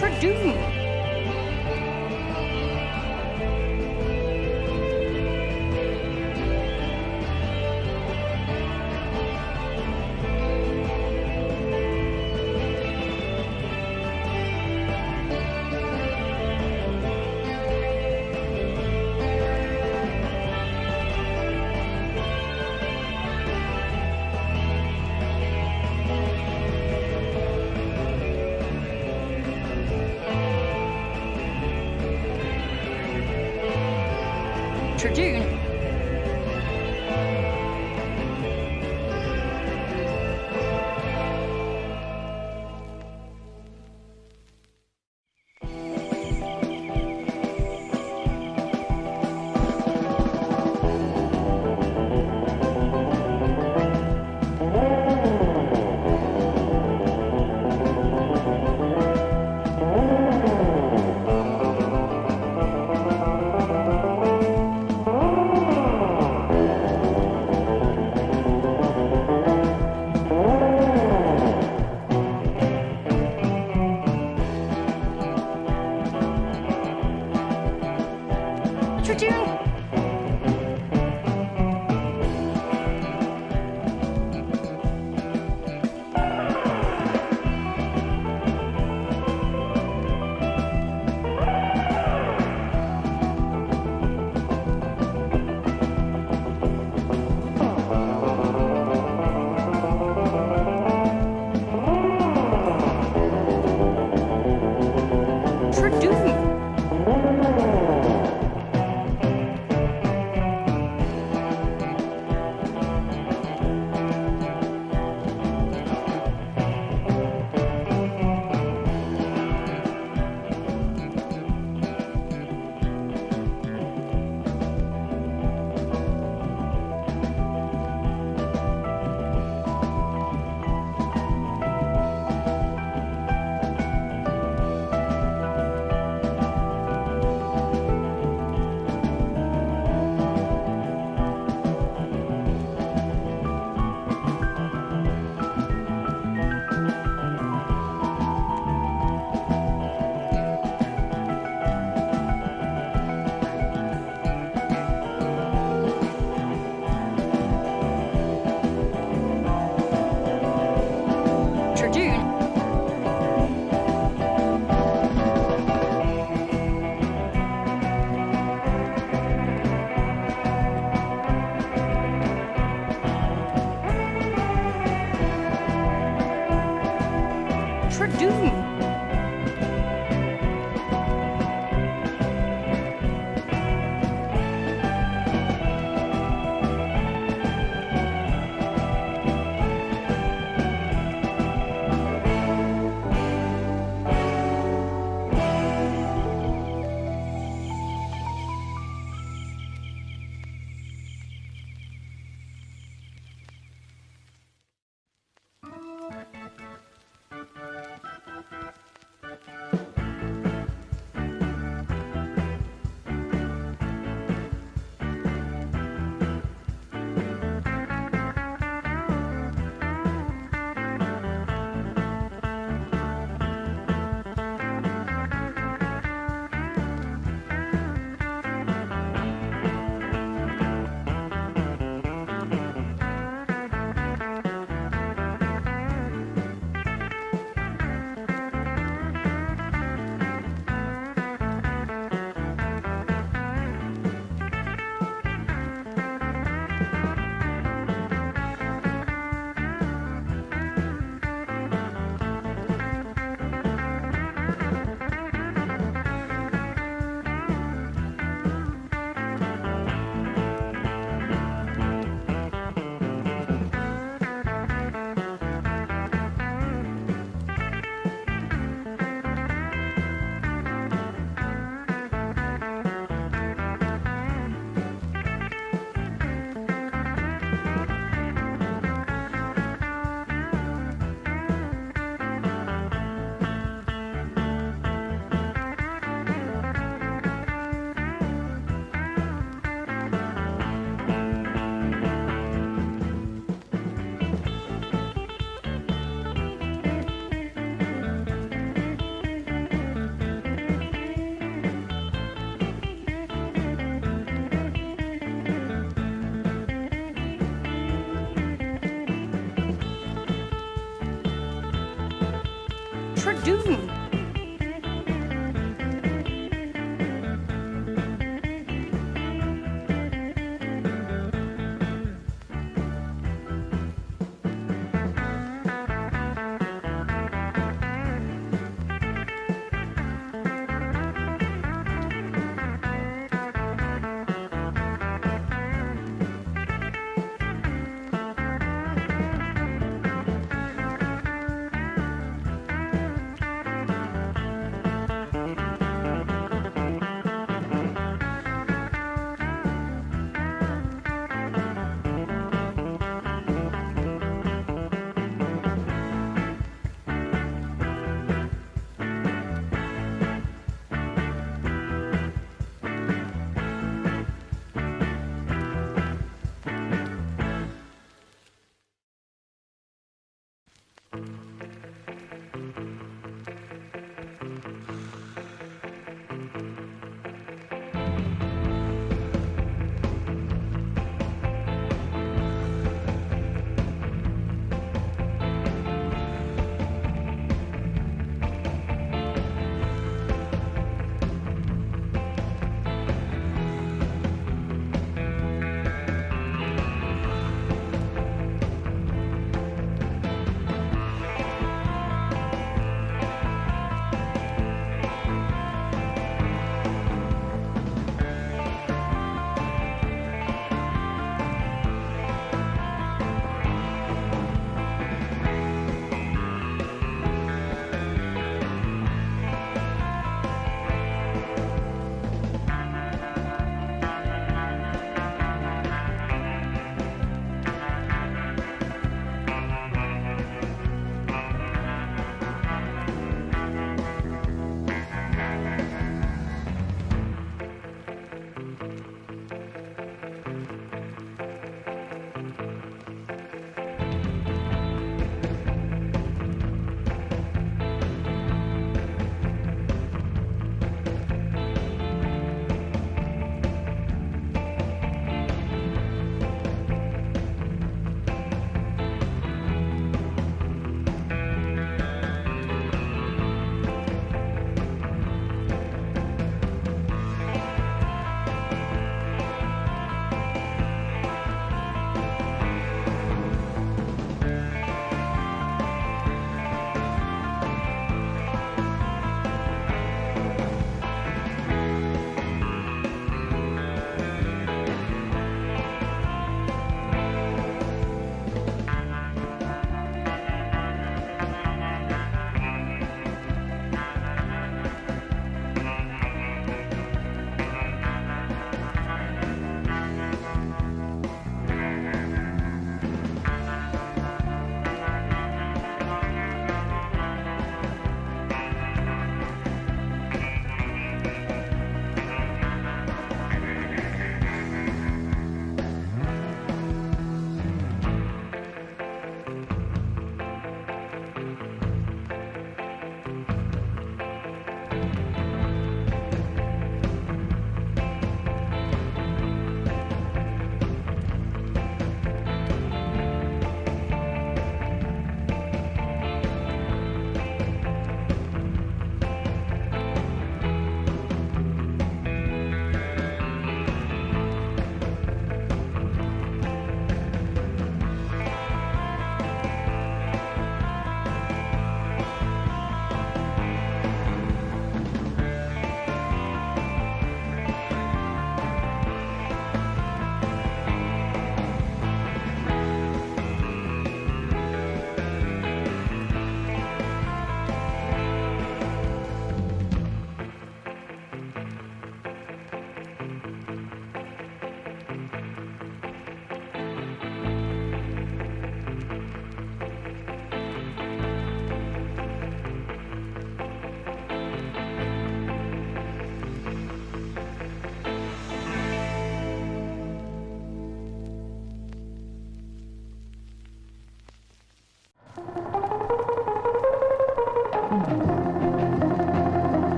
Tradoon. Tradoon. Tradoon. Tradoon. Tradoon. Tradoon. Tradoon.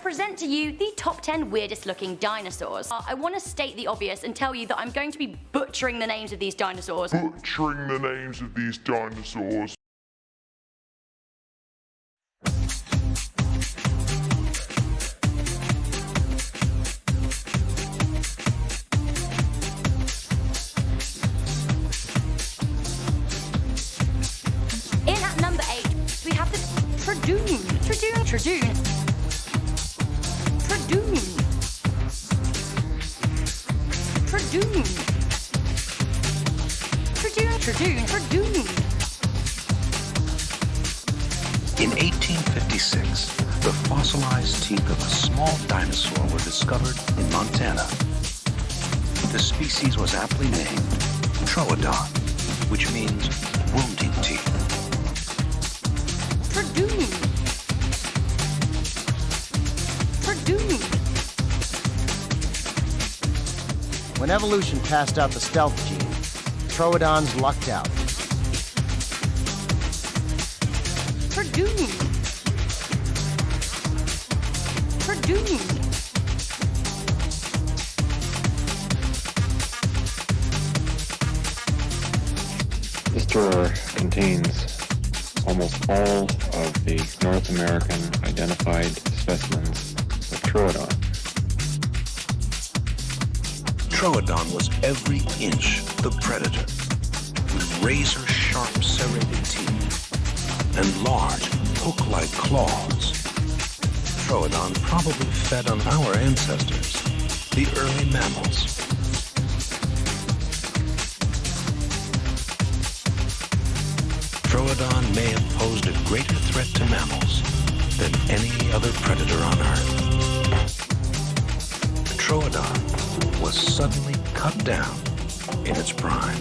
present to you the top 10 weirdest looking dinosaurs. I want to state the obvious and tell you that I'm going to be butchering the names of these dinosaurs. In at number 8, we have the Tradoon. Tradoon. In 1856, the fossilized teeth of a small dinosaur were discovered in Montana. The species was aptly named Troodon, which means wounding teeth. Tradoon. When evolution passed out the stealth gene, Troodons lucked out. Tradoon. This drawer contains almost all of the North American identified specimens of Troodon. Troodon was every inch the predator, with razor-sharp serrated teeth and large, hook-like claws. Troodon probably fed on our ancestors, the early mammals. Troodon may have posed a greater threat to mammals than any other predator on Earth. The Troodon was suddenly cut down in its prime.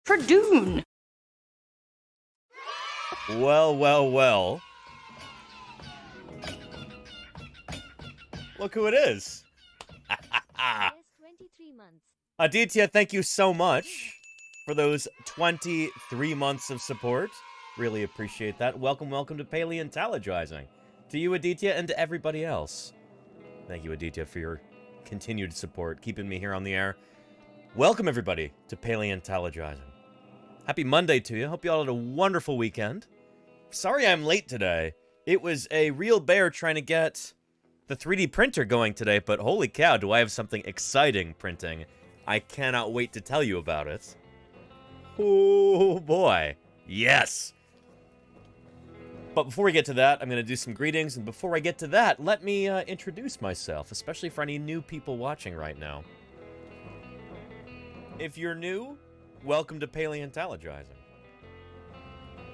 Tradoon. Well. Look who it is. 23 months. Aditya, thank you so much for those 23 months of support. Really appreciate that. Welcome to Paleontologizing. To you, Aditya, and to everybody else. Thank you, Aditya, for your continued support, keeping me here on the air. Welcome, everybody, to Paleontologizing. Happy Monday to you. Hope you all had a wonderful weekend. Sorry I'm late today. It was a real bear trying to get the 3D printer going today, but holy cow, do I have something exciting printing. I cannot wait to tell you about it. Oh boy. Yes. But before we get to that, I'm going to do some greetings, and before I get to that, let me introduce myself, especially for any new people watching right now. If you're new, welcome to Paleontologizing.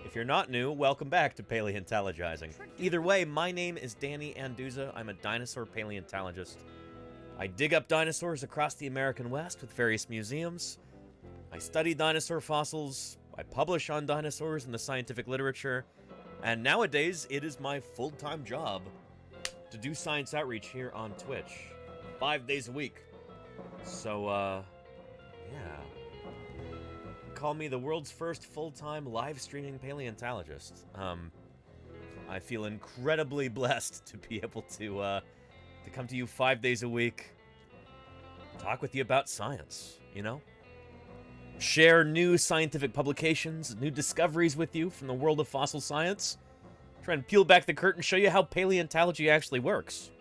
If you're not new, welcome back to Paleontologizing. Either way, my name is Danny Anduza. I'm a dinosaur paleontologist. I dig up dinosaurs across the American West with various museums. I study dinosaur fossils. I publish on dinosaurs in the scientific literature. And nowadays, it is my full-time job to do science outreach here on Twitch. 5 days a week. So, yeah. Call me the world's first full-time live-streaming paleontologist. I feel incredibly blessed to be able to come to you 5 days a week, talk with you about science, you know? Share new scientific publications, new discoveries with you from the world of fossil science. Try and peel back the curtain, show you how paleontology actually works.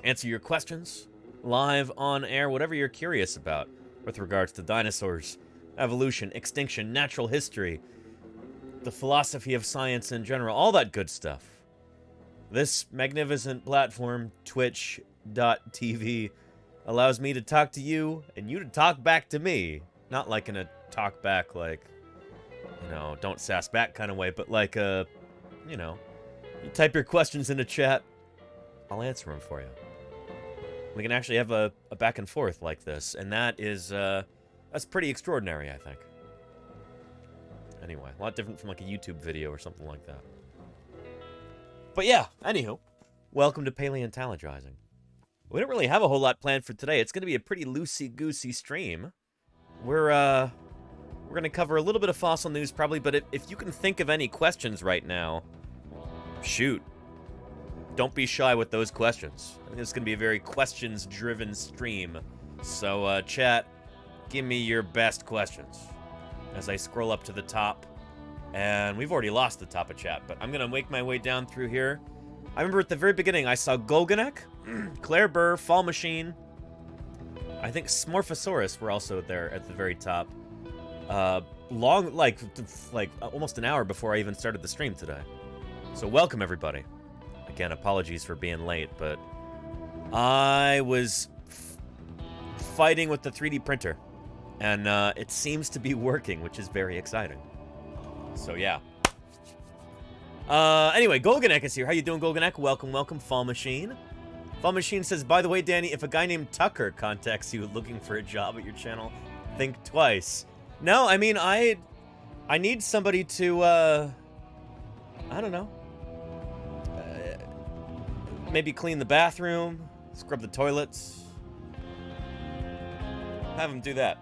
Answer your questions, live, on air, whatever you're curious about with regards to dinosaurs, evolution, extinction, natural history, the philosophy of science in general, all that good stuff. This magnificent platform, twitch.tv, allows me to talk to you and you to talk back to me. Not like in a talk back, like, you know, don't sass back kind of way, but like a, you know, you type your questions in the chat, I'll answer them for you. We can actually have a back and forth like this, and that is, that's pretty extraordinary, I think. Anyway, a lot different from like a YouTube video or something like that. But yeah, anywho, welcome to Paleontologizing. We don't really have a whole lot planned for today. It's going to be a pretty loosey-goosey stream. We're going to cover a little bit of fossil news probably, but if you can think of any questions right now, shoot. Don't be shy with those questions. I think it's going to be a very questions-driven stream. So, chat, give me your best questions as I scroll up to the top. And we've already lost the top of chat, but I'm going to make my way down through here. I remember at the very beginning, I saw Golganek, Claire Burr, Fall Machine. I think Smorphosaurus were also there at the very top. Long, like almost an hour before I even started the stream today. So welcome, everybody. Again, apologies for being late, but I was fighting with the 3D printer, and it seems to be working, which is very exciting. So, yeah. Anyway, Golganek is here. How you doing, Golganek? Welcome, welcome, Fall Machine. Fall Machine says, by the way, Danny, if a guy named Tucker contacts you looking for a job at your channel, think twice. No, I mean, I need somebody to, I don't know. Maybe clean the bathroom, scrub the toilets. Have him do that.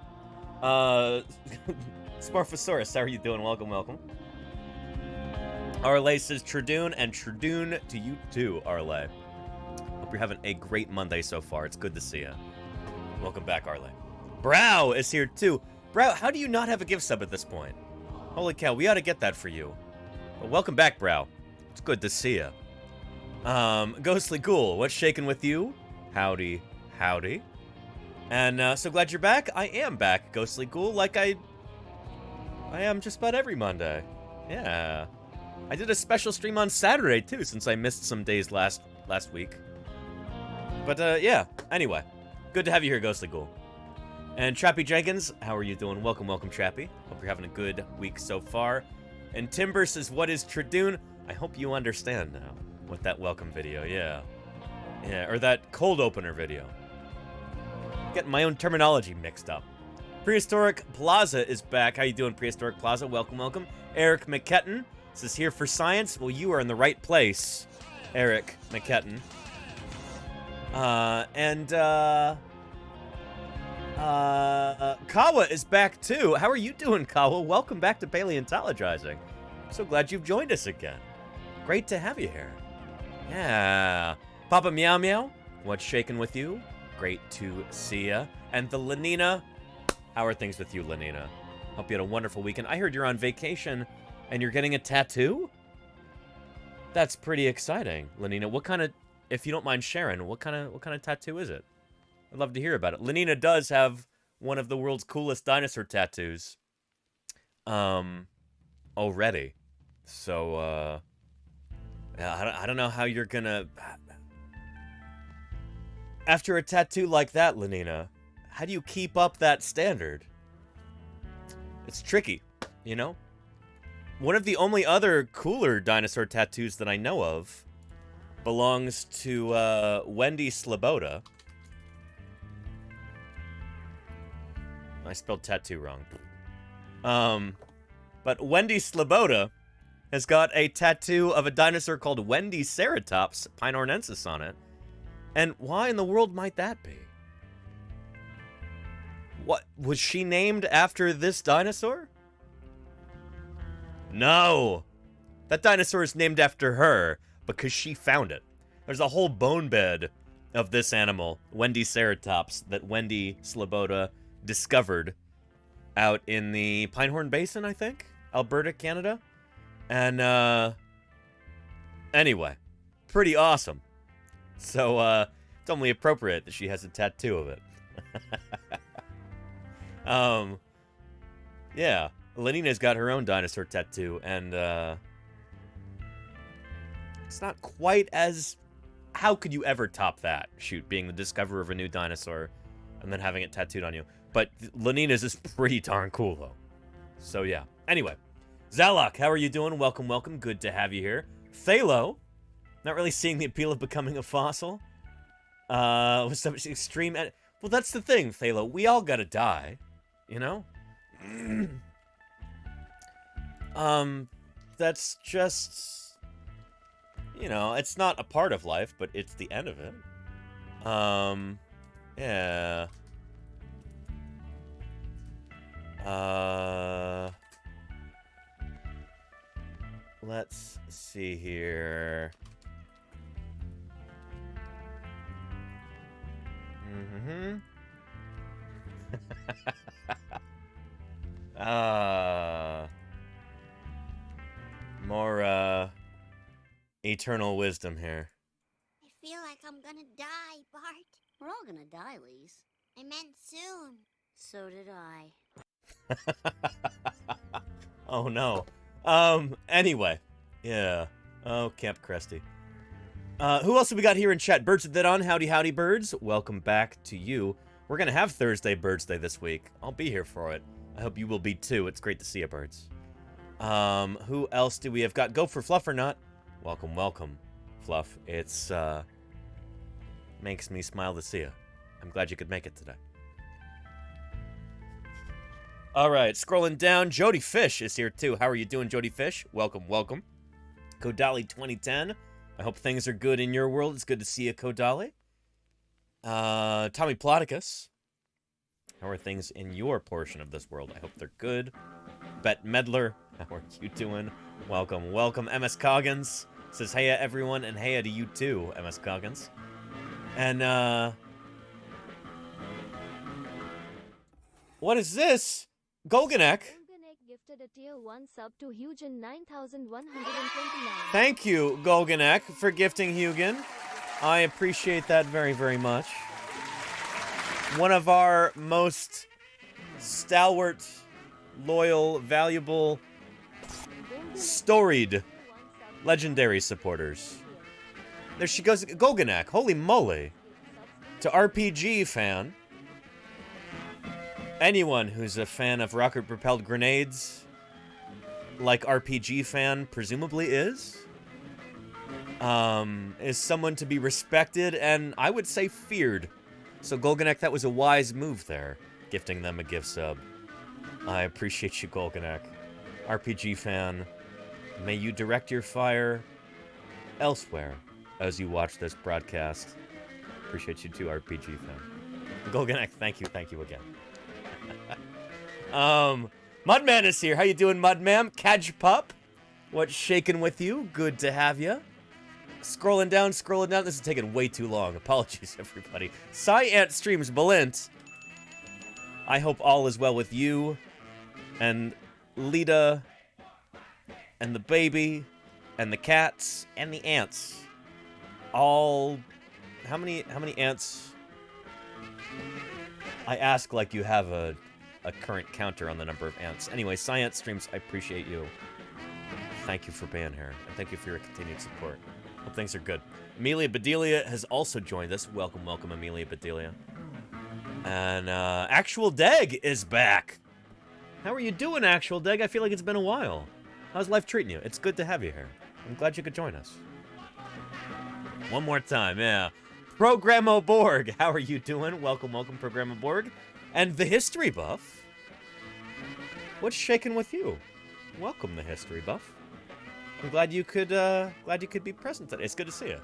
Smorphosaurus, how are you doing? Welcome, welcome. Arle says Tradoon, and Tradoon to you too, Arle. Hope you're having a great Monday so far. It's good to see you. Welcome back, Arle. Brow is here too. Brow, how do you not have a gift sub at this point? Holy cow, we ought to get that for you. Well, welcome back, Brow. It's good to see you. Ghostly Ghoul, what's shaking with you? Howdy, howdy. And so glad you're back. I am back, Ghostly Ghoul, like I am just about every Monday. Yeah. I did a special stream on Saturday, too, since I missed some days last week. But, yeah. Anyway. Good to have you here, Ghostly Ghoul. And Trappy Jenkins, how are you doing? Welcome, welcome, Trappy. Hope you're having a good week so far. And Timber says, what is Tradoon? I hope you understand now with that welcome video, yeah. Yeah, or that cold opener video. Getting my own terminology mixed up. Prehistoric Plaza is back. How you doing, Prehistoric Plaza? Welcome, welcome. Eric McKetton says, here for science. Well, you are in the right place, Eric McKetton. Kawa is back, too. How are you doing, Kawa? Welcome back to Paleontologizing. I'm so glad you've joined us again. Great to have you here. Yeah. Papa Meow Meow, what's shaking with you? Great to see ya. And the Lenina, how are things with you, Lenina? Hope you had a wonderful weekend. I heard you're on vacation and you're getting a tattoo? That's pretty exciting, Lenina. What kind of, if you don't mind sharing, what kind of tattoo is it? I'd love to hear about it. Lenina does have one of the world's coolest dinosaur tattoos. Already. So, yeah, I don't know how you're gonna... After a tattoo like that, Lenina, how do you keep up that standard? It's tricky, you know? One of the only other cooler dinosaur tattoos that I know of belongs to Wendy Sloboda. I spelled tattoo wrong. But Wendy Sloboda has got a tattoo of a dinosaur called Wendy Ceratops Pinornensis on it. And why in the world might that be? What, was she named after this dinosaur? No! That dinosaur is named after her because she found it. There's a whole bone bed of this animal, Wendy Ceratops, that Wendy Sloboda discovered out in the Pinehorn Basin, I think? Alberta, Canada? And, anyway, pretty awesome. So, it's only appropriate that she has a tattoo of it. Yeah. Lenina's got her own dinosaur tattoo, and, it's not quite as... How could you ever top that? Shoot, being the discoverer of a new dinosaur and then having it tattooed on you. But Lenina's is pretty darn cool, though. So, yeah. Anyway. Zalak, how are you doing? Welcome, welcome. Good to have you here. Thalo, not really seeing the appeal of becoming a fossil. With some extreme... Well, that's the thing, Thalo. We all gotta die. You know? That's just... you know, it's not a part of life, but it's the end of it. Yeah. Let's see here. More, eternal wisdom here. I feel like I'm gonna die, Bart. We're all gonna die, Lise. I meant soon. So did I. Oh no. Anyway. Yeah. Oh, Camp Cresty. Who else have we got here in chat? Birds of the Dawn, howdy howdy birds. Welcome back to you. We're gonna have Thursday Birds Day this week. I'll be here for it. I hope you will be too. It's great to see you, birds. Who else do we have got? Go for Fluff or not? Welcome, welcome, Fluff. It's, makes me smile to see you. I'm glad you could make it today. All right, scrolling down, Jody Fish is here too. How are you doing, Jody Fish? Welcome, welcome. Kodali 2010. I hope things are good in your world. It's good to see you, Kodali. Tommy Ploticus. How are things in your portion of this world? I hope they're good. Bet Medler, how are you doing? Welcome, welcome. MS Coggins says, heya everyone, and heya to you too, MS Coggins. And, what is this? Golganek. Golganek gifted a tier 1 sub to Hugin 9129. Thank you, Golganek, for gifting Hugin. I appreciate that very, very much. One of our most stalwart, loyal, valuable, storied, legendary supporters. There she goes, Golganek. Holy moly. To RPG fan. Anyone who's a fan of rocket-propelled grenades, like RPG fan presumably is someone to be respected and I would say feared. So Golganek, that was a wise move there, gifting them a gift sub. I appreciate you, Golganek. RPG fan, may you direct your fire elsewhere as you watch this broadcast. Appreciate you too, RPG fan. Golganek, thank you again. Mudman is here. How you doing, Mudman? Cadge Pup, what's shaking with you? Good to have you. Scrolling down. This is taking way too long. Apologies, everybody. Ant streams Balint. I hope all is well with you and Lita and the baby and the cats and the ants. All how many ants? I ask like you have a current counter on the number of ants. Anyway, Science streams, I appreciate you. Thank you for being here, and thank you for your continued support. Hope things are good. Amelia Bedelia has also joined us. Welcome, welcome, Amelia Bedelia. And Actual Deg is back. How are you doing, Actual Deg? I feel like it's been a while. How's life treating you? It's good to have you here. I'm glad you could join us. One more time, yeah. Programo Borg, how are you doing? Welcome, welcome, Programo Borg. And the History Buff. What's shaking with you? Welcome, the History Buff. I'm glad you could be present today. It's good to see you.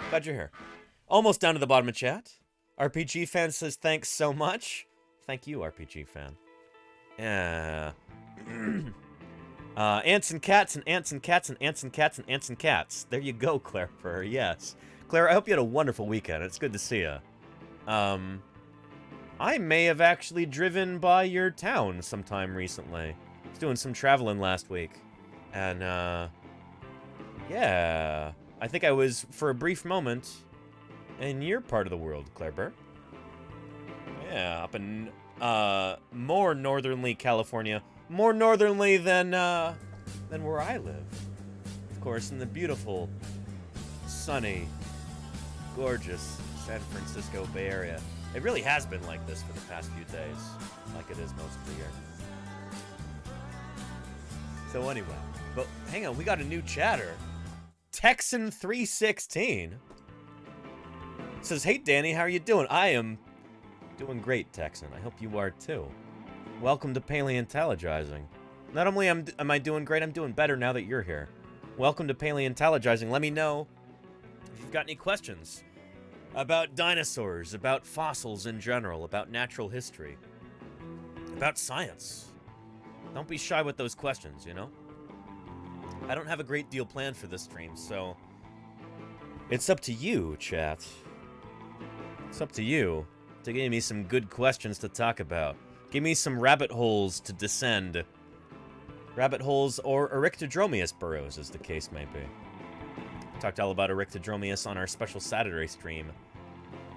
Glad you're here. Almost down to the bottom of chat. RPG fan says thanks so much. Thank you, RPG fan. Yeah. Ants and cats and ants and cats and ants and cats and ants and cats. There you go, Claire Purr. Yes. Claire, I hope you had a wonderful weekend. It's good to see you. I may have actually driven by your town sometime recently. I was doing some traveling last week. And, yeah. I think I was, for a brief moment, in your part of the world, Claire Burr. Yeah, up in, more northernly California. More northernly than where I live. Of course, in the beautiful, sunny, gorgeous San Francisco Bay Area. It really has been like this for the past few days, like it is most of the year. So anyway, but hang on, we got a new chatter. Texan316 says, hey Danny, how are you doing? I am doing great, Texan. I hope you are too. Welcome to Paleontologizing. Not only am I doing great, I'm doing better now that you're here. Welcome to Paleontologizing. Let me know if you've got any questions about dinosaurs, about fossils in general, about natural history, about science. Don't be shy with those questions, you know? I don't have a great deal planned for this stream, so it's up to you, chat. It's up to you to give me some good questions to talk about. Give me some rabbit holes to descend. Rabbit holes or Eryctodromius burrows, as the case may be. Talked all about Eryctodromius on our special Saturday stream.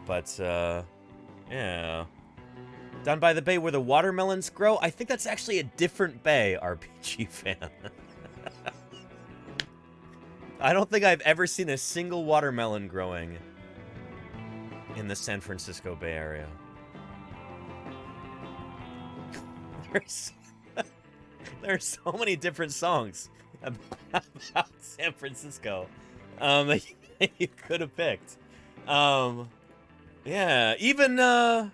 But, yeah. Down by the bay where the watermelons grow? I think that's actually a different bay, RPG fan. I don't think I've ever seen a single watermelon growing in the San Francisco Bay Area. There's so many different songs about San Francisco that you could have picked. Yeah, even there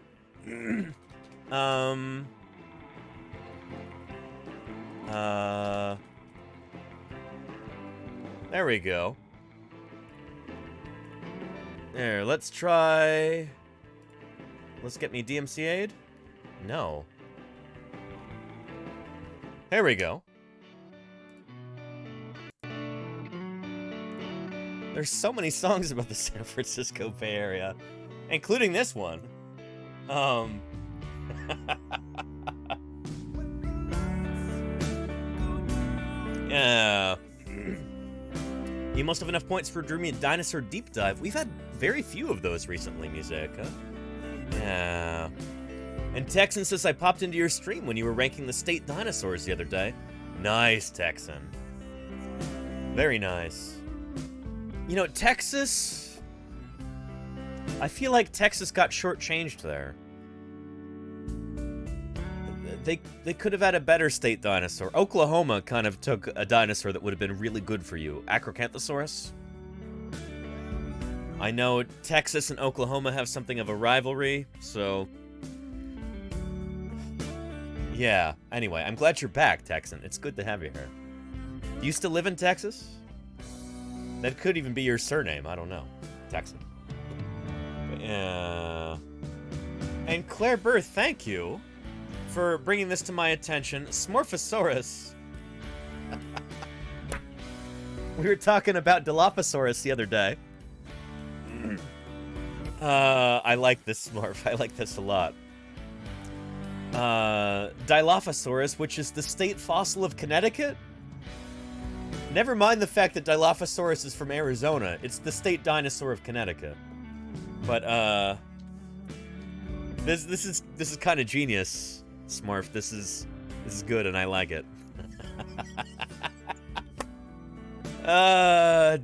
we go. There, let's try. Let's get me DMCA'd? No. There we go. There's so many songs about the San Francisco Bay Area, including this one. Yeah. You must have enough points for Drew me a dinosaur deep dive. We've had very few of those recently, Music. Yeah. And Texan says, I popped into your stream when you were ranking the state dinosaurs the other day. Nice, Texan. Very nice. You know, Texas... I feel like Texas got shortchanged there. They could have had a better state dinosaur. Oklahoma kind of took a dinosaur that would have been really good for you. Acrocanthosaurus. I know Texas and Oklahoma have something of a rivalry, so... Yeah, anyway, I'm glad you're back, Texan. It's good to have you here. Do you still live in Texas? That could even be your surname, I don't know. Texan. But, yeah. And Claire Burr, thank you for bringing this to my attention. Smorphosaurus. We were talking about Dilophosaurus the other day. I like this Smurf. I like this a lot. Dilophosaurus, which is the state fossil of Connecticut? Never mind the fact that Dilophosaurus is from Arizona. It's the state dinosaur of Connecticut. But, this is kind of genius, Smurf. This is good, and I like it.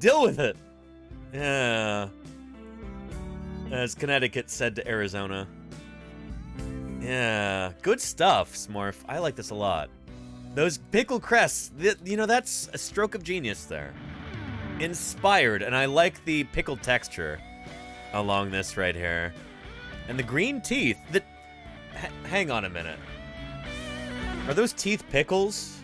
Deal with it. Yeah. As Connecticut said to Arizona. Yeah, good stuff, Smurf. I like this a lot. Those pickle crests, you know, that's a stroke of genius there. Inspired, and I like the pickle texture along this right here. And the green teeth, hang on a minute. Are those teeth pickles?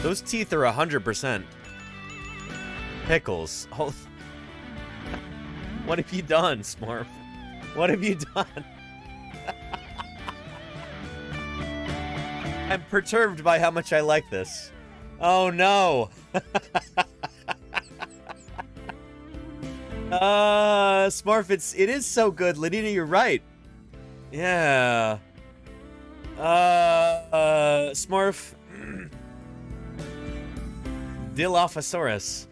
Those teeth are 100% pickles. Oh. What have you done, Smurf? What have you done? I'm perturbed by how much I like this. Oh no! Smurf, it is so good. Lenina, you're right. Yeah. Smurf. Dilophosaurus.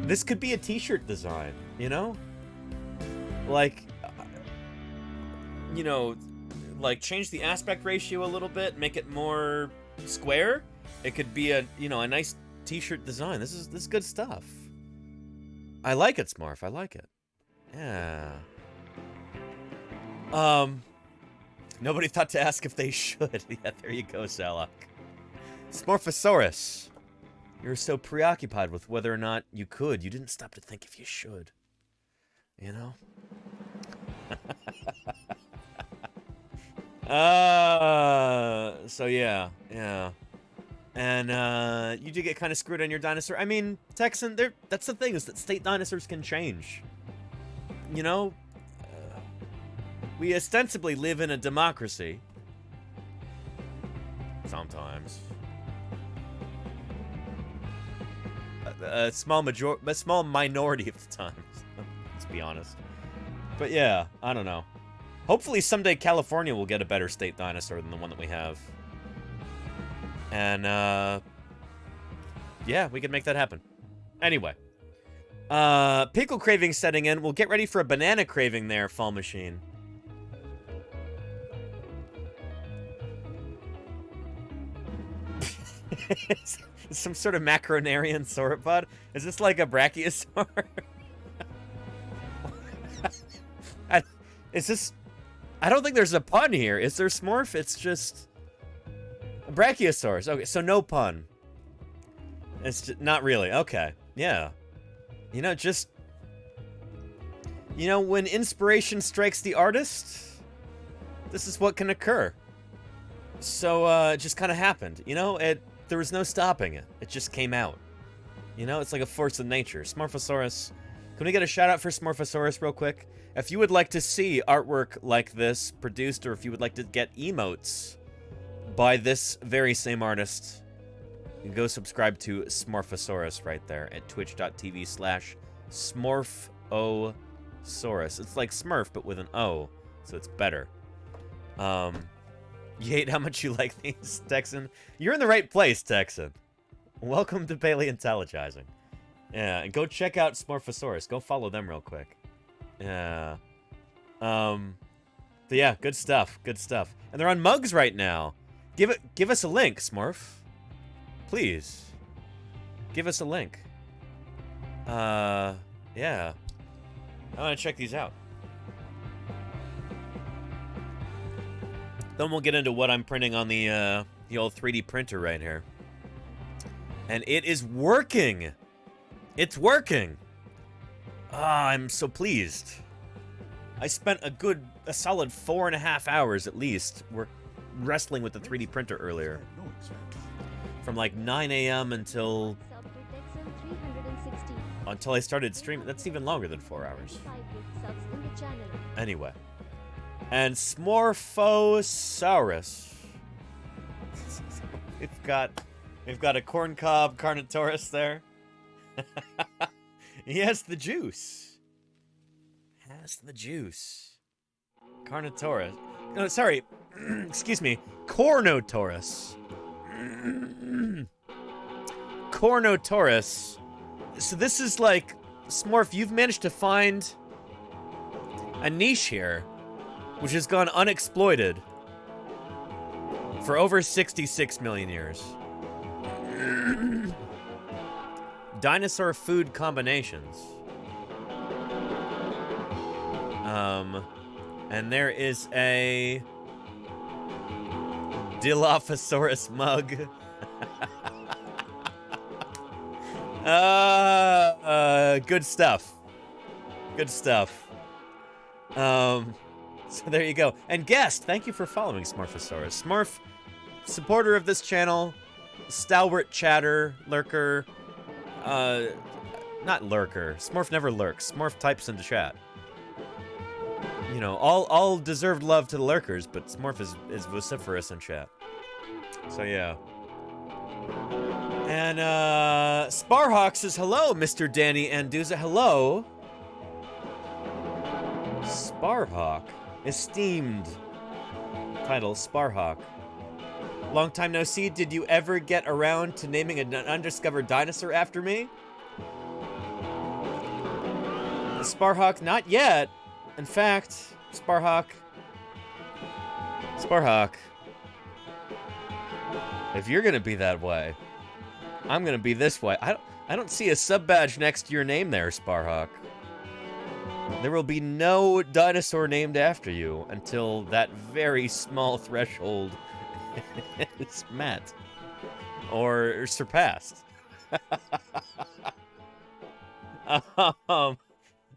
This could be a t-shirt design, you know? Like, you know, like change the aspect ratio a little bit, make it more square. It could be a, you know, a nice t-shirt design. This is good stuff. I like it, Smurf. I like it. Yeah. Nobody thought to ask if they should. Yeah, there you go, Salak. Smurfosaurus. You're so preoccupied with whether or not you could. You didn't stop to think if you should. You know? So yeah. And you do get kind of screwed on your dinosaur. I mean, Texan, that's the thing, is that state dinosaurs can change. You know, we ostensibly live in a democracy. Sometimes. A small minority of the times. Let's be honest. But yeah, I don't know. Hopefully someday California will get a better state dinosaur than the one that we have. And, yeah, we can make that happen. Anyway. Pickle craving setting in. We'll get ready for a banana craving there, Fall Machine. Some sort of macronarian sauropod? Is this like a brachiosaur? Is this... I don't think there's a pun here. Is there, Smurf? It's just... Brachiosaurs. Okay, so no pun. It's just, not really. Okay, yeah. You know, just... You know, when inspiration strikes the artist, this is what can occur. So, it just kind of happened. You know, there was no stopping it. It just came out. You know, it's like a force of nature. Smurfosaurus. Can we get a shout out for Smurfosaurus real quick? If you would like to see artwork like this produced, or if you would like to get emotes by this very same artist, you can go subscribe to Smurfosaurus right there at twitch.tv/Smurfosaurus. It's like Smurf, but with an O, so it's better. You hate how much you like these, Texan? You're in the right place, Texan. Welcome to Paleontologizing. Yeah, and go check out Smurfosaurus. Go follow them real quick. Yeah. But yeah, good stuff. Good stuff. And they're on mugs right now. Give us a link, Smurf. Please. Give us a link. Yeah. I want to check these out. Then we'll get into what I'm printing on the old 3D printer right here. And it is working! It's working! Ah, I'm so pleased. I spent a solid 4.5 hours at least wrestling with the 3D printer earlier. From like 9 a.m. until I started streaming. That's even longer than 4 hours. Anyway. And Smurfosaurus. We've got a corncob Carnotaurus there. He has the juice. Has the juice. Carnotaurus. No, sorry. Excuse me. Cornotaurus. Cornotaurus. So this is like... Smurf, you've managed to find a niche here, which has gone unexploited for over 66 million years. Dinosaur food combinations. And there is a Dilophosaurus mug. Good stuff. Good stuff. So there you go. And guest, thank you for following Smurfosaurus. Smurf, supporter of this channel, stalwart chatter, lurker, not lurker. Smurf never lurks. Smurf types into chat. You know, all deserved love to the lurkers, but Smurf is vociferous in chat. So yeah. And Sparhawk says hello, Mr. Danny Anduza. Hello. Sparhawk. Esteemed title, Sparhawk. Long time no see. Did you ever get around to naming an undiscovered dinosaur after me? Sparhawk, not yet. In fact, Sparhawk, if you're gonna be that way, I'm gonna be this way. I don't see a sub badge next to your name there, Sparhawk. There will be no dinosaur named after you until that very small threshold is met or surpassed.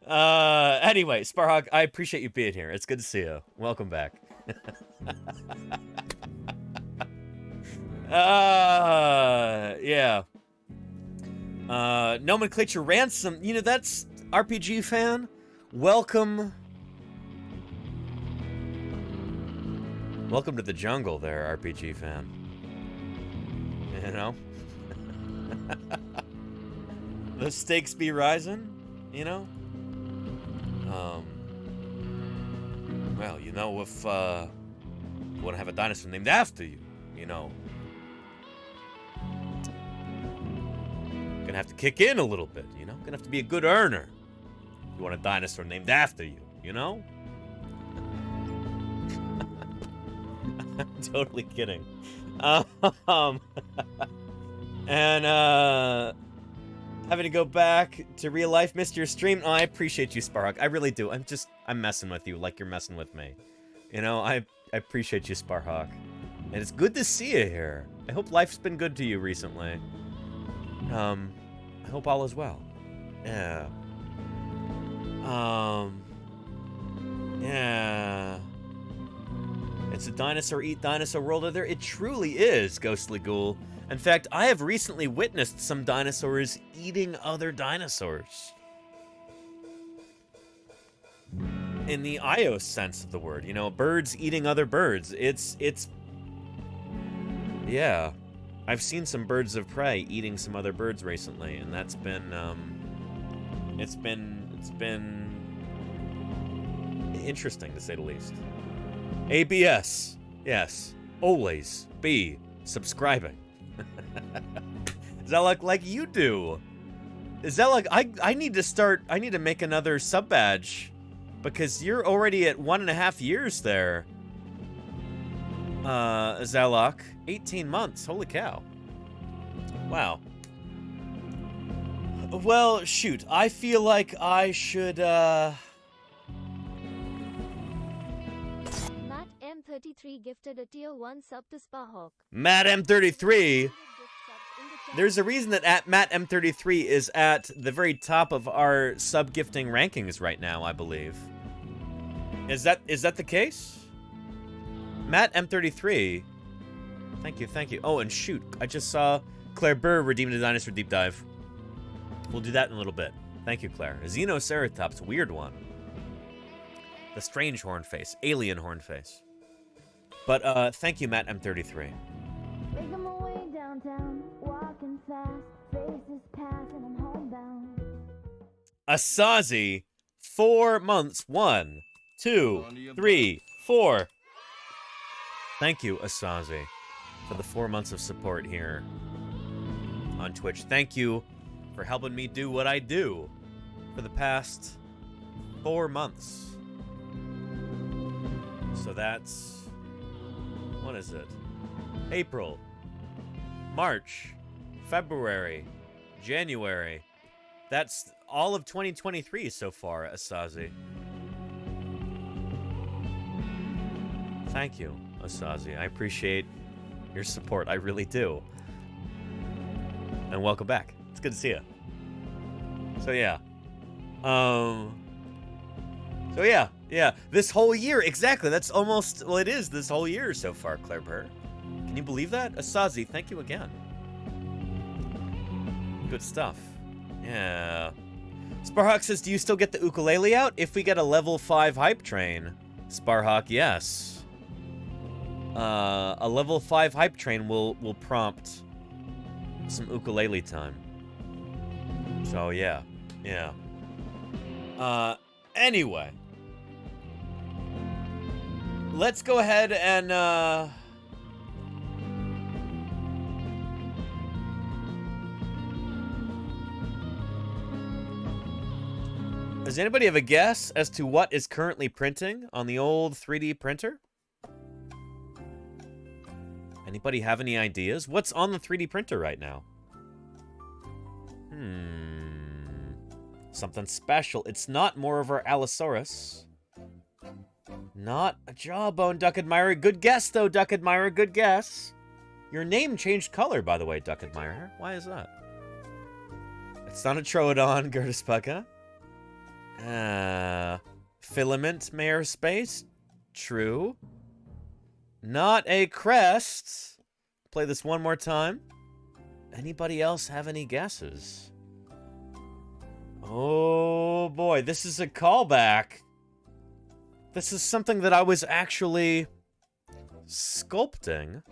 Anyway, Sparhawk, I appreciate you being here. It's good to see you. Welcome back. Yeah. Nomenclature Ransom. You know, that's RPG fan. Welcome. Welcome to the jungle there, RPG fan. You know? The stakes be rising, you know? Well, you know, if you want to have a dinosaur named after you, you know, gonna have to kick in a little bit, you know? Gonna have to be a good earner. You want a dinosaur named after you, you know? I'm totally kidding. And having to go back to real life, missed your stream. Oh, I appreciate you, Sparhawk. I really do. I'm messing with you like you're messing with me. You know, I appreciate you, Sparhawk. And it's good to see you here. I hope life's been good to you recently. I hope all is well. Yeah. Yeah. It's a dinosaur eat dinosaur world out there. It truly is, Ghostly Ghoul. In fact, I have recently witnessed some dinosaurs eating other dinosaurs. In the Ios sense of the word, you know, birds eating other birds. It's yeah. I've seen some birds of prey eating some other birds recently, and that's been it's been interesting to say the least. ABS. Yes. Always be subscribing. Is that like you do? Is that like I need to make another sub badge because you're already at 1.5 years there. Zalok, 18 months. Holy cow. Wow. Well, shoot. I feel like I should Matt M33 gifted a tier 1 sub to Sparhawk. Matt M33. There's a reason that Matt M33 is at the very top of our sub gifting rankings right now, I believe. Is that the case? Matt M33. Thank you. Oh, and shoot, I just saw Claire Burr redeemed a dinosaur deep dive. We'll do that in a little bit. Thank you, Claire. Xenoceratops, weird one. The strange horn face, alien horn face. But thank you, Matt M33. Making my way downtown, walking fast, faces pass and I'm homebound. Asazi, 4 months. 1, 2, 3, 4. Thank you, Asazi, for the 4 months of support here on Twitch. Thank you for helping me do what I do for the past 4 months. So that's, what is it? April, March, February, January. That's all of 2023 so far, Asazi. Thank you, Asazi. I appreciate your support. I really do. And welcome back. It's good to see you. So yeah. Yeah. This whole year, exactly. That's almost, well, it is this whole year so far, Claire Burr. Can you believe that? Asazi, thank you again. Good stuff. Yeah. Sparhawk says, do you still get the ukulele out? If we get a level 5 hype train. Sparhawk, yes. A level 5 hype train will prompt some ukulele time. So yeah. Anyway. Let's go ahead and does anybody have a guess as to what is currently printing on the old 3D printer? Anybody have any ideas? What's on the 3D printer right now? Something special. It's not more of our Allosaurus. Not a jawbone, Duck Admirer. Good guess, though, Duck Admirer. Good guess. Your name changed color, by the way, Duck Admirer. Why is that? It's not a Troodon, Gertis Pucka. Filament Mayor Space? True. Not a crest. Play this one more time. Anybody else have any guesses? Oh boy, this is a callback. This is something that I was actually sculpting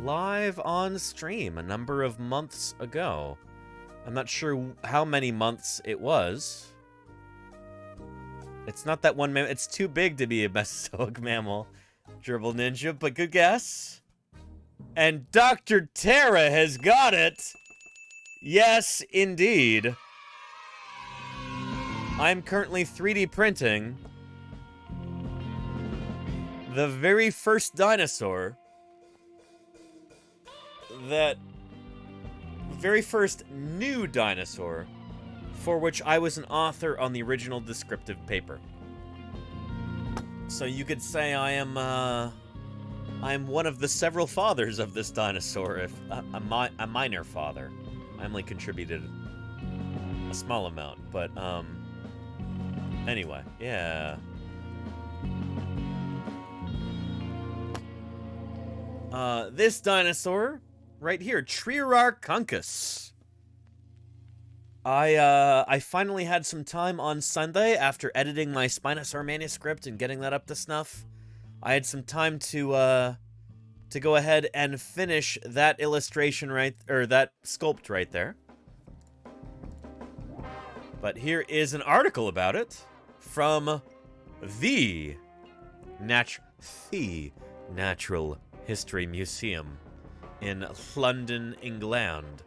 live on stream a number of months ago. I'm not sure how many months it was. It's not that one mammal. It's too big to be a Mesozoic mammal, Gerbil Ninja, but good guess. And Dr. Tara has got it. Yes, indeed. I'm currently 3D printing the very first dinosaur very first new dinosaur for which I was an author on the original descriptive paper. So you could say I'm one of the several fathers of this dinosaur, if a minor father. I only contributed a small amount, but anyway, yeah. This dinosaur right here, Triararchuncus. I finally had some time on Sunday after editing my Spinosaur manuscript and getting that up to snuff. I had some time to go ahead and finish that illustration that sculpt right there. But here is an article about it from the Natural History Museum in London, England.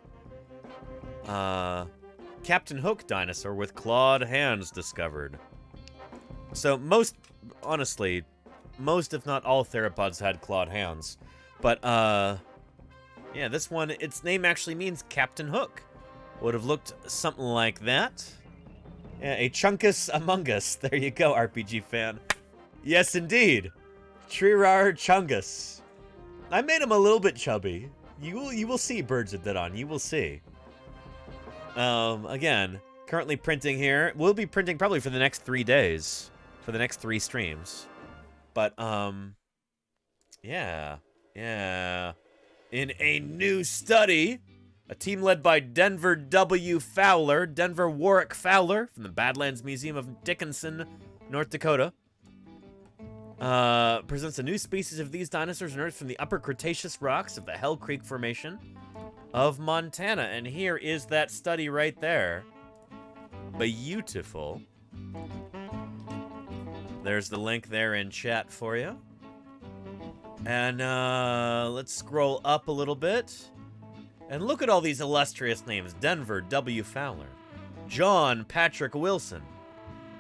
Captain Hook dinosaur with clawed hands discovered. So honestly, most if not all theropods had clawed hands. But yeah, this one, its name actually means Captain Hook. Would have looked something like that. Yeah, a Chunkus among us. There you go, RPG fan. Yes, indeed. Triararchuncus. I made him a little bit chubby. You will see, Birds of Didon. You will see. Again, currently printing here. We'll be printing probably for the next 3 days. For the next 3 streams. But, yeah. In a new study, a team led by Denver Warwick Fowler, from the Badlands Museum of Dickinson, North Dakota, presents a new species of these dinosaurs unearthed from the Upper Cretaceous rocks of the Hell Creek Formation of Montana. And here is that study right there. Beautiful. There's the link there in chat for you. And let's scroll up a little bit. And look at all these illustrious names. Denver W. Fowler. John Patrick Wilson.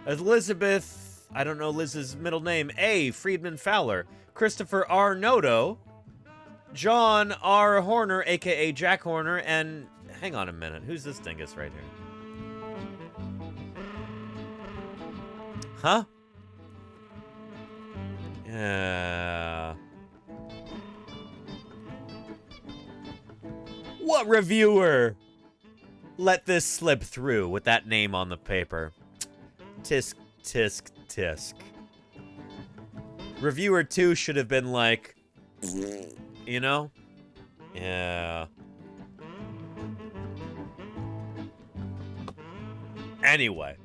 Elizabeth, I don't know Liz's middle name, A. Friedman Fowler. Christopher R. Noto. John R. Horner, a.k.a. Jack Horner. And hang on a minute. Who's this dingus right here? Huh? Yeah. What reviewer let this slip through with that name on the paper? Tisk, tisk, tisk. Reviewer 2 should have been like, you know? Yeah. Anyway.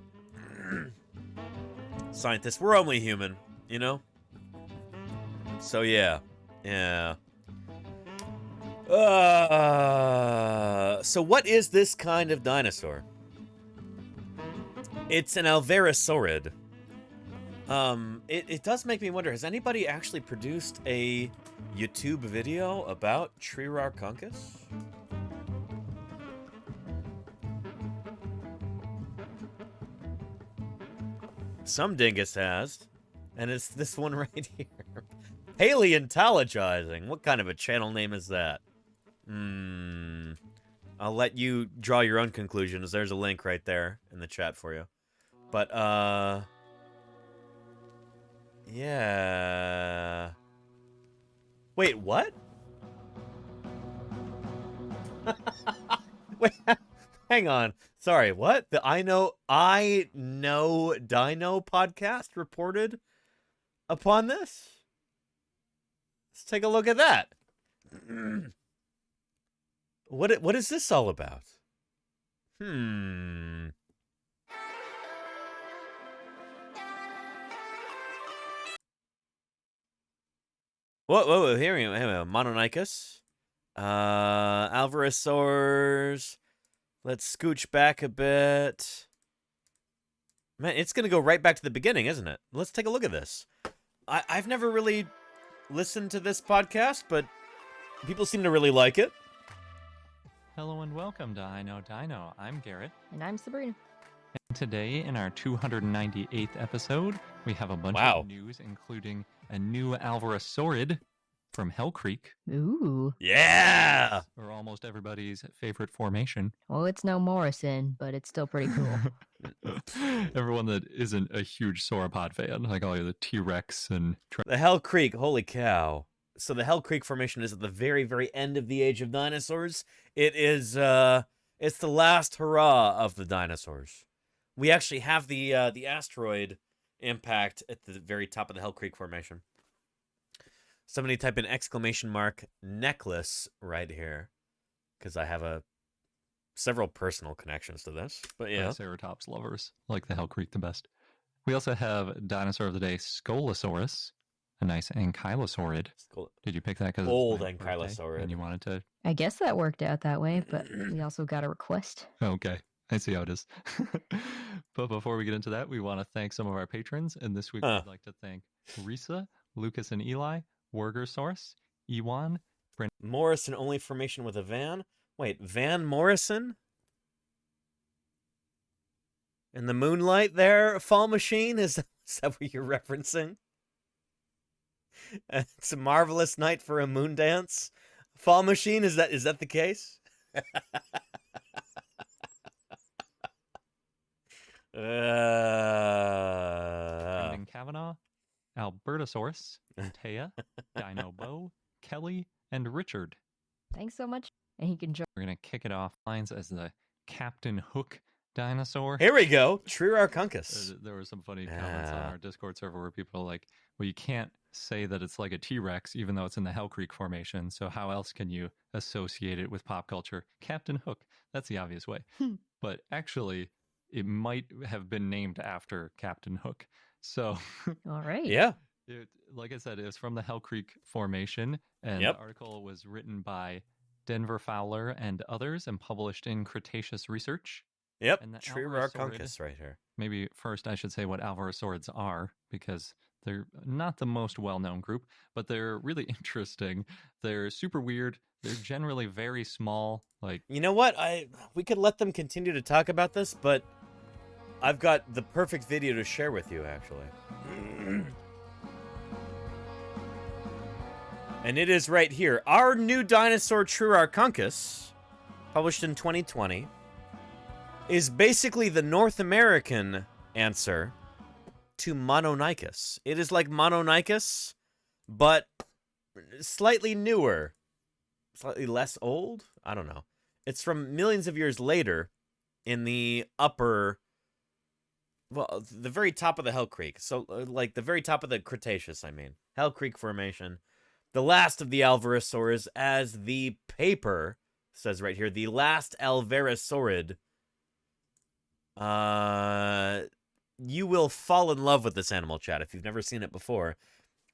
Scientists, we're only human, you know? So yeah. Yeah. So what is this kind of dinosaur? It's an Alvarezsaurid. It does make me wonder, has anybody actually produced a YouTube video about Triararchuncus? Some dingus has. And it's this one right here. Paleontologizing. What kind of a channel name is that? I'll let you draw your own conclusions. There's a link right there in the chat for you. But, yeah. Wait, what? Wait, hang on. Sorry, what? The I Know Dino podcast reported upon this? Let's take a look at that. What is this all about? Whoa, here we go. Mononychus. Alvarezsaurs. Let's scooch back a bit. Man, it's going to go right back to the beginning, isn't it? Let's take a look at this. I've never really listened to this podcast, but people seem to really like it. Hello and welcome to I Know Dino. I'm Garrett. And I'm Sabrina. And today, in our 298th episode, we have a bunch of news, including a new Alvarezsaurid from Hell Creek. Ooh. Yeah! Or almost everybody's favorite formation. Well, it's no Morrison, but it's still pretty cool. Everyone that isn't a huge sauropod fan, like all the T-Rex and... The Hell Creek, holy cow. So the Hell Creek Formation is at the very, very end of the age of dinosaurs. It is, it's the last hurrah of the dinosaurs. We actually have the asteroid impact at the very top of the Hell Creek Formation. Somebody type in !necklace right here, because I have several personal connections to this. But yeah, Ceratops lovers like the Hell Creek the best. We also have Dinosaur of the Day, Scolosaurus, a nice ankylosaurid. Did you pick that because old ankylosaurid and you wanted to? I guess that worked out that way, but we also got a request. Okay. I see how it is. But before we get into that, we want to thank some of our patrons. And this week, we'd like to thank Risa, Lucas and Eli, Wergersource, Ewan, Morrison only formation with a van. Wait, Van Morrison? In the moonlight there, Fall Machine? Is that what you're referencing? It's a marvelous night for a moon dance. Fall Machine, is that the case? Brendan Kavanaugh, Albertosaurus, Taya, Dino Bo, Kelly, and Richard. Thanks so much. And he can join. We're going to kick it off lines as the Captain Hook dinosaur. Here we go. Triarchunkus. There were some funny comments on our Discord server where people are like, well, you can't say that it's like a T-Rex even though it's in the Hell Creek Formation, so how else can you associate it with pop culture? Captain Hook. That's the obvious way. But actually, it might have been named after Captain Hook. So, all right. Yeah. Like I said, it was from the Hell Creek Formation, and the article was written by Denver Fowler and others and published in Cretaceous Research. Yep, Triarchunkus right here. Maybe first I should say what Alvarezsaurids are, because they're not the most well-known group, but they're really interesting. They're super weird. They're generally very small. Like, you know what? We could let them continue to talk about this, but I've got the perfect video to share with you, actually. And it is right here. Our new dinosaur, Triarchunkus, published in 2020, is basically the North American answer to Mononychus. It is like Mononychus, but slightly newer. Slightly less old? I don't know. It's from millions of years later in the upper... Well, the very top of the Hell Creek. So, like, the very top of the Cretaceous, I mean. Hell Creek Formation. The last of the Alvarezsaurs, as the paper says right here, the last Alvarezsaurid. You will fall in love with this animal, chat, if you've never seen it before.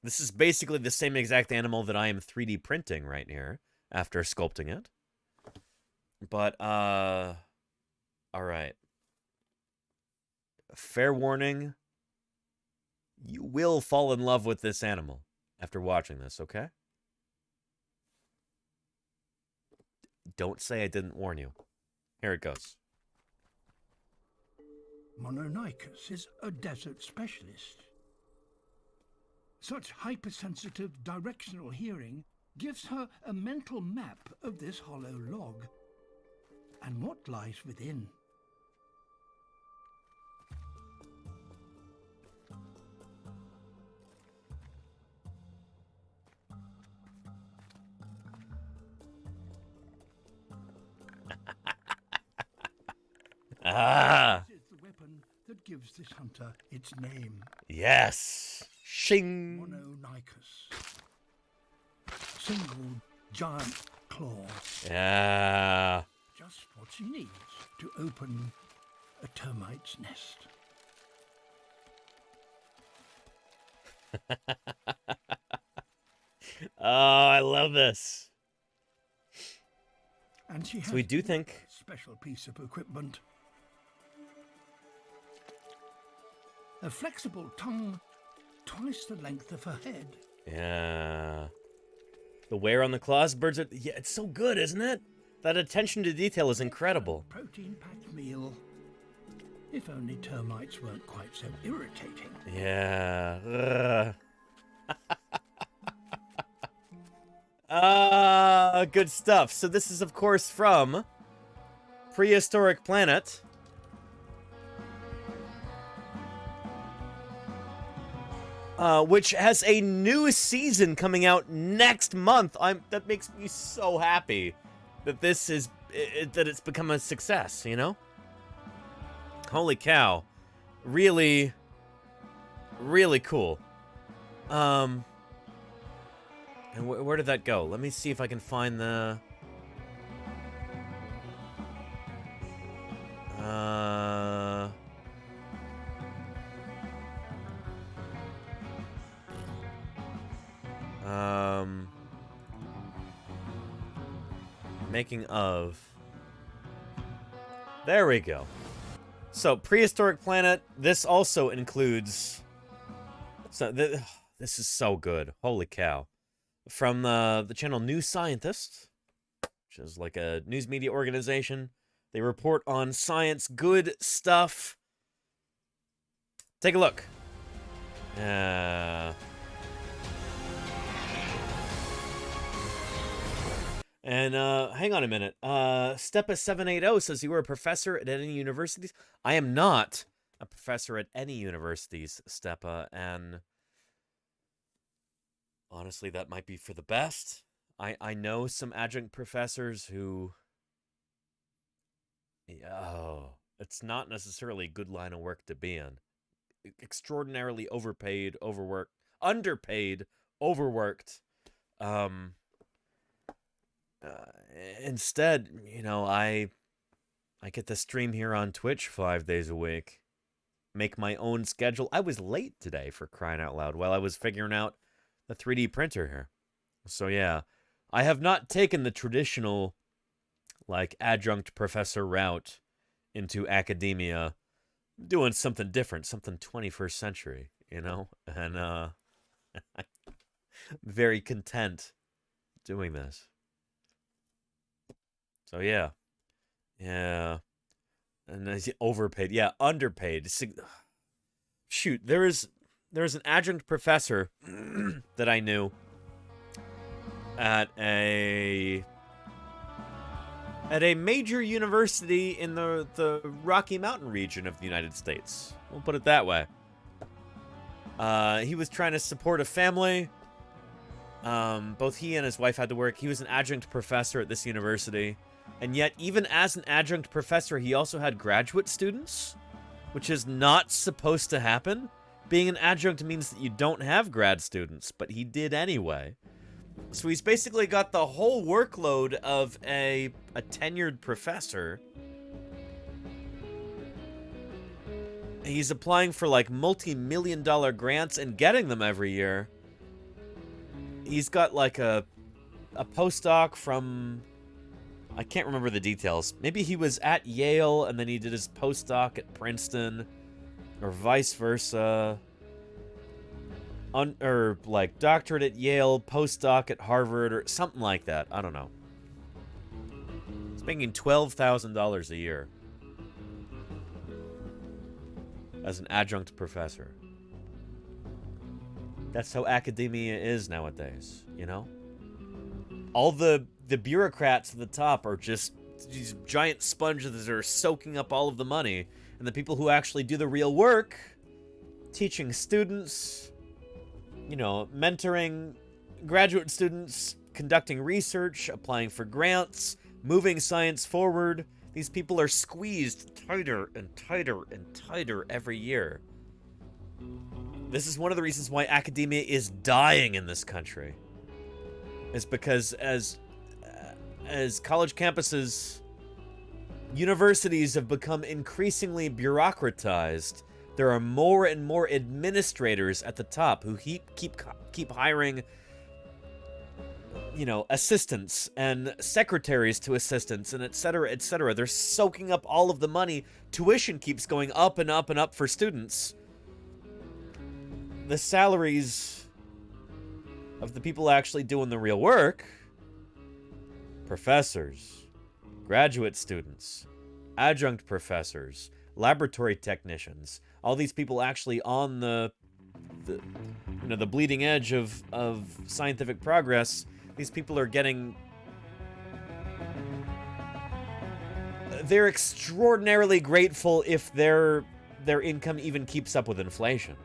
This is basically the same exact animal that I am 3D printing right here after sculpting it. But, all right. Fair warning, you will fall in love with this animal after watching this, okay? Don't say I didn't warn you. Here it goes. Mononychus is a desert specialist. Such hypersensitive directional hearing gives her a mental map of this hollow log and what lies within. This is the weapon that gives this hunter its name. Yes. Shing. Mononychus. single giant claw. Yeah. Just what she needs to open a termite's nest. Oh, I love this. And she has So we do think a special piece of equipment. A flexible tongue twice the length of her head. Yeah. The wear on the claws, birds are... Yeah, it's so good, isn't it? That attention to detail is incredible. Protein-packed meal. If only termites weren't quite so irritating. Yeah. Good stuff. So this is, of course, from Prehistoric Planet. Which has a new season coming out next month. That makes me so happy that this is that it's become a success, you know? Holy cow. Really, really cool. And where did that go? Let me see if I can find the... Making of... There we go. So, Prehistoric Planet, this also includes... So, this is so good. Holy cow. From the channel New Scientist, which is like a news media organization. They report on science, good stuff. Take a look. And hang on a minute. Steppa780 says you were a professor at any universities. I am not a professor at any universities, Steppa, and honestly, that might be for the best. I know some adjunct professors who... Oh, it's not necessarily a good line of work to be in. Extraordinarily overpaid, overworked, underpaid, overworked. Instead, you know, I get to stream here on Twitch 5 days a week. Make my own schedule. I was late today, for crying out loud, while I was figuring out the 3D printer here. So yeah, I have not taken the traditional, like, adjunct professor route into academia. I'm doing something different, something 21st century, you know? And I'm very content doing this. So yeah. Yeah. And overpaid. Yeah, underpaid. Shoot, there is an adjunct professor that I knew at a major university in the Rocky Mountain region of the United States. We'll put it that way. He was trying to support a family. Both he and his wife had to work. He was an adjunct professor at this university. And yet, even as an adjunct professor, he also had graduate students, which is not supposed to happen. Being an adjunct means that you don't have grad students, but he did anyway. So he's basically got the whole workload of a tenured professor. He's applying for, like, multi-million-dollar grants and getting them every year. He's got, like, a postdoc from... I can't remember the details. Maybe he was at Yale and then he did his postdoc at Princeton, or vice versa. Or like doctorate at Yale, postdoc at Harvard, or something like that. I don't know. He's making $12,000 a year as an adjunct professor. That's how academia is nowadays, you know? All the bureaucrats at the top are just these giant sponges that are soaking up all of the money. And the people who actually do the real work, teaching students, you know, mentoring graduate students, conducting research, applying for grants, moving science forward, these people are squeezed tighter and tighter and tighter every year. This is one of the reasons why academia is dying in this country. is because as college campuses, universities have become increasingly bureaucratized, there are more and more administrators at the top who keep hiring, you know, assistants and secretaries to assistants and et cetera, et cetera. They're soaking up all of the money. Tuition keeps going up and up and up for students. The salaries of the people actually doing the real work, professors, graduate students, adjunct professors, laboratory technicians, all these people actually on the bleeding edge of scientific progress, these people are getting... They're extraordinarily grateful if their income even keeps up with inflation.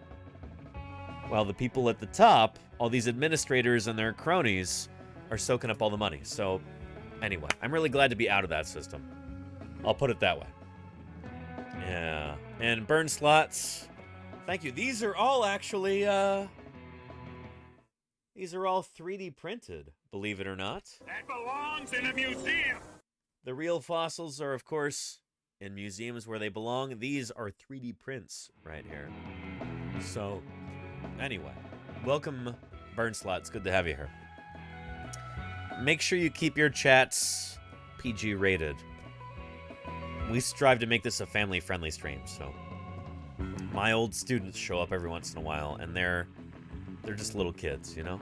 While the people at the top, all these administrators and their cronies, are soaking up all the money. So, anyway, I'm really glad to be out of that system. I'll put it that way. Yeah. And burn slots. Thank you. These are all actually, these are all 3D printed, believe it or not. That belongs in a museum. The real fossils are, of course, in museums where they belong. These are 3D prints right here. So, anyway, welcome, Burn Slots. Good to have you here. Make sure you keep your chats PG rated. We strive to make this a family-friendly stream, so my old students show up every once in a while, and they're just little kids, you know?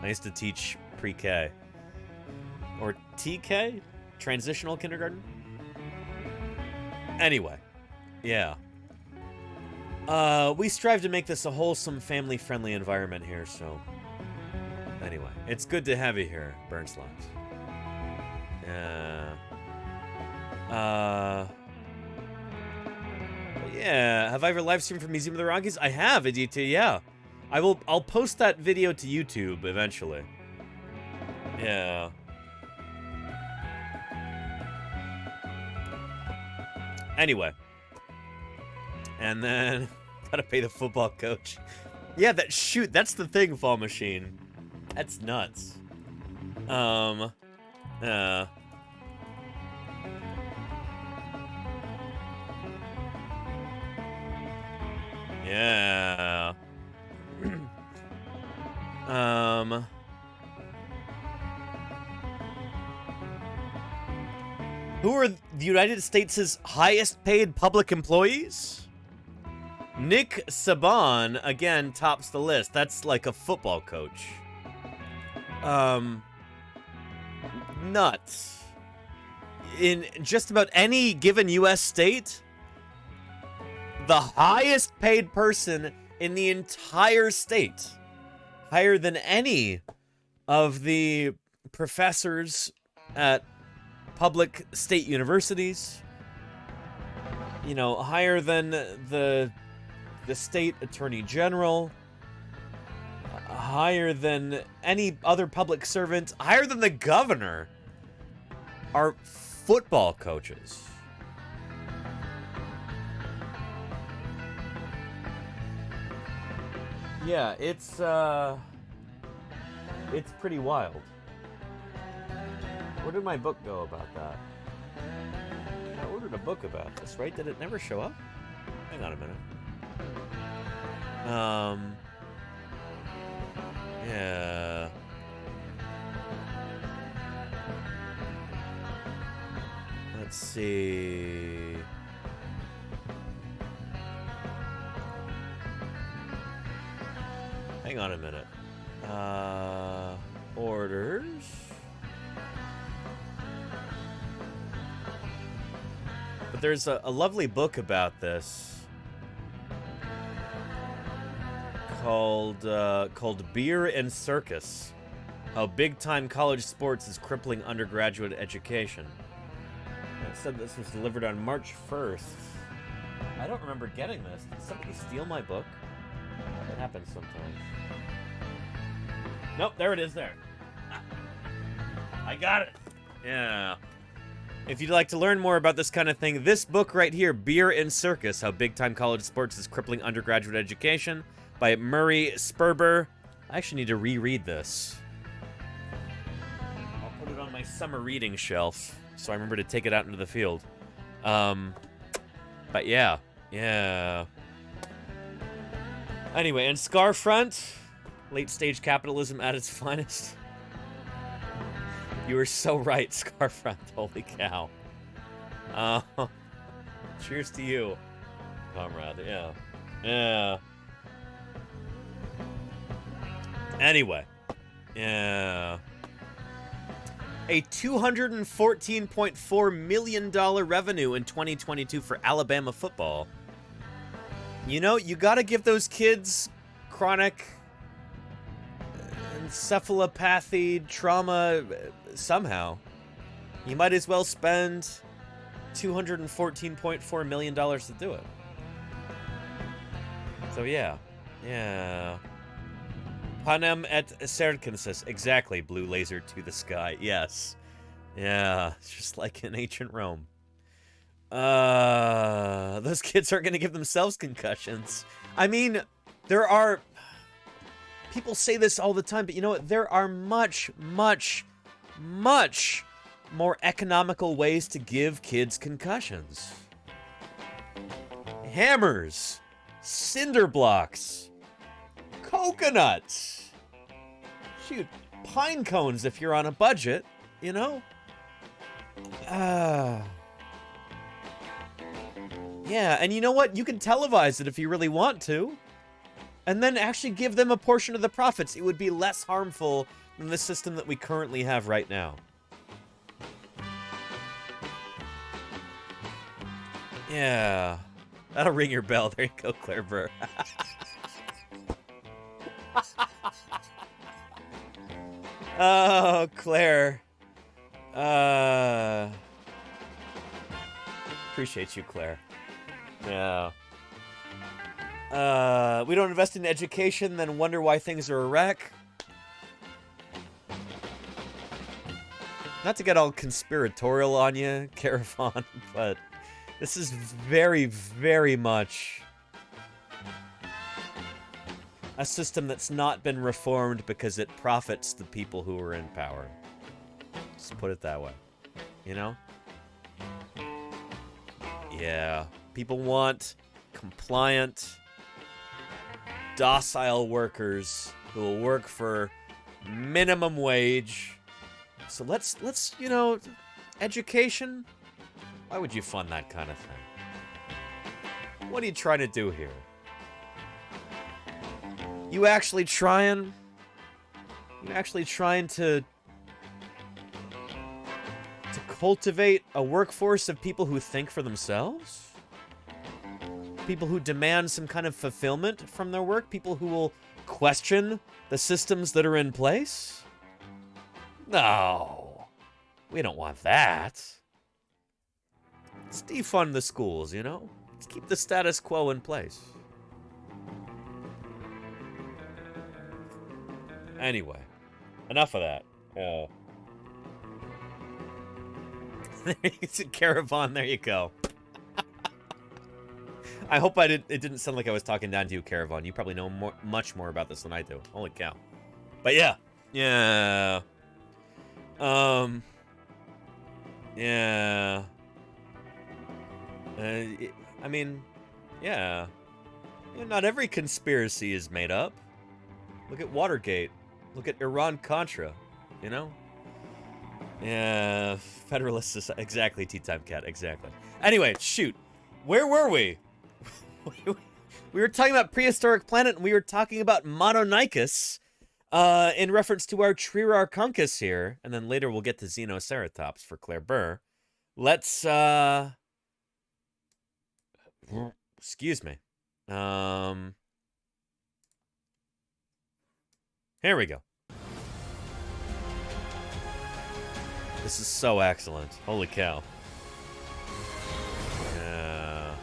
I used to teach pre-K. Or TK? Transitional kindergarten? Anyway, yeah. We strive to make this a wholesome, family-friendly environment here, so... Anyway, it's good to have you here, Burn Slots. Yeah, have I ever live streamed from Museum of the Rockies? I have, Aditya, yeah. I'll post that video to YouTube eventually. Yeah. Anyway. And then gotta pay the football coach. Yeah, that's the thing, Fall Machine. That's nuts. Yeah. Who are the United States' highest paid public employees? Nick Saban, again, tops the list. That's like a football coach. Nuts. In just about any given U.S. state, the highest paid person in the entire state, higher than any of the professors at public state universities, you know, higher than the state attorney general, higher than any other public servant, higher than the governor, are football coaches. Yeah, it's pretty wild. Where did my book go about that? I ordered a book about this, right? Did it never show up? Hang on a minute. Yeah. Let's see. Hang on a minute. Orders. But there's a lovely book about this called Beer and Circus: How Big-Time College Sports is Crippling Undergraduate Education. It said this was delivered on March 1st. I don't remember getting this. Did somebody steal my book? It happens sometimes. Nope, there it is there. I got it. Yeah. If you'd like to learn more about this kind of thing, this book right here, Beer and Circus: How Big-Time College Sports is Crippling Undergraduate Education, by Murray Sperber. I actually need to reread this. my summer reading shelf, so I remember to take it out into the field. But yeah. Anyway, and Scarfront, late stage capitalism at its finest. You were so right, Scarfront. Holy cow. Cheers to you, comrade. Yeah. Anyway. Yeah. A $214.4 million revenue in 2022 for Alabama football. You know, you gotta give those kids chronic encephalopathy, trauma, somehow. You might as well spend $214.4 million to do it. So yeah. Panem et circenses. Exactly, blue laser to the sky. Yes. Yeah, it's just like in ancient Rome. Those kids aren't going to give themselves concussions. I mean, there are... People say this all the time, but you know what? There are much, much, much more economical ways to give kids concussions. Hammers. Cinder blocks. Coconuts. Shoot, pine cones if you're on a budget, you know? Yeah, and you know what? You can televise it if you really want to. And then actually give them a portion of the profits. It would be less harmful than the system that we currently have right now. Yeah. That'll ring your bell. There you go, Claire Burr. Oh, Claire. Appreciate you, Claire. Yeah. We don't invest in education, then wonder why things are a wreck. Not to get all conspiratorial on you, Caravan, but this is very, very much a system that's not been reformed because it profits the people who are in power. Just put it that way. You know? Yeah. People want compliant, docile workers who will work for minimum wage. So let's you know, education. Why would you fund that kind of thing? What are you trying to do here? You actually trying to cultivate a workforce of people who think for themselves? People who demand some kind of fulfillment from their work? People who will question the systems that are in place? No. We don't want that. Let's defund the schools, you know? Let's keep the status quo in place. Anyway, enough of that. It's a Caravan, there you go. I hope it didn't sound like I was talking down to you, Caravan. You probably know much more about this than I do. Holy cow. But yeah. Yeah. Yeah. I mean, yeah. You know, not every conspiracy is made up. Look at Watergate. Look at Iran-Contra, you know? Yeah, Federalists, exactly, Tea Time Cat, exactly. Anyway, shoot. Where were we? We were talking about prehistoric planet, and we were talking about Mononicus, in reference to our Trirarchunkus here, and then later we'll get to Xenoceratops for Claire Burr. Let's, excuse me. Here we go. This is so excellent. Holy cow. Yeah.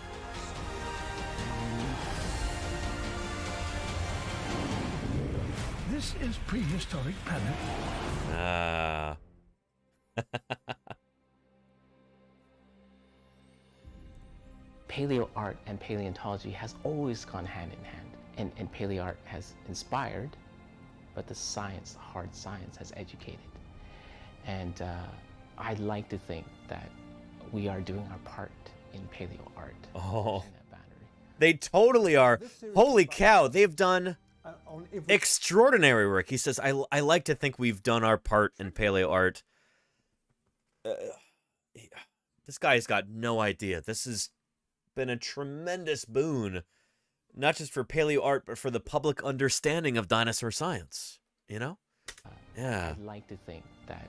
This is prehistoric planet. Paleo art and paleontology has always gone hand in hand, and paleo art has inspired, but the science, the hard science, has educated. And I'd like to think that we are doing our part in paleo art. Oh, they totally are. Holy cow, they've done extraordinary work. He says, I like to think we've done our part in paleo art. This guy's got no idea. This has been a tremendous boon, not just for paleo art, but for the public understanding of dinosaur science, you know? Yeah. I'd like to think that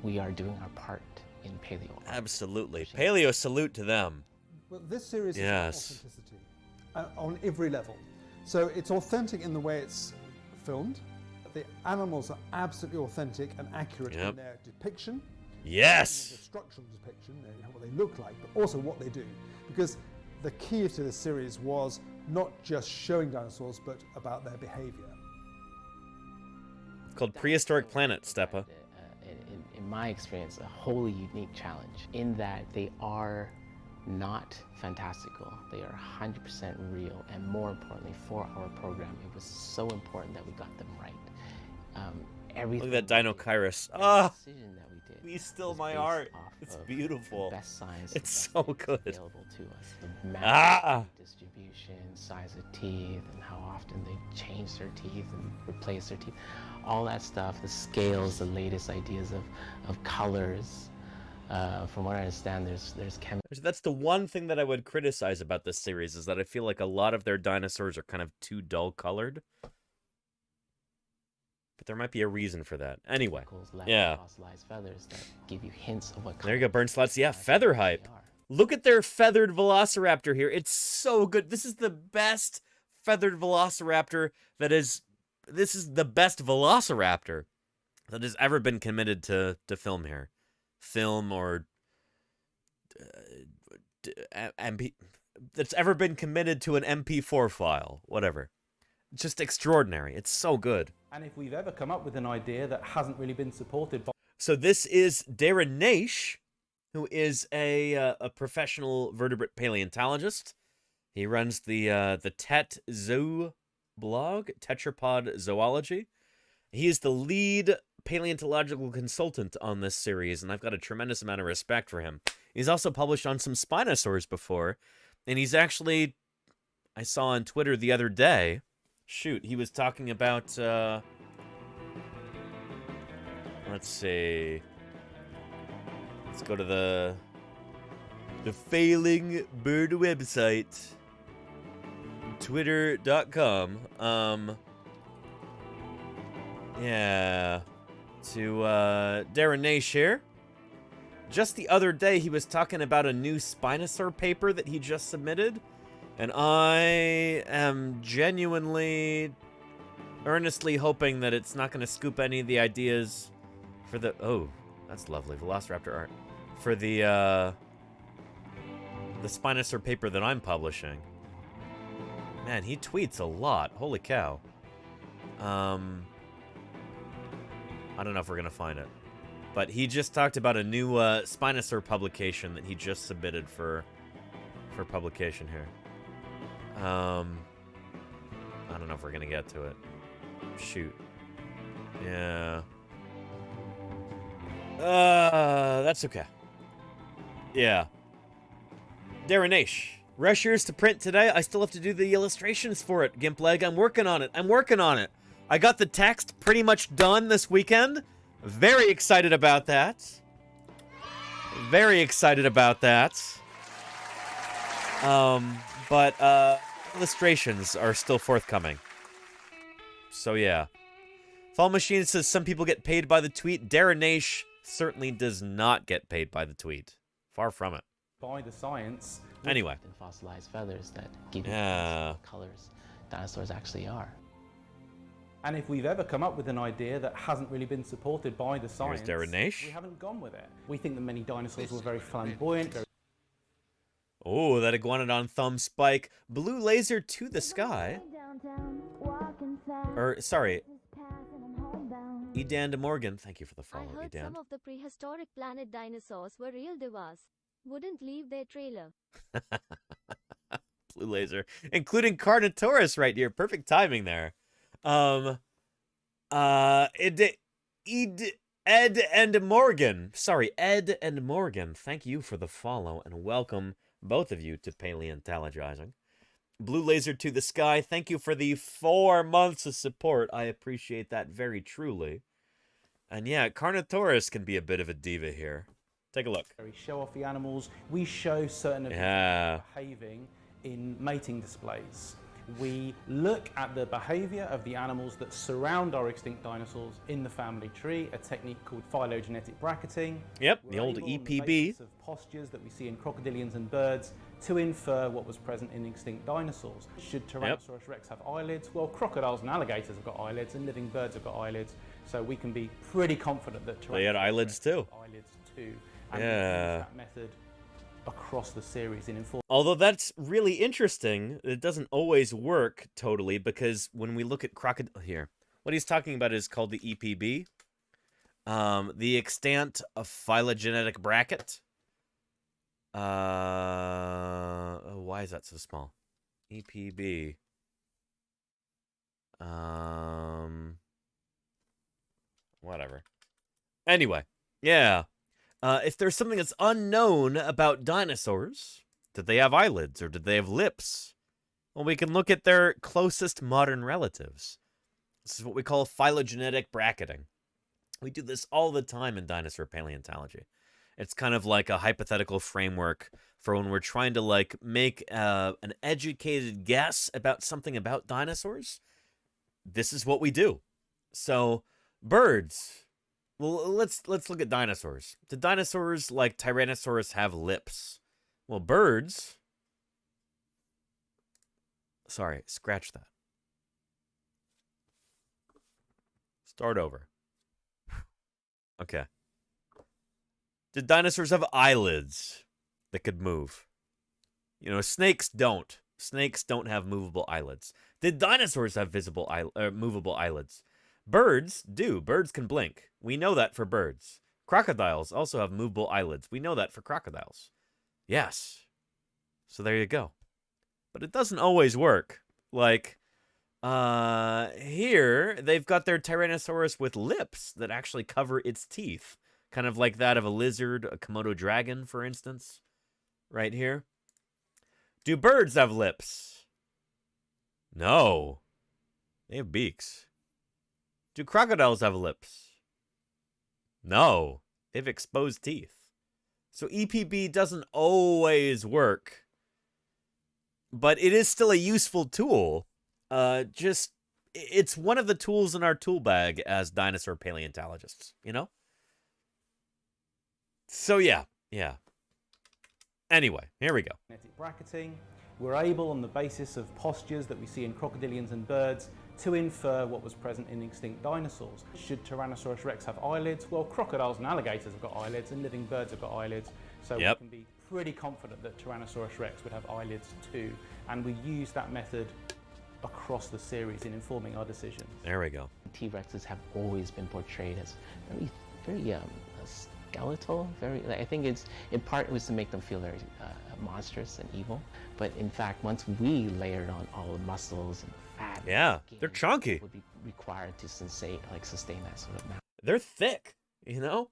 we are doing our part in paleo art. Absolutely. Paleo salute to them. Well, this series yes. is authenticity on every level. So it's authentic in the way it's filmed. The animals are absolutely authentic and accurate in their depiction. Yes. The structural depiction, what they look like, but also what they do. Because the key to this series was not just showing dinosaurs, but about their behavior. It's called Prehistoric Planet, Steppa. In my experience, a wholly unique challenge in that they are not fantastical. They are 100% real, and more importantly, for our program, it was so important that we got them right. Everything. Look at that Dinochirus. Ah, decision that we did. Be still my art. It's beautiful. Best science. It's so good. Available to us. The map, distribution, size of teeth, and how often they change their teeth and replace their teeth. All that stuff. The scales, the latest ideas of colors. From what I understand, there's chemistry. That's the one thing that I would criticize about this series, is that I feel like a lot of their dinosaurs are kind of too dull colored. But there might be a reason for that. Anyway, yeah. Fossilized feathers that give you hints of what. There you go, burn slots. Yeah, feather hype. Look at their feathered velociraptor here. It's so good. This is the best feathered velociraptor that is. This is the best velociraptor that has ever been committed to film here. Film or MP that's ever been committed to an MP4 file, whatever. Just extraordinary. It's so good. And if we've ever come up with an idea that hasn't really been supported by... So this is Darren Naish, who is a professional vertebrate paleontologist. He runs the Tet Zoo blog, Tetrapod Zoology. He is the lead paleontological consultant on this series, and I've got a tremendous amount of respect for him. He's also published on some Spinosaurs before, and he's actually, I saw on Twitter the other day, shoot, he was talking about, let's see, let's go to the Failing Bird website, twitter.com, yeah, to Darren Naish here. Just the other day, he was talking about a new Spinosaur paper that he just submitted, and I am genuinely, earnestly hoping that it's not going to scoop any of the ideas for the... Oh, that's lovely. Velociraptor art. For the Spinosaur paper that I'm publishing. Man, he tweets a lot. Holy cow. I don't know if we're going to find it. But he just talked about a new Spinosaur publication that he just submitted for publication here. I don't know if we're going to get to it. Shoot. Yeah. That's okay. Yeah. Darren Naish. Rush yours to print today. I still have to do the illustrations for it, Gimpleg. I'm working on it. I got the text pretty much done this weekend. Very excited about that. But illustrations are still forthcoming. So yeah. Fall Machine says some people get paid by the tweet. Darren Naish certainly does not get paid by the tweet. Far from it. By the science. Anyway. Fossilized feathers that give you colors dinosaurs actually are. And if we've ever come up with an idea that hasn't really been supported by the science, Darren Naish. We haven't gone with it. We think that many dinosaurs were very flamboyant. Oh, that Iguanodon thumb spike. Blue laser to the sky. Or, sorry. Edan de Morgan. Thank you for the follow, I heard Edan. some of the prehistoric planet dinosaurs were real divas. Wouldn't leave their trailer. Blue laser. Including Carnotaurus right here. Perfect timing there. Ed and Morgan. Sorry, Ed and Morgan. Thank you for the follow and welcome both of you to Paleontologizing. Blue Laser to the Sky. Thank you for the 4 months of support. I appreciate that very truly. And yeah, Carnotaurus can be a bit of a diva here. Take a look. We show off the animals. We show certain of Yeah. behaving in mating displays. We look at the behavior of the animals that surround our extinct dinosaurs in the family tree, a technique called phylogenetic bracketing. Yep, We're the old able, on the EPB. basis of postures that we see in crocodilians and birds to infer what was present in extinct dinosaurs. Should Tyrannosaurus rex have eyelids? Well, crocodiles and alligators have got eyelids, and living birds have got eyelids, so we can be pretty confident that They had eyelids too. Eyelids too. And Yeah. we use that method across the series in informing. Although that's really interesting, it doesn't always work totally, because when we look at crocodile here, what he's talking about is called the EPB, the extant phylogenetic bracket. Why is that so small? EPB. Whatever. Anyway, yeah. If there's something that's unknown about dinosaurs, did they have eyelids or did they have lips? Well, we can look at their closest modern relatives. This is what we call phylogenetic bracketing. We do this all the time in dinosaur paleontology. It's kind of like a hypothetical framework for when we're trying to like make an educated guess about something about dinosaurs. This is what we do. So, birds. Well, let's look at dinosaurs. Did dinosaurs like Tyrannosaurus have lips? Well, birds... Sorry, scratch that. Start over. Okay. Did dinosaurs have eyelids that could move? You know, snakes don't. Snakes don't have movable eyelids. Did dinosaurs have movable eyelids? Birds do. Birds can blink. We know that for birds. Crocodiles also have movable eyelids. We know that for crocodiles. Yes. So there you go. But it doesn't always work. Like, here, they've got their Tyrannosaurus with lips that actually cover its teeth. Kind of like that of a lizard, a Komodo dragon, for instance. Right here. Do birds have lips? No. They have beaks. Do crocodiles have lips? No. They have exposed teeth. So EPB doesn't always work. But it is still a useful tool. It's one of the tools in our tool bag as dinosaur paleontologists, you know? So yeah. Anyway, here we go. Bracketing. We're able, on the basis of postures that we see in crocodilians and birds, to infer what was present in extinct dinosaurs. Should Tyrannosaurus rex have eyelids? Well, crocodiles and alligators have got eyelids, and living birds have got eyelids, so we can be pretty confident that Tyrannosaurus rex would have eyelids too, and we use that method across the series in informing our decisions. There we go. T-Rexes have always been portrayed as very skeletal. I think in part it was to make them feel very monstrous and evil. But in fact, once we layered on all the muscles and fat, they're chunky. Would be required to sustain that sort of mass. They're thick, you know.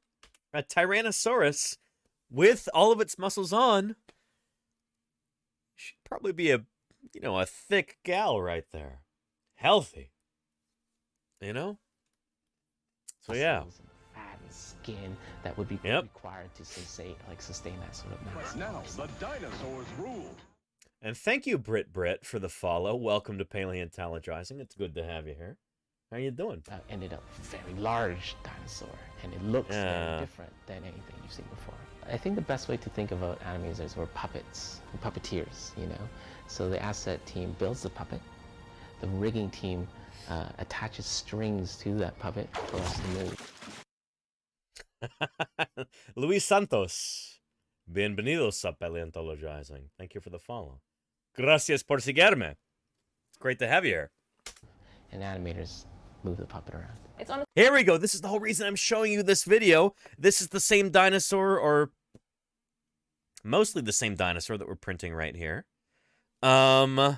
A Tyrannosaurus with all of its muscles on should probably be a thick gal right there, healthy. You know. So yeah. Fat and skin that would be required to sustain that sort of mass. But now the dinosaurs ruled. And thank you, Brit, for the follow. Welcome to Paleontologizing. It's good to have you here. How you doing? Ended up very large dinosaur, and it looks very different than anything you've seen before. I think the best way to think about animators were puppets, puppeteers, you know. So the asset team builds the puppet, the rigging team attaches strings to that puppet for us to move. Luis Santos, bienvenidos a Paleontologizing. Thank you for the follow. Gracias por seguirme. It's great to have you here. And animators move the puppet around. Here we go. This is the whole reason I'm showing you this video. This is the same dinosaur, or mostly the same dinosaur that we're printing right here. Yeah.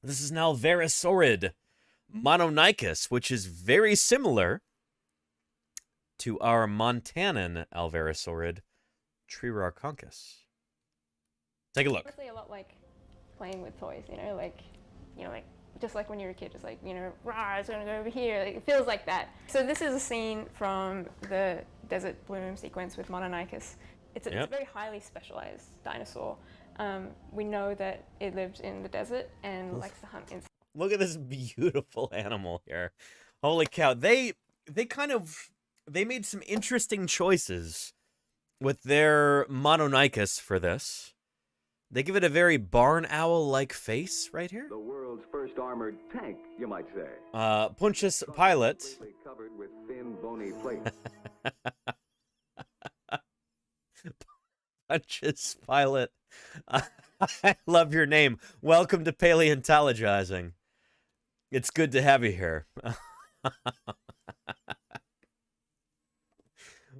This is an Alvarezsaurid. Mononychus, which is very similar to our Montanan Alvarezsaurid, Triraconchus. Take a look. It's a lot like playing with toys, like just like when you're a kid, just like, rah, it's gonna go over here. Like, it feels like that. So this is a scene from the desert bloom sequence with Mononychus. It's a very highly specialized dinosaur. We know that it lived in the desert and likes to hunt insects. Look at this beautiful animal here. Holy cow. They made some interesting choices with their Mononychus for this. They give it a very barn owl-like face right here. The world's first armored tank, you might say. Pontius Pilate. Covered with thin, bony plates. Pontius Pilate. I love your name. Welcome to Paleontologizing. It's good to have you here.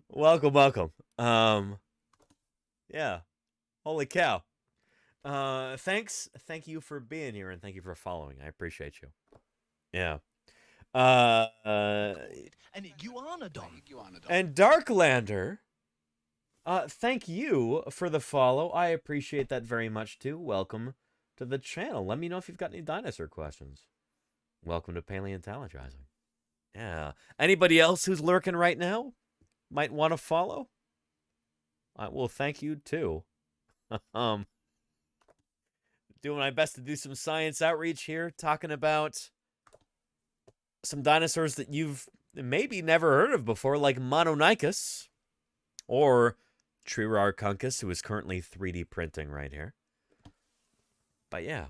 Welcome. Yeah. Holy cow. Thank you for being here and thank you for following. I appreciate you. Yeah. And Iguanodon. And Darklander. Thank you for the follow. I appreciate that very much too. Welcome to the channel. Let me know if you've got any dinosaur questions. Welcome to Paleontologizing. Yeah. Anybody else who's lurking right now might want to follow? I will thank you too. Doing my best to do some science outreach here, talking about some dinosaurs that you've maybe never heard of before, like Mononychus or Triraconchus, who is currently 3D printing right here. But yeah.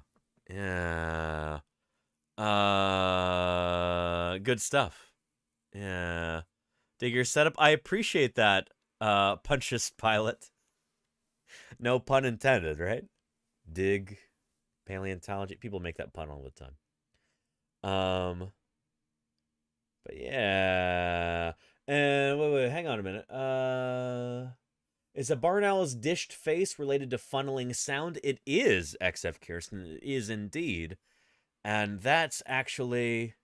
Good stuff. Yeah. Dig your setup. I appreciate that, Pontius Pilate. No pun intended, right? Dig paleontology. People make that pun all the time. But yeah. And wait, hang on a minute. Is a barn owl's dished face related to funneling sound? It is, XF Kirsten. It is indeed. And that's actually...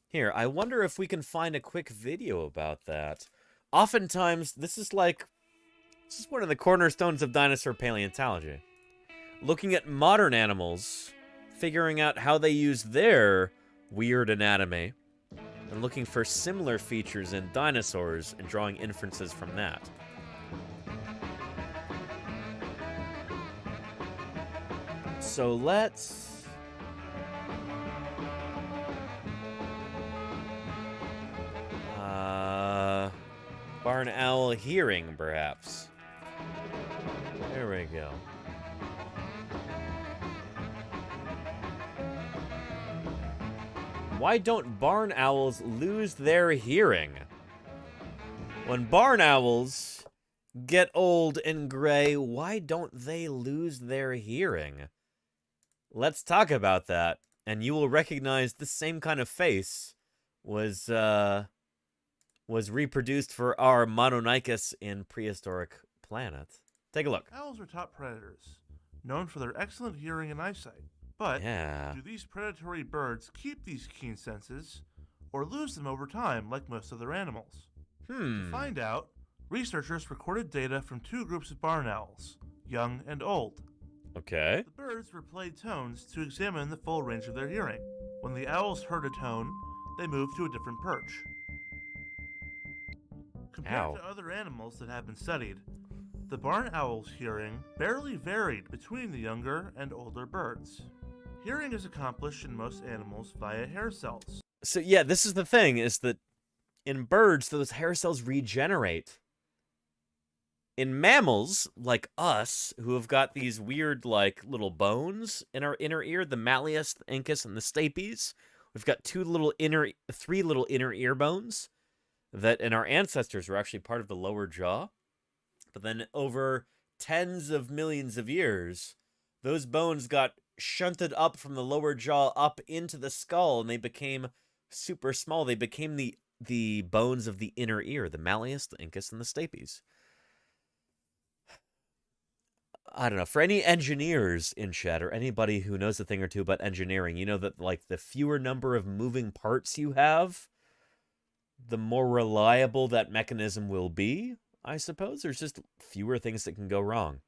Here, I wonder if we can find a quick video about that. Oftentimes, this is one of the cornerstones of dinosaur paleontology. Looking at modern animals, figuring out how they use their weird anatomy, and looking for similar features in dinosaurs and drawing inferences from that. So let's... barn owl hearing, perhaps. There we go. Why don't barn owls lose their hearing? When barn owls get old and gray, why don't they lose their hearing? Let's talk about that, and you will recognize the same kind of face was reproduced for our Mononychus in Prehistoric Planet. Take a look. Owls are top predators, known for their excellent hearing and eyesight. But do these predatory birds keep these keen senses, or lose them over time like most other animals? To find out, researchers recorded data from two groups of barn owls, young and old. Okay. The birds replayed tones to examine the full range of their hearing. When the owls heard a tone, they moved to a different perch. Compared to other animals that have been studied, the barn owl's hearing barely varied between the younger and older birds. Hearing is accomplished in most animals via hair cells. So yeah, this is the thing, is that in birds, those hair cells regenerate. In mammals, like us, who have got these weird, little bones in our inner ear, the malleus, the incus, and the stapes, we've got three little inner ear bones that in our ancestors were actually part of the lower jaw. But then over tens of millions of years, those bones got shunted up from the lower jaw up into the skull, and they became super small. They became the bones of the inner ear, the malleus, the incus, and the stapes. I don't know, for any engineers in chat or anybody who knows a thing or two about engineering, you know that like the fewer number of moving parts you have, the more reliable that mechanism will be, I suppose. There's just fewer things that can go wrong.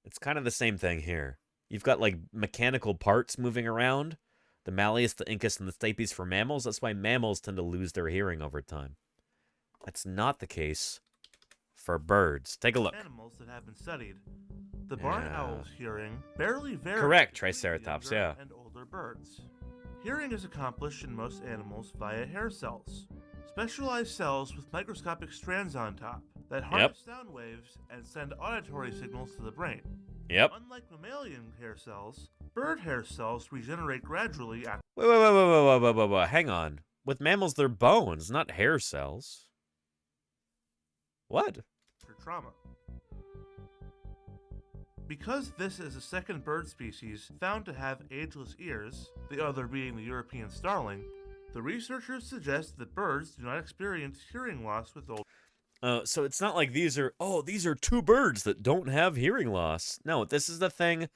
It's kind of the same thing here. You've got like mechanical parts moving around, the malleus, the incus, and the stapes for mammals. That's why mammals tend to lose their hearing over time. That's not the case for birds. Take a look. Animals that have been studied. The barn owl's hearing barely varies. Correct, between Triceratops, younger yeah. and older birds. Hearing is accomplished in most animals via hair cells, specialized cells with microscopic strands on top that harness sound waves and send auditory signals to the brain. Yep. Unlike mammalian hair cells, bird hair cells regenerate gradually after Wait. Hang on. With mammals, they're bones, not hair cells. What? trauma. Because this is the second bird species found to have ageless ears, the other being the European starling, the researchers suggest that birds do not experience hearing loss with old. So it's not like these are two birds that don't have hearing loss. No, this is the thing.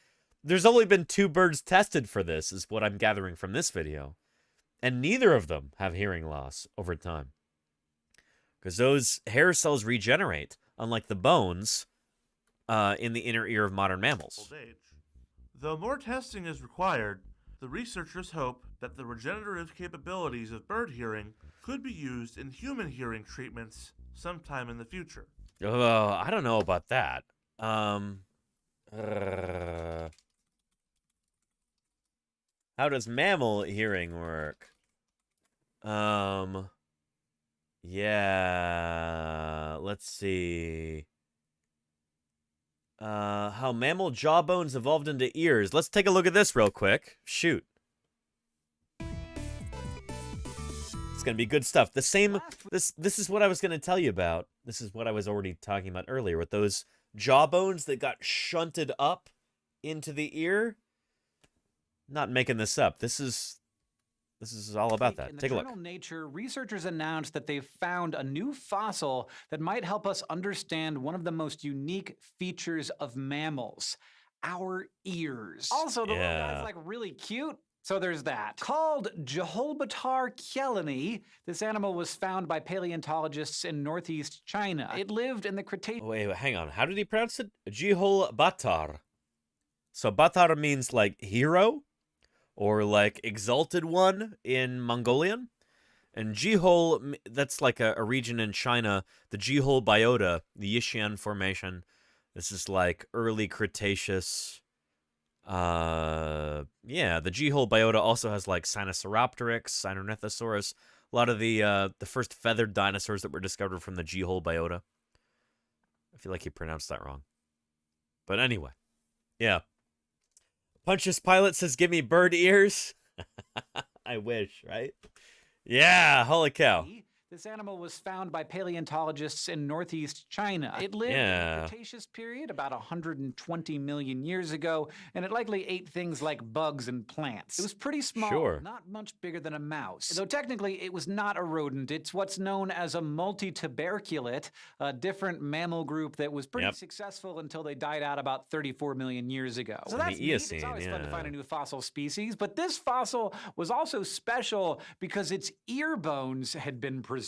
There's only been 2 birds tested for this, is what I'm gathering from this video. And neither of them have hearing loss over time. Because those hair cells regenerate, unlike the bones in the inner ear of modern mammals. Though more testing is required, the researchers hope that the regenerative capabilities of bird hearing could be used in human hearing treatments sometime in the future. I don't know about that. How does mammal hearing work? Yeah, let's see. How mammal jawbones evolved into ears. Let's take a look at this real quick. Shoot. It's gonna be good stuff. The same, this is what I was gonna tell you about. This is what I was already talking about earlier with those jawbones that got shunted up into the ear. Not making this up. This is all about that. Take a look. In the journal Nature, researchers announced that they've found a new fossil that might help us understand one of the most unique features of mammals, our ears. Also, the little guy's like really cute. So there's that. Called Jeholbatar kielani, this animal was found by paleontologists in northeast China. It lived in the Cretaceous. Wait, hang on. How did he pronounce it? Jeholbatar. So Batar means like hero, or like exalted one in Mongolian. And Jehol, that's like a region in China, the Jehol biota, the Yixian Formation. This is like early Cretaceous. Yeah, the Jehol biota also has like Sinosauropteryx, Sinornithosaurus, a lot of the first feathered dinosaurs that were discovered from the Jehol biota. I feel like he pronounced that wrong. But anyway, yeah. Pontius Pilate says, give me bird ears. I wish, right? Yeah, holy cow. This animal was found by paleontologists in northeast China. It lived in the Cretaceous period about 120 million years ago, and it likely ate things like bugs and plants. It was pretty small, not much bigger than a mouse. Though technically it was not a rodent. It's what's known as a multituberculate, a different mammal group that was pretty successful until they died out about 34 million years ago. So that's neat. It's always fun to find a new fossil species, but this fossil was also special because its ear bones had been preserved.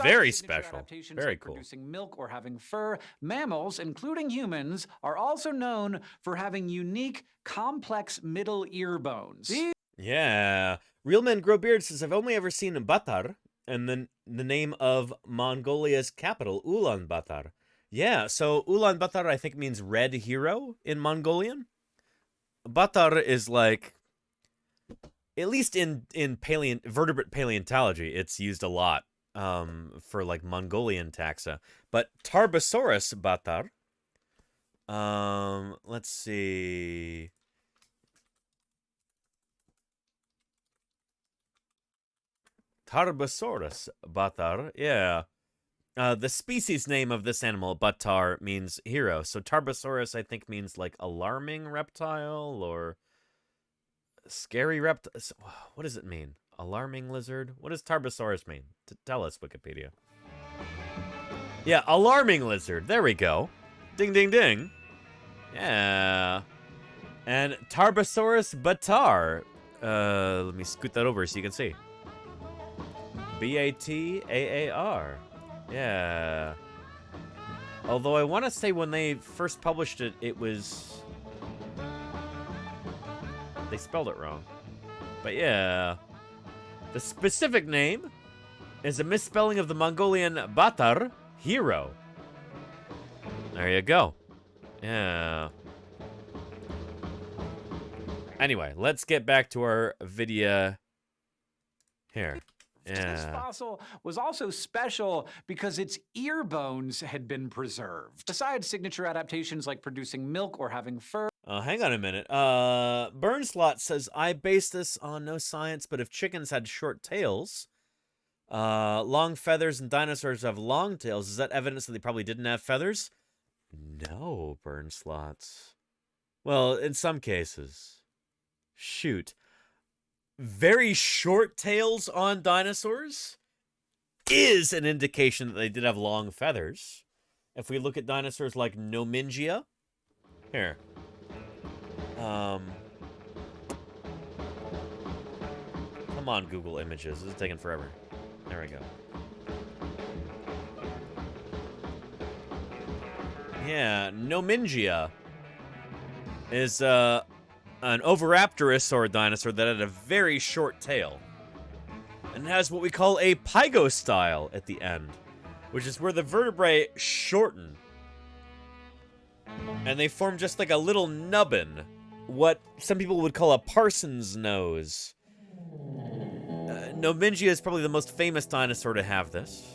Very special. Very cool. Producing milk or having fur, mammals, including humans, are also known for having unique, complex middle ear bones. Yeah. Real Men Grow Beard says, I've only ever seen Batar, and then the name of Mongolia's capital, Ulaanbaatar. Yeah, so Ulaanbaatar, I think, means red hero in Mongolian. Batar is like, at least in vertebrate paleontology, it's used a lot for like Mongolian taxa. But Tarbosaurus Batar, let's see. Tarbosaurus Batar, yeah. The species name of this animal, Batar, means hero. So Tarbosaurus, I think, means like alarming reptile or scary reptile. What does it mean? Alarming lizard? What does Tarbosaurus mean? Tell us, Wikipedia. Yeah, alarming lizard. There we go. Ding, ding, ding. Yeah. And Tarbosaurus batar. Let me scoot that over so you can see. B-A-T-A-A-R. Yeah. Although I want to say when they first published it, it was... They spelled it wrong. But yeah. The specific name is a misspelling of the Mongolian Batar, hero. There you go. Yeah. Anyway, let's get back to our video here. This fossil was also special because its ear bones had been preserved. Besides signature adaptations like producing milk or having fur. Hang on a minute. Burnslot says, I base this on no science, but if chickens had short tails, long feathers, and dinosaurs have long tails, is that evidence that they probably didn't have feathers? No, Burnslots. Well, in some cases. Shoot. Very short tails on dinosaurs is an indication that they did have long feathers. If we look at dinosaurs like Nomingia. Here. Come on, Google Images. This is taking forever. There we go. Yeah, Nomingia is an Oviraptorous dinosaur that had a very short tail. And has what we call a pygostyle at the end, which is where the vertebrae shorten. And they form just like a little nubbin. What some people would call a parson's nose. Nomingia is probably the most famous dinosaur to have this.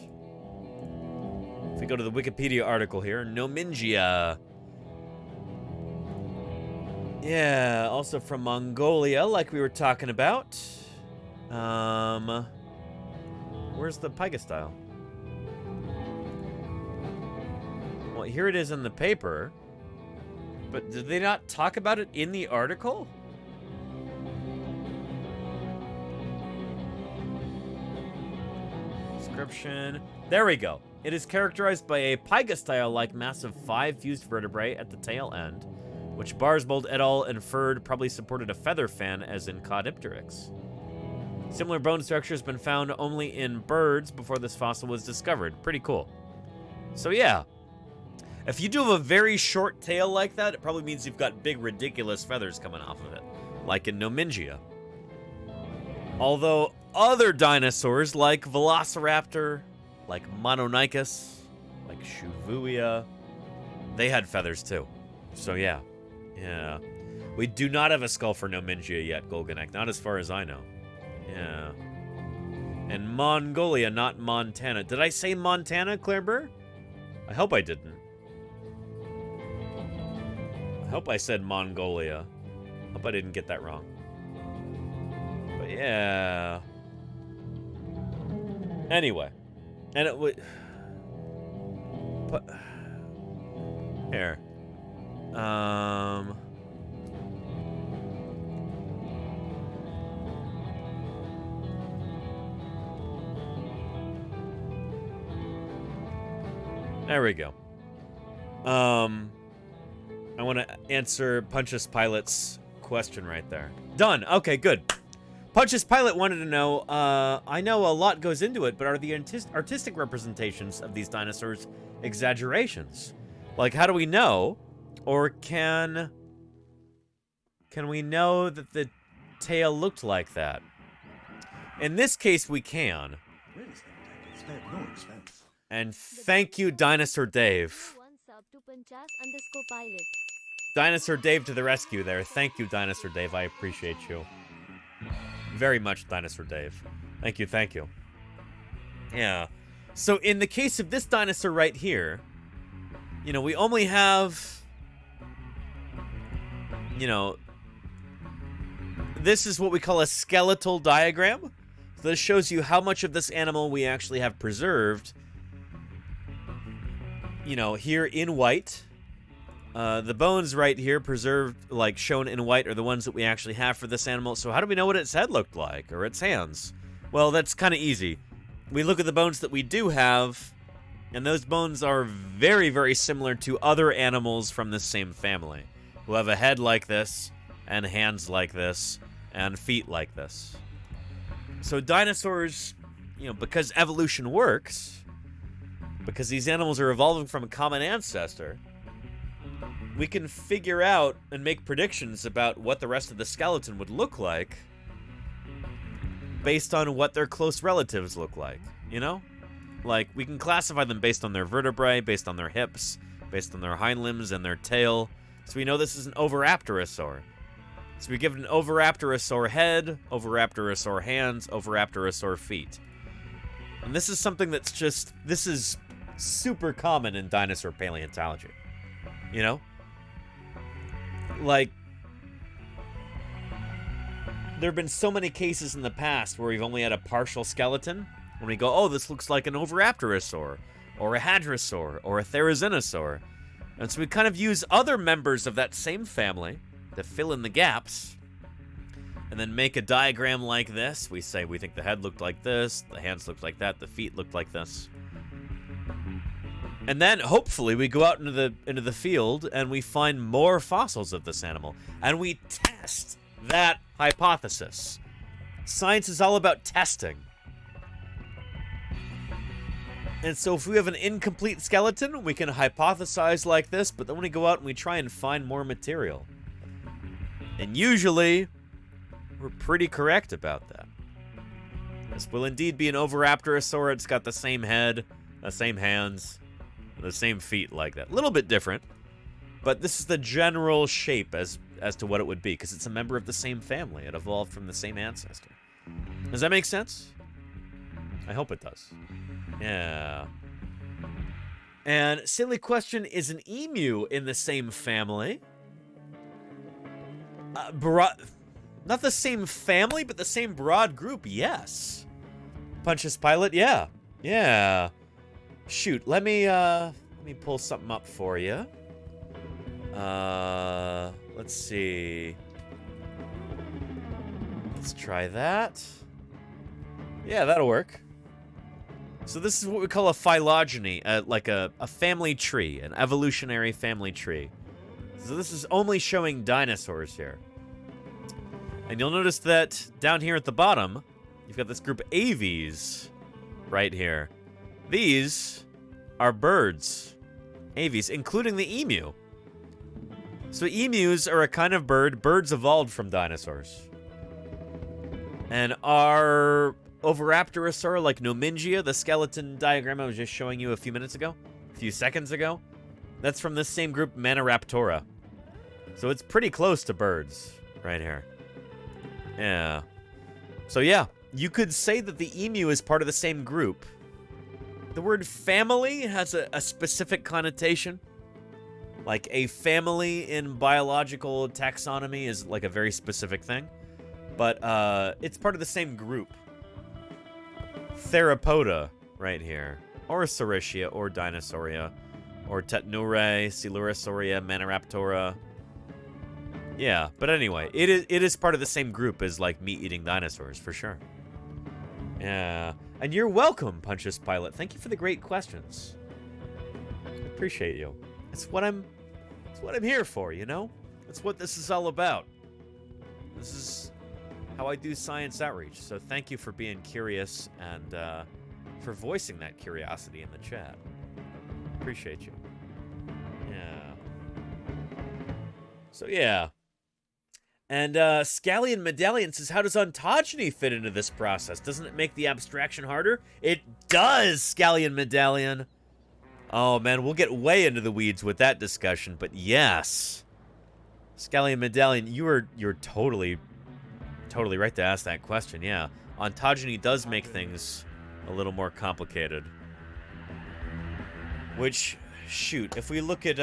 If we go to the Wikipedia article here, Nomingia. Yeah, also from Mongolia, like we were talking about. Where's the pygostyle? Well, here it is in the paper. But did they not talk about it in the article? Description. There we go. It is characterized by a pygostyle-like mass of 5 fused vertebrae at the tail end, which Barsbold et al. Inferred probably supported a feather fan as in Caudipteryx. Similar bone structure has been found only in birds before this fossil was discovered. Pretty cool. So yeah. If you do have a very short tail like that, it probably means you've got big, ridiculous feathers coming off of it, like in Nomingia. Although other dinosaurs, like Velociraptor, like Mononychus, like Shuvuia, they had feathers too. So yeah, yeah. We do not have a skull for Nomingia yet, Golganek, not as far as I know. Yeah. And Mongolia, not Montana. Did I say Montana, Claire Burr? I hope I didn't. I hope I said Mongolia. Hope I didn't get that wrong. But yeah. Anyway. And it would... Here. There we go. I want to answer Pontius Pilate's question right there. Done. Okay, good. Pontius Pilate wanted to know, I know a lot goes into it, but are the artistic representations of these dinosaurs exaggerations? Like, how do we know? Or can we know that the tail looked like that? In this case, we can. And thank you, Dinosaur Dave. Dinosaur Dave to the rescue there. Thank you, Dinosaur Dave. I appreciate you. Very much, Dinosaur Dave. Thank you, thank you. Yeah. So in the case of this dinosaur right here, you know, we only have, you know, this is what we call a skeletal diagram. So this shows you how much of this animal we actually have preserved. You know, here in white. The bones right here preserved, like shown in white, are the ones that we actually have for this animal. So how do we know what its head looked like, or its hands? Well, that's kind of easy. We look at the bones that we do have, And those bones are very, very similar to other animals from the same family, who have a head like this, and hands like this, and feet like this. So dinosaurs, because evolution works, because these animals are evolving from a common ancestor, we can figure out and make predictions about what the rest of the skeleton would look like based on what their close relatives look like, Like, we can classify them based on their vertebrae, based on their hips, based on their hind limbs and their tail. So we know this is an Oviraptorosaur. So we give it an Oviraptorosaur head, Oviraptorosaur hands, Oviraptorosaur feet. And this is something this is super common in dinosaur paleontology. Like, there have been so many cases in the past where we've only had a partial skeleton, and we go, oh, this looks like an Oviraptorosaur, or a Hadrosaur, or a Therizinosaur. And so we kind of use other members of that same family to fill in the gaps, and then make a diagram like this. We say we think the head looked like this, the hands looked like that, the feet looked like this. And then, hopefully, we go out into the field, and we find more fossils of this animal, and we test that hypothesis. Science is all about testing. And so if we have an incomplete skeleton, we can hypothesize like this, but then when we go out and we try and find more material. And usually, we're pretty correct about that. This will indeed be an Oviraptorosaur. It's got the same head, the same hands, the same feet like that. A little bit different, but this is the general shape as to what it would be, because it's a member of the same family. It evolved from the same ancestor. Does that make sense? I hope it does. Yeah. And silly question, is an emu in the same family? Not the same family, but the same broad group, yes. Pontius Pilate, yeah. Yeah. Shoot, let me pull something up for you. Let's see. Let's try that. Yeah, that'll work. So this is what we call a phylogeny, like a family tree, an evolutionary family tree. So this is only showing dinosaurs here. And you'll notice that down here at the bottom, you've got this group aves right here. These are birds, aves, including the emu. So emus are a kind of bird. Birds evolved from dinosaurs. And our Oviraptorosaur, like Nomingia, the skeleton diagram I was just showing you a few seconds ago, that's from this same group, Maniraptora. So it's pretty close to birds right here. Yeah. So yeah, you could say that the emu is part of the same group. The word family has a specific connotation. Like a family in biological taxonomy is like a very specific thing. But it's part of the same group. Theropoda right here. Or Saurischia, or Dinosauria, or Tetnurae, Coelurosauria, Maniraptora. Yeah, but anyway, it is part of the same group as like meat-eating dinosaurs, for sure. Yeah. And you're welcome, Pontius Pilate. Thank you for the great questions. I appreciate you. It's what I'm here for, It's what this is all about. This is how I do science outreach. So thank you for being curious and for voicing that curiosity in the chat. Appreciate you. Yeah. So yeah. And Scallion Medallion says, how does ontogeny fit into this process? Doesn't it make the abstraction harder? It does, Scallion Medallion. Oh, man, we'll get way into the weeds with that discussion, but yes. Scallion Medallion, you're totally right to ask that question, yeah. Ontogeny does make things a little more complicated. Which, shoot, if we look at,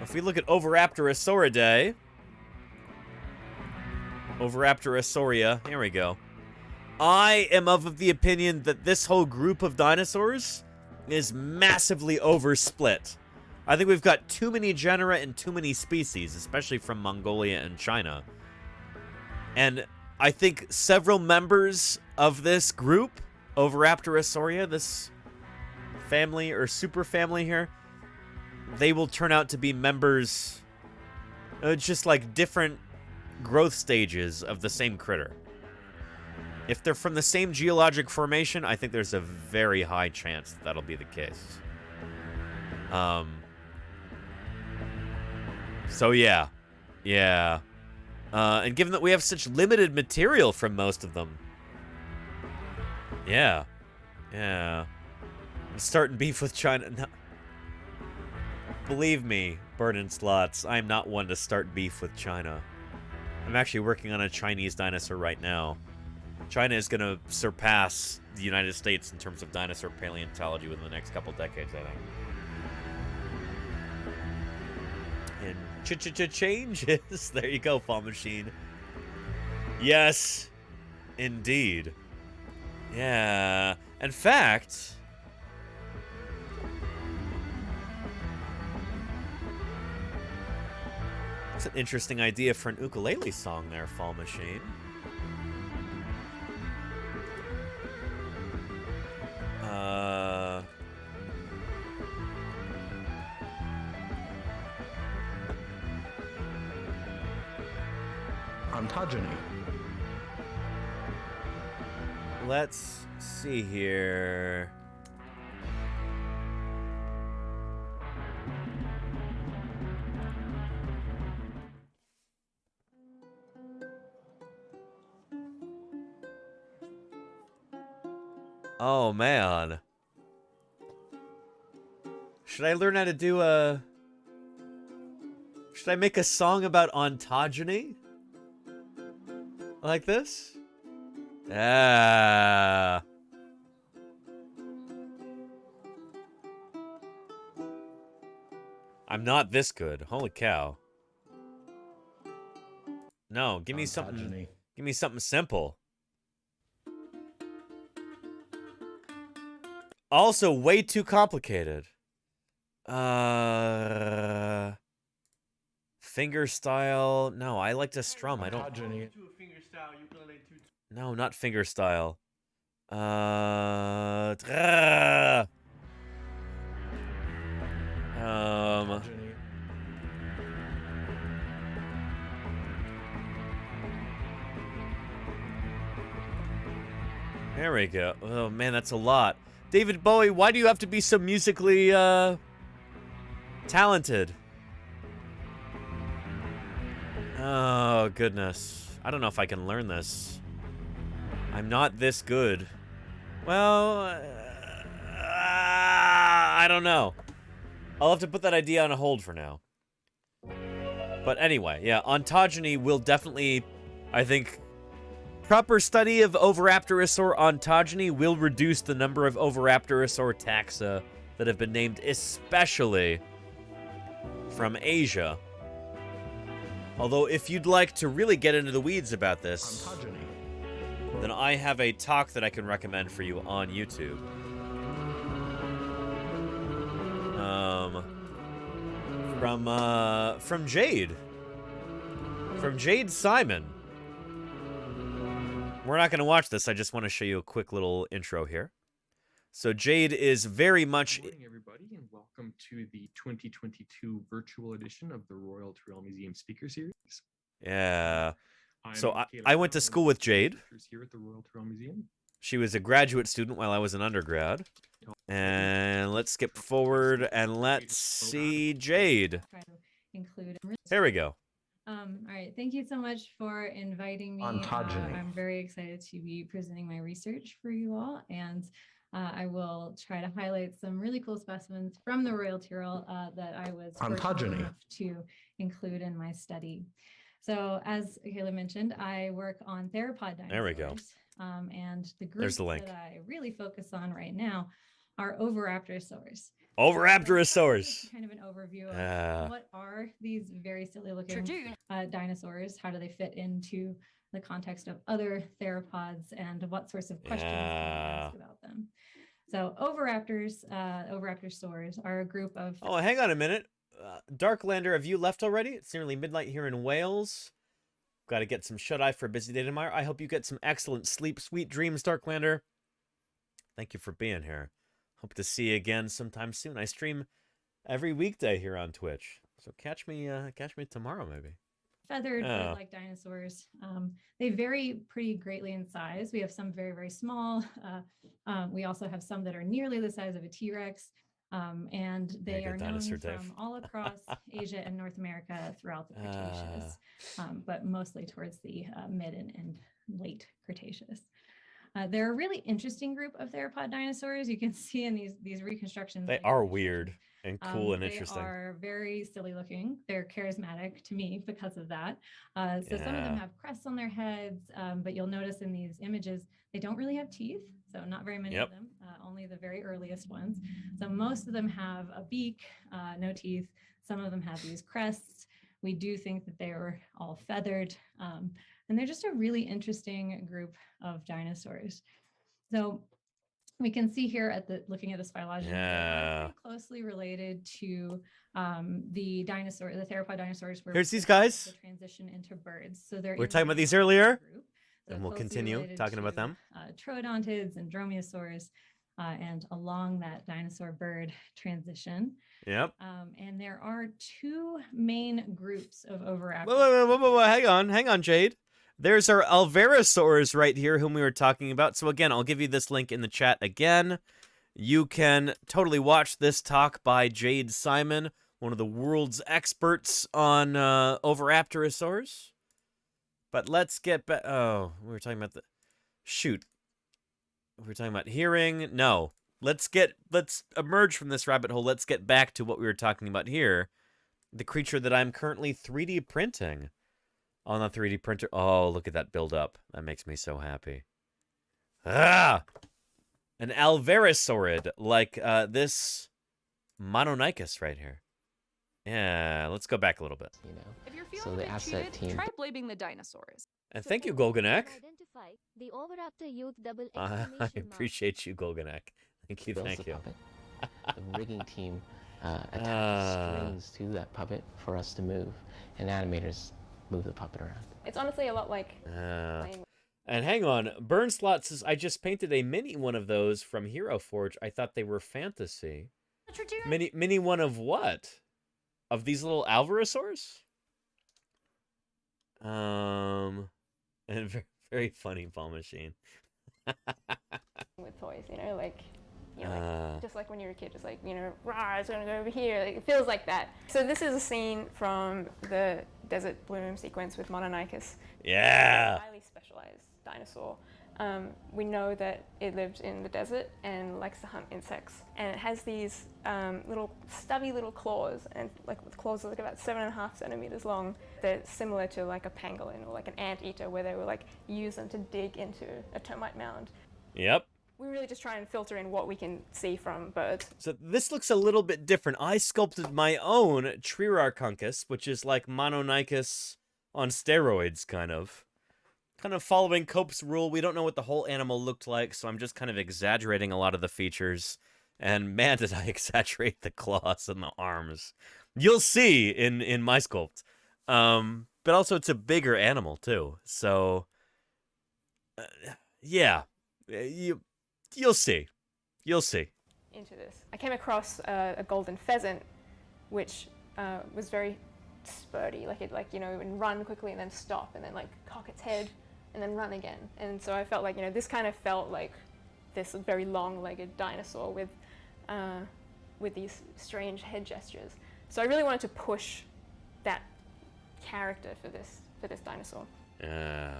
Oviraptorosauridae, Oviraptorosauria, here we go. I am of the opinion that this whole group of dinosaurs is massively oversplit. I think we've got too many genera and too many species, especially from Mongolia and China. And I think several members of this group, Oviraptorosauria, this family or super family here, they will turn out to be members, just like different growth stages of the same critter. If they're from the same geologic formation, I think there's a very high chance that that'll be the case. So yeah. Yeah. And given that we have such limited material from most of them. Yeah. Yeah. I'm starting beef with China. No. Believe me, Burden Slots, I am not one to start beef with China. I'm actually working on a Chinese dinosaur right now. China is going to surpass the United States in terms of dinosaur paleontology within the next couple decades, I think. And changes. There you go, Fall Machine. Yes, indeed. Yeah. In fact, that's an interesting idea for an ukulele song there, Fall Machine. Ontogeny. Let's see here. Oh, man. Should I learn how to do a... Should I make a song about ontogeny? Like this? Yeah. I'm not this good. Holy cow. No, give me something. Give me something simple. Also, way too complicated. Finger style. No, I like to strum. I don't. No, not finger style. There we go. Oh man, that's a lot. David Bowie, why do you have to be so musically talented? Oh goodness. I don't know if I can learn this. I'm not this good. Well, I don't know. I'll have to put that idea on hold for now. But anyway, yeah, ontogeny will definitely, I think, proper study of Oviraptorosaur ontogeny will reduce the number of Oviraptorosaur taxa that have been named, especially from Asia. Although, if you'd like to really get into the weeds about this, then I have a talk that I can recommend for you on YouTube. From Jade. From Jade Simon. We're not going to watch this. I just want to show you a quick little intro here. So Jade is very much... Good morning, everybody, and welcome to the 2022 virtual edition of the Royal Tyrrell Museum Speaker Series. Yeah. So I went to school with Jade. Here at the Royal Tyrrell Museum. She was a graduate student while I was an undergrad. And let's skip forward and let's see Jade. There we go. All right, thank you so much for inviting me. Ontogeny. I'm very excited to be presenting my research for you all, and I will try to highlight some really cool specimens from the Royal Tyrrell that I was fortunate enough to include in my study. So as Kayla mentioned, I work on theropod dinosaurs. There we go. And the group that I really focus on right now are Oviraptorosaurs. Oviraptorosaurs. Kind of an overview of what are these very silly looking dinosaurs? How do they fit into the context of other theropods, and what sorts of questions can we ask about them? So Oviraptorosaurs are a group of... Oh, hang on a minute. Darklander, have you left already? It's nearly midnight here in Wales. Got to get some shut-eye for a busy day tomorrow. I hope you get some excellent sleep. Sweet dreams, Darklander. Thank you for being here. Hope to see you again sometime soon. I stream every weekday here on Twitch, so catch me tomorrow maybe. Feathered bird-like dinosaurs. They vary pretty greatly in size. We have some very, very small. We also have some that are nearly the size of a T-Rex. And they are known from all across Asia and North America throughout the Cretaceous, but mostly towards the mid and late Cretaceous. They're a really interesting group of theropod dinosaurs. You can see in these reconstructions. They are weird and cool and interesting. They are very silly looking. They're charismatic to me because of that. So some of them have crests on their heads, but you'll notice in these images, they don't really have teeth. So not very many of them, only the very earliest ones. So most of them have a beak, no teeth. Some of them have these crests. We do think that they were all feathered. And they're just a really interesting group of dinosaurs. So we can see here looking at this phylogeny, they're pretty closely related to the theropod dinosaurs. Here's these guys. The transition into birds. So they're talking about these earlier, so and we'll continue talking about them. Troodontids and dromaeosaurs, and along that dinosaur bird transition. Yep. And there are two main groups of overactive. Whoa, hang on, Jade. There's our Alvarezsaurs right here, whom we were talking about. So again, I'll give you this link in the chat again. You can totally watch this talk by Jade Simon, one of the world's experts on Oviraptorosaurs. But let's get back. Oh, we were talking about shoot. We were talking about hearing. No. Let's emerge from this rabbit hole. Let's get back to what we were talking about here. The creature that I'm currently 3D printing on the 3D printer. Oh, look at that build up. That makes me so happy. An Alvarezsaurid, like this Mononychus right here. Yeah, let's go back a little bit. If you're feeling cheated, try blaming the dinosaurs. And thank you, Golganek. The Oviraptor youth double I appreciate you, Golganek. Thank you. The rigging team attached strings to that puppet for us to move, and animators move the puppet around. It's honestly a lot like playing. And hang on, Burnslot says, I just painted a mini one of those from Hero Forge. I thought they were fantasy. Mini one of what? Of these little Alvarezsaurs? And very, very funny ball machine. With toys, like just like when you're a kid, just like, rah, it's gonna go over here. Like, it feels like that. So this is a scene from the Desert Bloom sequence with Mononychus. Yeah. It's a highly specialized dinosaur. We know that it lives in the desert and likes to hunt insects. And it has these little stubby little claws, and like with claws that are about 7.5 centimeters long. They're similar to like a pangolin or like an anteater, where they will like use them to dig into a termite mound. Yep. We really just try and filter in what we can see from birds. So this looks a little bit different. I sculpted my own Trirarchuncus, which is like Mononychus on steroids, kind of following Cope's rule. We don't know what the whole animal looked like, so I'm just kind of exaggerating a lot of the features. And man, did I exaggerate the claws and the arms. You'll see in my sculpt. But also it's a bigger animal too. So yeah, you'll see. You'll see. Into this, I came across a golden pheasant, which was very spurty. Like it would run quickly and then stop and then like cock its head and then run again. And so I felt like this kind of felt like this very long-legged dinosaur with these strange head gestures. So I really wanted to push that character for this dinosaur. Yeah.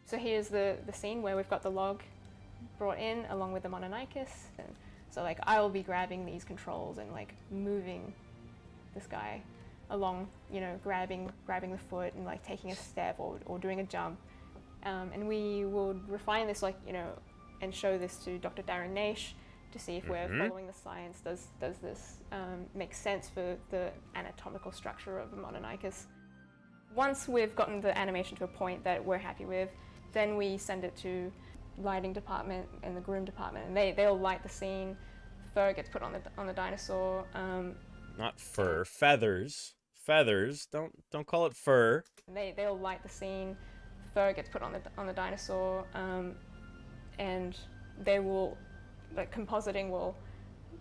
So here's the scene where we've got the log brought in along with the Mononychus. And so like I will be grabbing these controls and like moving this guy along, grabbing the foot and like taking a step or doing a jump. And we will refine this and show this to Dr. Darren Naish to see if we're following the science. Does this make sense for the anatomical structure of a Mononychus? Once we've gotten the animation to a point that we're happy with, then we send it to lighting department and the groom department, and they'll light the scene. Fur gets put on the dinosaur. Not fur, feathers. feathers. Don't call it fur. They'll light the scene. Fur gets put on the dinosaur, and they will, like, compositing will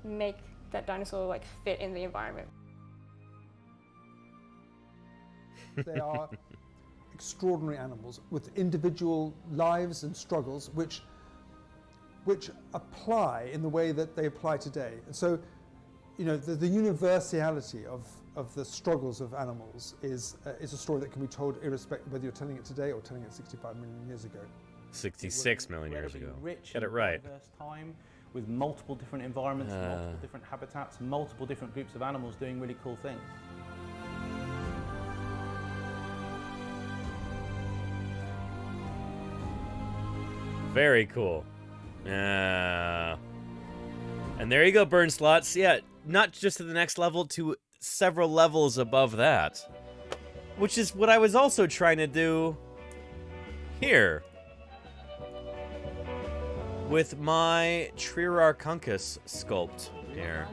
make that dinosaur like fit in the environment. They are extraordinary animals with individual lives and struggles which apply in the way that they apply today. And so, you know, the universality of the struggles of animals is a story that can be told irrespective whether you're telling it today or telling it 65 million years ago. 66 million years ago. Rich Get it and right. diverse time with multiple different environments, multiple different habitats, multiple different groups of animals doing really cool things. Very cool. And there you go, burn slots. Yeah, not just to the next level, to several levels above that. Which is what I was also trying to do here. With my Triararchuncus sculpt here.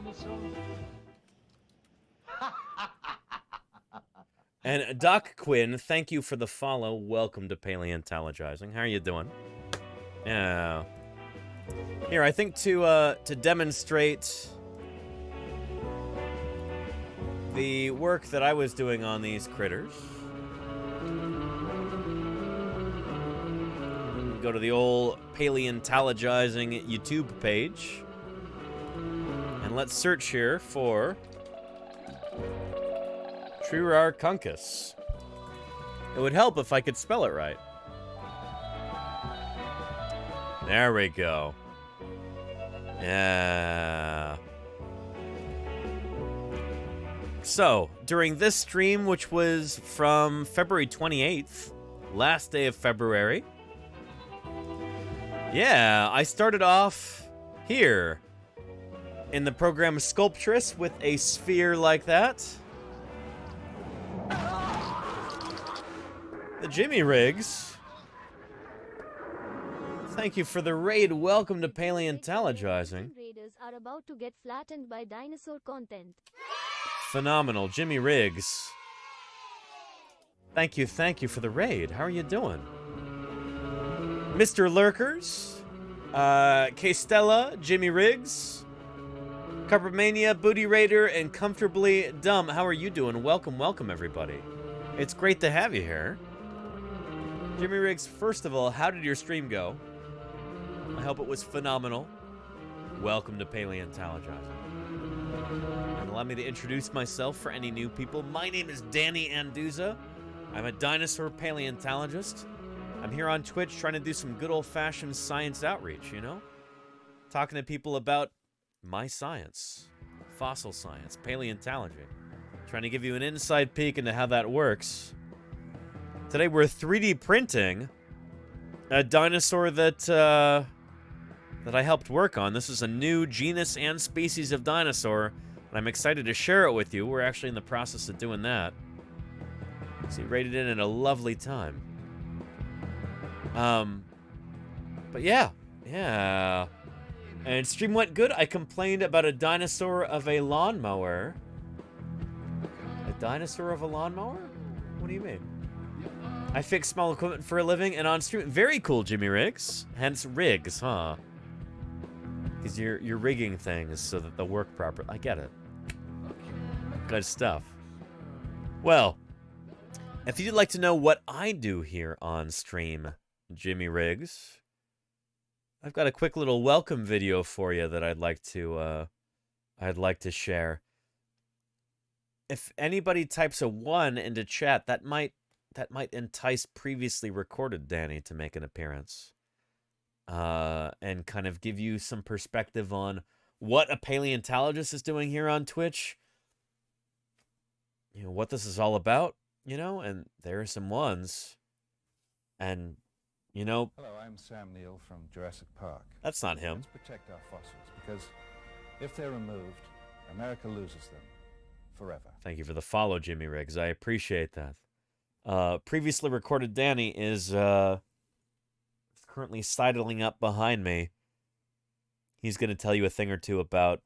And Doc Quinn, thank you for the follow. Welcome to Paleontologizing. How are you doing? Yeah. Here, I think to demonstrate the work that I was doing on these critters, go to the old Paleontologizing YouTube page, and let's search here for Triararchuncus. It would help if I could spell it right. There we go. Yeah. So, during this stream, which was from February 28th, last day of February, yeah, I started off here in the program Sculptress with a sphere like that. The Jimmy Riggs. Thank you for the raid. Welcome to Paleontologizing. Raiders are about to get flattened by dinosaur content. Phenomenal. Jimmy Riggs. Thank you for the raid. How are you doing? Mr. Lurkers, K-Stella, Jimmy Riggs, Carpomania, Booty Raider, and Comfortably Dumb. How are you doing? Welcome, everybody. It's great to have you here. Jimmy Riggs, first of all, how did your stream go? I hope it was phenomenal. Welcome to Paleontologizing. And allow me to introduce myself for any new people. My name is Danny Anduza. I'm a dinosaur paleontologist. I'm here on Twitch trying to do some good old-fashioned science outreach, you know? Talking to people about my science, fossil science, paleontology. Trying to give you an inside peek into how that works. Today we're 3D printing a dinosaur that I helped work on. This is a new genus and species of dinosaur, and I'm excited to share it with you. We're actually in the process of doing that. So you rated in at a lovely time. But yeah. And stream went good. I complained about a dinosaur of a lawnmower. A dinosaur of a lawnmower? What do you mean? I fix small equipment for a living and on stream. Very cool, Jimmy Riggs. Hence rigs, huh? Because you're rigging things so that they'll work properly. I get it. Good stuff. Well, if you'd like to know what I do here on stream, Jimmy Riggs, I've got a quick little welcome video for you that I'd like to share. If anybody types a 1 into chat, that might entice previously recorded Danny to make an appearance. And kind of give you some perspective on what a paleontologist is doing here on Twitch. You know, what this is all about, you know, and there are some ones. And, you know... Hello, I'm Sam Neill from Jurassic Park. That's not him. Let's protect our fossils, because if they're removed, America loses them forever. Thank you for the follow, Jimmy Riggs. I appreciate that. Previously recorded Danny is currently sidling up behind me. He's going to tell you a thing or two about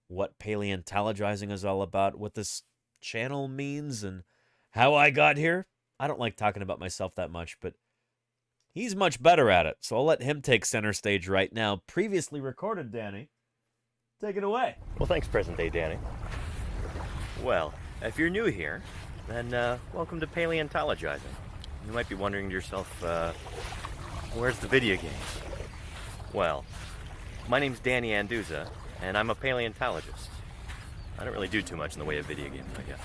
what paleontologizing is all about, what this channel means and how I got here. I don't like talking about myself that much, but he's much better at it, so I'll let him take center stage right now. Previously recorded, Danny. Take it away. Well, thanks, present-day Danny. Well, if you're new here, then welcome to Paleontologizing. You might be wondering to yourself, where's the video games? Well, my name's Danny Anduza, and I'm a paleontologist. I don't really do too much in the way of video games, I guess.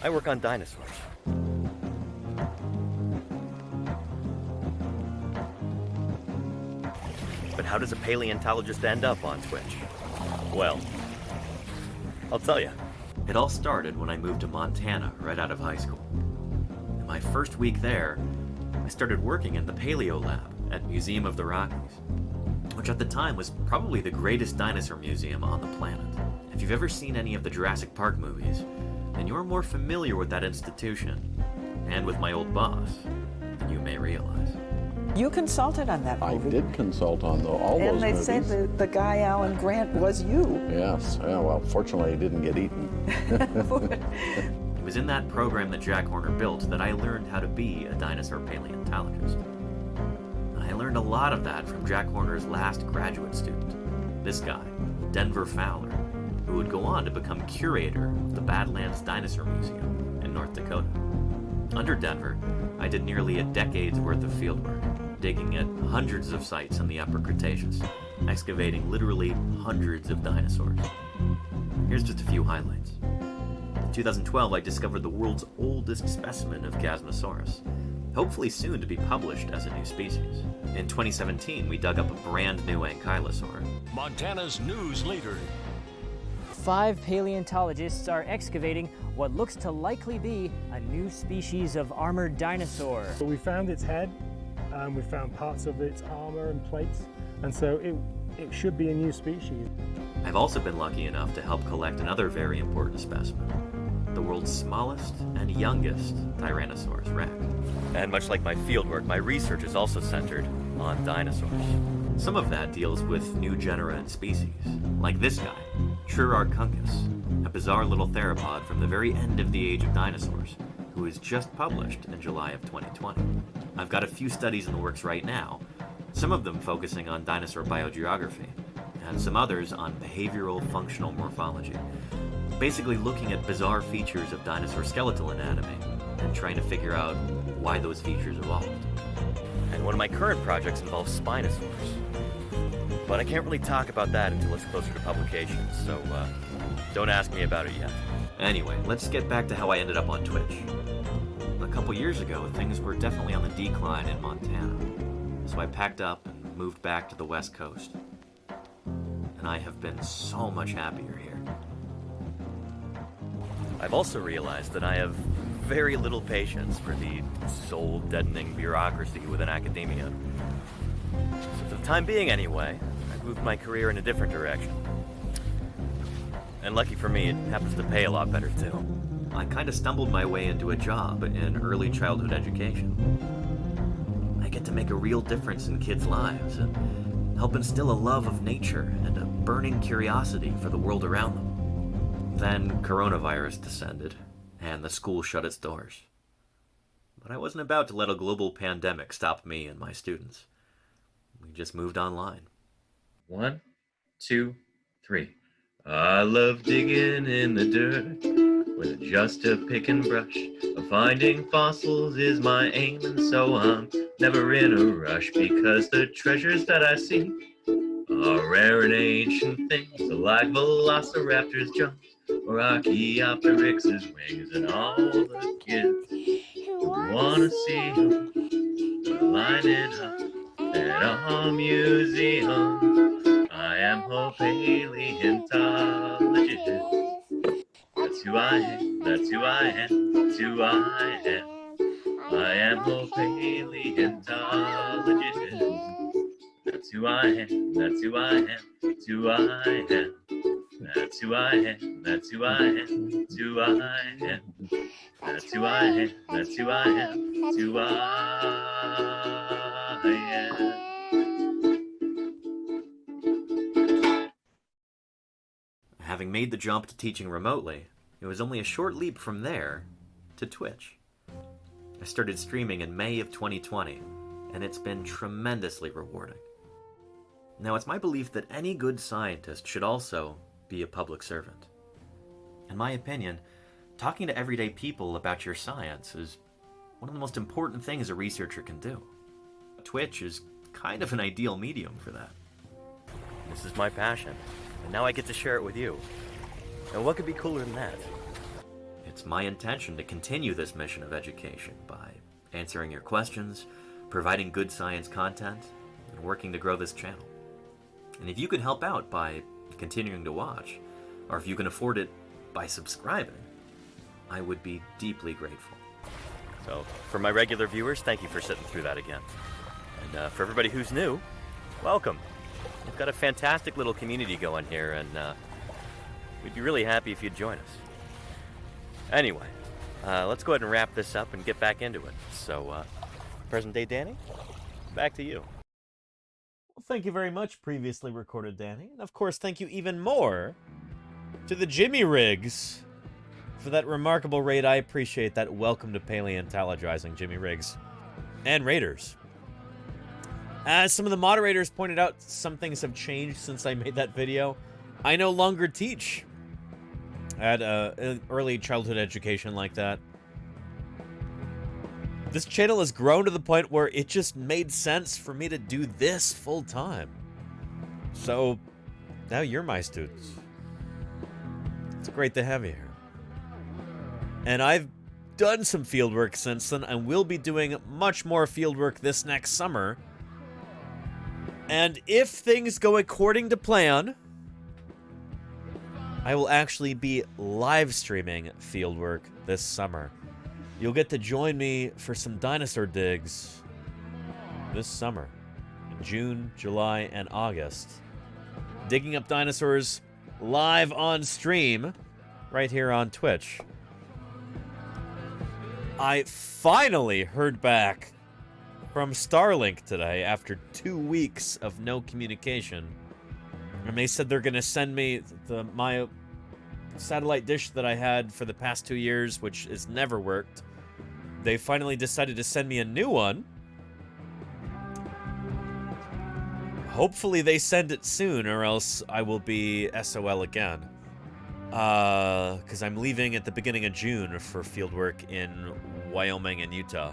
I work on dinosaurs. But how does a paleontologist end up on Twitch? Well, I'll tell you. It all started when I moved to Montana right out of high school. In my first week there, I started working in the Paleo Lab at Museum of the Rockies, which at the time was probably the greatest dinosaur museum on the planet. If you've ever seen any of the Jurassic Park movies, then you're more familiar with that institution and with my old boss than you may realize. You consulted on that movie. I did consult on all those movies. And they said the guy, Alan Grant, was you. Yes. Yeah, well, fortunately, he didn't get eaten. It was in that program that Jack Horner built that I learned how to be a dinosaur paleontologist. I learned a lot of that from Jack Horner's last graduate student, this guy, Denver Fowler, who would go on to become curator of the Badlands Dinosaur Museum in North Dakota. Under Denver, I did nearly a decade's worth of fieldwork, digging at hundreds of sites in the Upper Cretaceous, excavating literally hundreds of dinosaurs. Here's just a few highlights. In 2012, I discovered the world's oldest specimen of Chasmosaurus, hopefully soon to be published as a new species. In 2017, we dug up a brand new ankylosaur. Montana's news leader. 5 paleontologists are excavating what looks to likely be a new species of armored dinosaur. So we found its head, we found parts of its armor and plates, and so it should be a new species. I've also been lucky enough to help collect another very important specimen, the world's smallest and youngest Tyrannosaurus rex. And much like my fieldwork, my research is also centered on dinosaurs. Some of that deals with new genera and species, like this guy, Trurarchuncus, a bizarre little theropod from the very end of the age of dinosaurs, who was just published in July of 2020. I've got a few studies in the works right now, some of them focusing on dinosaur biogeography, and some others on behavioral functional morphology, basically looking at bizarre features of dinosaur skeletal anatomy and trying to figure out why those features evolved. And one of my current projects involves Spinosaurs. But I can't really talk about that until it's closer to publication, so don't ask me about it yet. Anyway, let's get back to how I ended up on Twitch. A couple years ago, things were definitely on the decline in Montana, so I packed up and moved back to the West Coast. And I have been so much happier here. I've also realized that I have very little patience for the soul-deadening bureaucracy within academia. So for the time being anyway, I've moved my career in a different direction. And lucky for me, it happens to pay a lot better too. I kind of stumbled my way into a job in early childhood education. I get to make a real difference in kids' lives and help instill a love of nature and a burning curiosity for the world around them. Then coronavirus descended, and the school shut its doors. But I wasn't about to let a global pandemic stop me and my students. We just moved online. 1, 2, 3. I love digging in the dirt with just a pick and brush. Finding fossils is my aim, and so I'm never in a rush, because the treasures that I see are rare and ancient things, like velociraptors' jumps or Archaeopteryx's wings, and all the kids who wanna see them lining up at our museum. I am a paleontologist. That's who I am, that's who I am, that's who I am. I am a paleontologist. That's who I am, that's who I am, that's who I am. That's who I am, that's who I am, that's who I am. That's who I am, that's who I am, that's who I am. Having made the jump to teaching remotely, It was only a short leap from there to Twitch. I started streaming in May of 2020, and it's been tremendously rewarding. Now, it's my belief that any good scientist should also be a public servant. In my opinion, talking to everyday people about your science is one of the most important things a researcher can do. Twitch is kind of an ideal medium for that. This is my passion, and now I get to share it with you. And what could be cooler than that? It's my intention to continue this mission of education by answering your questions, providing good science content, and working to grow this channel. And if you could help out by continuing to watch, or if you can afford it by subscribing, I would be deeply grateful. So, for my regular viewers, thank you for sitting through that again. And for everybody who's new, welcome. We've got a fantastic little community going here, and we'd be really happy if you'd join us. Anyway, let's go ahead and wrap this up and get back into it. So, present day Danny, back to you. Well, thank you very much, previously recorded Danny. And of course, thank you even more to the Jimmy Riggs for that remarkable raid. I appreciate that. Welcome to Paleontologizing, Jimmy Riggs. And Raiders. As some of the moderators pointed out, some things have changed since I made that video. I no longer teach at early childhood education like that. This channel has grown to the point where it just made sense for me to do this full time. So, now you're my students. It's great to have you here. And I've done some fieldwork since then, and will be doing much more fieldwork this next summer. And if things go according to plan, I will actually be live streaming fieldwork this summer. You'll get to join me for some dinosaur digs this summer, in June, July, and August. Digging up dinosaurs live on stream right here on Twitch. I finally heard back from Starlink today after 2 weeks of no communication. And they said they're going to send me my satellite dish that I had for the past 2 years, which has never worked. They finally decided to send me a new one. Hopefully they send it soon, or else I will be SOL again. Because I'm leaving at the beginning of June for fieldwork in Wyoming and Utah.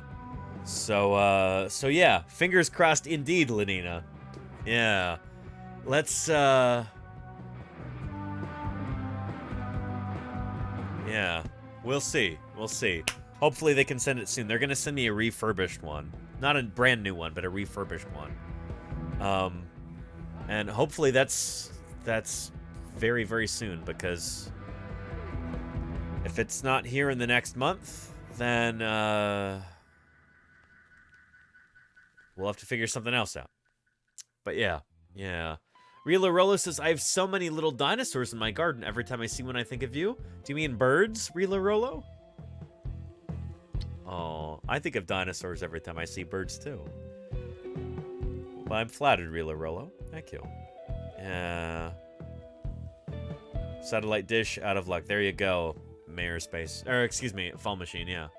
So yeah, fingers crossed indeed, Lenina. Yeah. Let's, yeah, we'll see. We'll see. Hopefully they can send it soon. They're going to send me a refurbished one. Not a brand new one, but a refurbished one. And hopefully that's very, very soon, because if it's not here in the next month, then, we'll have to figure something else out. But yeah. Rila Rolo says, I have so many little dinosaurs in my garden. Every time I see one, I think of you. Do you mean birds, Rila Rolo? Oh, I think of dinosaurs every time I see birds, too. But I'm flattered, Rila Rolo. Thank you. Yeah. Satellite dish, out of luck. There you go, Mayor Space. Or, excuse me, Fall Machine, yeah.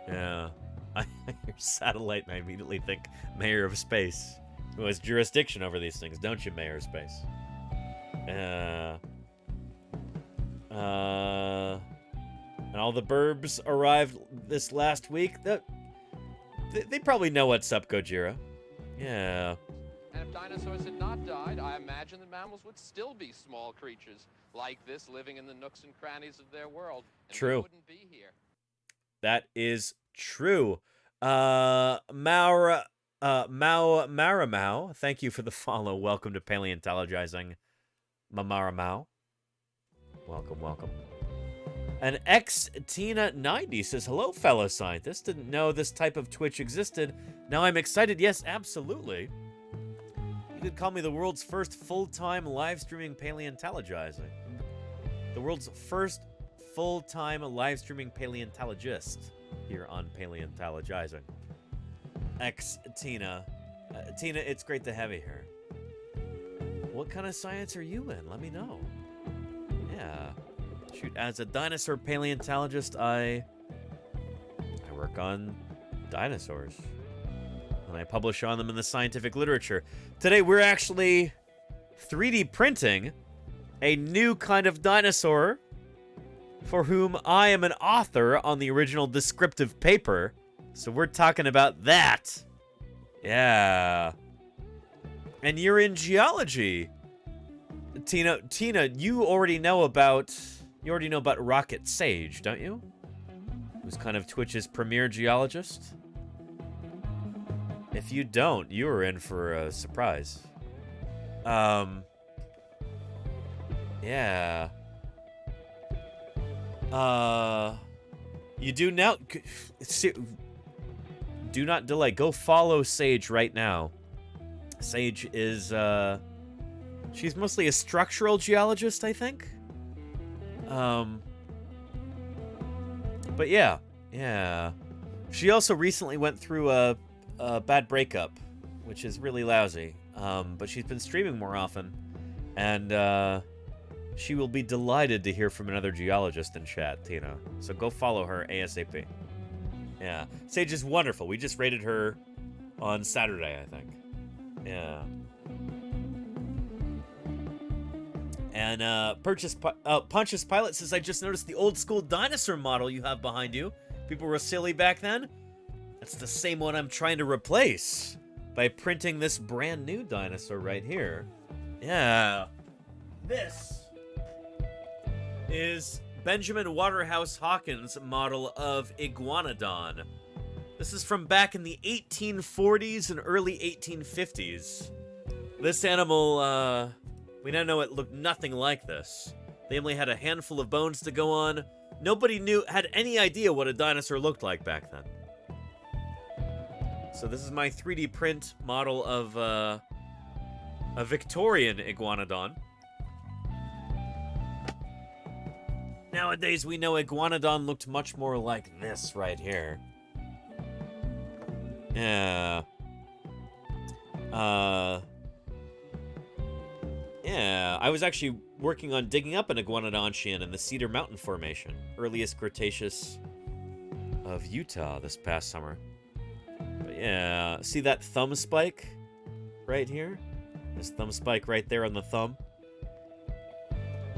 Yeah. I hear satellite, and I immediately think Mayor of Space, who has jurisdiction over these things, don't you, Mayor Space? And all the burbs arrived this last week. They probably know what's up, Gojira. Yeah. And if dinosaurs had not died, I imagine that mammals would still be small creatures like this, living in the nooks and crannies of their world. And true. We wouldn't be here. That is true. Maramau, thank you for the follow. Welcome to Paleontologizing, Maramau. Welcome. And XTina90 says, hello, fellow scientists. Didn't know this type of Twitch existed. Now I'm excited. Yes, absolutely. You could call me the world's first full-time live streaming paleontologizing. The world's first full-time live streaming paleontologist here on Paleontologizing. Tina, it's great to have you here. What kind of science are you in? Let me know. Yeah. Shoot, as a dinosaur paleontologist, I work on dinosaurs. And I publish on them in the scientific literature. Today, we're actually 3D printing a new kind of dinosaur for whom I am an author on the original descriptive paper. So we're talking about that. Yeah. And you're in geology. Tina, you already know about Rocket Sage, don't you? Who's kind of Twitch's premier geologist. If you don't, you are in for a surprise. Yeah. You do now. Do not delay. Go follow Sage right now. Sage is, she's mostly a structural geologist, I think. But yeah. She also recently went through a bad breakup, which is really lousy. But she's been streaming more often, and she will be delighted to hear from another geologist in chat, Tina. So go follow her ASAP. Yeah, Sage is wonderful. We just rated her on Saturday, I think. Yeah. And Pontius Pilot says, I just noticed the old school dinosaur model you have behind you. People were silly back then. That's the same one I'm trying to replace by printing this brand new dinosaur right here. Yeah. This is Benjamin Waterhouse Hawkins' model of Iguanodon. This is from back in the 1840s and early 1850s. This animal, we now know it looked nothing like this. They only had a handful of bones to go on. Nobody had any idea what a dinosaur looked like back then. So this is my 3D print model of a Victorian Iguanodon. Nowadays, we know Iguanodon looked much more like this right here. Yeah. Yeah, I was actually working on digging up an Iguanodontian in the Cedar Mountain Formation, earliest Cretaceous of Utah this past summer. But yeah, see that thumb spike right here? This thumb spike right there on the thumb.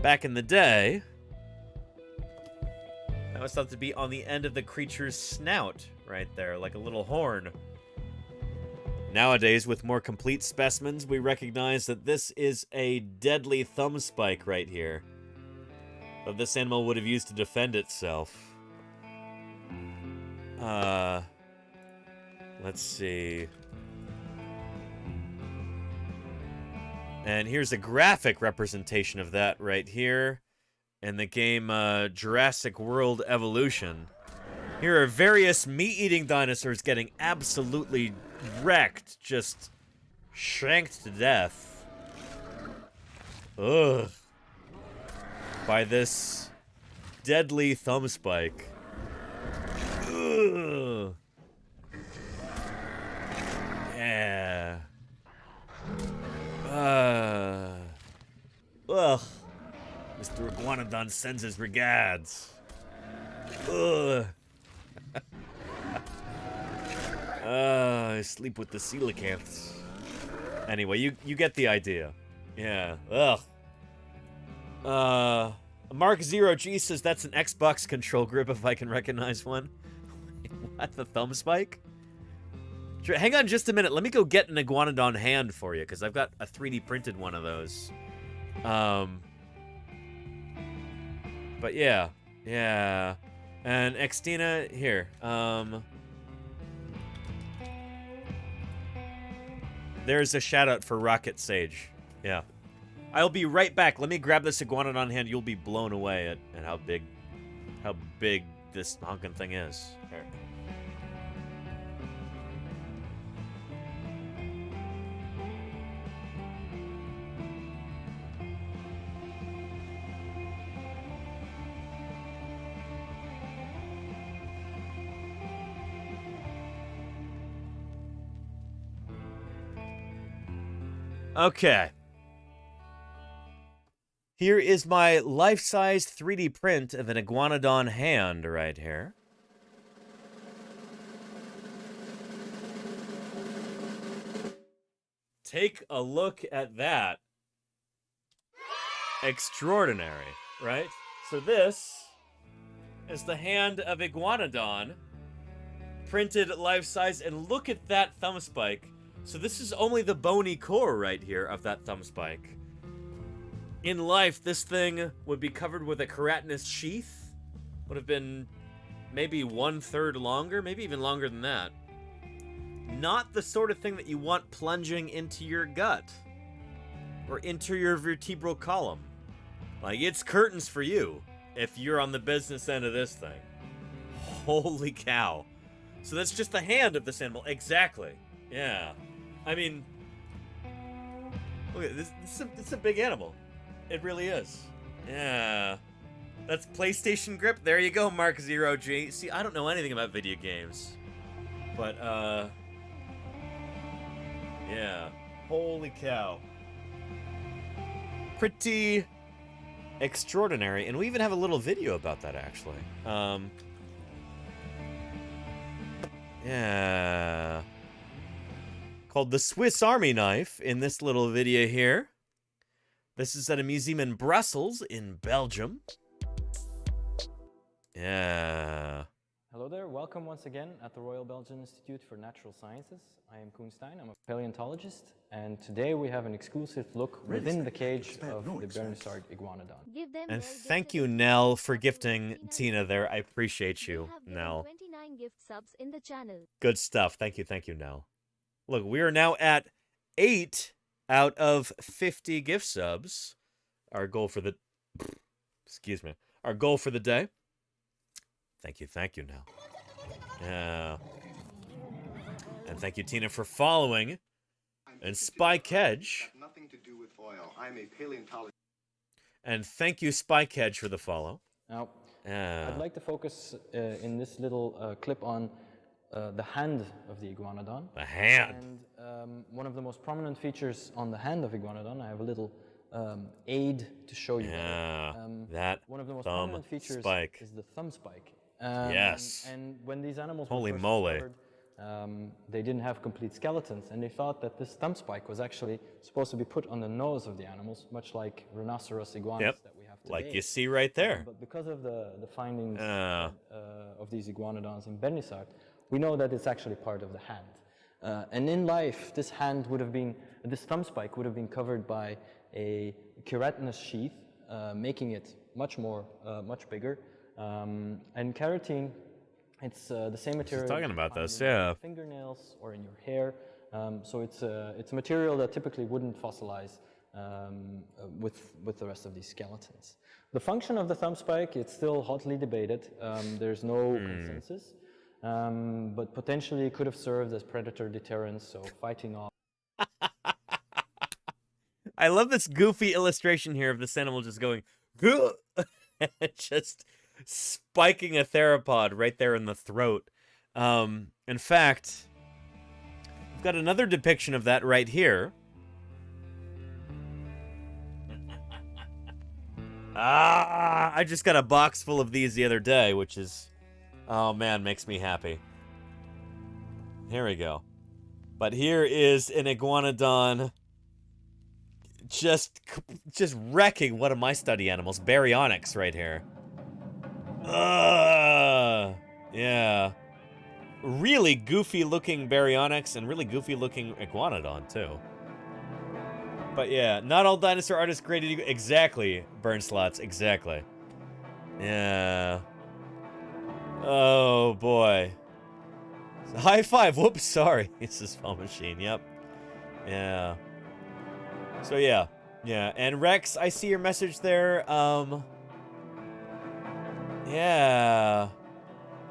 Back in the day, that was thought to be on the end of the creature's snout right there, like a little horn. Nowadays, with more complete specimens, we recognize that this is a deadly thumb spike right here that this animal would have used to defend itself. Let's see. And here's a graphic representation of that right here in the game Jurassic World Evolution. Here are various meat-eating dinosaurs getting absolutely wrecked, just shanked to death. Ugh. By this deadly thumb spike. Ugh. Yeah. Ugh. Mr. Iguanodon sends his regards. Ugh. I sleep with the coelacanths. Anyway, you get the idea. Yeah. Ugh. Mark Zero G says that's an Xbox control grip if I can recognize one. What, the thumb spike? Hang on just a minute. Let me go get an Iguanodon hand for you, because I've got a 3D printed one of those. But yeah. Yeah. And Xtina, here. There's a shout out for Rocket Sage. Yeah. I'll be right back. Let me grab this Iguanodon hand. You'll be blown away at how big this honkin' thing is. Here. Okay. Here is my life-size 3D print of an Iguanodon hand right here. Take a look at that. Extraordinary, right? So this is the hand of Iguanodon, printed life-size, and look at that thumb spike. So this is only the bony core right here of that thumb spike. In life, this thing would be covered with a keratinous sheath. Would have been maybe 1/3 longer, maybe even longer than that. Not the sort of thing that you want plunging into your gut or into your vertebral column. Like, it's curtains for you if you're on the business end of this thing. Holy cow. So that's just the hand of this animal. Exactly. Yeah. I mean, look at this. It's a big animal. It really is. Yeah. That's PlayStation grip. There you go, Mark Zero G. See, I don't know anything about video games. But, yeah. Holy cow. Pretty extraordinary. And we even have a little video about that, actually. Yeah. Called the Swiss Army Knife in this little video here. This is at a museum in Brussels, in Belgium. Yeah. Hello there, welcome once again at the Royal Belgian Institute for Natural Sciences. I am Koen Stein, I'm a paleontologist, and today we have an exclusive look within the cage of the Bernissart Iguanodon. And thank you, Nell, for gifting Tina there. I appreciate you, Nell. 29 gift subs in the channel. Good stuff. Thank you, Nell. Look, we are now at 8 out of 50 gift subs. Our goal for the... Excuse me. Our goal for the day. Thank you, Nell. Yeah. And thank you, Tina, for following. And Spike Hedge. Nothing to do with oil. I'm a paleontologist. And thank you, Spike Hedge, for the follow. Now, I'd like to focus in this little clip on the hand of the Iguanodon. The hand. And one of the most prominent features on the hand of Iguanodon, I have a little aid to show you. Yeah, that one of the most thumb prominent features spike. is the thumb spike. Yes. And when these animals Holy were first moly. discovered, they didn't have complete skeletons, and they thought that this thumb spike was actually supposed to be put on the nose of the animals, much like rhinoceros iguanas that we have today. Like you see right there. But because of the findings of these iguanodons in Bernissart, we know that it's actually part of the hand. And in life, this thumb spike would have been covered by a keratinous sheath, making it much bigger. And keratin, it's the same material. Talking about this, in your fingernails or in your hair. So it's a material that typically wouldn't fossilize with the rest of these skeletons. The function of the thumb spike, it's still hotly debated. There's no consensus. But potentially it could have served as predator deterrence, so fighting off. I love this goofy illustration here of this animal just going, just spiking a theropod right there in the throat. In fact, we've got another depiction of that right here. I just got a box full of these the other day, which is... Oh man, makes me happy. Here we go. But here is an Iguanodon just wrecking one of my study animals, Baryonyx, right here. Yeah. Really goofy looking Baryonyx and really goofy looking Iguanodon too. But yeah, not all dinosaur artists created equal. Exactly, Burn Slots, exactly. Yeah. Oh boy. High five. Whoops, sorry. It's this phone machine. Yep. Yeah. So yeah. Yeah. And Rex, I see your message there. Yeah.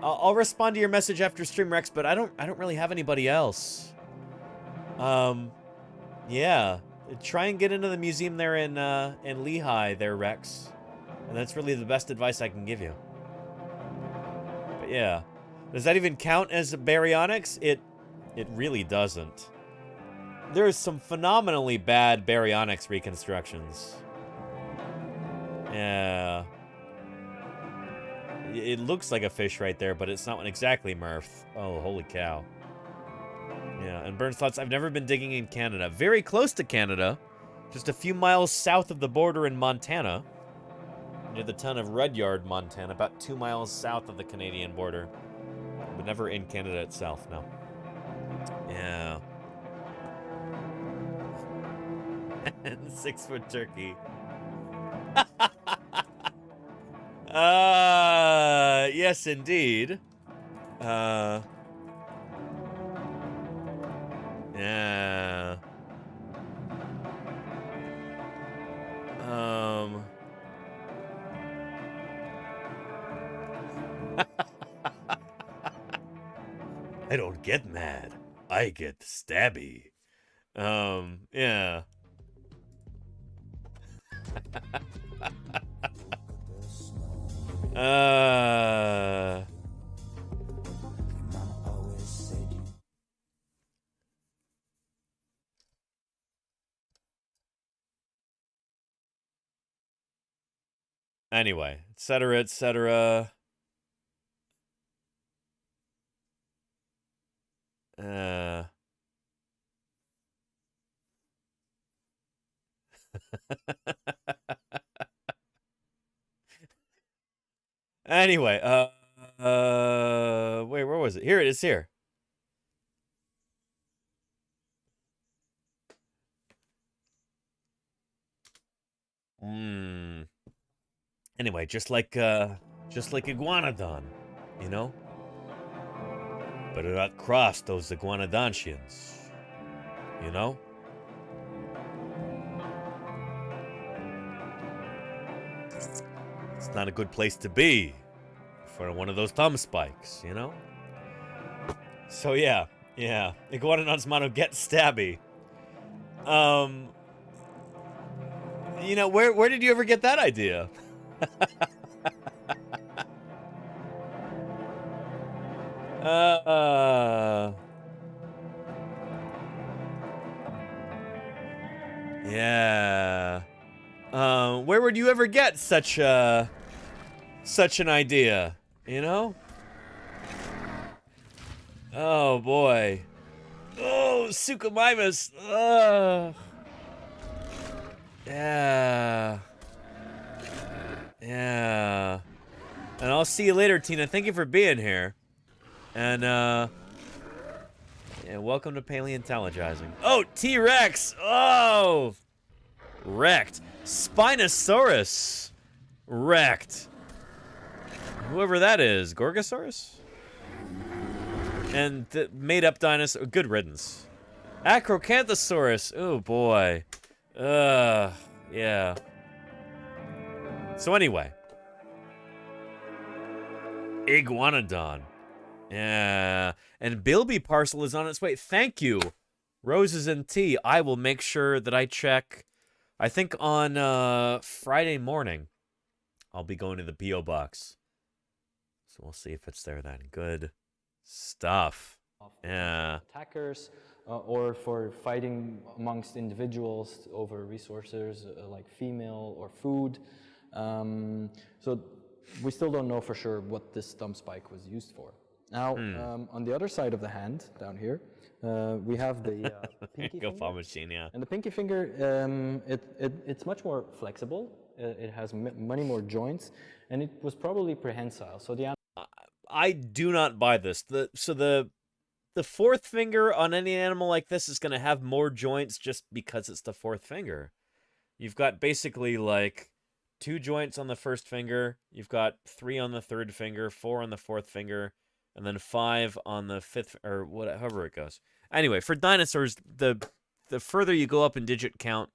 I'll respond to your message after stream, Rex, but I don't really have anybody else. Yeah. Try and get into the museum there in Lehigh there, Rex. And that's really the best advice I can give you. But yeah. Does that even count as Baryonyx? It really doesn't. There's some phenomenally bad Baryonyx reconstructions. Yeah. It looks like a fish right there, but it's not exactly, Murph. Oh, holy cow. Yeah, and burn slots. I've never been digging in Canada. Very close to Canada. Just a few miles south of the border in Montana. Near the town of Rudyard, Montana. About 2 miles south of the Canadian border. But never in Canada itself, no. Yeah. And 6-foot turkey. Yes, indeed. Yeah. I don't get mad. I get stabby. Yeah. Anyway, etc., etc. Anyway, wait, where was it? Here it is here. Anyway, just like Iguanodon, you know? Better not cross those Iguanodontians, you know? It's not a good place to be for one of those thumb spikes, you know? So yeah, Iguanodon's motto, get stabby. You know, where did you ever get that idea? Yeah. Where would you ever get such an idea? You know? Oh boy. Oh, Suchomimus. Yeah. Yeah. And I'll see you later, Tina. Thank you for being here. And yeah, welcome to Paleontologizing. Oh, T-Rex. Oh. Wrecked. Spinosaurus. Wrecked. Whoever that is. Gorgosaurus? And the made-up dinosaur. Good riddance. Acrocanthosaurus. Oh, boy. Yeah. So anyway. Iguanodon. Yeah. And Bilby parcel is on its way. Thank you. Roses and tea. I will make sure that I check. I think on Friday morning, I'll be going to the P.O. box. So we'll see if it's there then. Good stuff. Yeah. Attackers, or for fighting amongst individuals over resources like female or food. So we still don't know for sure what this thumb spike was used for. Now, on the other side of the hand, down here, we have the pinky finger. Machine, yeah. And the pinky finger, it's much more flexible. It has many more joints, and it was probably prehensile. So the I do not buy this. The fourth finger on any animal like this is going to have more joints just because it's the fourth finger. You've got basically like 2 joints on the first finger. You've got 3 on the third finger, 4 on the fourth finger, and then 5 on the fifth, or however it goes. Anyway, for dinosaurs, the further you go up in digit count,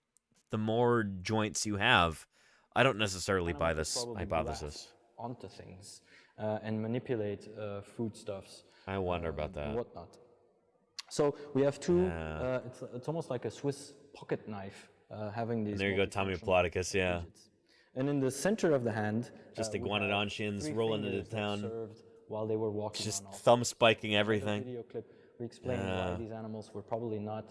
the more joints you have. I don't necessarily buy this hypothesis. Onto things and manipulate foodstuffs. I wonder about that. And whatnot. So we have 2. It's almost like a Swiss pocket knife, having these. And there you go, Tommy Plodicus. Yeah. Digits. And in the center of the hand, just Iguanodontians rolling into town. Served while they were walking. Just thumb spiking everything. Video clip, we explain why these animals were probably not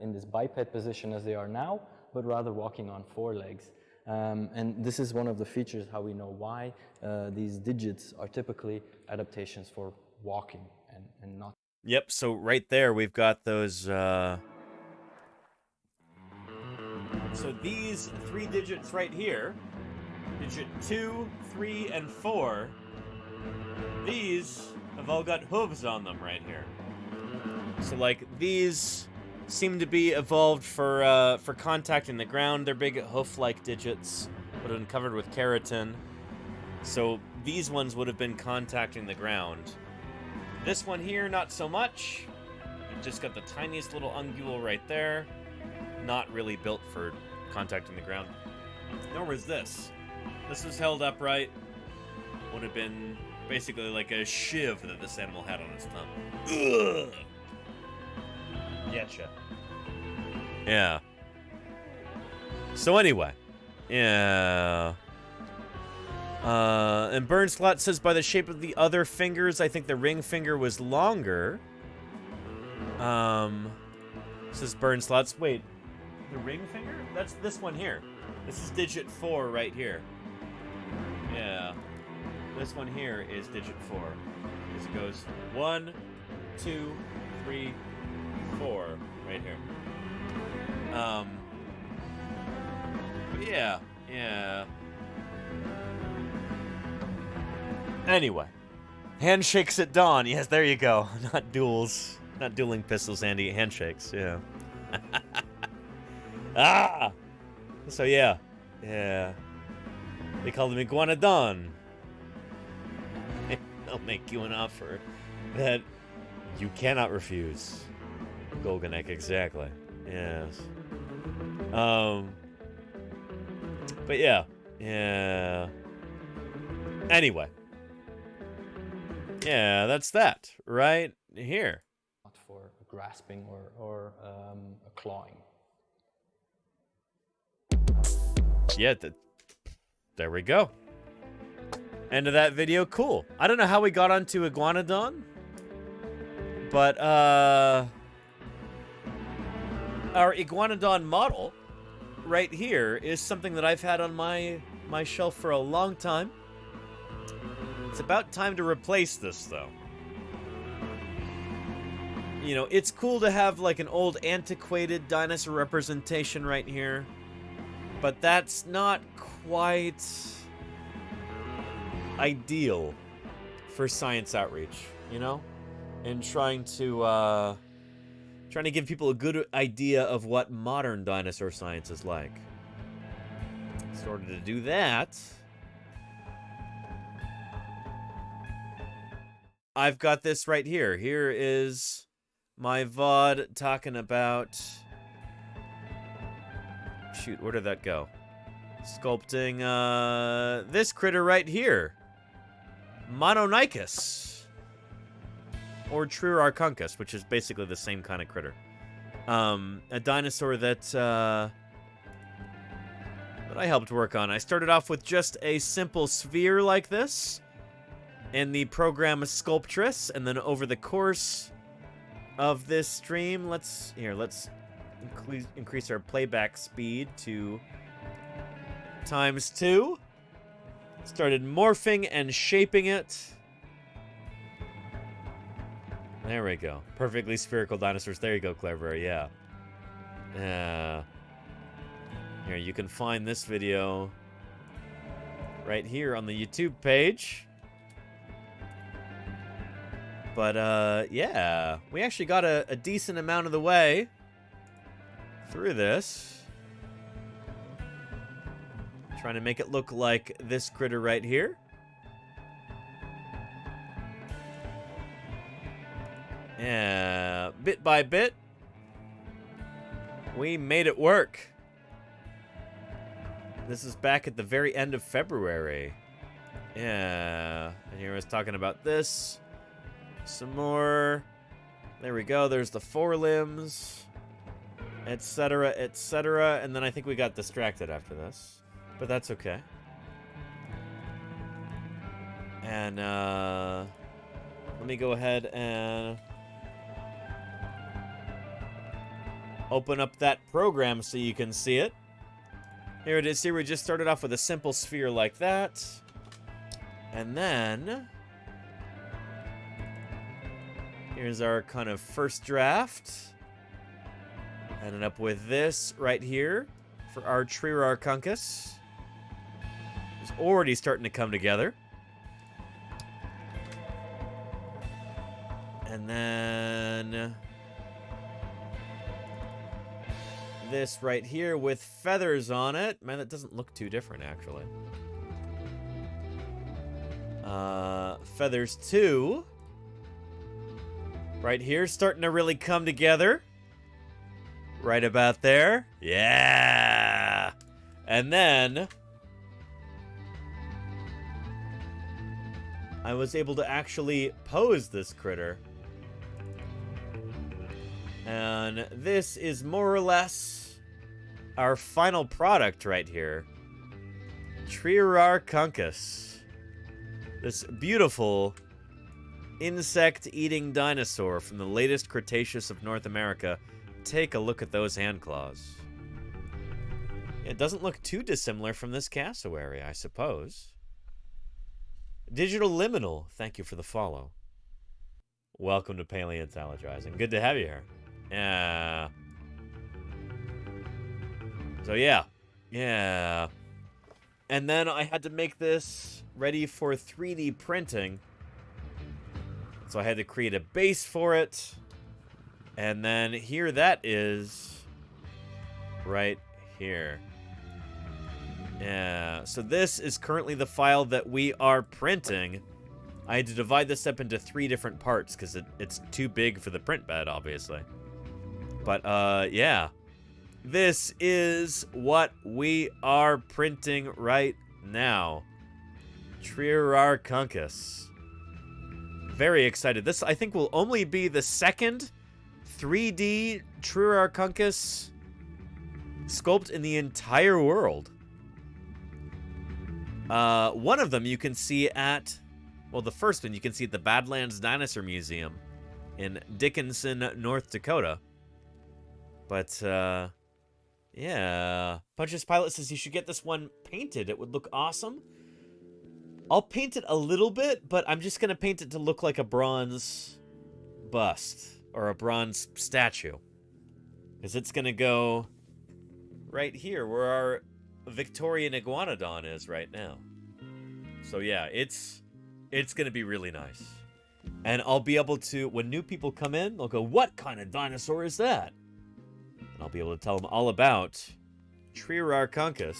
in this biped position as they are now, but rather walking on 4 legs. And this is one of the features how we know why these digits are typically adaptations for walking and not. Yep, so right there we've got those... So these 3 digits right here, digit 2, 3, and 4, these have all got hooves on them right here. So, like, these seem to be evolved for contacting the ground. They're big hoof-like digits, but have been covered with keratin. So these ones would have been contacting the ground. This one here, not so much. You've just got the tiniest little ungule right there. Not really built for contacting the ground. Nor was this. This was held upright. Would have been basically like a shiv that this animal had on its thumb. Ugh! Getcha. Yeah. So anyway. Yeah. And Burnslot says by the shape of the other fingers, I think the ring finger was longer. Says Burnslots. Wait, the ring finger? That's this one here. This is digit 4 right here. Yeah. This one here is digit 4. Because it goes 1, 2, 3, 4 right here. But yeah. Anyway, handshakes at dawn. Yes, there you go. Not duels, not dueling pistols, Andy. Handshakes. Yeah. Ah. So yeah. They call them Iguanodon. They'll make you an offer that you cannot refuse. Golganek, exactly. Yes. But yeah. Anyway. Yeah, that's that right here. Not for grasping or a clawing. Yeah, there we go. End of that video. Cool. I don't know how we got onto Iguanodon, but our Iguanodon model right here is something that I've had on my shelf for a long time. It's about time to replace this, though. You know, it's cool to have like an old antiquated dinosaur representation right here, but that's not quite ideal for science outreach, you know? And trying to give people a good idea of what modern dinosaur science is like. So in order to do that, I've got this right here. Here is my VOD talking about... Shoot, where did that go? Sculpting this critter right here. Mononychus. Or Trurarchuncus, which is basically the same kind of critter. A dinosaur that I helped work on. I started off with just a simple sphere like this in the program Sculptress, and then over the course of this stream, let's increase our playback speed to ×2. Started morphing and shaping it. There we go. Perfectly spherical dinosaurs. There you go, Clever. Yeah. Here, you can find this video right here on the YouTube page. But, yeah. We actually got a decent amount of the way through this. Trying to make it look like this critter right here. Yeah, bit by bit, we made it work. This is back at the very end of February. Yeah, and here I was talking about this. Some more. There we go. There's the forelimbs, etc., etc. And then I think we got distracted after this, but that's okay. And let me go ahead and open up that program so you can see it. Here it is. Here we just started off with a simple sphere like that. And then here's our kind of first draft. Ended up with this right here for our Triararchuncus. It's already starting to come together. And then this right here with feathers on it. Man, that doesn't look too different, actually. Feathers 2. Right here, starting to really come together. Right about there. Yeah! And then I was able to actually pose this critter. And this is more or less our final product right here. Triararchuncus. This beautiful insect-eating dinosaur from the latest Cretaceous of North America. Take a look at those hand claws. It doesn't look too dissimilar from this cassowary, I suppose. Digital Liminal, thank you for the follow. Welcome to Paleontologizing. Good to have you here. Yeah. So yeah. Yeah. And then I had to make this ready for 3D printing. So I had to create a base for it. And then here that is. Right here. Yeah, so this is currently the file that we are printing. I had to divide this up into 3 different parts because it's too big for the print bed, obviously. But, yeah. This is what we are printing right now. Triararchuncus. Very excited. This, I think, will only be the second 3D Triararchuncus sculpt in the entire world. One of them you can see at, well, the first one you can see at the Badlands Dinosaur Museum in Dickinson, North Dakota. But, yeah. Punches Pilot says you should get this one painted. It would look awesome. I'll paint it a little bit, but I'm just going to paint it to look like a bronze bust or a bronze statue. Because it's going to go right here where our Victorian Iguanodon is right now. So yeah, it's going to be really nice. And I'll be able to, when new people come in, they'll go, what kind of dinosaur is that? And I'll be able to tell them all about Triararchuncus.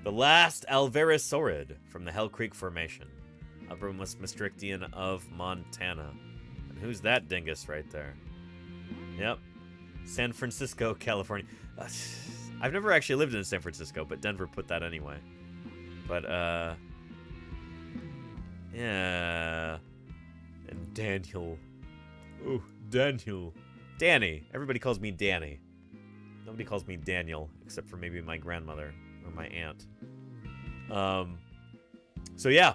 The last Alvarezsaurid from the Hell Creek Formation. Uppermost Maastrichtian of Montana. And who's that dingus right there? Yep. San Francisco, California. I've never actually lived in San Francisco, but Denver put that anyway. But, yeah. And Daniel. Ooh, Daniel. Danny. Everybody calls me Danny. Nobody calls me Daniel, except for maybe my grandmother or my aunt. So yeah.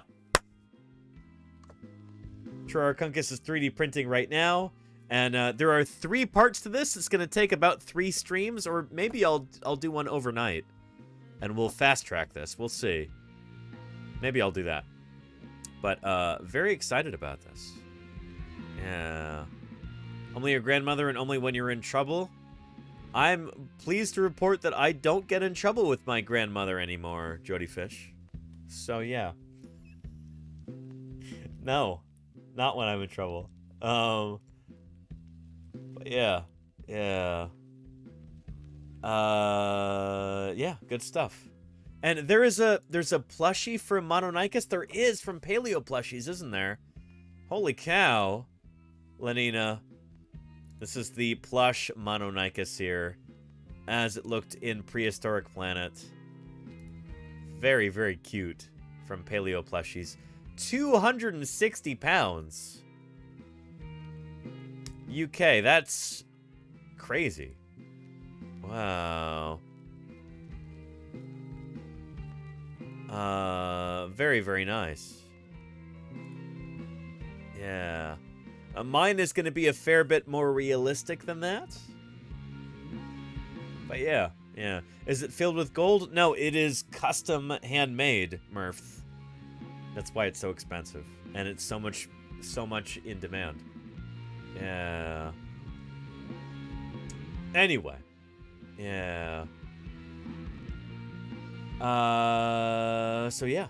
Triararchuncus is 3D printing right now, and there are 3 parts to this. It's going to take about 3 streams, or maybe I'll do one overnight, and we'll fast track this. We'll see. Maybe I'll do that. But very excited about this. Yeah. Only your grandmother and only when you're in trouble. I'm pleased to report that I don't get in trouble with my grandmother anymore, Jody Fish. So yeah. No. Not when I'm in trouble. But yeah. Yeah. Yeah, good stuff. And there's a plushie for Mononychus. There is from Paleo Plushies, isn't there? Holy cow. Lenina. This is the plush Mononychus here, as it looked in Prehistoric Planet. Very, very cute from Paleo Plushies. 260 pounds. UK, that's crazy. Wow. Very, very nice. Yeah. Mine is going to be a fair bit more realistic than that. But yeah. Is it filled with gold? No, it is custom handmade, Murph. That's why it's so expensive. And it's so much in demand. Yeah. Anyway. Yeah. So yeah.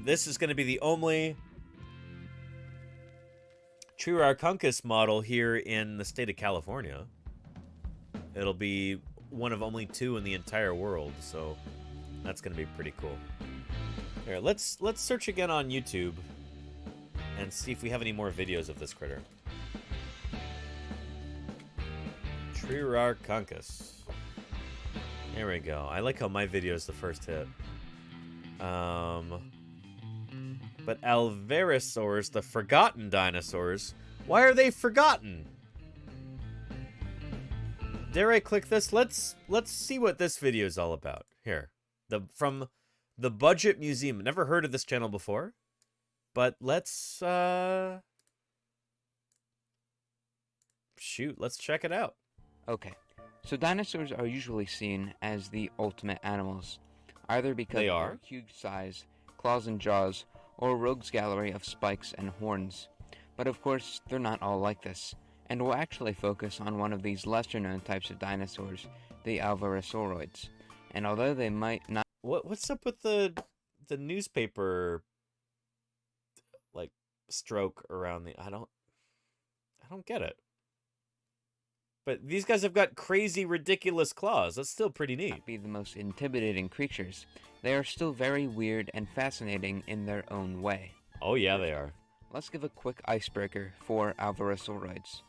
This is going to be the only Triarchunkus model here in the state of California. It'll be one of only 2 in the entire world, so that's going to be pretty cool. Here, let's search again on YouTube and see if we have any more videos of this critter. Triarchunkus. There we go. I like how my video is the first hit. But Alvarezsaurs, the forgotten dinosaurs, why are they forgotten? Dare I click this? Let's see what this video is all about. Here, from the Budget Museum. Never heard of this channel before, but let's shoot. Let's check it out. Okay, so dinosaurs are usually seen as the ultimate animals, either because they of their huge size, claws and jaws, or a rogues gallery of spikes and horns. But of course, they're not all like this, and we'll actually focus on one of these lesser-known types of dinosaurs, the Alvarezsauroids. And although they might not... What's up with the newspaper, like, stroke around the... I don't get it. But these guys have got crazy, ridiculous claws. That's still pretty neat. ...be the most intimidating creatures. They are still very weird and fascinating in their own way. Oh yeah, they are. Let's give a quick icebreaker for Alvarezsauroids.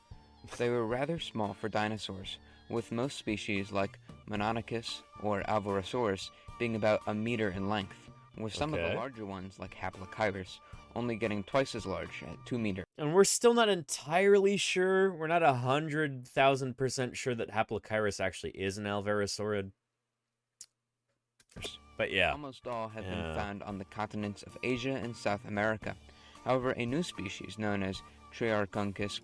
They were rather small for dinosaurs, with most species like Mononychus or Alvarezsaurs being about 1 meter in length, with some of the larger ones like Haplochirus only getting twice as large at 2 meters. And we're still not entirely sure, we're not 100,000% sure that Haplochirus actually is an Alvarezsaurid. But yeah. Almost all have been found on the continents of Asia and South America. However, a new species known as Triarchunkus.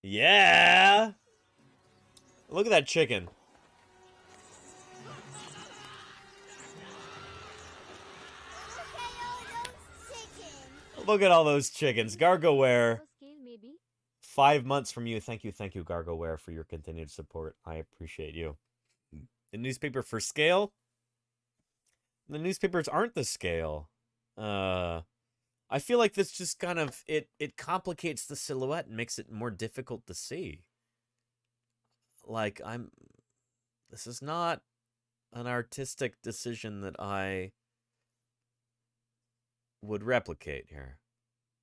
Yeah! Look at that chicken. Look at all those chickens. Gargoware. 5 months from you. Thank you, Gargoware, for your continued support. I appreciate you. The newspaper for scale? The newspapers aren't the scale. I feel like this just kind of, it complicates the silhouette and makes it more difficult to see. Like, this is not an artistic decision that I would replicate here.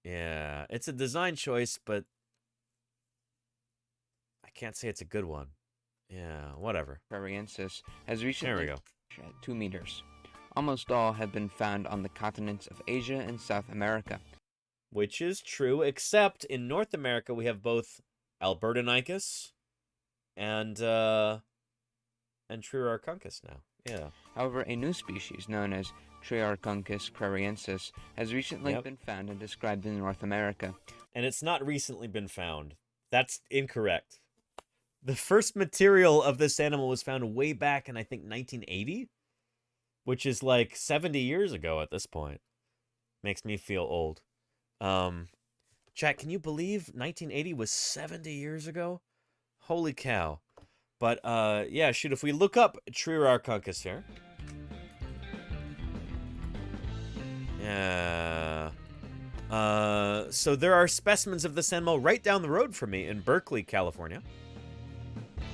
Yeah, it's a design choice, but I can't say it's a good one. Yeah, whatever. Crariensis has recently there we go. At 2 meters. Almost all have been found on the continents of Asia and South America. Which is true, except in North America we have both Albertonicus and Triarchunkus now. Yeah. However, a new species known as Triarchunkus crariensis has recently been found and described in North America. And it's not recently been found. That's incorrect. The first material of this animal was found way back in, I think, 1980? Which is like 70 years ago at this point. Makes me feel old. Chat, can you believe 1980 was 70 years ago? Holy cow. But, yeah, shoot, if we look up Triarchunkus here. Yeah. So there are specimens of this animal right down the road from me in Berkeley, California.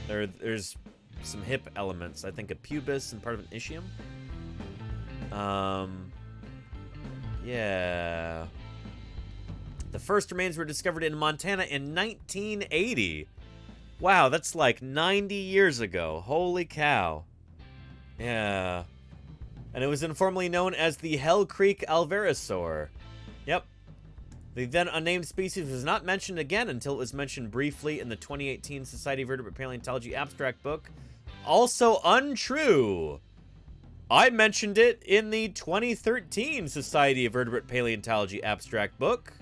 There's some hip elements. I think a pubis and part of an ischium. Yeah. The first remains were discovered in Montana in 1980. Wow, that's like 90 years ago. Holy cow. Yeah. And it was informally known as the Hell Creek Alvarezsaur. Yep. The then unnamed species was not mentioned again until it was mentioned briefly in the 2018 Society of Vertebrate Paleontology abstract book. Also untrue. I mentioned it in the 2013 Society of Vertebrate Paleontology abstract book.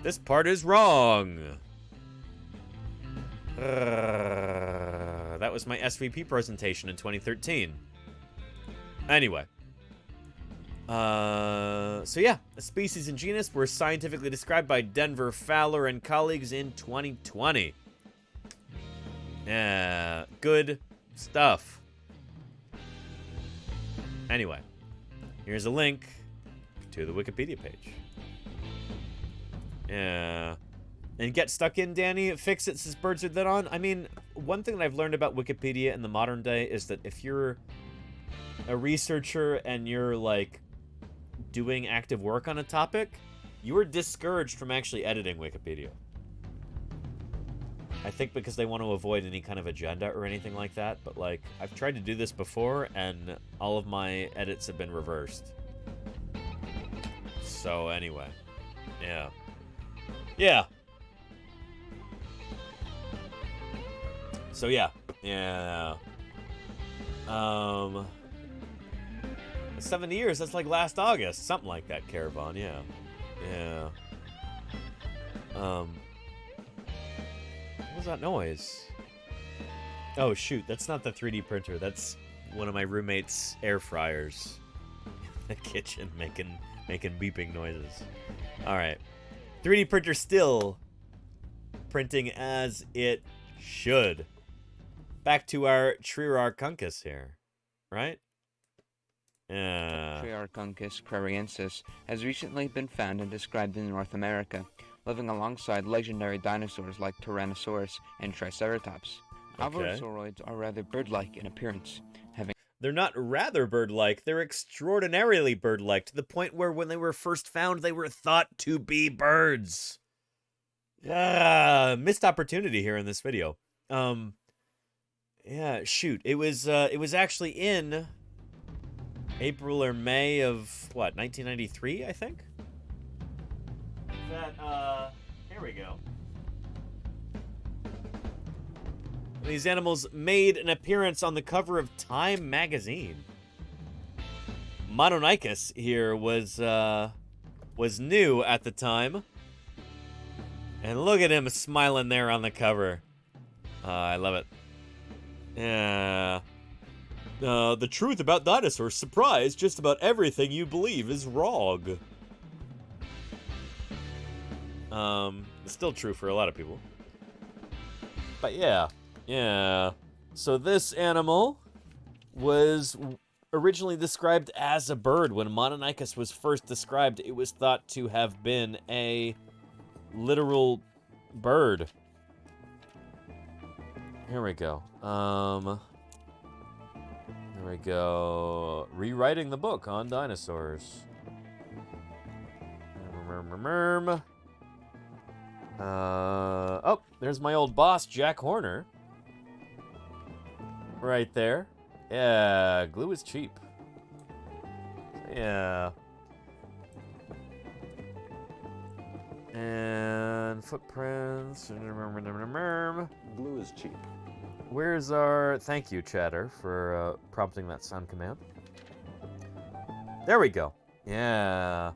This part is wrong. That was my SVP presentation in 2013. Anyway. So yeah, a species and genus were scientifically described by Denver Fowler and colleagues in 2020. Yeah, good stuff. Anyway, here's a link to the Wikipedia page. Yeah. And get stuck in, Danny. Fix it since birds are dead on. I mean, one thing that I've learned about Wikipedia in the modern day is that if you're a researcher and you're, like, doing active work on a topic, you are discouraged from actually editing Wikipedia. I think because they want to avoid any kind of agenda or anything like that, but, like, I've tried to do this before, and all of my edits have been reversed. So, anyway. Yeah. Yeah. So, yeah. Yeah. 70 years, that's like last August. Something like that, Caravan, yeah. Yeah. What was that noise? Oh, shoot, that's not the 3D printer. That's one of my roommate's air fryers in the kitchen making beeping noises. All right. 3D printer still printing as it should. Back to our Triarchunkus here, right? Triarchunkus crariensis has recently been found and described in North America, living alongside legendary dinosaurs like Tyrannosaurus and Triceratops. Okay. Alvarezsauroids are rather bird-like in appearance, having... They're not rather bird-like, they're extraordinarily bird-like, to the point where when they were first found, they were thought to be birds. Missed opportunity here in this video. Yeah, shoot. It was actually in April or May of, what, 1993, I think? Here we go. These animals made an appearance on the cover of Time magazine. Mononychus here was new at the time. And look at him smiling there on the cover. I love it. Yeah. The truth about dinosaurs. Surprise, just about everything you believe is wrong. It's still true for a lot of people. But yeah. Yeah. So this animal was originally described as a bird. When Mononychus was first described, it was thought to have been a literal bird. Here we go. Here we go. Rewriting the book on dinosaurs. Oh, there's my old boss, Jack Horner. Right there. Yeah, glue is cheap. Yeah. And footprints. Glue is cheap. Where's our... Thank you, Chatter, for prompting that sound command. There we go. Yeah.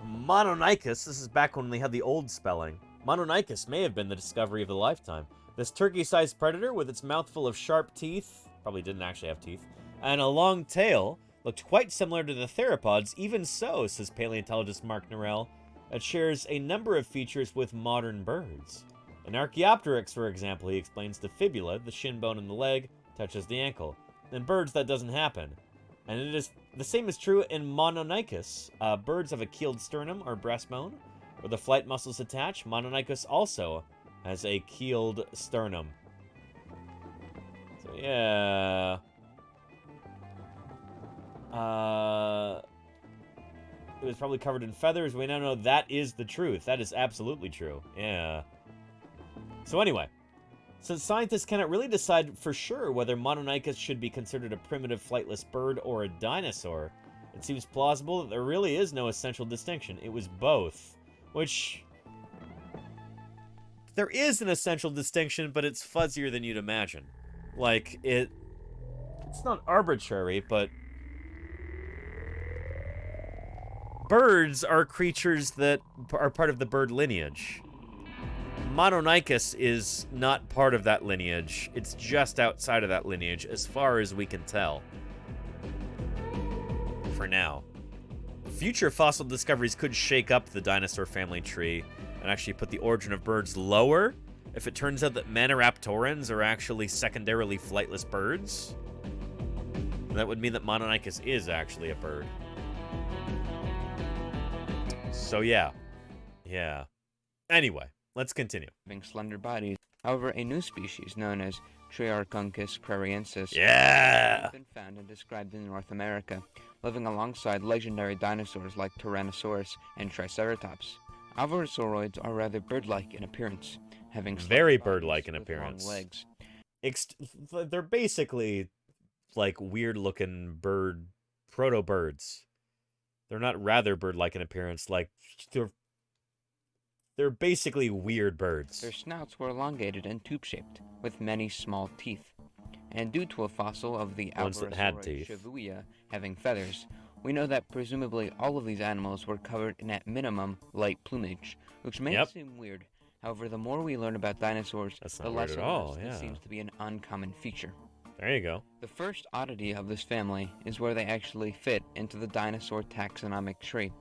Mononychus. This is back when we had the old spelling. Mononychus may have been the discovery of the lifetime. This turkey-sized predator with its mouthful of sharp teeth, probably didn't actually have teeth, and a long tail, looked quite similar to the theropods. Even so, says paleontologist Mark Norell, it shares a number of features with modern birds. In Archaeopteryx, for example, he explains the fibula, the shin bone in the leg, touches the ankle. In birds, that doesn't happen. And it is the same is true in Mononychus. Birds have a keeled sternum or breastbone, where the flight muscles attach. Mononychus also has a keeled sternum. So yeah. It was probably covered in feathers. We now know that is the truth. That is absolutely true. Yeah. So anyway, since scientists cannot really decide for sure whether Mononychus should be considered a primitive flightless bird or a dinosaur, it seems plausible that there really is no essential distinction. It was both, which... There is an essential distinction, but it's fuzzier than you'd imagine. Like, it's not arbitrary, but... birds are creatures that are part of the bird lineage. Mononychus is not part of that lineage. It's just outside of that lineage, as far as we can tell. For now. Future fossil discoveries could shake up the dinosaur family tree and actually put the origin of birds lower if it turns out that Maniraptorans are actually secondarily flightless birds. That would mean that Mononychus is actually a bird. So yeah. Yeah. Anyway, let's continue. Having slender bodies. However, a new species known as Triarchunchus prairiensis has been found and described in North America, living alongside legendary dinosaurs like Tyrannosaurus and Triceratops. Alvarezsauroids are rather bird-like in appearance, having very bird-like in appearance. Long legs. They're basically like weird-looking proto-birds. They're not rather bird-like in appearance, like they're basically weird birds. Their snouts were elongated and tube-shaped, with many small teeth. And due to a fossil of the Alvarezsauroid Shibuya having feathers, we know that presumably all of these animals were covered in at minimum light plumage, which may seem weird. However, the more we learn about dinosaurs, the less this seems to be an uncommon feature. There you go. The first oddity of this family is where they actually fit into the dinosaur taxonomic tree.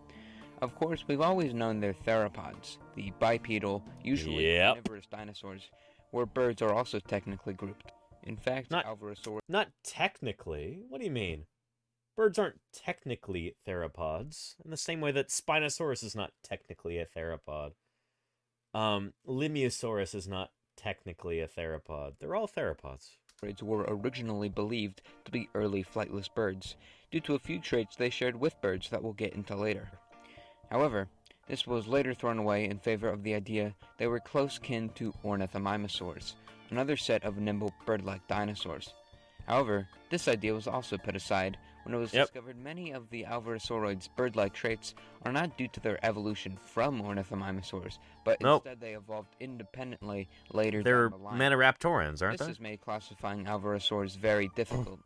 Of course, we've always known they're theropods, the bipedal, usually carnivorous dinosaurs, where birds are also technically grouped. In fact, Alvarezsaurs... Not technically? What do you mean? Birds aren't technically theropods, in the same way that Spinosaurus is not technically a theropod. Limiosaurus is not technically a theropod. They're all theropods. Were originally believed to be early flightless birds, due to a few traits they shared with birds that we'll get into later. However, this was later thrown away in favor of the idea they were close kin to ornithomimosaurs, another set of nimble bird-like dinosaurs. However, this idea was also put aside when it was discovered many of the Alvarezsauroids' bird-like traits are not due to their evolution from ornithomimosaurs, but instead they evolved independently later down the line. They're Maniraptorans, aren't they? This has made classifying Alvarezsaurs very difficult,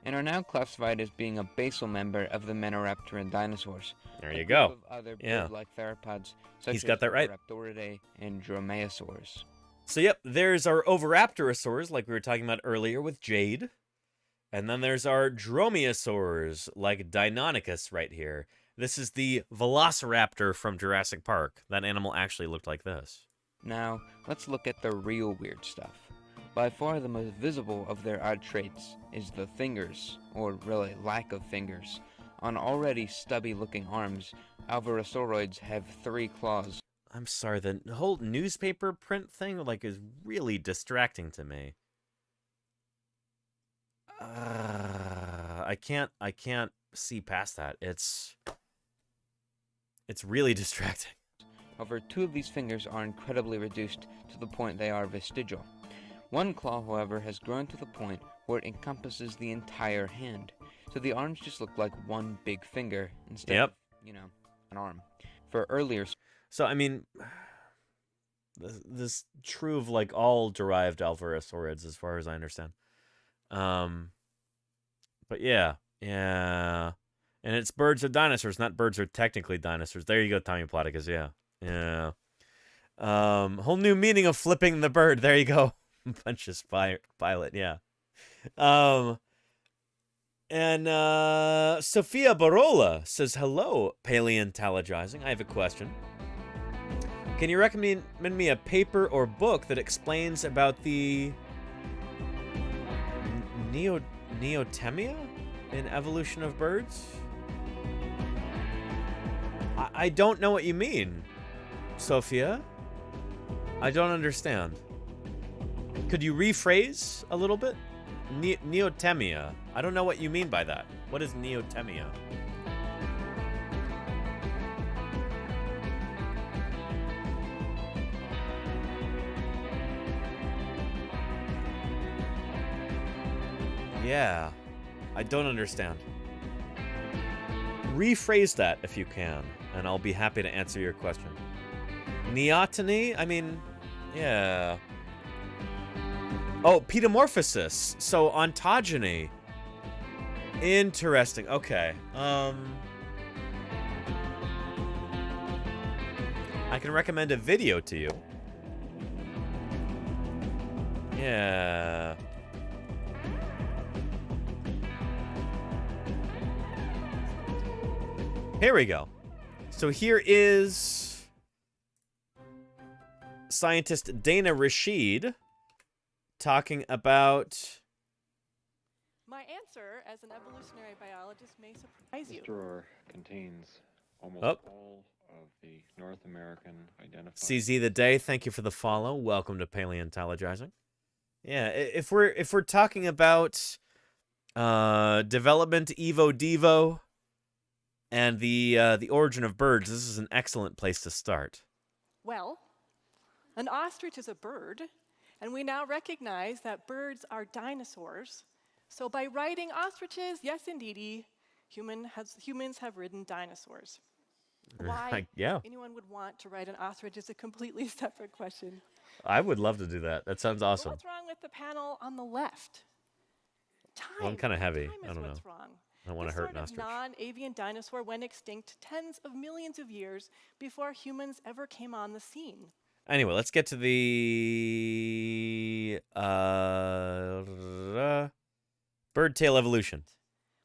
and are now classified as being a basal member of the Maniraptoran dinosaurs. There you go. Of other bird-like theropods, such He's as got that right. Raptoridae and Dromaeosaurs. So yep, there's our Oviraptorosaurs, like we were talking about earlier with Jade. And then there's our Dromaeosaurs, like Deinonychus right here. This is the Velociraptor from Jurassic Park. That animal actually looked like this. Now, let's look at the real weird stuff. By far the most visible of their odd traits is the fingers, or really lack of fingers. On already stubby-looking arms, Alvarezsauroids have 3 claws. I'm sorry, the whole newspaper print thing is really distracting to me. I can't see past that. It's really distracting. However, 2 of these fingers are incredibly reduced to the point they are vestigial. One claw, however, has grown to the point where it encompasses the entire hand. So the arms just look like one big finger instead of, an arm. For earlier... So, I mean, this is true of, all derived Alvarezsaurids, as far as I understand. But yeah. And it's birds or dinosaurs, not birds are technically dinosaurs. There you go, Tommy Platycus, yeah. Whole new meaning of flipping the bird. There you go. Pontius Pilate, yeah. And Sophia Barola says, hello, Paleontologizing. I have a question. Can you recommend me a paper or book that explains about the neotemia in evolution of birds? I don't know what you mean, Sophia. I don't understand. Could you rephrase a little bit? Neotemia. I don't know what you mean by that. What is neotemia? Yeah, I don't understand. Rephrase that if you can, and I'll be happy to answer your question. Neoteny? I mean, yeah. Oh, pedomorphosis. So ontogeny. Interesting. Okay. I can recommend a video to you. Yeah. Here we go. So here is scientist Dana Rashid talking about... My answer as an evolutionary biologist may surprise you. This drawer contains almost Oh. all of the North American identified... CZ the Day, thank you for the follow. Welcome to Paleontologizing. Yeah, if we're talking about development, Evo Devo, and the origin of birds, this is an excellent place to start. Well, an ostrich is a bird, and we now recognize that birds are dinosaurs. So by riding ostriches, yes, indeedy, humans have ridden dinosaurs. Why anyone would want to ride an ostrich is a completely separate question. I would love to do that. That sounds awesome. But what's wrong with the panel on the left? Time. Well, I'm kind of heavy. Time I is don't know. what's wrong. I don't want to hurt an This ostrich. sort of non-avian dinosaur went extinct tens of millions of years before humans ever came on the scene. Anyway, let's get to the bird tail evolution.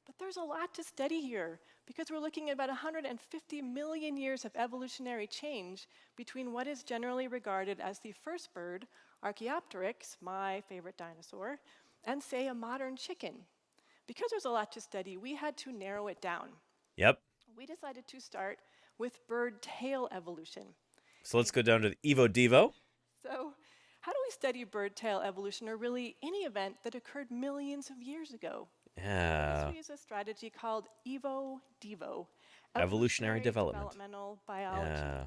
But there's a lot to study here because we're looking at about 150 million years of evolutionary change between what is generally regarded as the first bird, Archaeopteryx, my favorite dinosaur, and say a modern chicken. Because there's a lot to study, we had to narrow it down. Yep. We decided to start with bird tail evolution. So let's go down to the Evo Devo. So how do we study bird tail evolution, or really any event that occurred millions of years ago? Yeah. We use a strategy called Evo Devo. Evolutionary development. Developmental biology. Yeah.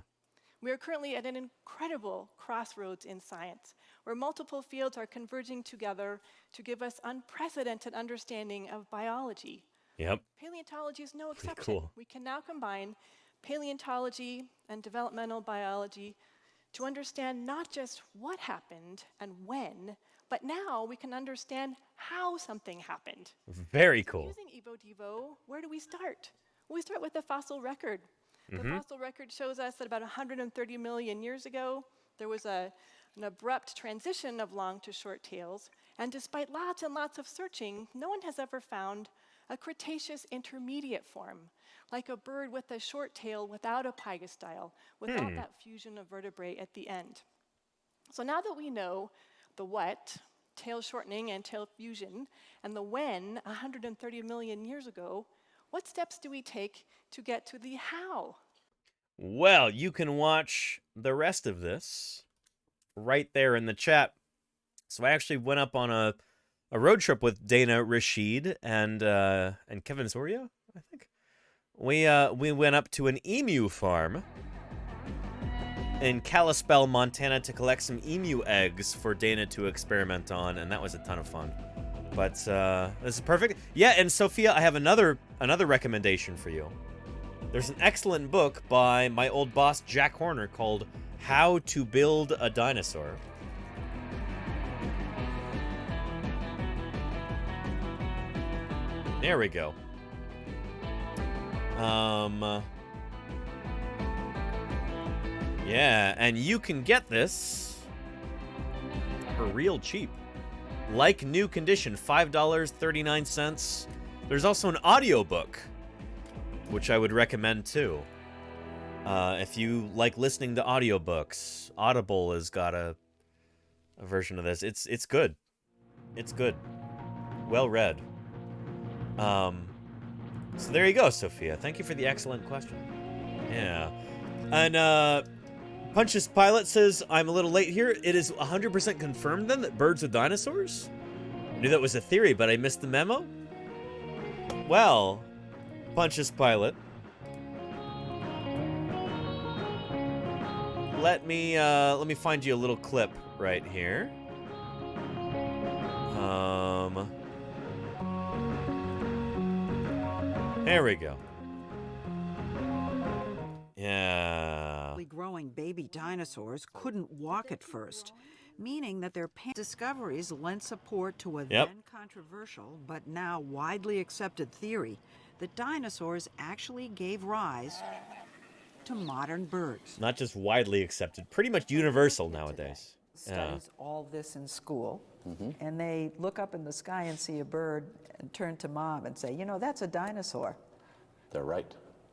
We are currently at an incredible crossroads in science, where multiple fields are converging together to give us unprecedented understanding of biology. Yep. Paleontology is no exception. Cool. We can now combine paleontology and developmental biology to understand not just what happened and when, but now we can understand how something happened. Very cool. Using Evo Devo, where do we start? Well, we start with the fossil record. The fossil record shows us that about 130 million years ago, there was an abrupt transition of long to short tails, and despite lots and lots of searching, no one has ever found a Cretaceous intermediate form, like a bird with a short tail without a pygostyle, without that fusion of vertebrae at the end. So now that we know the what, tail shortening and tail fusion, and the when, 130 million years ago, what steps do we take to get to the how? Well, you can watch the rest of this right there in the chat. So I actually went up on a road trip with Dana Rashid and Kevin Soria, I think. We went up to an emu farm in Kalispell, Montana, to collect some emu eggs for Dana to experiment on, and that was a ton of fun. But this is perfect. Yeah, and Sophia, I have another recommendation for you. There's an excellent book by my old boss, Jack Horner, called How to Build a Dinosaur. There we go. Yeah, and you can get this for real cheap. Like new condition, $5.39. There's also an audiobook, which I would recommend too. If you like listening to audiobooks, Audible has got a version of this. It's good. It's good. Well read. So there you go, Sophia. Thank you for the excellent question. Yeah. And Punch's Pilot says, I'm a little late here. It is 100% confirmed then that birds are dinosaurs? I knew that was a theory, but I missed the memo? Well, Punch's Pilot, let me find you a little clip right here. There we go. Yeah. Growing baby dinosaurs couldn't walk at first, meaning that their discoveries lent support to a then controversial but now widely accepted theory that dinosaurs actually gave rise to modern birds. Not just widely accepted, pretty much universal nowadays. Studies all this in school, and they look up in the sky and see a bird and turn to mom and say, you know, that's a dinosaur. They're right.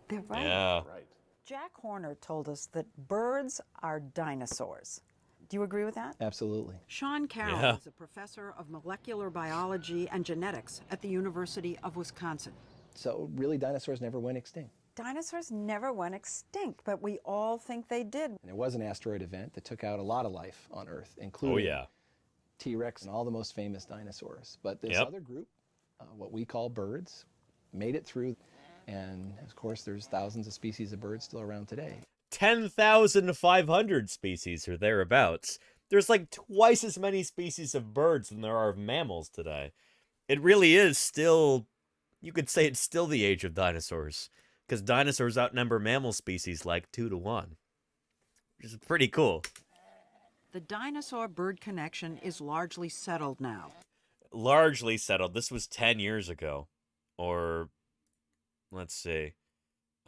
They're right. Yeah. Right. Jack Horner told us that birds are dinosaurs. Do you agree with that? Absolutely. Sean Carroll is a professor of molecular biology and genetics at the University of Wisconsin. So really, dinosaurs never went extinct. Dinosaurs never went extinct, but we all think they did. And there was an asteroid event that took out a lot of life on Earth, including T-Rex and all the most famous dinosaurs. But this other group, what we call birds, made it through. And of course, there's thousands of species of birds still around today. 10,500 species or thereabouts. There's like twice as many species of birds than there are of mammals today. It really is still, you could say it's still the age of dinosaurs, because dinosaurs outnumber mammal species like 2 to 1, which is pretty cool. The dinosaur-bird connection is largely settled now. Largely settled. This was 10 years ago, or let's see,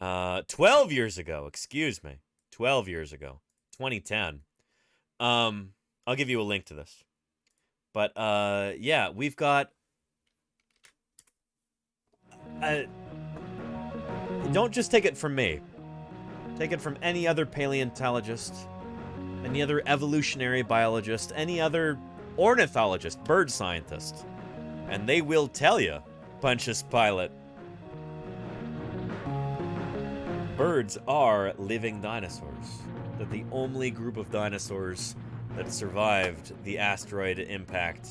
12 years ago, excuse me. 12 years ago, 2010. I'll give you a link to this. But, yeah, we've got... don't just take it from me. Take it from any other paleontologist, any other evolutionary biologist, any other ornithologist, bird scientist. And they will tell you, Pontius Pilate, birds are living dinosaurs. They're the only group of dinosaurs that survived the asteroid impact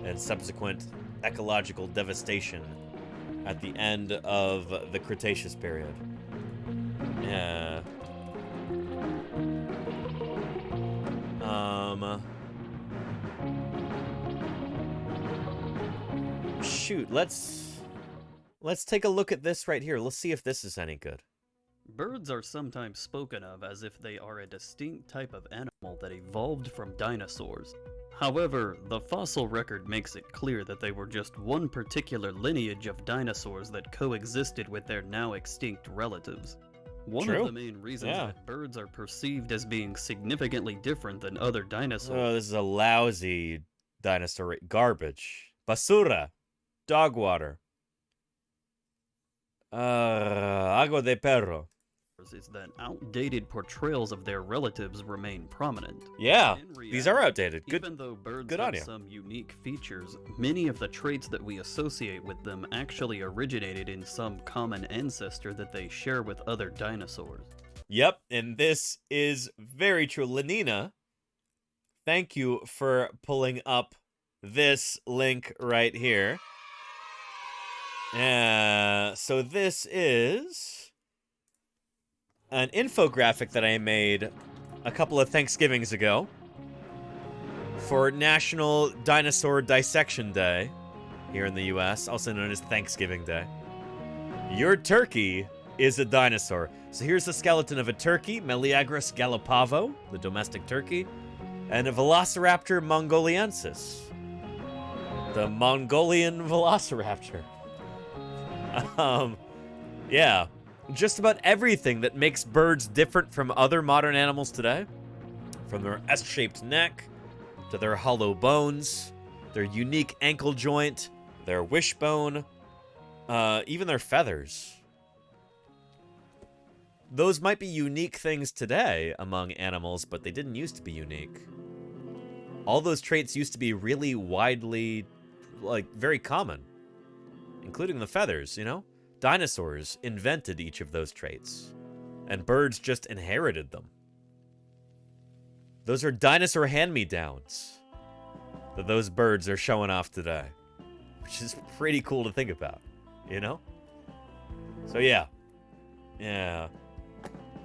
and subsequent ecological devastation at the end of the Cretaceous period. Yeah. Shoot, let's take a look at this right here. Let's see if this is any good. Birds are sometimes spoken of as if they are a distinct type of animal that evolved from dinosaurs. However, the fossil record makes it clear that they were just one particular lineage of dinosaurs that coexisted with their now extinct relatives. One of the main reasons that birds are perceived as being significantly different than other dinosaurs. Oh, this is a lousy dinosaur. Garbage. Basura. Dog water. Agua de perro. Is that outdated portrayals of their relatives remain prominent. Yeah, In reality, these are outdated. Good. Even though birds good on have you. some unique features, many of the traits that we associate with them actually originated in some common ancestor that they share with other dinosaurs. Yep, and this is very true. Lenina, thank you for pulling up this link right here. So this is an infographic that I made a couple of Thanksgivings ago for National Dinosaur Dissection Day here in the US, also known as Thanksgiving Day. Your turkey is a dinosaur. So here's the skeleton of a turkey, Meleagris galopavo, the domestic turkey, and a Velociraptor mongoliensis, the Mongolian velociraptor. Yeah. Just about everything that makes birds different from other modern animals today, from their S-shaped neck, to their hollow bones, their unique ankle joint, their wishbone, even their feathers. Those might be unique things today among animals, but they didn't used to be unique. All those traits used to be really widely, very common, including the feathers, you know? Dinosaurs invented each of those traits, and birds just inherited them. Those are dinosaur hand-me-downs that those birds are showing off today, which is pretty cool to think about, you know? So yeah.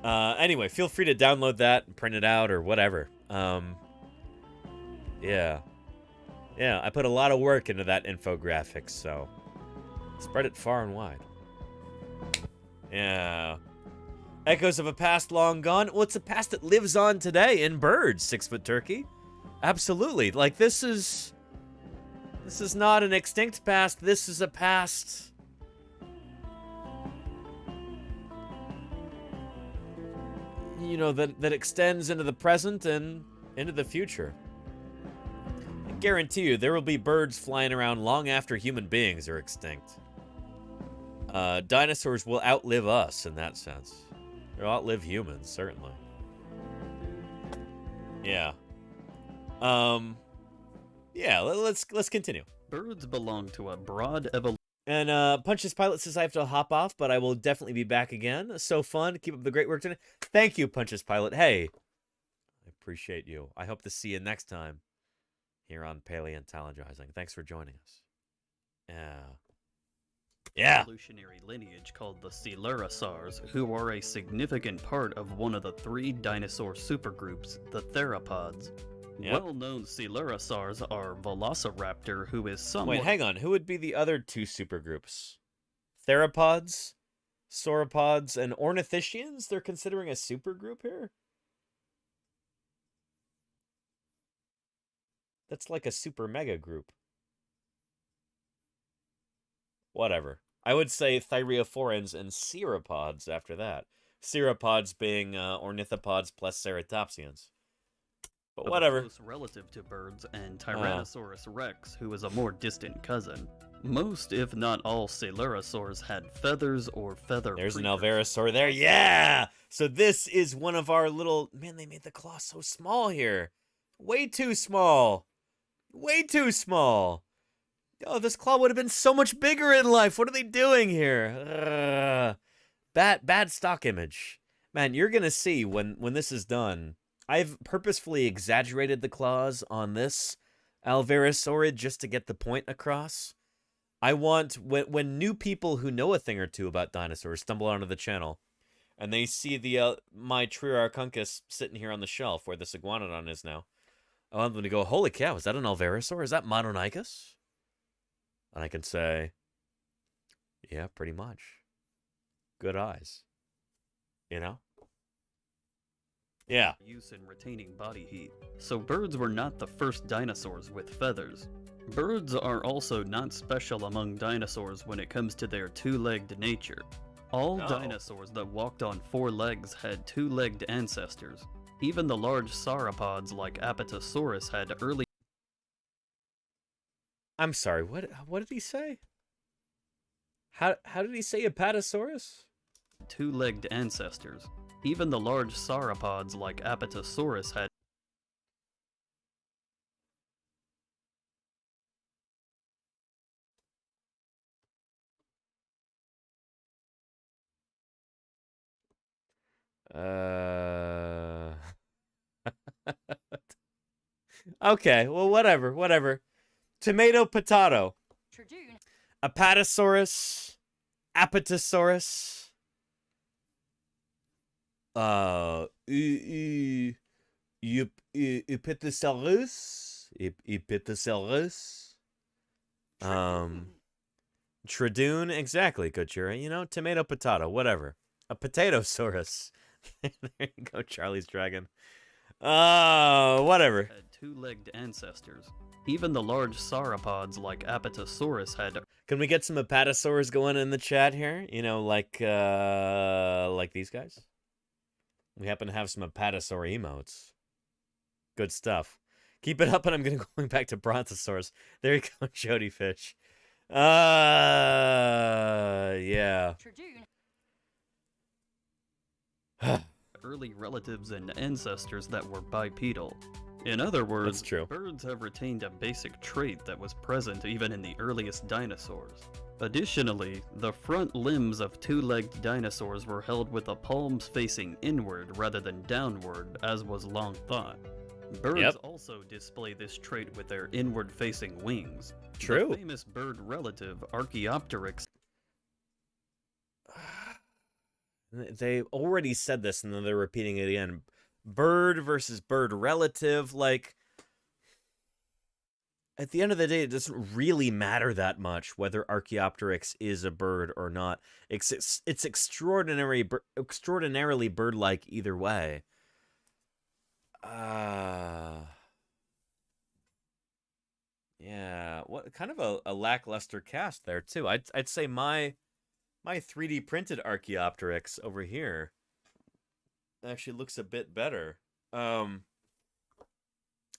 Anyway, feel free to download that and print it out or whatever. Yeah, I put a lot of work into that infographic, so spread it far and wide. Yeah. Echoes of a past long gone. Well, it's a past that lives on today in birds, 6-foot turkey. Absolutely. Like, this is not an extinct past. This is a past you know, that extends into the present and into the future. I guarantee you there will be birds flying around long after human beings are extinct. Dinosaurs will outlive us in that sense. They'll outlive humans, certainly. Yeah. Yeah, let's continue. Birds belong to a broad evolution. And Punch's Pilot says I have to hop off, but I will definitely be back again. So fun. Keep up the great work today. Thank you, Punch's Pilot. Hey, I appreciate you. I hope to see you next time here on Paleontologizing. Thanks for joining us. Yeah. Evolutionary lineage called the Coelurosaurs, who are a significant part of one of the 3 dinosaur supergroups, the theropods. Yep. Well-known Coelurosaurs are Velociraptor, who is somewhat... Wait, hang on. Who would be the other 2 supergroups? Theropods, sauropods, and ornithischians? They're considering a supergroup here? That's like a super mega group. Whatever. I would say thyreophorans and ceropods after that. Ceropods being ornithopods plus ceratopsians. But whatever. A close relative to birds, and Tyrannosaurus rex, who is a more distant cousin. Most, if not all, Coelurosaurs had feathers or feather. There's an Alvarezsaur there. Yeah! So this is one of our little... Man, they made the claw so small here. Way too small. Way too small. Oh, this claw would have been so much bigger in life. What are they doing here? Bad stock image. Man, you're going to see when this is done... I've purposefully exaggerated the claws on this Alvarezsaurid just to get the point across. I want, when new people who know a thing or two about dinosaurs stumble onto the channel, and they see the my Triarchuncus sitting here on the shelf where this Iguanodon is now, I want them to go, holy cow, is that an Alvarezsaur? Is that Mononychus? And I can say, yeah, pretty much. Good eyes. You know? Yeah. Use in retaining body heat. So birds were not the first dinosaurs with feathers. Birds are also not special among dinosaurs when it comes to their 2-legged nature. All dinosaurs that walked on 4 legs had 2-legged ancestors. Even the large sauropods like Apatosaurus had early... I'm sorry, what did he say? How did he say Apatosaurus? 2-legged ancestors. Even the large sauropods like Apatosaurus had... Okay, well, whatever. Tomato, potato. Apatosaurus, Apatosaurus. Epitasaurus. Tradoon, exactly, Kachura. You know, tomato, potato, whatever. A potatosaurus. There you go, Charlie's Dragon. Whatever. Had 2-legged ancestors. Even the large sauropods like Apatosaurus had... Can we get some Apatosaurs going in the chat here? You know, like these guys? We happen to have some Apatosaur emotes. Good stuff. Keep it up, and I'm going back to Brontosaurus. There you go, Jody Fish. Yeah. Early relatives and ancestors that were bipedal. In other words, That's true. Birds have retained a basic trait that was present even in the earliest dinosaurs. Additionally, the front limbs of 2-legged dinosaurs were held with the palms facing inward rather than downward, as was long thought. Birds also display this trait with their inward-facing wings. True. The famous bird relative, Archaeopteryx. They already said this, and then they're repeating it again. Bird versus bird relative, like... At the end of the day, it doesn't really matter that much whether Archaeopteryx is a bird or not. It's extraordinarily bird-like either way. Yeah, what kind of a lackluster cast there too. I'd say my 3D printed Archaeopteryx over here. actually looks a bit better.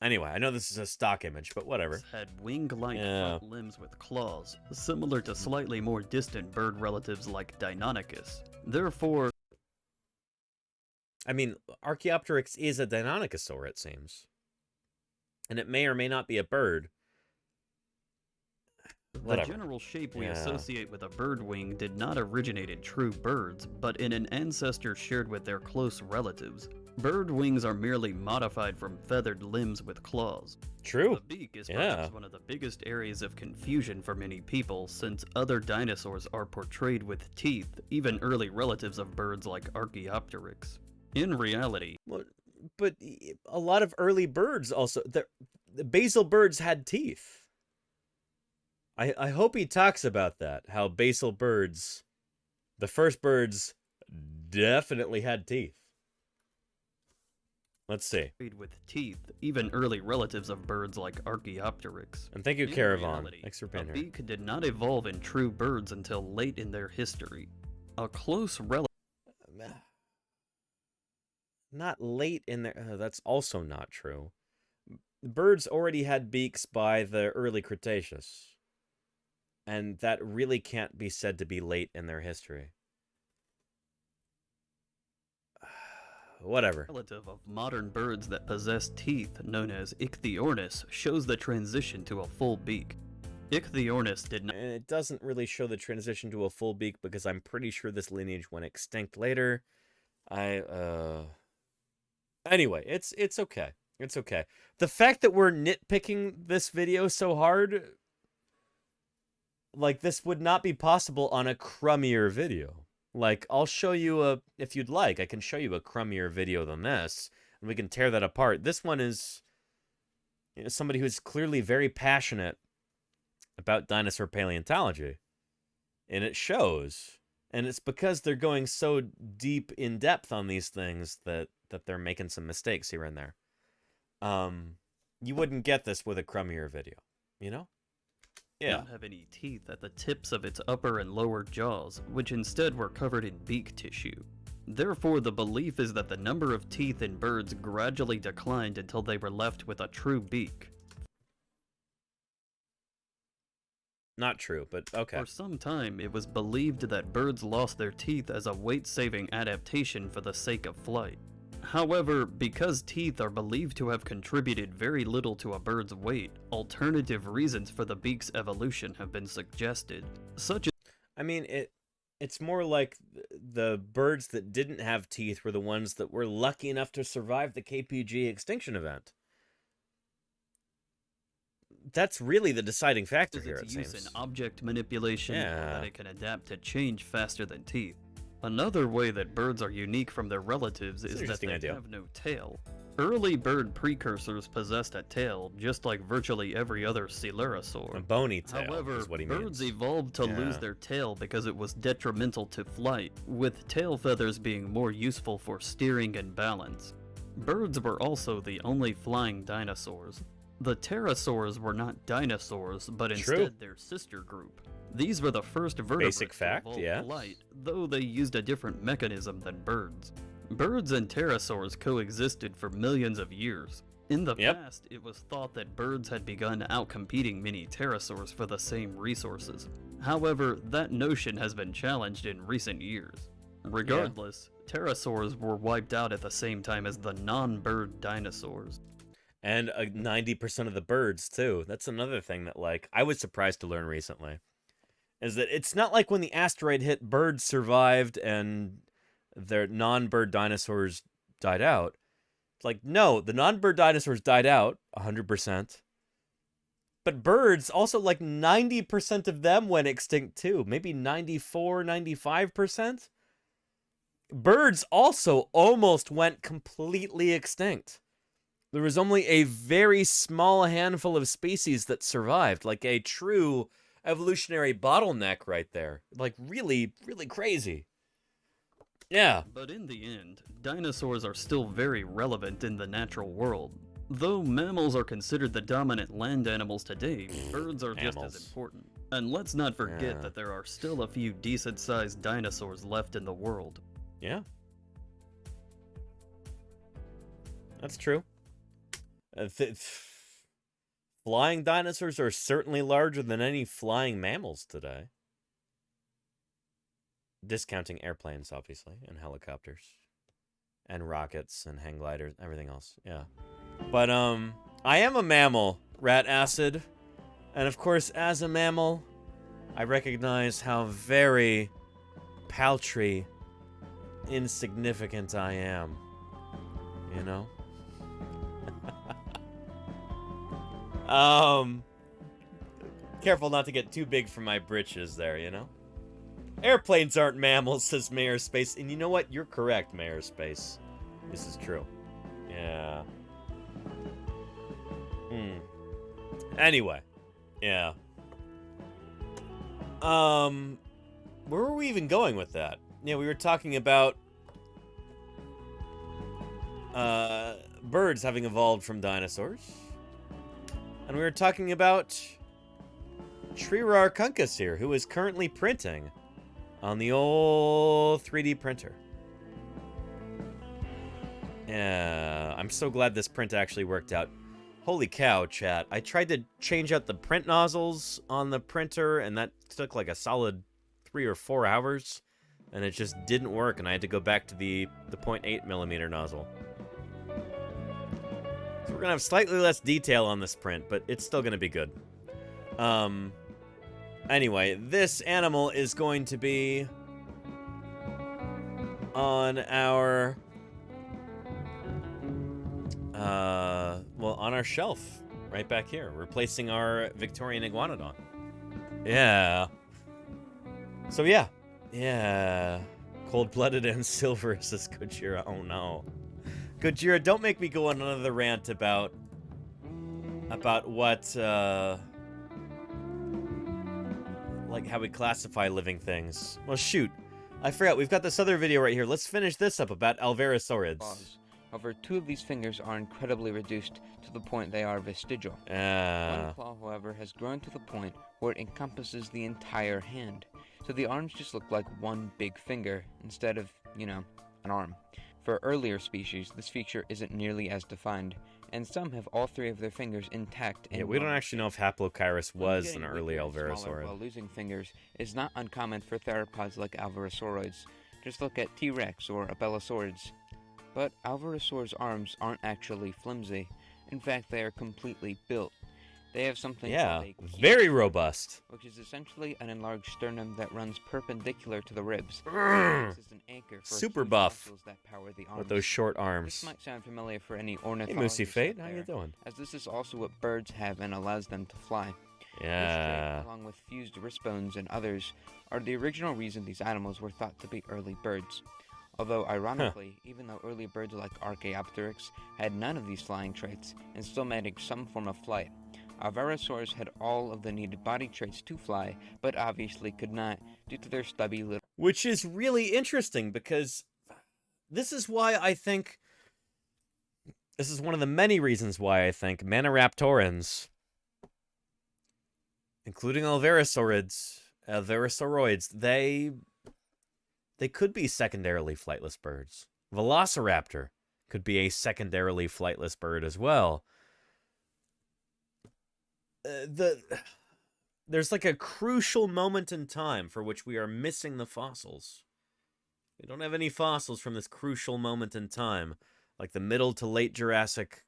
Anyway, I know this is a stock image, but whatever. Had wing-like front limbs with claws, similar to slightly more distant bird relatives like Deinonychus. Therefore, I mean, Archaeopteryx is a Deinonychosaur, it seems. And it may or may not be a bird. Whatever. The general shape we associate with a bird wing did not originate in true birds, but in an ancestor shared with their close relatives. Bird wings are merely modified from feathered limbs with claws. True. The beak is perhaps one of the biggest areas of confusion for many people, since other dinosaurs are portrayed with teeth, even early relatives of birds like Archaeopteryx. In reality... But a lot of early birds also... The basal birds had teeth. I hope he talks about that, how basal birds, the first birds, definitely had teeth. Let's see. With teeth, even early relatives of birds like Archaeopteryx. And thank you, Caravan. Thanks for being a here. beak did not evolve in true birds until late in their history. A close relative... Not late in their... that's also not true. Birds already had beaks by the early Cretaceous. And that really can't be said to be late in their history. Whatever. Relative of modern birds that possess teeth, known as Ichthyornis, shows the transition to a full beak. Ichthyornis did not... It doesn't really show the transition to a full beak because I'm pretty sure this lineage went extinct later. Anyway, it's okay. It's okay. The fact that we're nitpicking this video so hard... Like, this would not be possible on a crummier video. Like, I'll show you if you'd like, I can show you a crummier video than this, and we can tear that apart. This one is, somebody who's clearly very passionate about dinosaur paleontology. And it shows. And it's because they're going so deep in depth on these things that they're making some mistakes here and there. You wouldn't get this with a crummier video, you know? Yeah. Not have any teeth at the tips of its upper and lower jaws, which instead were covered in beak tissue. Therefore, the belief is that the number of teeth in birds gradually declined until they were left with a true beak. Not true, but okay. For some time, it was believed that birds lost their teeth as a weight-saving adaptation for the sake of flight. However, because teeth are believed to have contributed very little to a bird's weight, alternative reasons for the beak's evolution have been suggested, such as... I mean, it's more like the birds that didn't have teeth were the ones that were lucky enough to survive the KPG extinction event. That's really the deciding factor here, it seems. Use in object manipulation, Yeah. that it can adapt to change faster than teeth. Another way that birds are unique from their relatives is that they have no tail. Early bird precursors possessed a tail, just like virtually every other coelurosaur. A bony tail However, is what he birds means. evolved to lose their tail because it was detrimental to flight, with tail feathers being more useful for steering and balance. Birds were also the only flying dinosaurs. The pterosaurs were not dinosaurs, but instead their sister group. These were the first vertebrates Basic to fact, evolve yeah. flight, though they used a different mechanism than birds. Birds and pterosaurs coexisted for millions of years. In the past, it was thought that birds had begun outcompeting many pterosaurs for the same resources. However, that notion has been challenged in recent years. Regardless, pterosaurs were wiped out at the same time as the non-bird dinosaurs. And 90% of the birds, too. That's another thing that, like, I was surprised to learn recently. Is that it's not like when the asteroid hit, birds survived and their non-bird dinosaurs died out. It's like, no, the non-bird dinosaurs died out, 100%. But birds, also like 90% of them went extinct too. Maybe 94, 95%. Birds also almost went completely extinct. There was only a very small handful of species that survived, like a true evolutionary bottleneck right there. Like, really, really crazy. Yeah. But in the end, dinosaurs are still very relevant in the natural world. Though mammals are considered the dominant land animals today, birds are just as important. And let's not forget that there are still a few decent-sized dinosaurs left in the world. Yeah. That's true. Flying dinosaurs are certainly larger than any flying mammals today. Discounting airplanes, obviously, and helicopters. And rockets and hang gliders, everything else, yeah. But, I am a mammal, Rat Acid. And of course, as a mammal, I recognize how very paltry, insignificant I am. You know? Careful not to get too big for my britches there, you know? Airplanes aren't mammals, says Mayor Space. And you know what? You're correct, Mayor Space. This is true. Yeah. Anyway. Yeah. Where were we even going with that? Yeah, we were talking about birds having evolved from dinosaurs. And we were talking about Shrirar Kunkus here, who is currently printing on the old 3D printer. Yeah, I'm so glad this print actually worked out. Holy cow, chat. I tried to change out the print nozzles on the printer, and that took like a solid 3 or 4 hours, and it just didn't work, and I had to go back to the 0.8mm nozzle. So we're gonna have slightly less detail on this print, but it's still gonna be good. Anyway, this animal is going to be on our on our shelf right back here, replacing our Victorian Iguanodon. Yeah. So yeah, cold-blooded and silver, says Gojira. Oh no, Gojira, don't make me go on another rant about what like how we classify living things. Well, shoot, I forgot. We've got this other video right here. Let's finish this up about Alvarezsaurs. However, 2 of these fingers are incredibly reduced to the point they are vestigial. One claw, however, has grown to the point where it encompasses the entire hand. So the arms just look like one big finger instead of, you know, an arm. For earlier species, this feature isn't nearly as defined, and some have all 3 of their fingers intact. Yeah, we don't actually know if Haplokyrus was an early Alvarezsaur. While losing fingers is not uncommon for theropods like Alvarezsauroids. Just look at T-Rex or Abelisaurids. But Alvarezsaurs' arms aren't actually flimsy. In fact, they are completely built. They have something called a very robust, which is essentially an enlarged sternum that runs perpendicular to the ribs. This is an anchor for super buff that power the arms. with those short arms. This might sound familiar for any Hey, ornithologists Moosey Fate, out how there, you doing? as this is also what birds have and allows them to fly. Yeah. This trait, along with fused wrist bones and others, are the original reason these animals were thought to be early birds. Although, ironically, even though early birds like Archaeopteryx had none of these flying traits and still managed some form of flight, Alvarezsaurs had all of the needed body traits to fly, but obviously could not due to their stubby little... Which is really interesting, because this is why I think... This is one of the many reasons why I think Maniraptorans, including Alvarezsauroids, they could be secondarily flightless birds. Velociraptor could be a secondarily flightless bird as well. There's like a crucial moment in time for which we are missing the fossils. We don't have any fossils from this crucial moment in time, like the middle to late Jurassic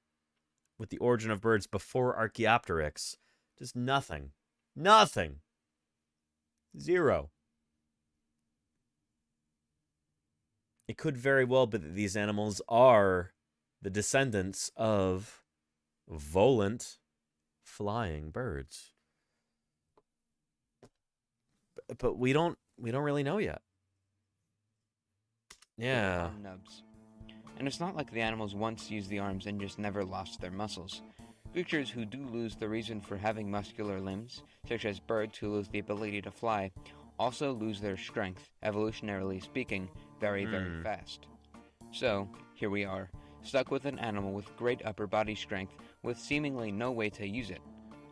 with the origin of birds before Archaeopteryx. Just nothing. Nothing. Zero. It could very well be that these animals are the descendants of volant flying birds. But we don't really know yet. Yeah. Nubs. And it's not like the animals once used the arms and just never lost their muscles. Creatures who do lose the reason for having muscular limbs, such as birds who lose the ability to fly, also lose their strength, evolutionarily speaking, very, very fast. So, here we are, stuck with an animal with great upper body strength, with seemingly no way to use it.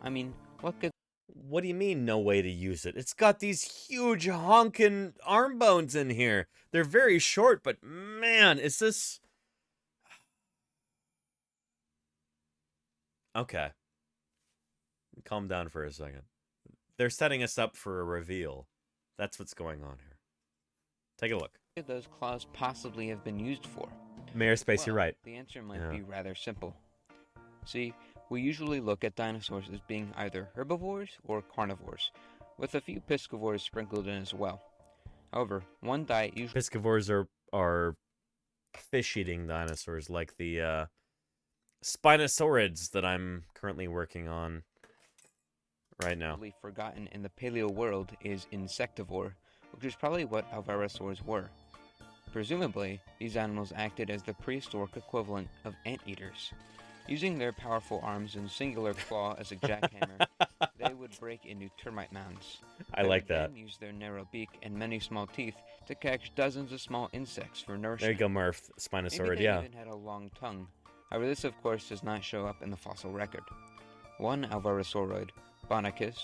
I mean, what could... What do you mean, no way to use it? It's got these huge honkin' arm bones in here. They're very short, but man, is this... Okay. Calm down for a second. They're setting us up for a reveal. That's what's going on here. Take a look. What could those claws possibly have been used for? Mayor Space, you're right. The answer might be rather simple. See, we usually look at dinosaurs as being either herbivores or carnivores, with a few piscivores sprinkled in as well. However, one diet usually... Piscivores are fish-eating dinosaurs, like the Spinosaurids that I'm currently working on right now. Forgotten in the paleo world is insectivore, which is probably what Alvarezsaurs were. Presumably, these animals acted as the prehistoric equivalent of anteaters. Using their powerful arms and singular claw as a jackhammer, they would break into termite mounds. I like that. They would then use their narrow beak and many small teeth to catch dozens of small insects for nourishment. There you go, Murph. Spinosaurid, Maybe they even had a long tongue. However, this of course does not show up in the fossil record. One Alvarezsauroid, Bonicus,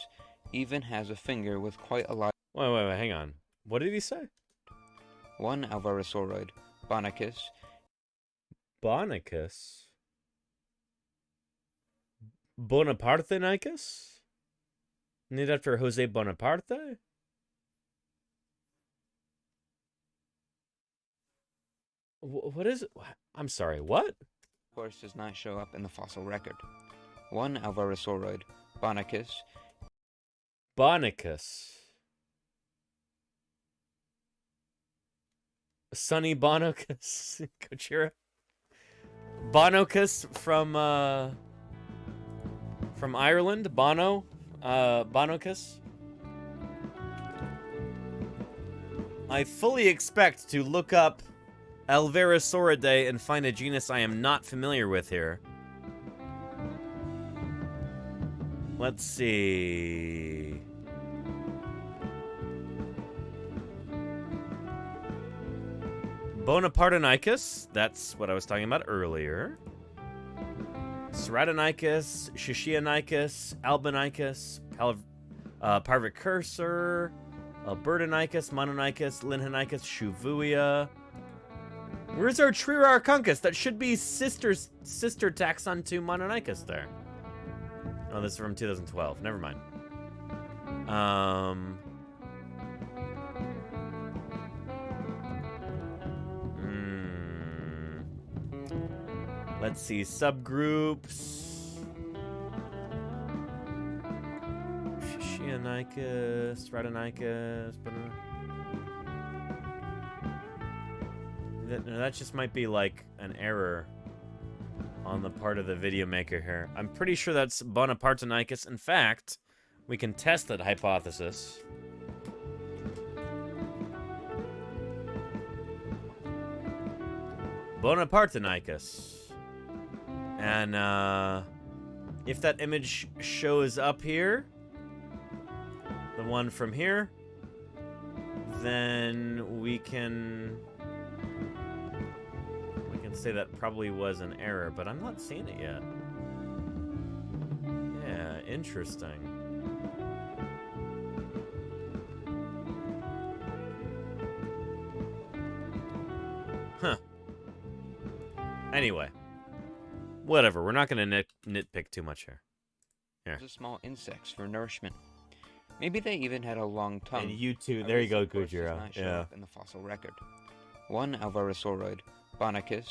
even has a finger with quite a lot... Wait, hang on. What did he say? One Alvarezsauroid, Bonicus... Bonicus? Bonapartenicus? Named after Jose Bonaparte? What is it? I'm sorry, what? Of course does not show up in the fossil record. One Alvarezsauroid, Bonicus... Bonicus. Sonny Bonocus. Kochira. Bonocus from Ireland. Bono. Bonocus. I fully expect to look up Alvarezsauridae and find a genus I am not familiar with here. Let's see. Bonapartenicus, that's what I was talking about earlier. Ceratonicus, Shishionicus, Albinicus, Parvicursor, Albertonicus, Mononicus, Linhonicus, Shuvuia. Where's our Trirarchuncus? That should be sister taxon to Mononicus there. Oh, this is from 2012. Never mind. Let's see. Subgroups. Shishionicus, Ratonicus. That just might be like an error on the part of the video maker here. I'm pretty sure that's Bonapartenicus. In fact, we can test that hypothesis. Bonapartenicus. And if that image shows up here, the one from here, then we can say that probably was an error, but I'm not seeing it yet. Yeah, interesting. Huh. Anyway. Whatever, we're not going to nitpick too much here. Here. Small insects for nourishment. Maybe they even had a long tongue. And you too. There you go, Gujira. Yeah. In the fossil record. One Alvarezsauroid, Bonicus,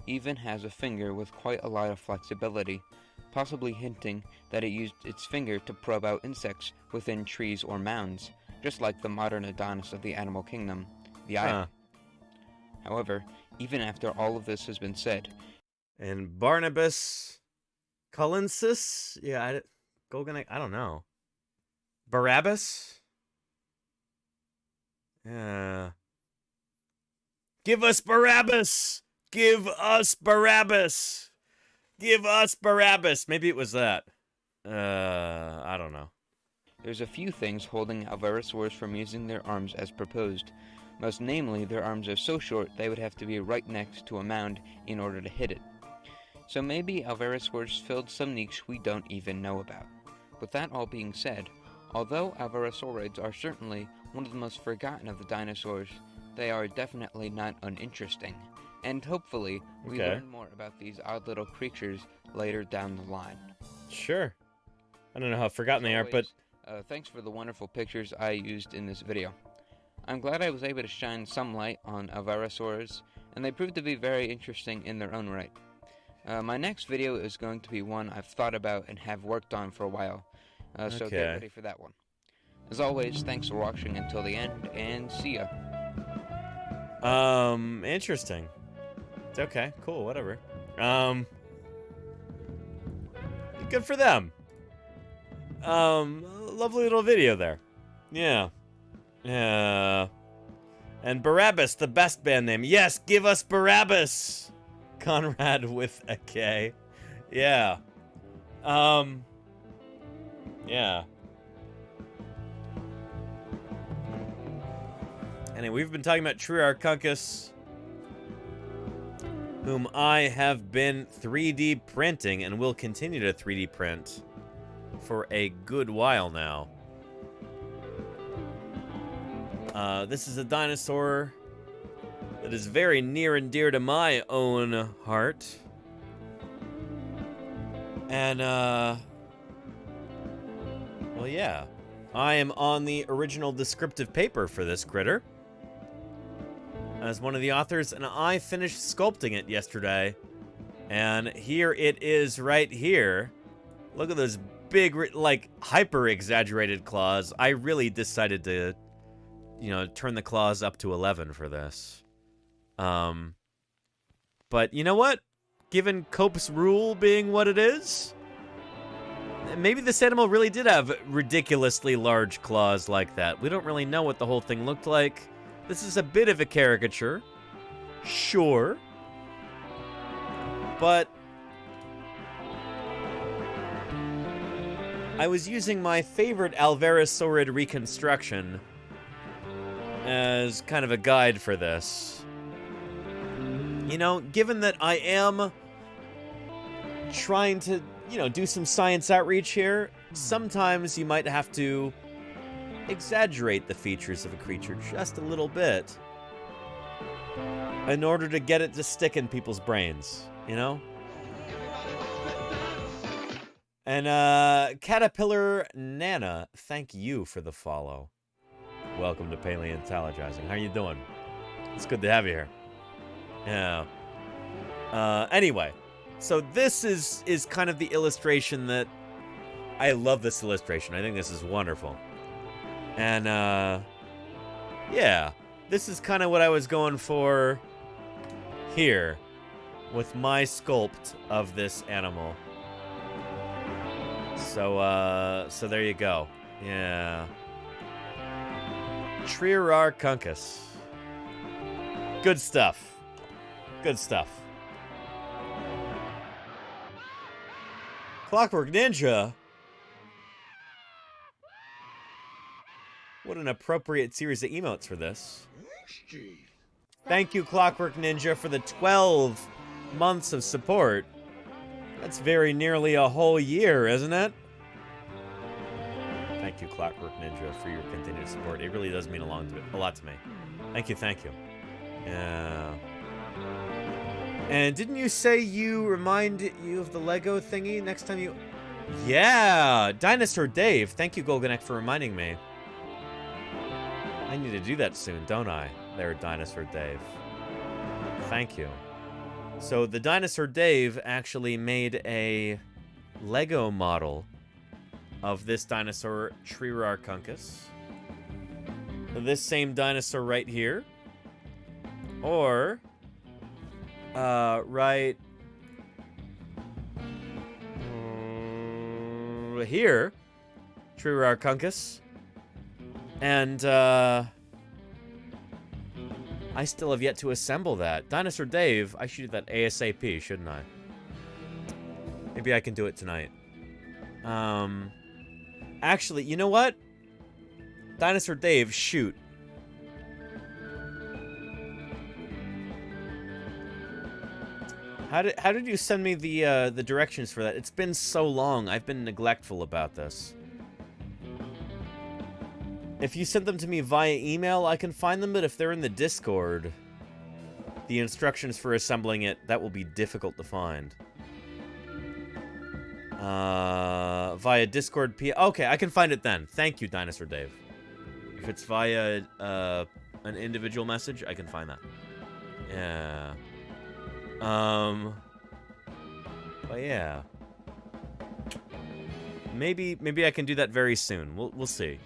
even has a finger with quite a lot of flexibility, possibly hinting that it used its finger to probe out insects within trees or mounds, just like the modern Adonis of the animal kingdom, the eye. However, even after all of this has been said, and Barnabas Cullensis? Yeah, I don't know. Barabbas? Yeah. Give us Barabbas! Give us Barabbas! Give us Barabbas! Maybe it was that. I don't know. There's a few things holding Alvarezsaurs from using their arms as proposed. Most namely, their arms are so short they would have to be right next to a mound in order to hit it. So maybe Alvarezsaurs filled some niche we don't even know about. With that all being said, although Alvarezsaurids are certainly one of the most forgotten of the dinosaurs, they are definitely not uninteresting. And hopefully, we learn more about these odd little creatures later down the line. Sure. I don't know how forgotten they are, but... thanks for the wonderful pictures I used in this video. I'm glad I was able to shine some light on Alvarezsaurs, and they proved to be very interesting in their own right. My next video is going to be one I've thought about and have worked on for a while, so get ready for that one. As always, thanks for watching until the end, and see ya. Interesting. It's okay, cool, whatever. Good for them. Lovely little video there. Yeah. Yeah. And Barabbas, the best band name. Yes, give us Barabbas! Conrad with a K. Yeah. Yeah. Anyway, we've been talking about Triarchunkus, whom I have been 3D printing and will continue to 3D print for a good while now. This is a dinosaur that is very near and dear to my own heart. And, well, yeah. I am on the original descriptive paper for this critter as one of the authors, and I finished sculpting it yesterday. And here it is right here. Look at those big, like, hyper-exaggerated claws. I really decided to, you know, turn the claws up to 11 for this. But you know what? Given Cope's rule being what it is, maybe this animal really did have ridiculously large claws like that. We don't really know what the whole thing looked like. This is a bit of a caricature. Sure. But I was using my favorite Alvarezsaurid reconstruction as kind of a guide for this. You know, given that I am trying to, you know, do some science outreach here, sometimes you might have to exaggerate the features of a creature just a little bit in order to get it to stick in people's brains, you know? And, Caterpillar Nana, thank you for the follow. Welcome to Paleontologizing. How you doing? It's good to have you here. Yeah. Anyway, so this is kind of the illustration that... I love this illustration. I think this is wonderful. And, yeah. This is kind of what I was going for here with my sculpt of this animal. So, so there you go. Yeah. Triarchunkus. Good stuff. Good stuff. Clockwork Ninja. What an appropriate series of emotes for this. Thank you, Clockwork Ninja, for the 12 months of support. That's very nearly a whole year, isn't it? Thank you, Clockwork Ninja, for your continued support. It really does mean a lot to me. Thank you, thank you. Yeah. And didn't you say you remind you of the Lego thingy next time you... Yeah! Dinosaur Dave. Thank you, Golganek, for reminding me. I need to do that soon, don't I? There, Dinosaur Dave. Thank you. So the Dinosaur Dave actually made a Lego model of this dinosaur, Triarchunkus. This same dinosaur right here. Or, right here, Triarchunkus. And, I still have yet to assemble that. Dinosaur Dave, I should do that ASAP, shouldn't I? Maybe I can do it tonight. Actually, you know what? Dinosaur Dave, shoot. How did you send me the directions for that? It's been so long. I've been neglectful about this. If you send them to me via email, I can find them, but if they're in the Discord, the instructions for assembling it, that will be difficult to find. Via Discord Okay, I can find it then. Thank you, Dinosaur Dave. If it's via an individual message, I can find that. Yeah. But yeah. Maybe I can do that very soon. We'll see.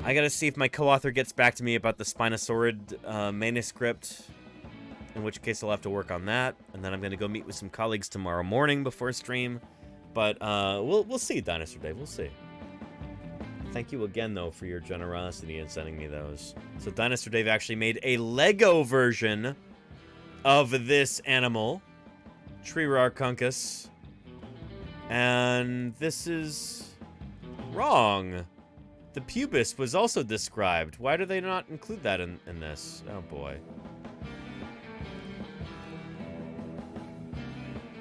I gotta see if my co-author gets back to me about the Spinosaurid manuscript, in which case I'll have to work on that, and then I'm gonna go meet with some colleagues tomorrow morning before stream. But we'll see, Dinosaur Dave. We'll see. Thank you again, though, for your generosity in sending me those. So Dinosaur Dave actually made a Lego version of this animal, Trirarchuncus, and this is wrong. The pubis was also described. Why do they not include that in this? Oh, boy.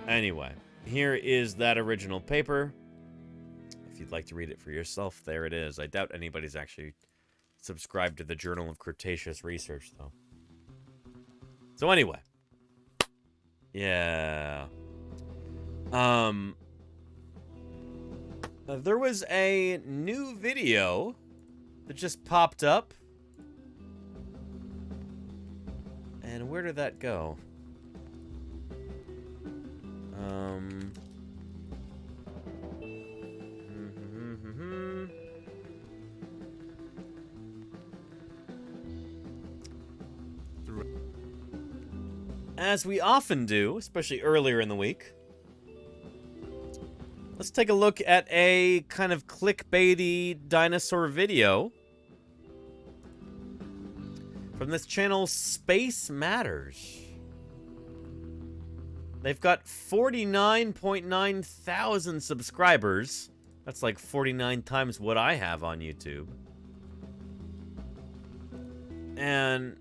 Anyway, here is that original paper. If you'd like to read it for yourself, there it is. I doubt anybody's actually subscribed to the Journal of Cretaceous Research, though. So anyway. Yeah. There was a new video that just popped up. And where did that go? As we often do, especially earlier in the week, let's take a look at a kind of clickbaity dinosaur video from this channel, Space Matters. They've got 49.9 thousand subscribers. That's like 49 times what I have on YouTube. And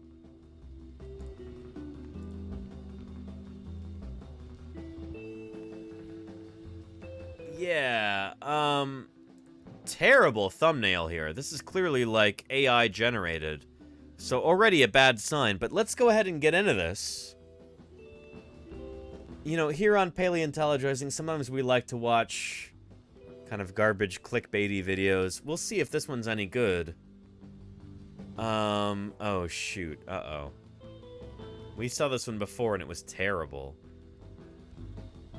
yeah, terrible thumbnail here. This is clearly like AI generated. So already a bad sign, but let's go ahead and get into this. You know, here on Paleontologizing, sometimes we like to watch kind of garbage clickbaity videos. We'll see if this one's any good. Oh shoot, uh-oh. We saw this one before and it was terrible.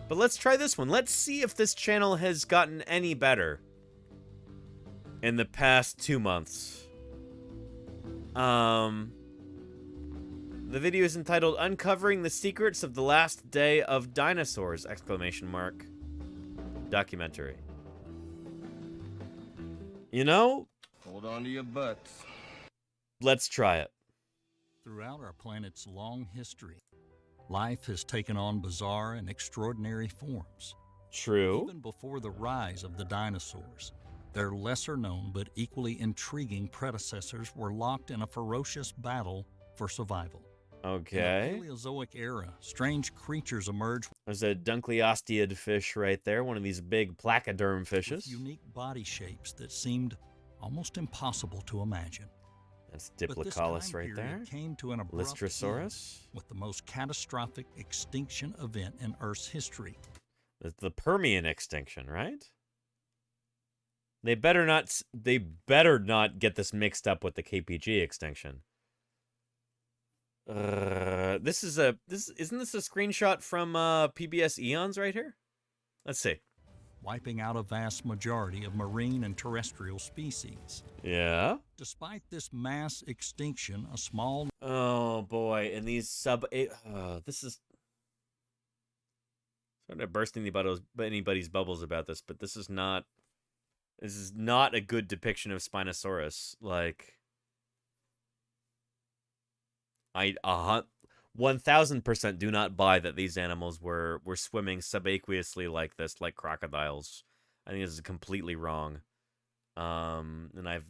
But let's try this one. Let's see if this channel has gotten any better in the past 2 months. The video is entitled Uncovering the Secrets of the Last Day of Dinosaurs! Exclamation mark. Documentary. You know? Hold on to your butts. Let's try it. Throughout our planet's long history, life has taken on bizarre and extraordinary forms. True. Even before the rise of the dinosaurs, their lesser-known but equally intriguing predecessors were locked in a ferocious battle for survival. Okay. In the Paleozoic era, strange creatures emerged. There's a Dunkleosteid fish right there, one of these big placoderm fishes. With unique body shapes that seemed almost impossible to imagine. That's Diplocaulus right there. Came to an abrupt Lystrosaurus. End with the most catastrophic extinction event in Earth's history. That's the Permian extinction, right? They better not get this mixed up with the KPG extinction. Isn't this a screenshot from PBS Eons right here? Let's see. Wiping out a vast majority of marine and terrestrial species. Yeah. Despite this mass extinction, a small... Oh boy, and these this is... Sorry to burst anybody's bubbles about this, but this is not a good depiction of Spinosaurus. Like, I 1000% do not buy that these animals were swimming subaqueously like this, like crocodiles. I think this is completely wrong. And I've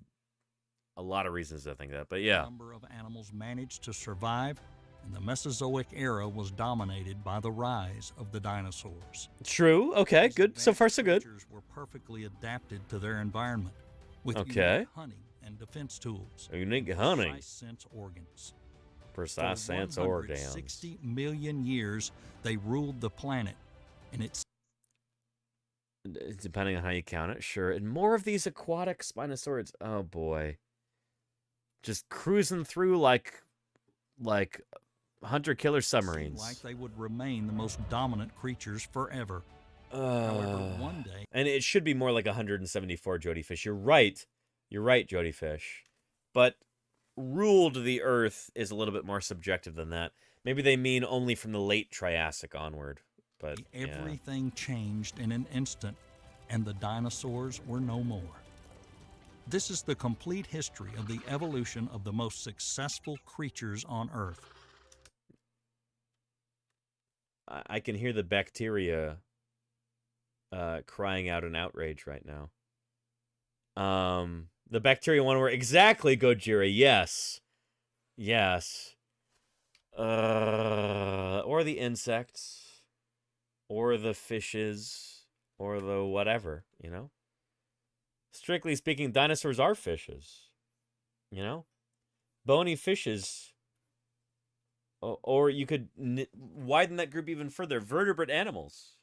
a lot of reasons to think that, but yeah. A number of animals managed to survive, and the Mesozoic era was dominated by the rise of the dinosaurs. True. Okay, good. So far, so good. Creatures were perfectly adapted to their environment, with okay. unique hunting and defense tools. Unique hunting. Precise sense organs. Precise sense For organs. 160 million years, they ruled the planet, and it's Depending on how you count it, sure. And more of these aquatic Spinosaurids. Oh, boy. Just cruising through like hunter-killer submarines. Like they would remain the most dominant creatures forever. However, one day... And it should be more like 174, Jody Fish. You're right. You're right, Jody Fish. But ruled the Earth is a little bit more subjective than that. Maybe they mean only from the late Triassic onward. But everything changed in an instant, and the dinosaurs were no more. This is the complete history of the evolution of the most successful creatures on Earth. I can hear the bacteria crying out in outrage right now. The bacteria one where exactly, Gojira, yes. Yes. Or the insects. Or the fishes. Or the whatever, you know? Strictly speaking, dinosaurs are fishes. You know? Bony fishes. Or you could widen that group even further. Vertebrate animals.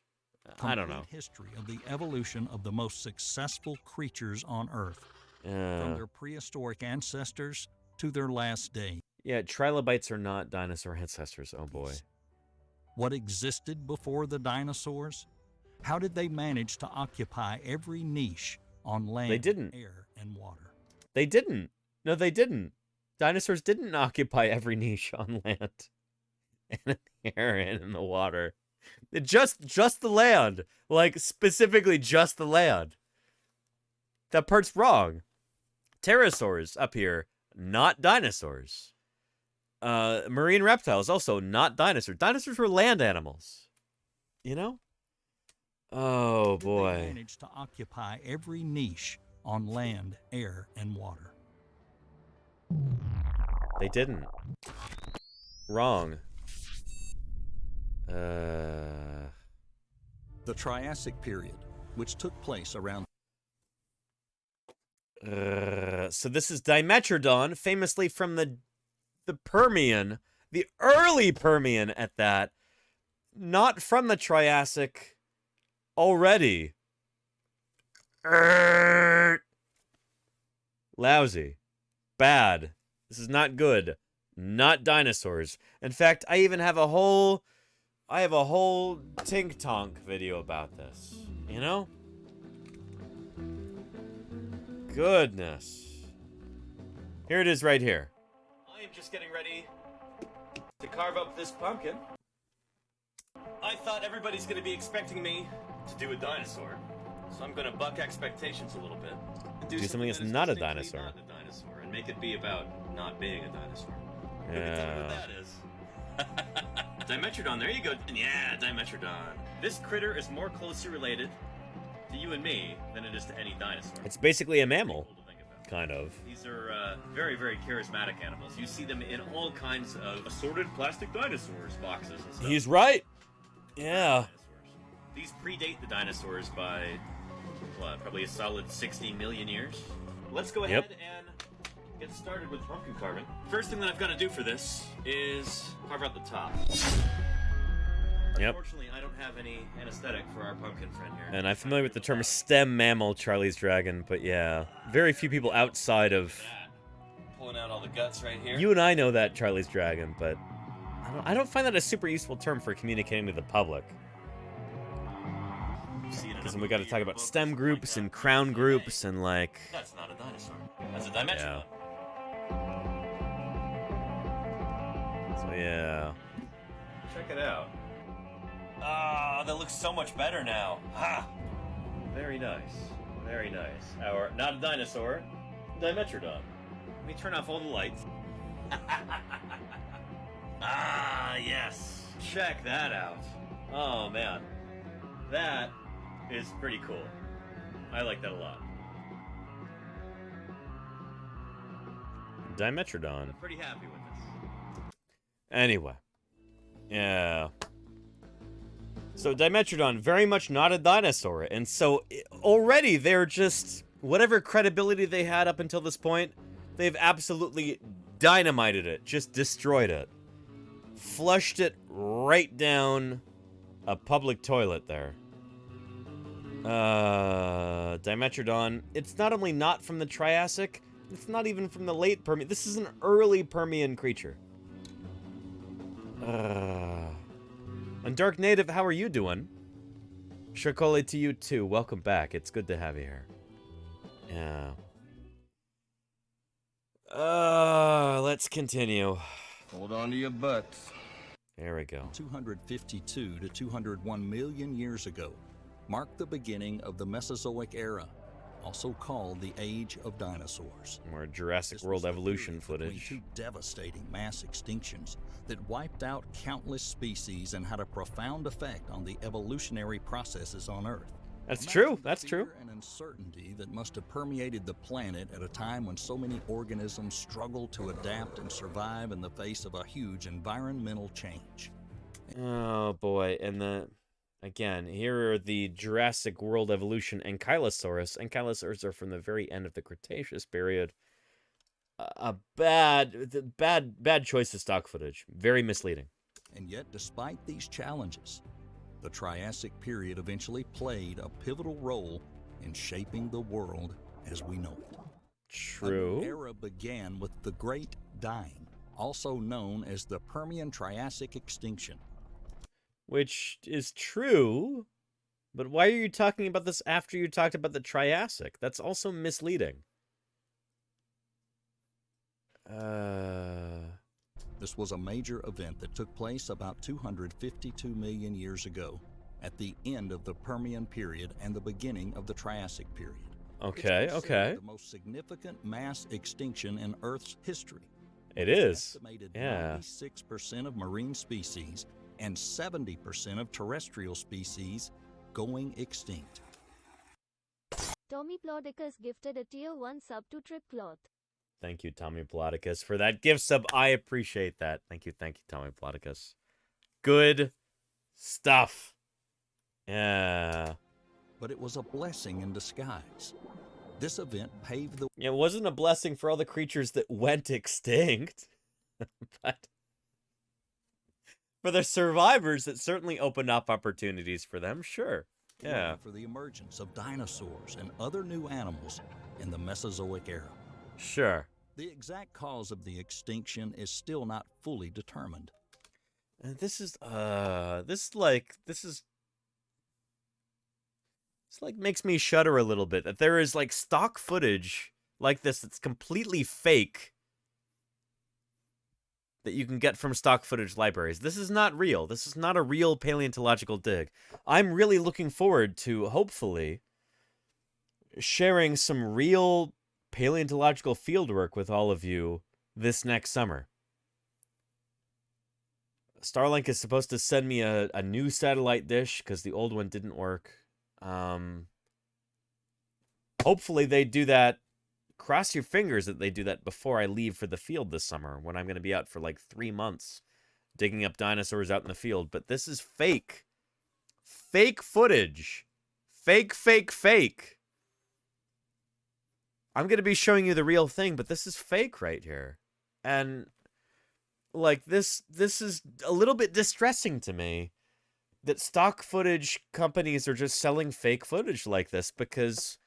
I don't know. History of the evolution of the most successful creatures on Earth. From their prehistoric ancestors to their last day. Yeah, trilobites are not dinosaur ancestors. Oh, boy. What existed before the dinosaurs? How did they manage to occupy every niche on land, air, and water? They didn't. No, they didn't. Dinosaurs didn't occupy every niche on land and in the air and in the water. Just the land. Like, specifically just the land. That part's wrong. Pterosaurs up here, not dinosaurs. Marine reptiles, also not dinosaurs. Dinosaurs were land animals. You know? Oh, boy. They managed to occupy every niche on land, air, and water. They didn't. Wrong. The Triassic period, which took place around... So this is Dimetrodon, famously from the Permian, the early Permian at that, not from the Triassic already. Lousy. Bad. This is not good. Not dinosaurs. In fact, I even have a whole Tink Tonk video about this. You know? Goodness. Here it is right here. I am just getting ready to carve up this pumpkin. I thought everybody's going to be expecting me to do a dinosaur. So I'm going to buck expectations a little bit. And do something that's not a dinosaur. Not a dinosaur. And make it be about not being a dinosaur. Yeah. Who can tell me what that is? Dimetrodon, there you go. Yeah, Dimetrodon. This critter is more closely related to you and me than it is to any dinosaur. It's basically a mammal. Kind of. These are very, very charismatic animals. You see them in all kinds of assorted plastic dinosaurs boxes and stuff. He's right. Yeah. These predate the dinosaurs by, probably a solid 60 million years. Let's go ahead and get started with pumpkin carving. First thing that I've got to do for this is carve out the top. Unfortunately, I don't have any anesthetic for our pumpkin friend here. And I'm familiar with the term stem mammal, Charlie's Dragon, but yeah, very few people outside of... Pulling out all the guts right here. You and I know that, Charlie's Dragon, but I don't find that a super useful term for communicating to the public. Because we got to talk about stem groups and crown groups and like... That's not a dinosaur. That's a Dimetrodon. So yeah. Check it out. Ah, that looks so much better now. Ha! Very nice. Very nice. Our, not a dinosaur, Dimetrodon. Let me turn off all the lights. Ah, yes. Check that out. Oh, man. That is pretty cool. I like that a lot. Dimetrodon. I'm pretty happy with this. Anyway. Yeah. So Dimetrodon, very much not a dinosaur, and so already they're just, whatever credibility they had up until this point, they've absolutely dynamited it, just destroyed it. Flushed it right down a public toilet there. Dimetrodon. It's not only not from the Triassic, it's not even from the late Permian. This is an early Permian creature. And Dark Native, how are you doing? Shakole to you too. Welcome back. It's good to have you here. Yeah. Let's continue. Hold on to your butts. There we go. 252 to 201 million years ago marked the beginning of the Mesozoic era, also called the Age of Dinosaurs. More Jurassic World evolution footage. Two devastating mass extinctions that wiped out countless species and had a profound effect on the evolutionary processes on Earth. That's true. That's true. And uncertainty that must have permeated the planet at a time when so many organisms struggled to adapt and survive in the face of a huge environmental change. Oh boy, and again, here are the Jurassic World evolution Ankylosaurus. Ankylosaurs are from the very end of the Cretaceous period. A bad choice of stock footage. Very misleading. And yet, despite these challenges, the Triassic period eventually played a pivotal role in shaping the world as we know it. True. A new era began with the Great Dying, also known as the Permian-Triassic extinction. Which is true, but why are you talking about this after you talked about the Triassic? That's also misleading. This was a major event that took place about 252 million years ago, at the end of the Permian period and the beginning of the Triassic period. Okay, it's okay. The most significant mass extinction in Earth's history. It is. Estimated Yeah. 96% of marine species and 70% of terrestrial species going extinct. Tommy Plodicus gifted a tier 1 sub to Tripcloth. Thank you, Tommy Plodicus, for that gift sub. I appreciate that. Thank you, Tommy Plodicus. Good stuff. Yeah. But it was a blessing in disguise. This event paved the... It wasn't a blessing for all the creatures that went extinct, but for the survivors, it certainly opened up opportunities for them, sure. Yeah. For the emergence of dinosaurs and other new animals in the Mesozoic era. Sure. The exact cause of the extinction is still not fully determined. And this makes me shudder a little bit that there is like stock footage like this that's completely fake that you can get from stock footage libraries. This is not real. This is not a real paleontological dig. I'm really looking forward to hopefully sharing some real paleontological fieldwork with all of you this next summer. Starlink is supposed to send me a new satellite dish because the old one didn't work. Hopefully they do that. Cross your fingers that they do that before I leave for the field this summer, when I'm going to be out for like 3 months digging up dinosaurs out in the field. But this is fake. Fake footage. Fake. I'm going to be showing you the real thing, but this is fake right here. And like this is a little bit distressing to me that stock footage companies are just selling fake footage like this, because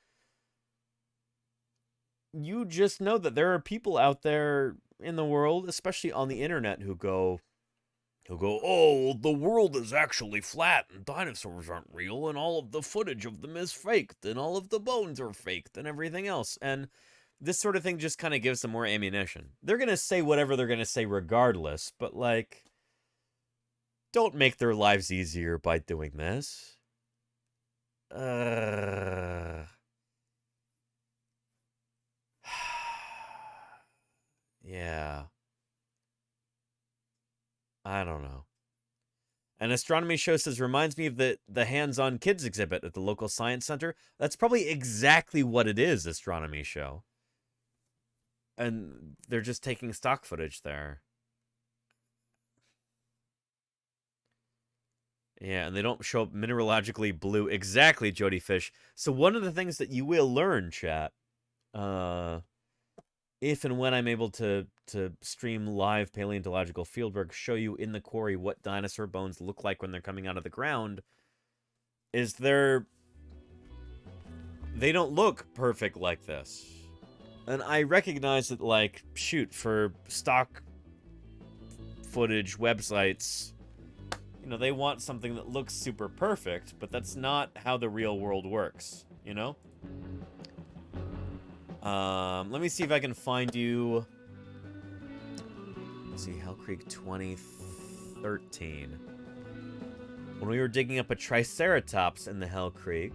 you just know that there are people out there in the world, especially on the internet, who go, oh, the world is actually flat and dinosaurs aren't real and all of the footage of them is faked and all of the bones are faked and everything else. And this sort of thing just kind of gives them more ammunition. They're going to say whatever they're going to say regardless, but like, don't make their lives easier by doing this. Yeah. I don't know. An astronomy show says, reminds me of the hands-on kids exhibit at the local science center. That's probably exactly what it is, astronomy show. And they're just taking stock footage there. Yeah, and they don't show up mineralogically blue. Exactly, Jody Fish. So one of the things that you will learn, chat, if and when I'm able to stream live paleontological fieldwork, show you in the quarry what dinosaur bones look like when they're coming out of the ground, is they're they don't look perfect like this. And I recognize that, like, shoot, for stock footage websites, you know, they want something that looks super perfect, but that's not how the real world works, you know? Let me see if I can find you... Let's see, Hell Creek 2013. When we were digging up a Triceratops in the Hell Creek,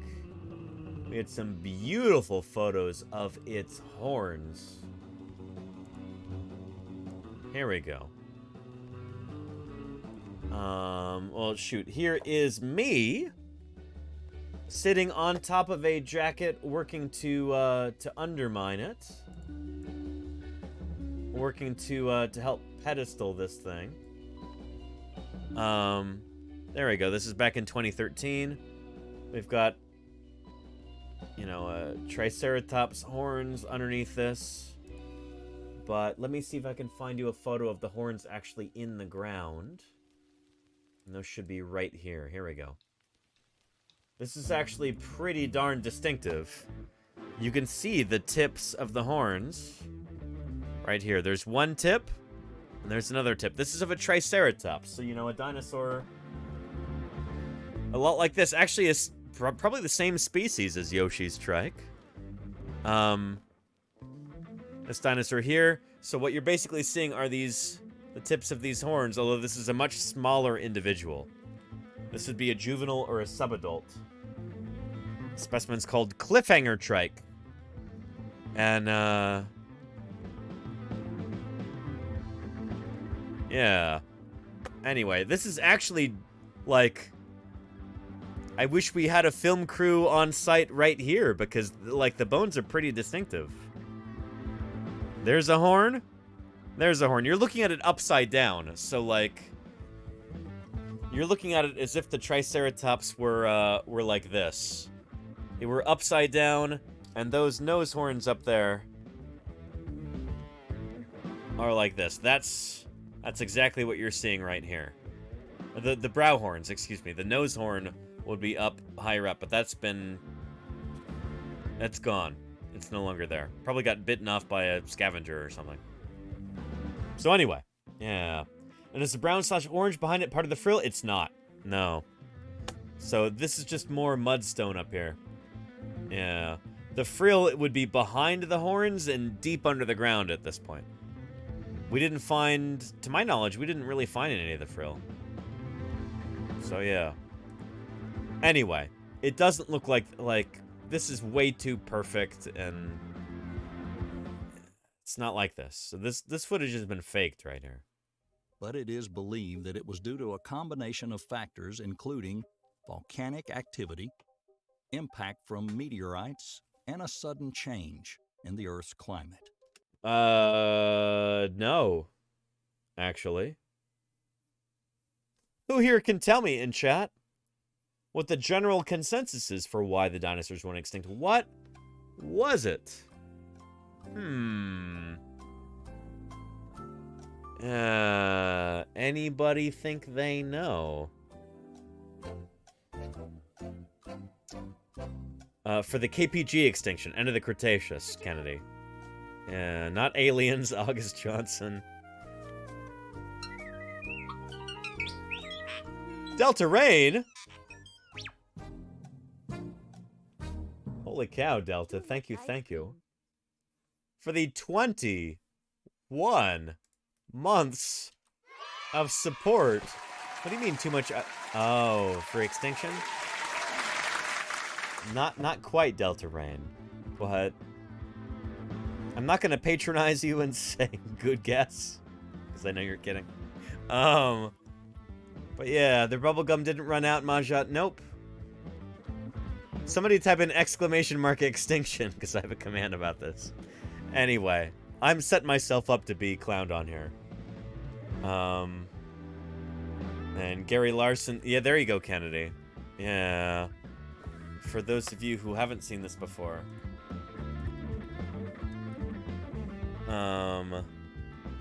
we had some beautiful photos of its horns. Here we go. Well, shoot. Here is me sitting on top of a jacket, working to undermine it, working to help pedestal this thing. There we go. This is back in 2013. We've got, you know, Triceratops horns underneath this. But let me see if I can find you a photo of the horns actually in the ground. And those should be right here. Here we go. This is actually pretty darn distinctive. You can see the tips of the horns right here. There's one tip, and there's another tip. This is of a Triceratops, so, you know, a dinosaur a lot like this. Actually, is probably the same species as Yoshi's trike. This dinosaur here. So what you're basically seeing are the tips of these horns, although this is a much smaller individual. This would be a juvenile or a subadult. Specimen's called Cliffhanger trike. And, yeah. Anyway, this is actually, like... I wish we had a film crew on site right here, because, like, the bones are pretty distinctive. There's a horn. There's a horn. You're looking at it upside down, so, like... You're looking at it as if the Triceratops were like this. They were upside down, and those nose horns up there are like this. That's exactly what you're seeing right here. The brow horns, excuse me. The nose horn would be up higher up, but that's gone. It's no longer there. Probably got bitten off by a scavenger or something. So anyway, yeah. And is the brown/orange behind it part of the frill? It's not. No. So this is just more mudstone up here. Yeah. The frill would be behind the horns and deep under the ground at this point. We didn't find, to my knowledge, we didn't really find any of the frill. So yeah. Anyway, it doesn't look like this is way too perfect, and it's not like this. So this footage has been faked right here. But it is believed that it was due to a combination of factors, including volcanic activity, impact from meteorites, and a sudden change in the Earth's climate. No. Actually. Who here can tell me in chat what the general consensus is for why the dinosaurs went extinct? What was it? Anybody think they know? For the KPG extinction, end of the Cretaceous, Kennedy. Yeah, not aliens, August Johnson. Delta Rain? Holy cow, Delta. Thank you, thank you. For the 21 months of support. What do you mean too much? Oh, for extinction? Not quite, Delta Rain. But I'm not gonna patronize you and say good guess, because I know you're kidding. But yeah, the bubblegum didn't run out, Majat. Nope. Somebody type in / extinction, because I have a command about this. Anyway, I'm setting myself up to be clowned on here. And Gary Larson. Yeah, there you go, Kennedy. Yeah. For those of you who haven't seen this before.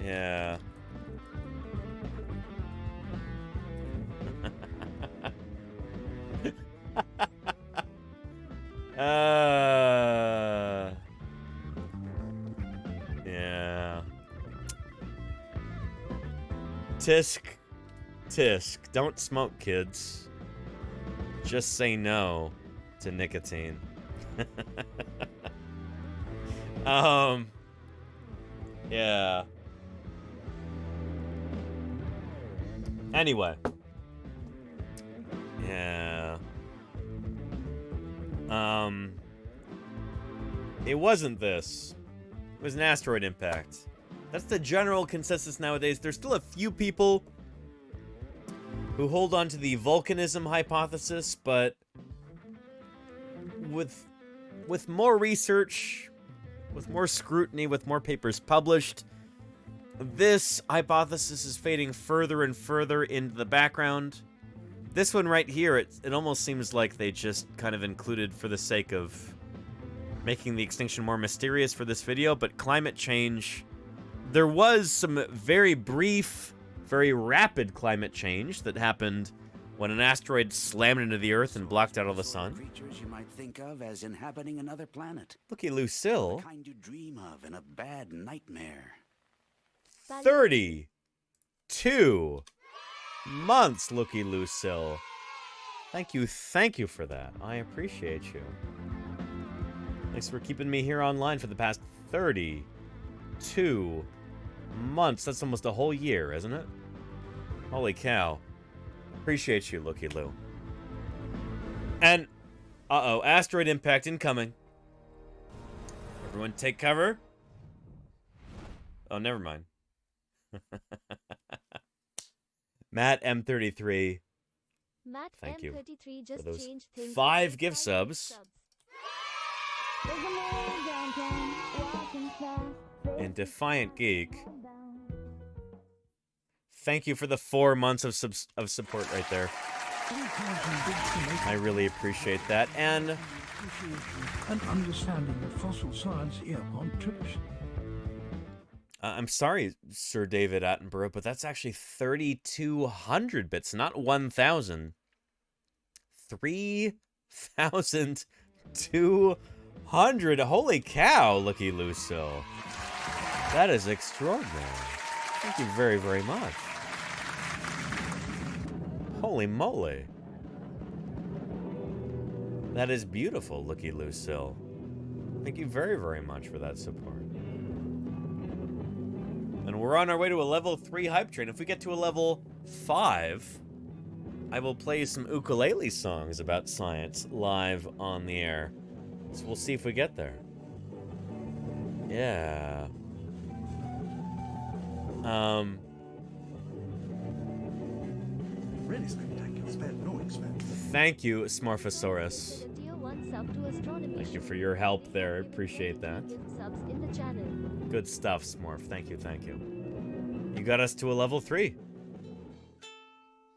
Yeah. Tisk. Don't smoke, kids. Just say no to nicotine. Yeah. Anyway. Yeah. It wasn't this. It was an asteroid impact. That's the general consensus nowadays. There's still a few people who hold on to the volcanism hypothesis, but with more research, with more scrutiny, with more papers published, this hypothesis is fading further and further into the background. This one right here, it almost seems like they just kind of included for the sake of making the extinction more mysterious for this video, but climate change, there was some very brief, very rapid climate change that happened when an asteroid slammed into the Earth and blocked out all the sun. Creatures you might think of as inhabiting another planet. Looky Lucille. The kind you dream of in a bad nightmare. 32 months, Looky Lucille. Thank you for that. I appreciate you. Thanks for keeping me here online for the past 32 months. That's almost a whole year, isn't it? Holy cow. Appreciate you, Looky Lou. And, asteroid impact incoming. Everyone take cover. Oh, never mind. Matt M33. Matt Thank you M33 just for those changed things 5 gift subs. And Defiant Geek. Thank you for the 4 months of support right there. I really appreciate that. And an understanding of fossil science here on Trips. I'm sorry, Sir David Attenborough, but that's actually 3,200 bits, not 1,000. 3,200. Holy cow, Looky Lucille. That is extraordinary. Thank you very, very much. Holy moly. That is beautiful, Looky Lucille. Thank you very, very much for that support. And we're on our way to a level 3 hype train. If we get to a level 5, I will play some ukulele songs about science live on the air. So we'll see if we get there. Yeah. Really spectacular, spared no expense. Thank you, Smorphosaurus. Thank you for your help there. Appreciate that. Good stuff, Smorph. Thank you, thank you. You got us to a level 3.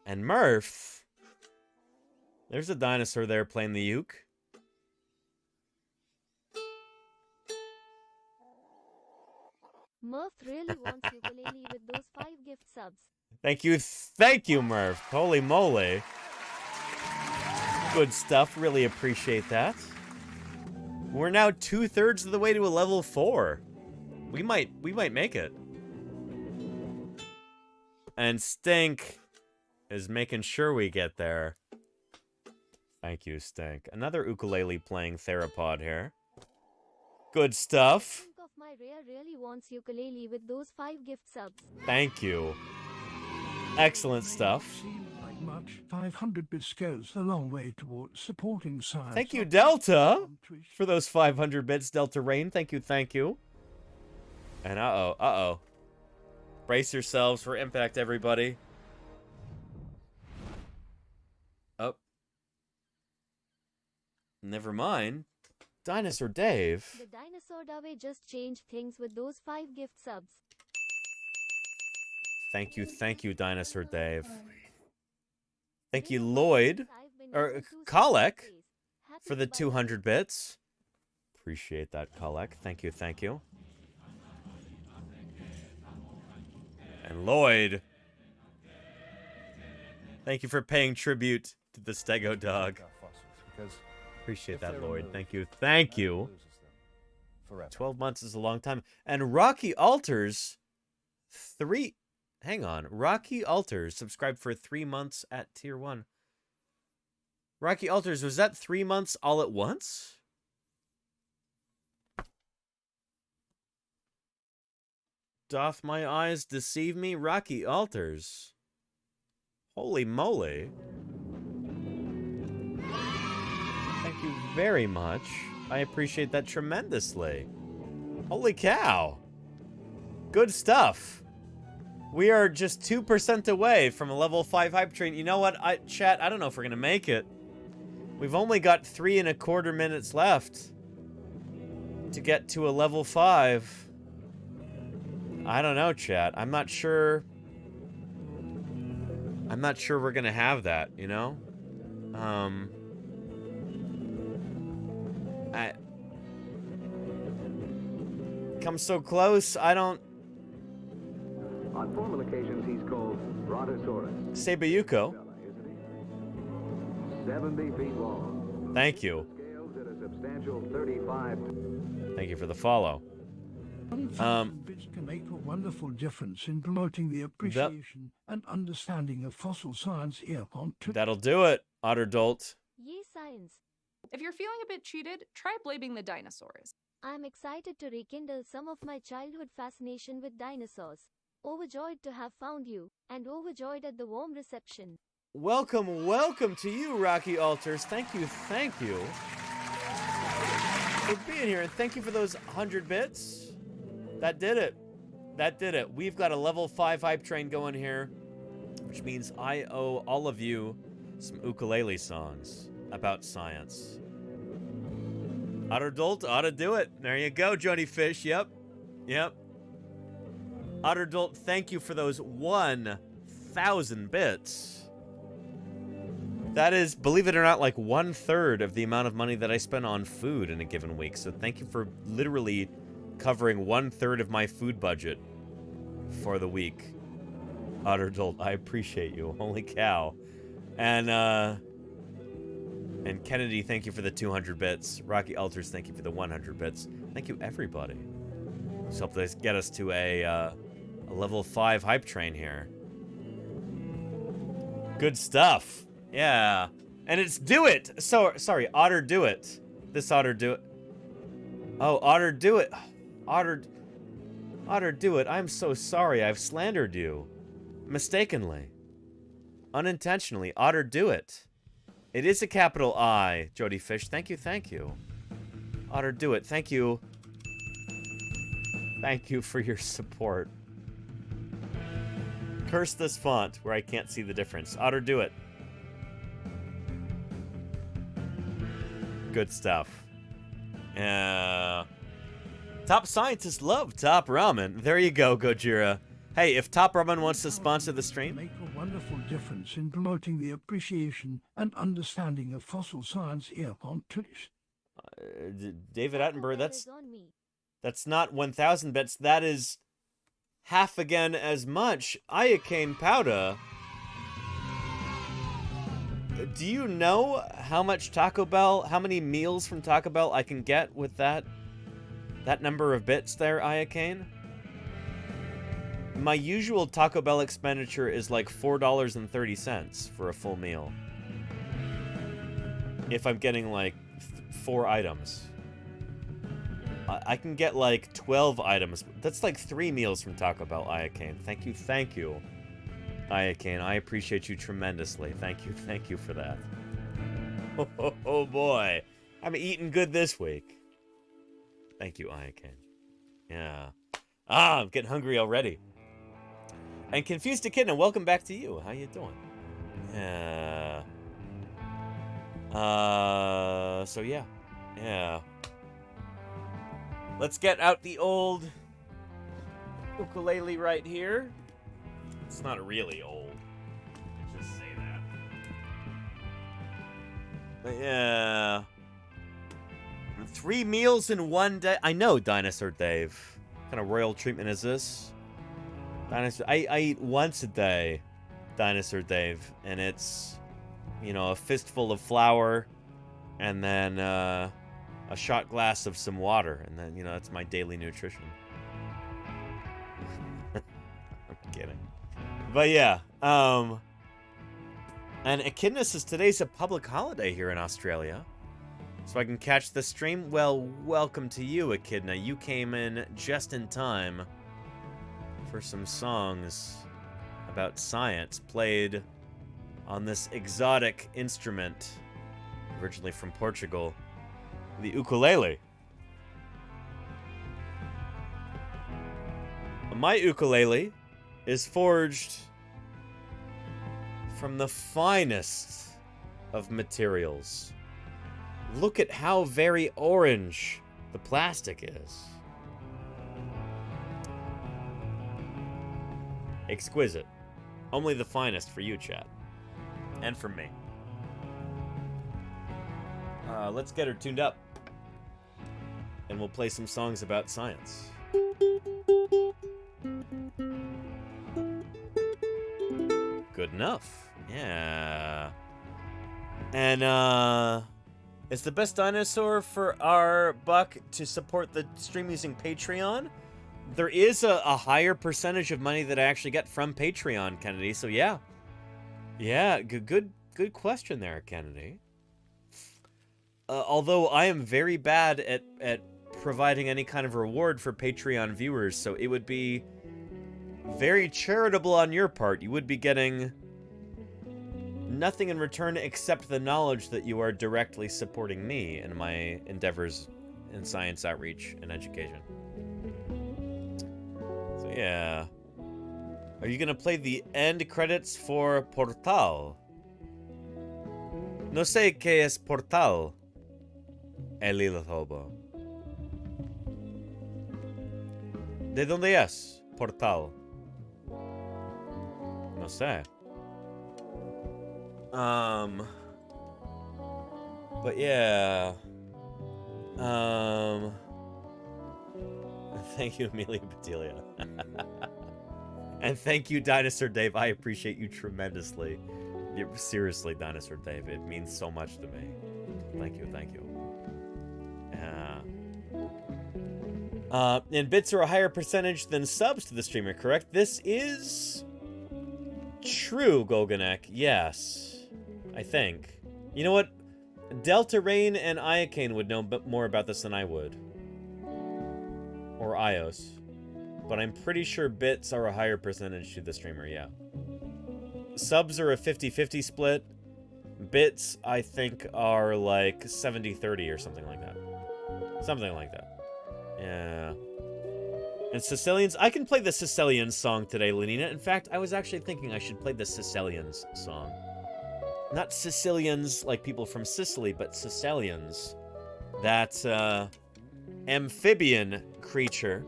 And Murph. There's a dinosaur there playing the uke. Murph really wants ukulele with those 5 gift subs. Thank you, Murph. Holy moly. Good stuff. Really appreciate that. We're now 2/3 of the way to a level 4. We might make it. And Stink is making sure we get there. Thank you, Stink. Another ukulele playing theropod here. Good stuff. Think of my Rhea really wants ukulele with those 5 gift subs. Thank you. Excellent stuff. Like much, 500 bits goes a long way towards supporting science. Thank you, Delta, for those 500 bits, Delta Rain. Thank you, thank you. And uh-oh. Brace yourselves for impact, everybody. Oh. Never mind. Dinosaur Dave. The Dinosaur Dave just changed things with those 5 gift subs. Thank you, Dinosaur Dave. Thank you, Lloyd, or Kolek, for the 200 bits. Appreciate that, Kolek. Thank you. And Lloyd, thank you for paying tribute to the Stego Dog. Appreciate that, Lloyd. Thank you. 12 months is a long time. And Rocky Alters, Hang on. Rocky Alters subscribed for 3 months at tier 1. Rocky Alters, was that 3 months all at once? Doth my eyes deceive me? Rocky Alters. Holy moly. Thank you very much. I appreciate that tremendously. Holy cow. Good stuff. We are just 2% away from a level 5 hype train. You know what, chat, I don't know if we're going to make it. We've only got 3¼ minutes left to get to a level 5. I don't know, chat. I'm not sure we're going to have that, you know? Come so close, I don't... On formal occasions, he's called Brontosaurus. Sebayuko. 70 feet long. Thank you. Scales at a substantial 35. Thank you for the follow. Bits can make a wonderful difference in promoting the appreciation and understanding of fossil science here on Twitter. That'll do it, Otterdolt. Yay, science. If you're feeling a bit cheated, try blaming the dinosaurs. I'm excited to rekindle some of my childhood fascination with dinosaurs. Overjoyed to have found you, and overjoyed at the warm reception. Welcome, welcome to you, Rocky Alters. Thank you for being here, and thank you for those 100 bits. That did it. That did it. We've got a level 5 hype train going here, which means I owe all of you some ukulele songs about science. Otterdolt ought to do it. There you go, Jody Fish. Yep. Otterdolt, thank you for those 1,000 bits. That is, believe it or not, like 1/3 of the amount of money that I spend on food in a given week. So thank you for literally covering 1/3 of my food budget for the week. Otterdolt, I appreciate you. Holy cow. And Kennedy, thank you for the 200 bits. Rocky Alters, thank you for the 100 bits. Thank you, everybody. Just help this get us to a level 5 hype train here. Good stuff. Yeah. And it's Do It. So, sorry, Otter Do It. This Otter Do It. Oh, Otter Do It. Otter Do It. I'm so sorry. I've slandered you. Mistakenly. Unintentionally. Otter Do It. It is a capital I, Jody Fish. Thank you. Otter Do It. Thank you. Thank you for your support. Curse this font where I can't see the difference. Otter Do It. Good stuff. Top scientists love Top Ramen. There you go, Gojira. Hey, if Top Ramen wants to sponsor the stream, make a wonderful difference in promoting the appreciation and understanding of fossil science here on Twitch. David Attenborough, that's not 1,000 bits. That is half again as much. Iocane Powder. Do you know how much Taco Bell, how many meals from Taco Bell I can get with that number of bits there, Iocane? My usual Taco Bell expenditure is like $4.30 for a full meal. If I'm getting like 4 items. I can get like 12 items. That's like 3 meals from Taco Bell, Iocane. Thank you. Iocane, I appreciate you tremendously. Thank you for that. Oh boy. I'm eating good this week. Thank you, Iocane. Yeah. I'm getting hungry already. And Confused Echidna, welcome back to you. How you doing? So yeah. Let's get out the old ukulele right here. It's not really old. Just say that. But yeah. 3 meals in one day. I know, Dinosaur Dave. What kind of royal treatment is this? Dinosaur. I eat once a day, Dinosaur Dave, and it's, a fistful of flour, and then a shot glass of some water, and then that's my daily nutrition. I'm kidding. But yeah, and Echidnas is today's a public holiday here in Australia. So I can catch the stream? Well, welcome to you, Echidna. You came in just in time for some songs about science played on this exotic instrument, originally from Portugal, the ukulele. My ukulele is forged from the finest of materials. Look at how very orange the plastic is. Exquisite. Only the finest for you, chat. And for me. Let's get her tuned up. And we'll play some songs about science. Good enough. Yeah. And, it's the best dinosaur for our buck to support the stream using Patreon. There is a higher percentage of money that I actually get from Patreon, Kennedy. So yeah. Yeah, good question there, Kennedy. Although I am very bad at providing any kind of reward for Patreon viewers, so it would be very charitable on your part. You would be getting nothing in return except the knowledge that you are directly supporting me in my endeavors in science outreach and education. So yeah. Are you gonna play the end credits for Portal? No sé qué es Portal, el Hobo. ¿De dónde es Portal? No sé. But yeah. Thank you, Amelia Bedelia. And thank you, Dinosaur Dave. I appreciate you tremendously. Seriously, Dinosaur Dave. It means so much to me. Thank you, thank you. And bits are a higher percentage than subs to the streamer, correct? This is true, Golganek. Yes. I think. You know what? Delta Rain and Iocane would know more about this than I would. Or Ios. But I'm pretty sure bits are a higher percentage to the streamer, yeah. Subs are a 50-50 split. Bits, I think, are like 70-30 or something like that. Something like that. Yeah. And Sicilians, I can play the Sicilians song today, Lenina. In fact, I was actually thinking I should play the Sicilians song. Not Sicilians like people from Sicily, but Sicilians. That amphibian creature.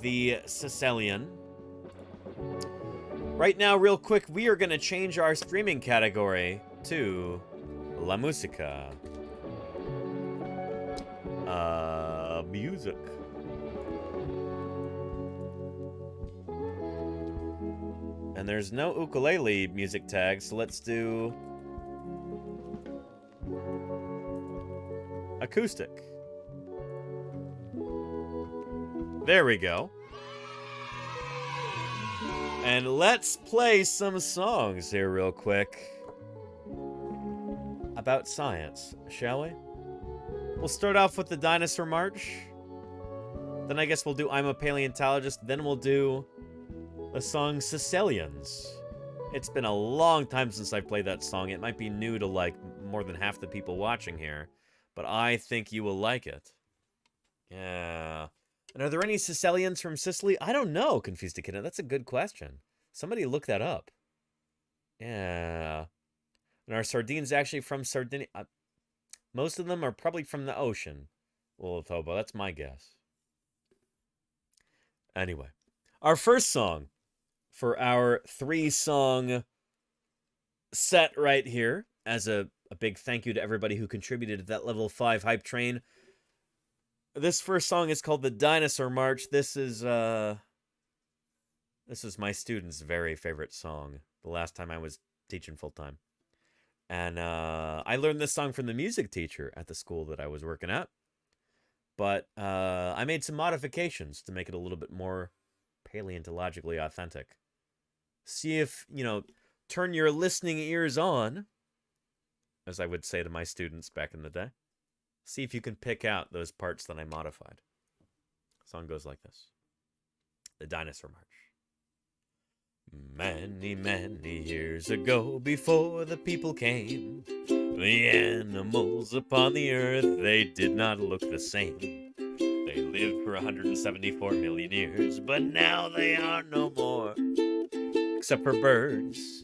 The Sicilian. Right now, real quick, we are going to change our streaming category to La Musica. Music. And there's no ukulele music tag, so let's do acoustic. There we go. And let's play some songs here real quick about science, shall we? We'll start off with the Dinosaur March. Then I guess we'll do I'm a Paleontologist. Then we'll do the song Sicilians. It's been a long time since I played that song. It might be new to like more than half the people watching here, but I think you will like it. Yeah. And are there any Sicilians from Sicily? I don't know, Confused Echidna. That's a good question. Somebody look that up. Yeah. And are sardines actually from Sardinia? Most of them are probably from the ocean. Lilithobo, that's my guess. Anyway. Our first song for our 3-song set right here, as a big thank you to everybody who contributed to that level 5 hype train. This first song is called The Dinosaur March. This is my student's very favorite song. The last time I was teaching full-time. And I learned this song from the music teacher at the school that I was working at. But I made some modifications to make it a little bit more paleontologically authentic. See if, turn your listening ears on, as I would say to my students back in the day. See if you can pick out those parts that I modified. The song goes like this. The Dinosaur March. Many, many years ago, before the people came, the animals upon the earth, they did not look the same. They lived for 174 million years, but now they are no more, except for birds.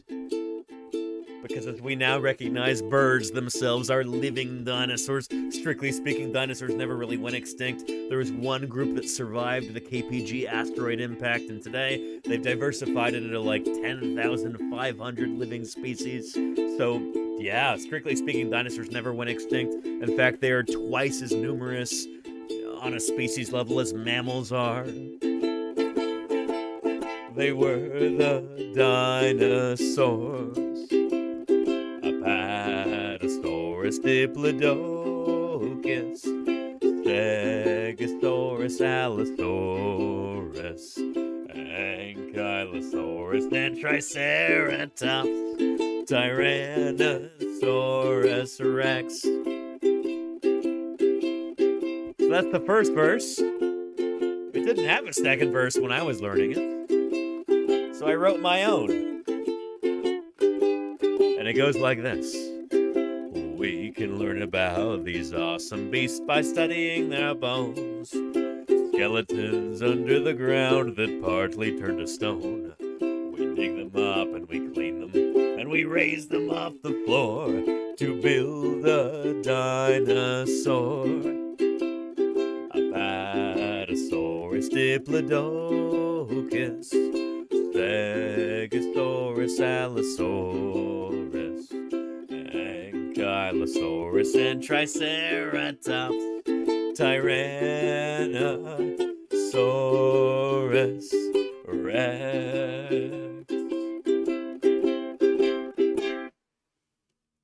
Because as we now recognize, birds themselves are living dinosaurs. Strictly speaking, dinosaurs never really went extinct. There was one group that survived the KPG asteroid impact, and today they've diversified it into like 10,500 living species. So, yeah, strictly speaking, dinosaurs never went extinct. In fact, they are twice as numerous on a species level as mammals are. They were the dinosaurs. Apatosaurus, Diplodocus, Stegosaurus, Allosaurus, Ankylosaurus, and Triceratops, Tyrannosaurus Rex. So that's the first verse. It didn't have a second verse when I was learning it, so I wrote my own. And it goes like this. We can learn about these awesome beasts by studying their bones. Skeletons under the ground that partly turned to stone. We dig them up and we clean them, and we raise them off the floor to build a dinosaur. Apatosaurus, Diplodocus, Stegosaurus, Allosaurus, Ankylosaurus, and Triceratops, Tyrannosaurus Rex.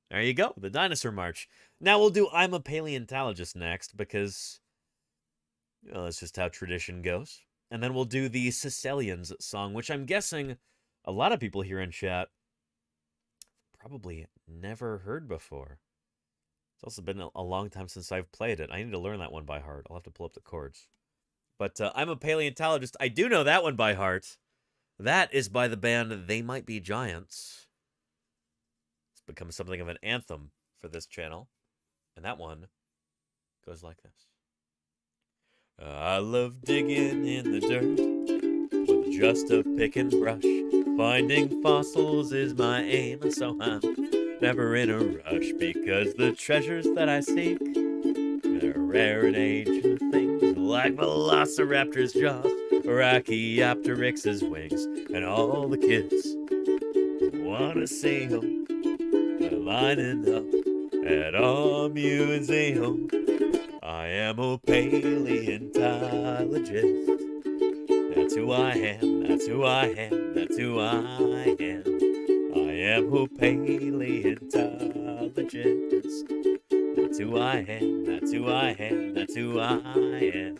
There you go, the Dinosaur March. Now we'll do I'm a Paleontologist next, because, well, that's just how tradition goes. And then we'll do the Sicilians song, which I'm guessing a lot of people here in chat probably never heard before. It's also been a long time since I've played it. I need to learn that one by heart. I'll have to pull up the chords. But I'm a Paleontologist. I do know that one by heart. That is by the band They Might Be Giants. It's become something of an anthem for this channel. And that one goes like this. I love digging in the dirt with just a pick and brush. Finding fossils is my aim, and so I'm never in a rush, because the treasures that I seek, they're rare and ancient things, like Velociraptor's jaws or Archaeopteryx's wings, and all the kids wanna see them. They're lining up at our museum. I am a paleontologist. That's who I am, that's who I am, that's who I am. I am a paleontologist. That's who I am, that's who I am, that's who I am.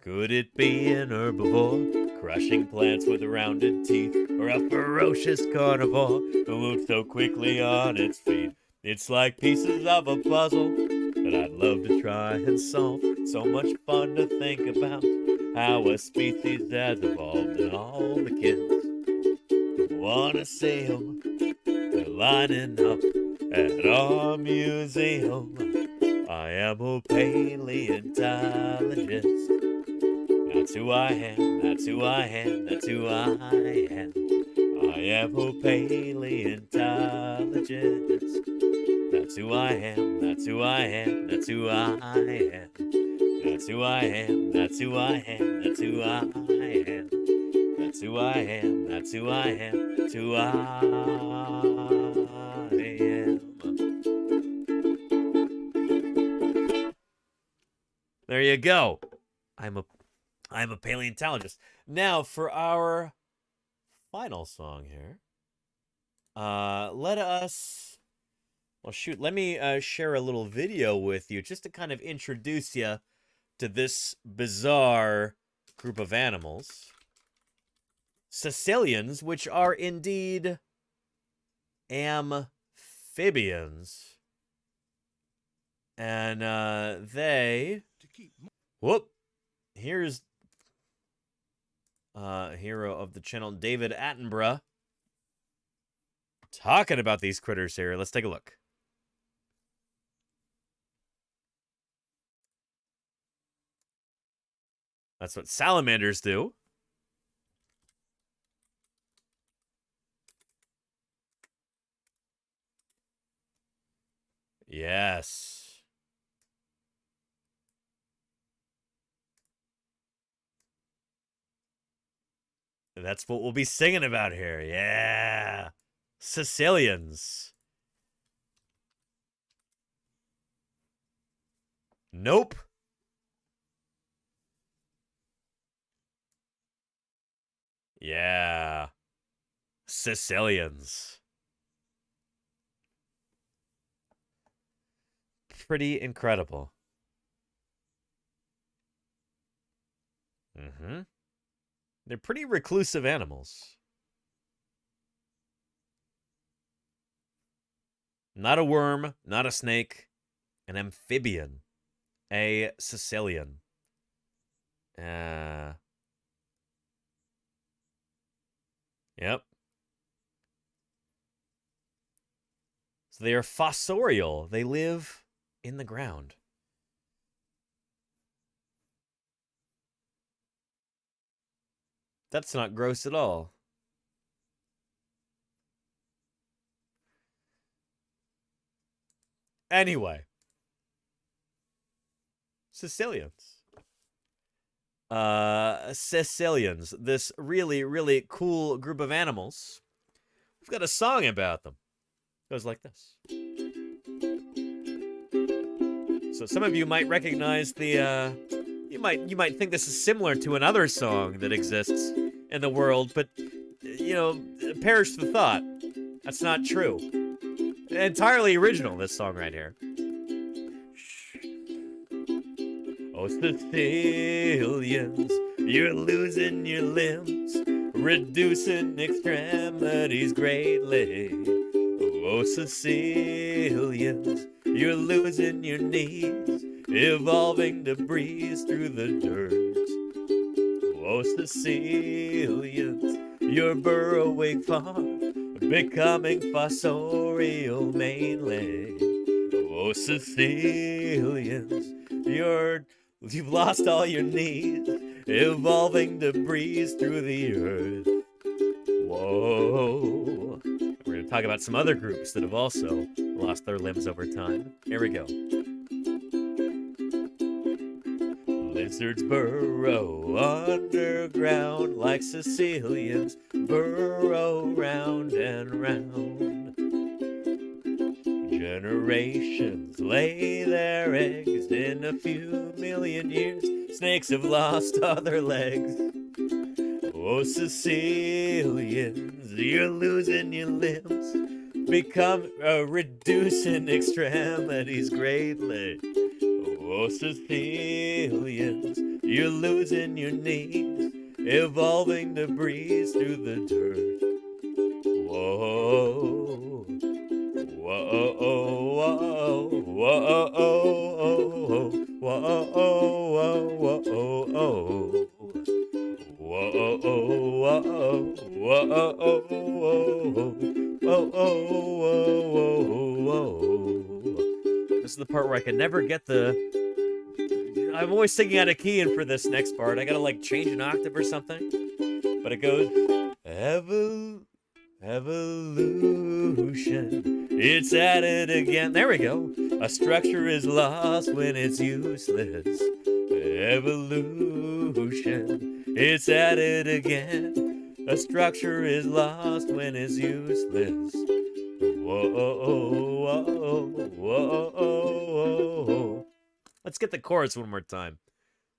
Could it be an herbivore, crushing plants with rounded teeth, or a ferocious carnivore who moves so quickly on its feet? It's like pieces of a puzzle that I'd love to try and solve. So much fun to think about how a species has evolved, and all the kids who wanna see them, they're lining up at our museum. I am a paleontologist. That's who I am, that's who I am, that's who I am. I am a paleontologist. That's who I am, that's who I am, that's who I am. That's who I am, that's who I am, that's who I am. That's who I am, that's who I am, that's who I am. There you go. I'm a paleontologist. Now for our final song here. Let me share a little video with you just to kind of introduce you to this bizarre group of animals. Caecilians, which are indeed amphibians. And they... Whoop! Here's hero of the channel, David Attenborough, talking about these critters here. Let's take a look. That's what salamanders do. Yes. That's what we'll be singing about here. Yeah. Caecilians. Nope. Yeah. Caecilians. Pretty incredible. Mm-hmm. They're pretty reclusive animals. Not a worm, not a snake, an amphibian, a Caecilian. Yep. So they are fossorial. They live in the ground. That's not gross at all. Anyway. Caecilians. Caecilians. This really, really cool group of animals. We've got a song about them. It goes like this. So some of you might recognize the, you might think this is similar to another song that exists in the world, but, you know, perish the thought. That's not true. Entirely original, this song right here. Oh, Caecilians, you're losing your limbs, reducing extremities greatly. Oh, Caecilians, you're losing your knees, evolving debris through the dirt. Oh, Caecilians, you're burrowing far, becoming fossorial mainly. Oh, Caecilians, you've lost all your knees, evolving debris through the earth. Whoa. We're going to talk about some other groups that have also lost their limbs over time. Here we go. Lizards burrow underground like Caecilians burrow round and round. Generations lay their eggs in a few million years. Snakes have lost all their legs. Oh, Caecilians, you're losing your limbs, reducing extremities greatly. Oh, Caecilians, you're losing your knees, evolving debris through the dirt. Whoa, whoa, whoa, whoa, whoa, whoa, whoa, whoa. Whoa, whoa, whoa. This is the part where I can never get the... I'm always singing out of key, and for this next part, I gotta, like, change an octave or something. But it goes... Evolution, it's at it again. There we go. A structure is lost when it's useless. Evolution, it's at it again. A structure is lost when it's useless. Whoa, whoa, whoa, whoa. Let's get the chorus one more time.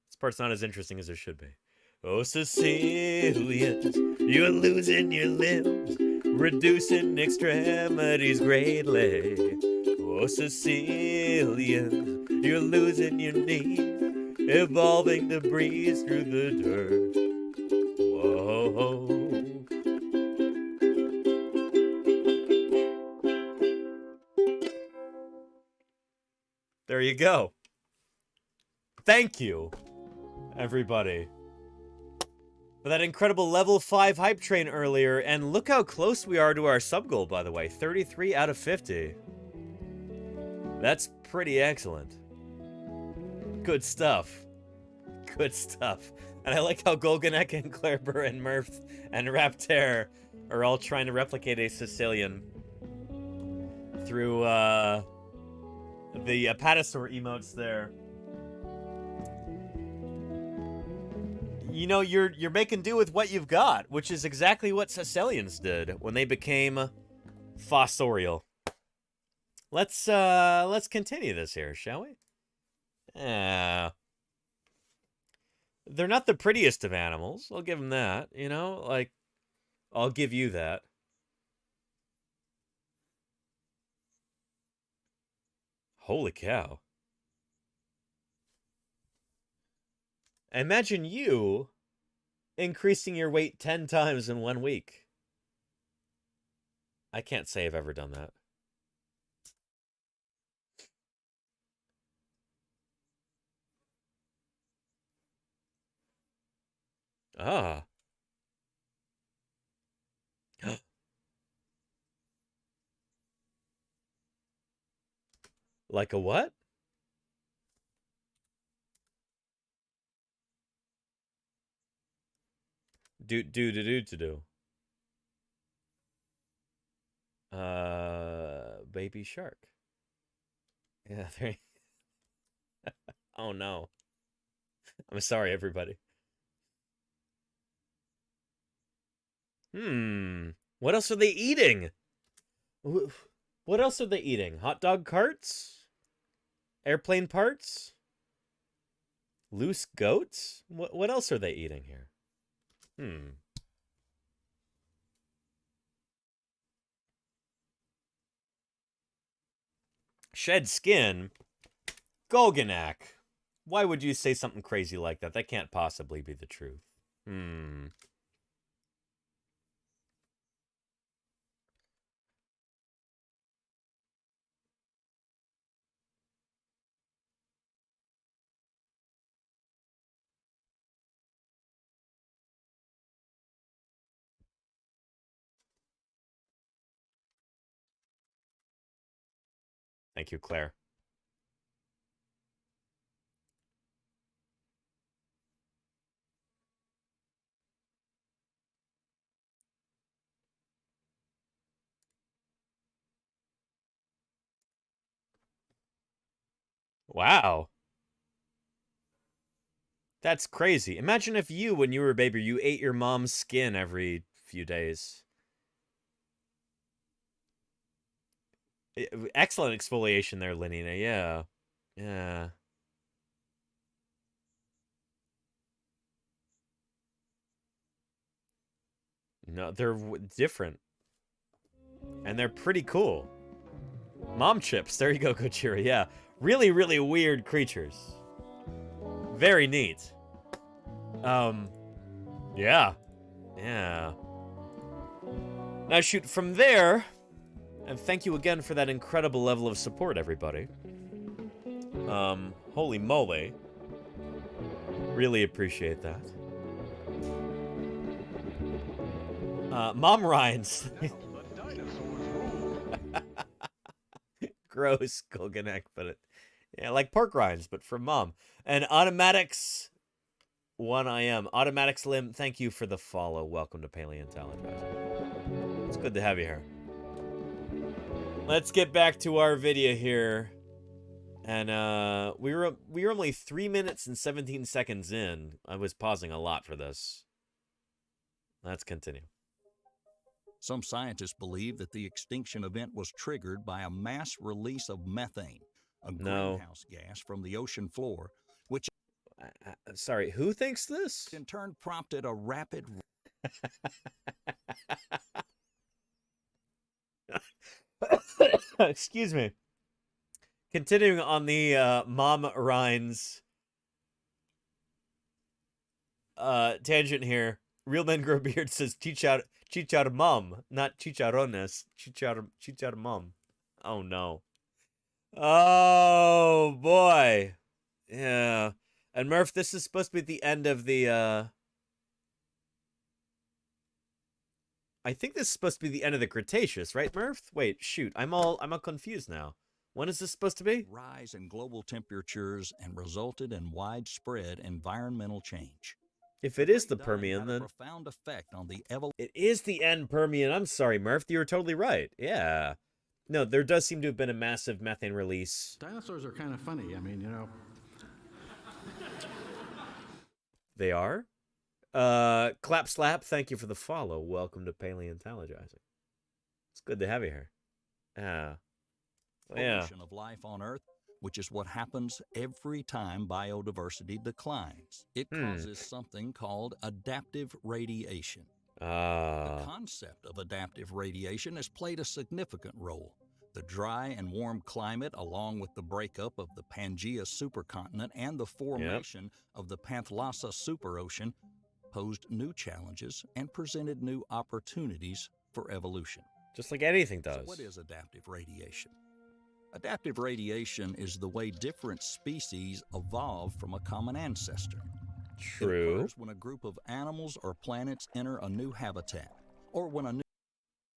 This part's not as interesting as it should be. Oh, Caecilians, you're losing your limbs, reducing extremities greatly. Oh, Caecilians, you're losing your knees, evolving debris through the dirt. Whoa, There you go. Thank you, everybody, for that incredible level 5 hype train earlier. And look how close we are to our sub goal, by the way. 33 out of 50. That's pretty excellent. Good stuff. Good stuff. And I like how Golganek and Clairburr and Murph and Raptor are all trying to replicate a Sicilian through the Apatosaur emotes there. You know, you're making do with what you've got, which is exactly what Sicilians did when they became fossorial. Let's continue this here, shall we? They're not the prettiest of animals. I'll give them that, you know? Like, I'll give you that. Holy cow. Imagine you increasing your weight 10 times in 1 week. I can't say I've ever done that. Ah. Like a what? Do. Baby shark. Yeah, there. Oh no. I'm sorry, everybody. What else are they eating? What else are they eating? Hot dog carts? Airplane parts? Loose goats? What else are they eating here? Shed skin? Golganak. Why would you say something crazy like that? That can't possibly be the truth. Thank you, Claire. Wow. That's crazy. Imagine if you, when you were a baby, you ate your mom's skin every few days. Excellent exfoliation there, Lenina. Yeah. Yeah. No, they're different. And they're pretty cool. Mom chips. There you go, Gojira. Yeah. Really, really weird creatures. Very neat. Yeah. Yeah. Now shoot, from there, and thank you again for that incredible level of support, everybody. Holy moly. Really appreciate that. Mom rinds. Gross, Golganek, but yeah, like pork rinds, but from Mom. And Automatics 1IM. Automatics Lim, thank you for the follow. Welcome to Paleontologizing. It's good to have you here. Let's get back to our video here. And we were only 3 minutes and 17 seconds in. I was pausing a lot for this. Let's continue. Some scientists believe that the extinction event was triggered by a mass release of methane, a greenhouse gas from the ocean floor, which... sorry, who thinks this? In turn prompted a rapid... Excuse me. Continuing on the Mom Rhines tangent here. Real Men Grow Beard says chichar mom, not chicharrones. Chichar mom. Oh no. Oh, boy. Yeah. And Murph, this is supposed to be the end of the, I think this is supposed to be the end of the Cretaceous, right, Murph? Wait, shoot. I'm all confused now. When is this supposed to be? Rise in global temperatures and resulted in widespread environmental change. If it is the Permian, had a then profound effect on the it is the end Permian. I'm sorry, Murph. You were totally right. Yeah. No, there does seem to have been a massive methane release. Dinosaurs are kind of funny. I mean, you know. They are? Clap Slap, thank you for the follow. Welcome to Paleontologizing. It's good to have you here. Yeah. evolution of life on Earth, which is what happens every time biodiversity declines. It causes something called adaptive radiation. The concept of adaptive radiation has played a significant role. The dry and warm climate, along with the breakup of the Pangaea supercontinent and the formation of the Panthalassa superocean, posed new challenges and presented new opportunities for evolution. Just like anything does. So what is adaptive radiation? Adaptive radiation is the way different species evolve from a common ancestor. True. It occurs when a group of animals or planets enter a new habitat, or when a new...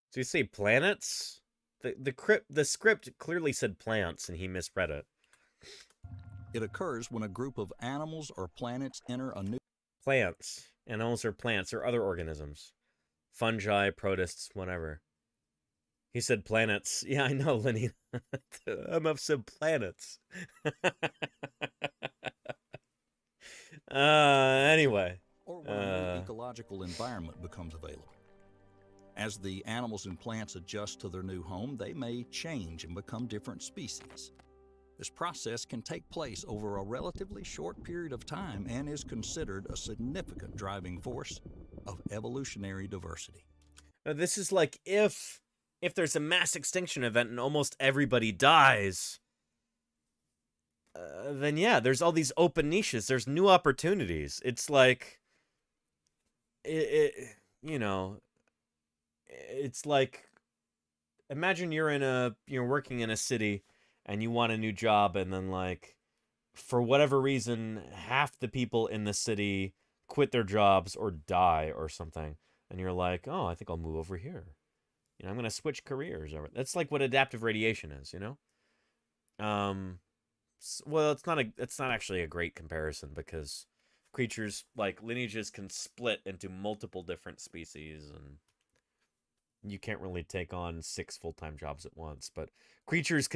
So you say planets? The script clearly said plants, and he misread it. It occurs when a group of animals or planets enter a new... Plants. Animals or plants or other organisms. Fungi, protists, whatever. He said planets. Yeah, I know, Lenny. I'm up some planets. Anyway. Or when a new ecological environment becomes available. As the animals and plants adjust to their new home, they may change and become different species. This process can take place over a relatively short period of time and is considered a significant driving force of evolutionary diversity. Now, this is like if there's a mass extinction event and almost everybody dies, then yeah, there's all these open niches. There's new opportunities. It's like, you know, it's like, imagine you're working in a city and you want a new job, and then, like, for whatever reason, half the people in the city quit their jobs or die or something, and you're like, oh, I think I'll move over here. You know, I'm going to switch careers over. That's like what adaptive radiation is, you know? Well, it's not actually a great comparison, because creatures, like, lineages can split into multiple different species, and you can't really take on 6 full-time jobs at once, but creatures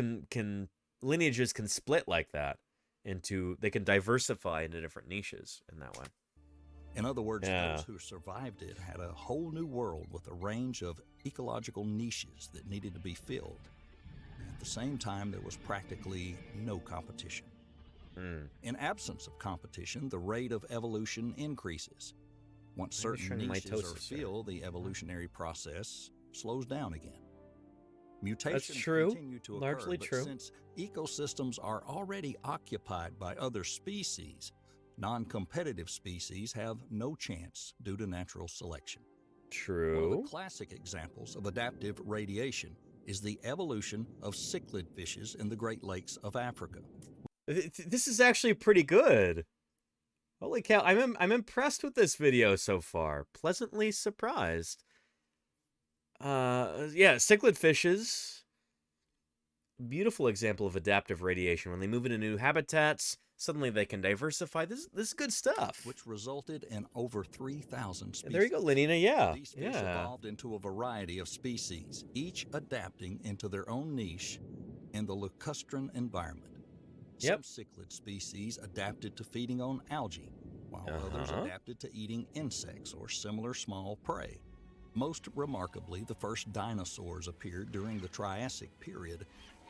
lineages can split like that they can diversify into different niches in that way. In other words, those who survived it had a whole new world with a range of ecological niches that needed to be filled. At the same time, there was practically no competition. In absence of competition, the rate of evolution increases. Once certain niches are filled, the evolutionary process slows down again. Mutations continue to occur, largely true. Since ecosystems are already occupied by other species, non-competitive species have no chance due to natural selection. True. One of the classic examples of adaptive radiation is the evolution of cichlid fishes in the Great Lakes of Africa. This is actually pretty good. Holy cow, I'm impressed with this video so far. Pleasantly surprised. Yeah, cichlid fishes. Beautiful example of adaptive radiation. When they move into new habitats, suddenly they can diversify. This is good stuff. Which resulted in over 3,000 species. There you go, Lenina. Yeah. These fish evolved into a variety of species, each adapting into their own niche in the lacustrine environment. Some cichlid species adapted to feeding on algae, while others adapted to eating insects or similar small prey. Most remarkably, the first dinosaurs appeared during the Triassic period,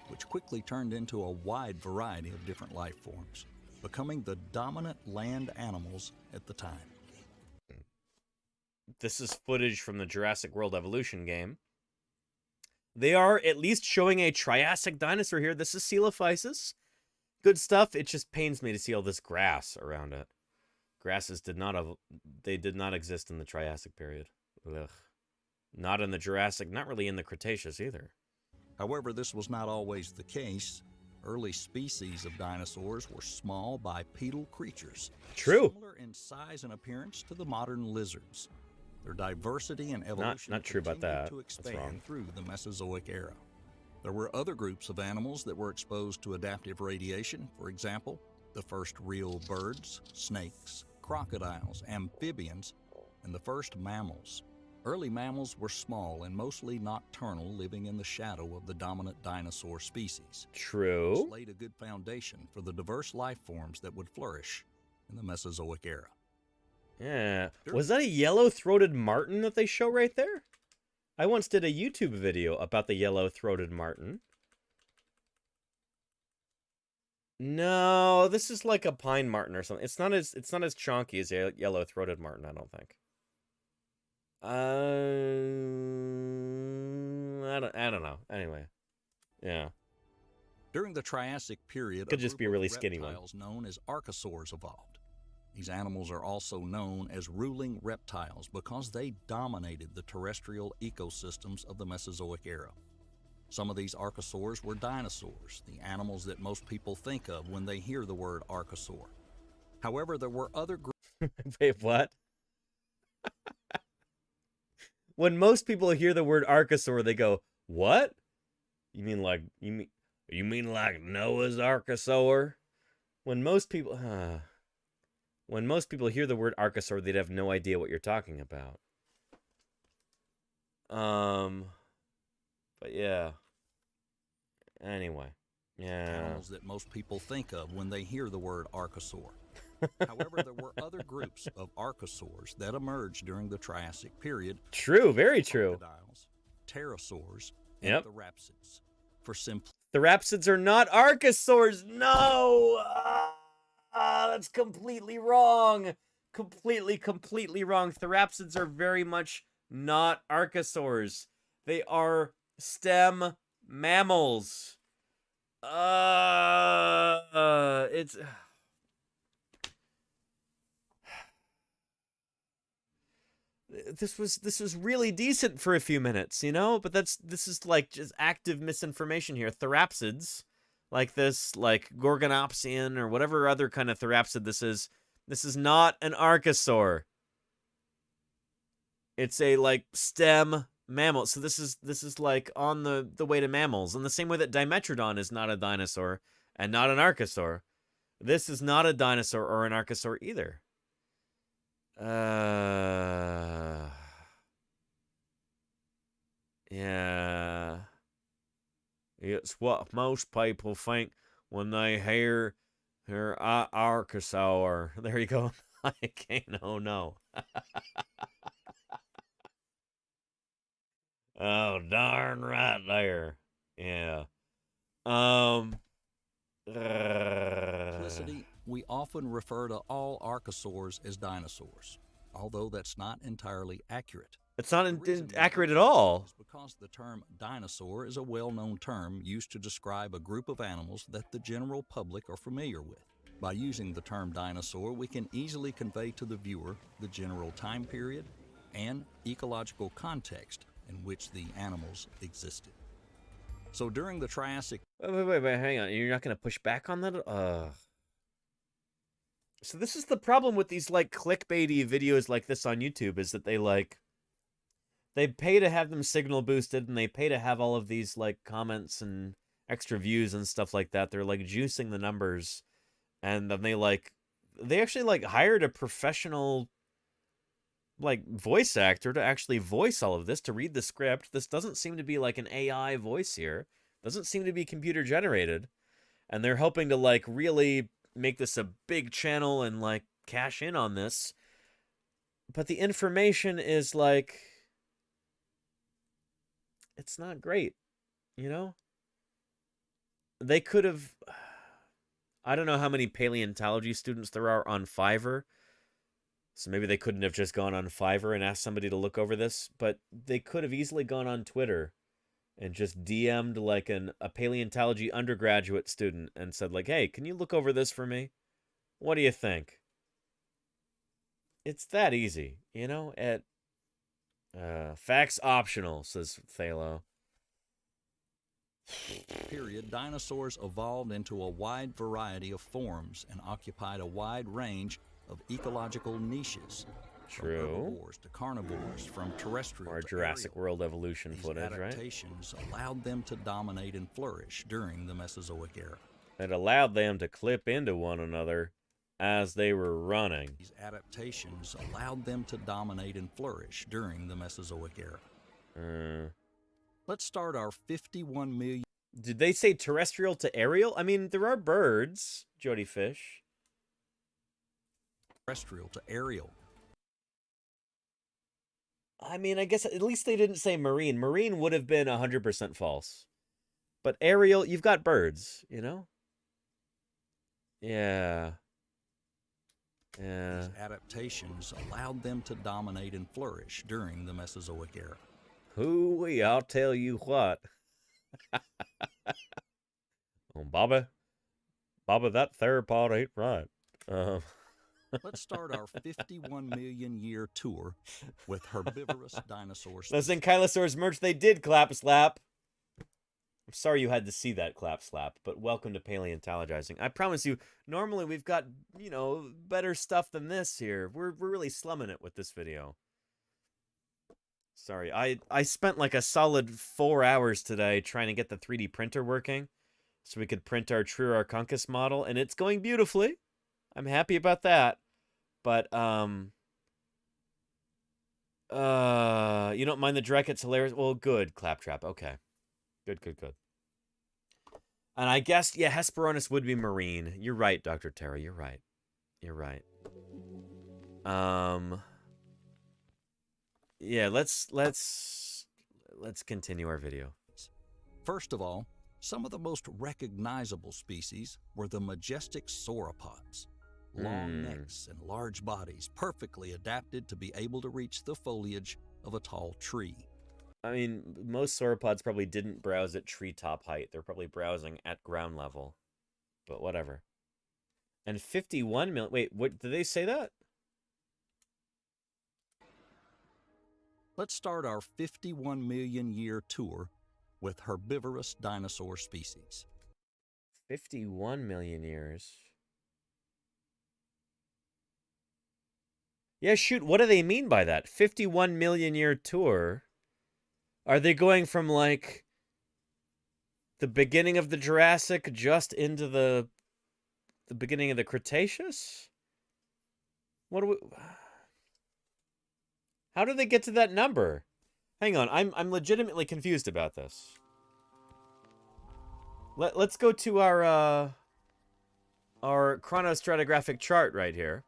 which quickly turned into a wide variety of different life forms, becoming the dominant land animals at the time. This is footage from the Jurassic World Evolution game. They are at least showing a Triassic dinosaur here. This is Coelophysis. Good stuff. It just pains me to see all this grass around it. Grasses did not exist in the Triassic period. Ugh. Not in the Jurassic, not really in the Cretaceous either. However, this was not always the case. Early species of dinosaurs were small bipedal creatures. True. Similar in size and appearance to the modern lizards. Their diversity and evolution not true about that. to That's expand wrong. through the Mesozoic era. There were other groups of animals that were exposed to adaptive radiation. For example, the first real birds, snakes, crocodiles, amphibians, and the first mammals. Early mammals were small and mostly nocturnal, living in the shadow of the dominant dinosaur species. True. This laid a good foundation for the diverse life forms that would flourish in the Mesozoic era. Yeah. Was that a yellow-throated marten that they show right there? I once did a YouTube video about the yellow-throated marten. No, this is like a pine marten or something. It's not as chonky as a yellow-throated marten, I don't think. I don't know. Anyway, yeah. During the Triassic period, Could just be a really skinny one. reptiles known as archosaurs evolved. These animals are also known as ruling reptiles because they dominated the terrestrial ecosystems of the Mesozoic era. Some of these archosaurs were dinosaurs, the animals that most people think of when they hear the word archosaur. However, there were other groups. Wait, what? When most people hear the word archosaur, they go, "What? You mean like like Noah's archosaur?" When most people hear the word archosaur, they'd have no idea what you're talking about. But yeah. Anyway, yeah. Animals that most people think of when they hear the word archosaur. However, there were other groups of archosaurs that emerged during the Triassic period. True, very true. Crocodiles, pterosaurs, and Yep. therapsids. For simplicity, Therapsids are not archosaurs. No! That's completely wrong. Completely wrong. Therapsids are very much not archosaurs. They are stem mammals. It's this was really decent for a few minutes, you know? But this is like just active misinformation here. Therapsids, like this, like Gorgonopsian or whatever other kind of therapsid this is not an archosaur. It's a like stem mammal. So this is like on the way to mammals. In the same way that Dimetrodon is not a dinosaur and not an archosaur. This is not a dinosaur or an archosaur either. Yeah. It's what most people think when they hear archosaur. There you go. I can't. Oh no. Oh darn right there. Yeah. simplicity, we often refer to all archosaurs as dinosaurs, although that's not entirely accurate. It's not accurate at all. Because the term dinosaur is a well-known term used to describe a group of animals that the general public are familiar with. By using the term dinosaur, we can easily convey to the viewer the general time period and ecological context in which the animals existed. So during the Triassic... Wait, hang on. You're not going to push back on that? So this is the problem with these, like, clickbaity videos like this on YouTube, is that they pay to have them signal boosted, and they pay to have all of these, like, comments and extra views and stuff like that. They're, like, juicing the numbers, and then they actually, like, hired a professional, like, voice actor to actually voice all of this, to read the script. This doesn't seem to be, like, an AI voice here. Doesn't seem to be computer generated. And they're hoping to, like, really make this a big channel and, like, cash in on this. But the information is, like... it's not great, you know? They could have... I don't know how many paleontology students there are on Fiverr. So maybe they couldn't have just gone on Fiverr and asked somebody to look over this. But they could have easily gone on Twitter and just DM'd like a paleontology undergraduate student and said, like, hey, can you look over this for me? What do you think? It's that easy, you know? Facts optional, says Thalo. Period, dinosaurs evolved into a wide variety of forms and occupied a wide range of ecological niches. True. From herbivores to carnivores, from terrestrial More to Jurassic aerial. World evolution These footage, right? adaptations allowed them to dominate and flourish during the Mesozoic era. It allowed them to clip into one another as they were running. These adaptations allowed them to dominate and flourish during the Mesozoic era. Let's start our 51 million... Did they say terrestrial to aerial? I mean, there are birds, Jody Fish. Terrestrial to aerial. I mean, I guess at least they didn't say marine. Marine would have been 100% false. But aerial, you've got birds, you know? Yeah. Yeah. These adaptations allowed them to dominate and flourish during the Mesozoic era. Hoo-wee, I'll tell you what. Oh, Baba, that theropod ain't right. Let's start our 51 million year tour with herbivorous dinosaurs. Listen, Kylosaur's merch, they did clap slap. I'm sorry you had to see that clap slap, but welcome to Paleontologizing. I promise you, normally we've got, you know, better stuff than this here. We're really slumming it with this video. Sorry, I spent like a solid 4 hours today trying to get the 3D printer working so we could print our Triorarchunkus model, and it's going beautifully. I'm happy about that. But, you don't mind the Drek, it's hilarious? Well, good, Claptrap, okay. Good. And I guess, yeah, Hesperornis would be marine. You're right, Dr. Terra, you're right. Yeah, let's continue our video. First of all, some of the most recognizable species were the majestic sauropods. Long necks and large bodies, perfectly adapted to be able to reach the foliage of a tall tree. I mean, most sauropods probably didn't browse at treetop height. They're probably browsing at ground level. But whatever. And 51 million... Wait, what, did they say that? Let's start our 51 million year tour with herbivorous dinosaur species. 51 million years. Yeah, shoot, what do they mean by that? 51 million year tour? Are they going from, like, the beginning of the Jurassic just into the beginning of the Cretaceous? What do we... How do they get to that number? Hang on, I'm legitimately confused about this. Let's go to our chronostratigraphic chart right here.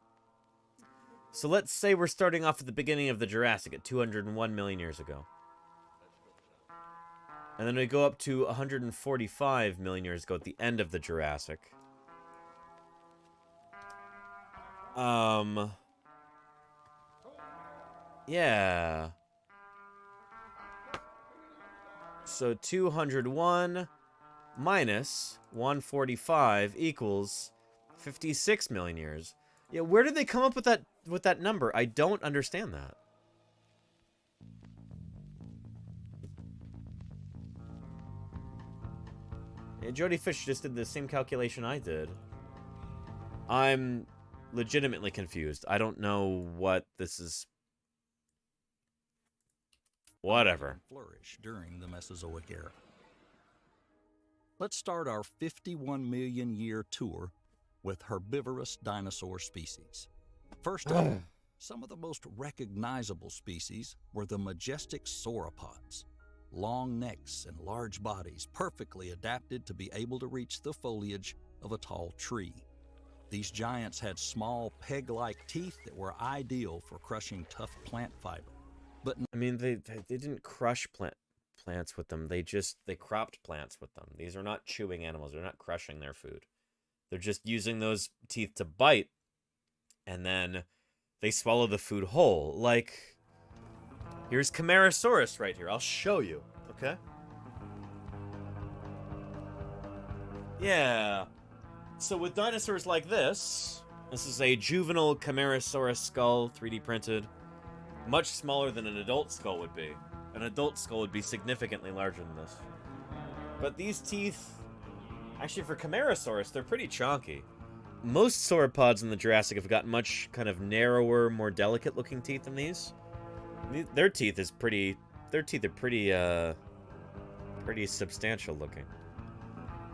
So let's say we're starting off at the beginning of the Jurassic at 201 million years ago. And then we go up to 145 million years ago at the end of the Jurassic. Yeah. So 201 minus 145 equals 56 million years. Yeah, where did they come up with that number? I don't understand that. Yeah, Jody Fish just did the same calculation I did. I'm legitimately confused. I don't know what this is. Whatever. Flourish during the Mesozoic era. Let's start our 51 million year tour with herbivorous dinosaur species. First of all, some of the most recognizable species were the majestic sauropods. Long necks and large bodies, perfectly adapted to be able to reach the foliage of a tall tree. These giants had small peg-like teeth that were ideal for crushing tough plant fiber. But I mean, they didn't crush plants with them. They cropped plants with them. These are not chewing animals. They're not crushing their food. They're just using those teeth to bite, and then they swallow the food whole. Like, here's Camarasaurus right here. I'll show you, okay? Yeah. So with dinosaurs like this is a juvenile Camarasaurus skull, 3D printed. Much smaller than an adult skull would be. An adult skull would be significantly larger than this. But these teeth, actually for Camarasaurus, they're pretty chonky. Most sauropods in the Jurassic have got much kind of narrower, more delicate looking teeth than these. Their teeth are pretty substantial looking.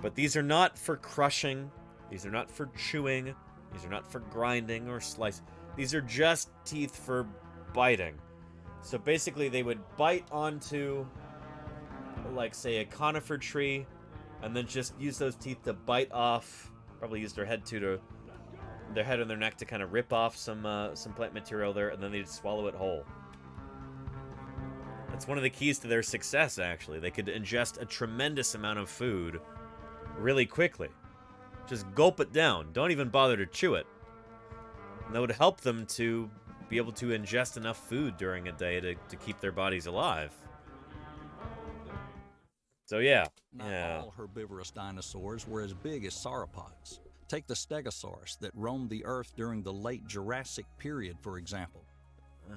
But these are not for crushing, these are not for chewing, these are not for grinding or slicing. These are just teeth for biting. So basically they would bite onto, like, say, a conifer tree, and then just use those teeth to bite off, probably use their head their head and their neck to kind of rip off some plant material there, and then they'd swallow it whole. That's one of the keys to their success, actually. They could ingest a tremendous amount of food really quickly. Just gulp it down. Don't even bother to chew it. And that would help them to be able to ingest enough food during a day to keep their bodies alive. So yeah. Not all herbivorous dinosaurs were as big as sauropods. Take the Stegosaurus that roamed the Earth during the late Jurassic period, for example.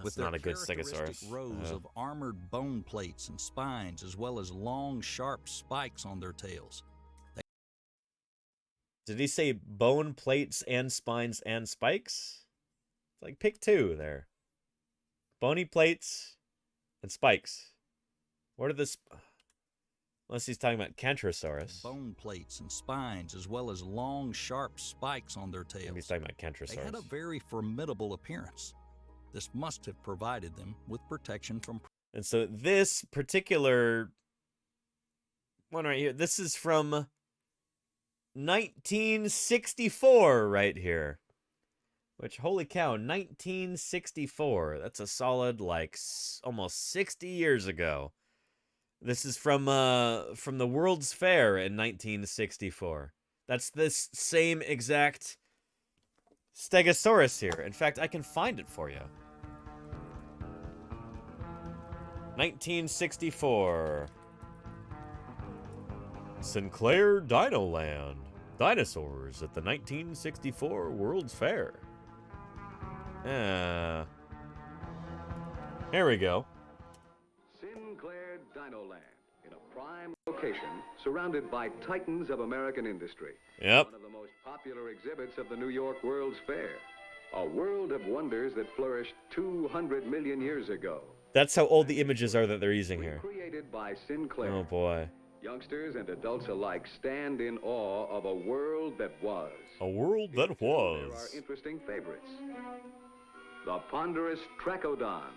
That's not a good Stegosaurus. Rows of armored bone plates and spines, as well as long, sharp spikes on their tails. Did he say bone plates and spines and spikes? It's like pick two there. Bony plates and spikes. What are the... Unless he's talking about Kentrosaurus. Bone plates and spines, as well as long, sharp spikes on their tails. Maybe he's talking about Kentrosaurus. They had a very formidable appearance. This must have provided them with protection from... And so this particular one right here, this is from 1964 right here. Which, holy cow, 1964. That's a solid, like, almost 60 years ago. This is from the World's Fair in 1964. That's this same exact Stegosaurus here. In fact, I can find it for you. 1964. Sinclair Dinoland. Dinosaurs at the 1964 World's Fair. Here we go. Sinclair Dinoland, in a prime location, surrounded by titans of American industry. Yep. One of the most popular exhibits of the New York World's Fair. A world of wonders that flourished 200 million years ago. That's how old the images are that they're using here. Created by Sinclair. Oh boy. Youngsters and adults alike stand in awe of a world that was. A world that was. There are interesting favorites. The ponderous Trachodon,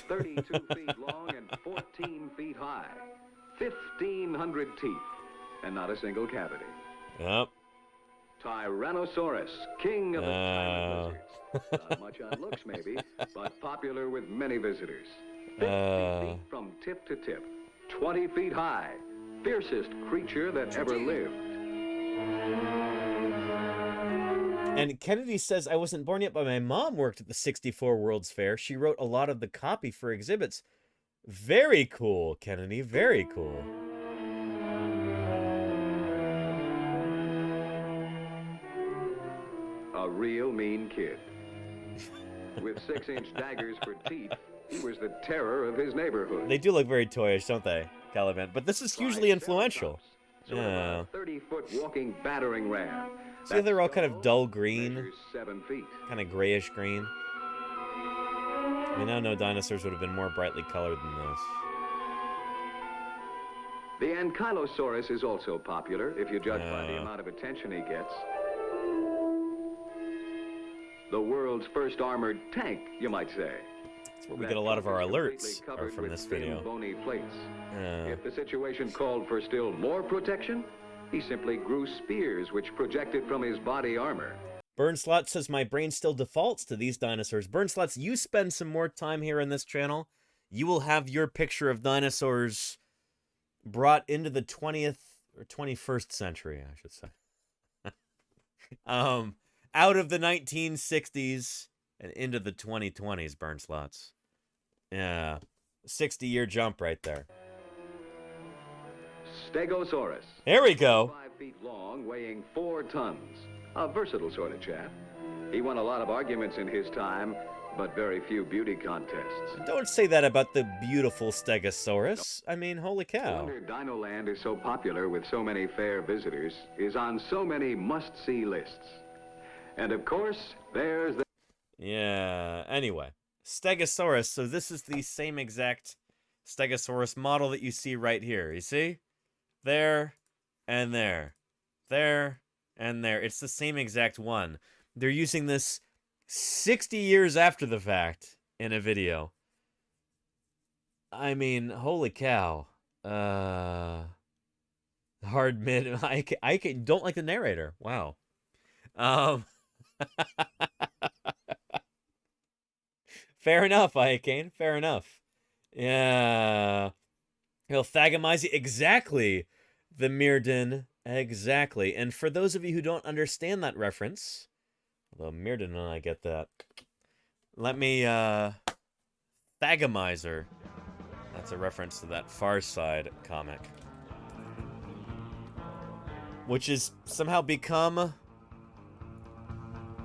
32 feet long and 14 feet high. 1,500 teeth, and not a single cavity. Yep. Tyrannosaurus, king of the giant lizards. Not much on looks, maybe, but popular with many visitors. 50 feet from tip to tip, 20 feet high. Fiercest creature that ever lived. And Kennedy says, I wasn't born yet, but my mom worked at the 64 World's Fair. She wrote a lot of the copy for exhibits. Very cool, Kennedy. Very cool. A real mean kid. With 6-inch daggers for teeth, he was the terror of his neighborhood. They do look very toyish, don't they, Caliban? But this is hugely influential. Yeah. 30-foot walking battering ram. See, they're all kind of dull green. 7 feet. Kind of grayish green. We now know dinosaurs would have been more brightly colored than this. The Ankylosaurus is also popular, if you judge by the amount of attention he gets. The world's first armored tank, you might say. That's where we get a lot of our alerts are from this video. Bony plates. If the situation called for still more protection, he simply grew spears which projected from his body armor. Burnslot says, my brain still defaults to these dinosaurs. Burnslot, you spend some more time here on this channel, you will have your picture of dinosaurs brought into the 20th or 21st century, I should say. Out of the 1960s and into the 2020s, Burnslots. Yeah, 60-year jump right there. Stegosaurus. There we go. 5 feet long, weighing 4 tons. A versatile sort of chap. He won a lot of arguments in his time, but very few beauty contests. Don't say that about the beautiful Stegosaurus. I mean, holy No cow. wonder Dinoland is so popular with so many fair visitors, is on so many must-see lists. And of course, there's the... Yeah, anyway. Stegosaurus, so this is the same exact Stegosaurus model that you see right here. You see? There, and there. There, and there. It's the same exact one. They're using this 60 years after the fact in a video. I mean, holy cow. Hard mid. I don't like the narrator. Wow. Fair enough, Iacane. Fair enough. Yeah. He'll thagomize you. Exactly. The Mirden. Exactly. And for those of you who don't understand that reference, although Mirden and I get that, let me, Thagomizer. That's a reference to that Far Side comic. Which has somehow become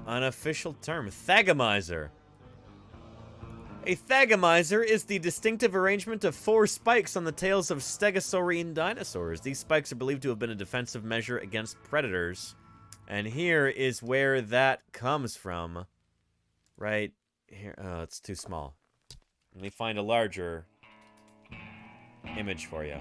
an official term. Thagomizer. A thagomizer is the distinctive arrangement of 4 spikes on the tails of stegosaurine dinosaurs. These spikes are believed to have been a defensive measure against predators. And here is where that comes from. Right here. Oh, it's too small. Let me find a larger image for you.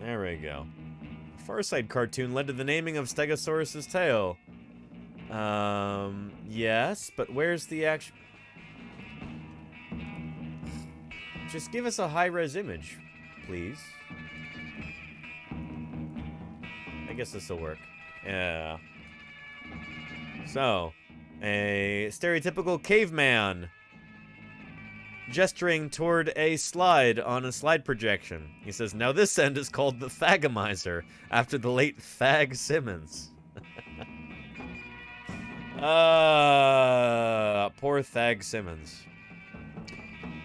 There we go. Far Side cartoon led to the naming of Stegosaurus's tail. Yes, but where's the actual... Just give us a high-res image, please. I guess this will work. Yeah. So, a stereotypical caveman gesturing toward a slide on a slide projection. He says, now this end is called the Thagomizer, after the late Thag Simmons. Poor Thag Simmons.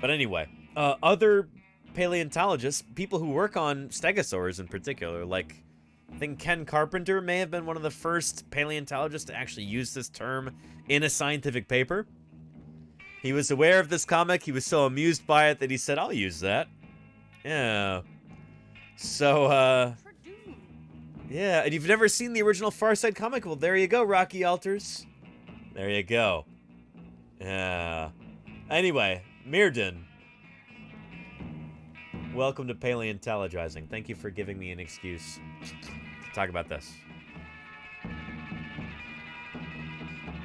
But anyway, other paleontologists, people who work on stegosaurs in particular, like, I think Ken Carpenter may have been one of the first paleontologists to actually use this term in a scientific paper. He was aware of this comic. He was so amused by it that he said, I'll use that. Yeah. So, yeah. And you've never seen the original Far Side comic? Well, there you go, Rocky Alters. There you go. Yeah. Anyway, Mirden. Welcome to Paleontologizing. Thank you for giving me an excuse to talk about this.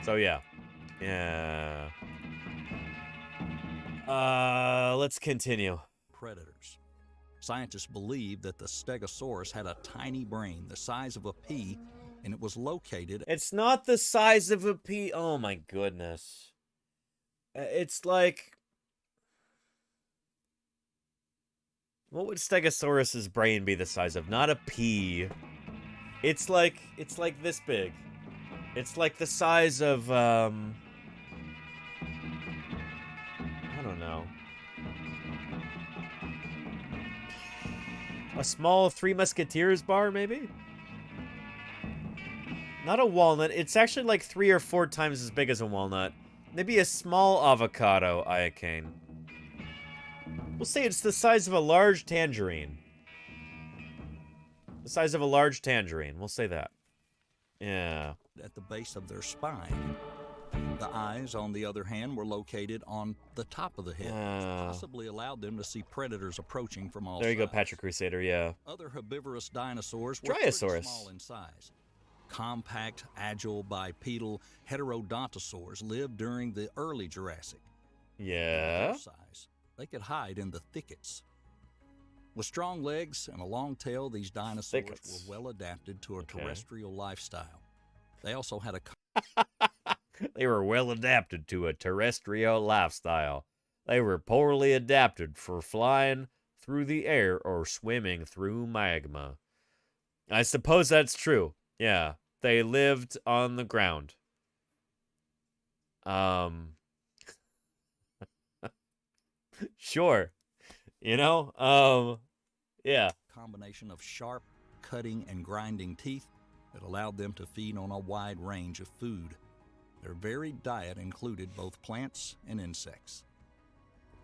So, yeah. Yeah. Let's continue. Predators. Scientists believe that the Stegosaurus had a tiny brain the size of a pea, and it was located... It's not the size of a pea. Oh my goodness. It's like... What would Stegosaurus's brain be the size of? Not a pea. It's like this big. It's like the size of, I don't know. A small Three Musketeers bar, maybe? Not a walnut. It's actually like 3 or 4 times as big as a walnut. Maybe a small avocado, Iacane. We'll say it's the size of a large tangerine. The size of a large tangerine. We'll say that. Yeah. At the base of their spine. The eyes, on the other hand, were located on the top of the head, which possibly allowed them to see predators approaching from all sides. There you go, Patrick Crusader, yeah. Other herbivorous dinosaurs were pretty small in size. Compact, agile, bipedal heterodontosaurs lived during the early Jurassic. Yeah. Size, they could hide in the thickets. With strong legs and a long tail, these dinosaurs were well adapted to a terrestrial lifestyle. They also had a... They were well adapted to a terrestrial lifestyle. They were poorly adapted for flying through the air or swimming through magma. I suppose that's true. Yeah, they lived on the ground. Sure. You know? Yeah. Combination of sharp, cutting, and grinding teeth that allowed them to feed on a wide range of food. Their varied diet included both plants and insects.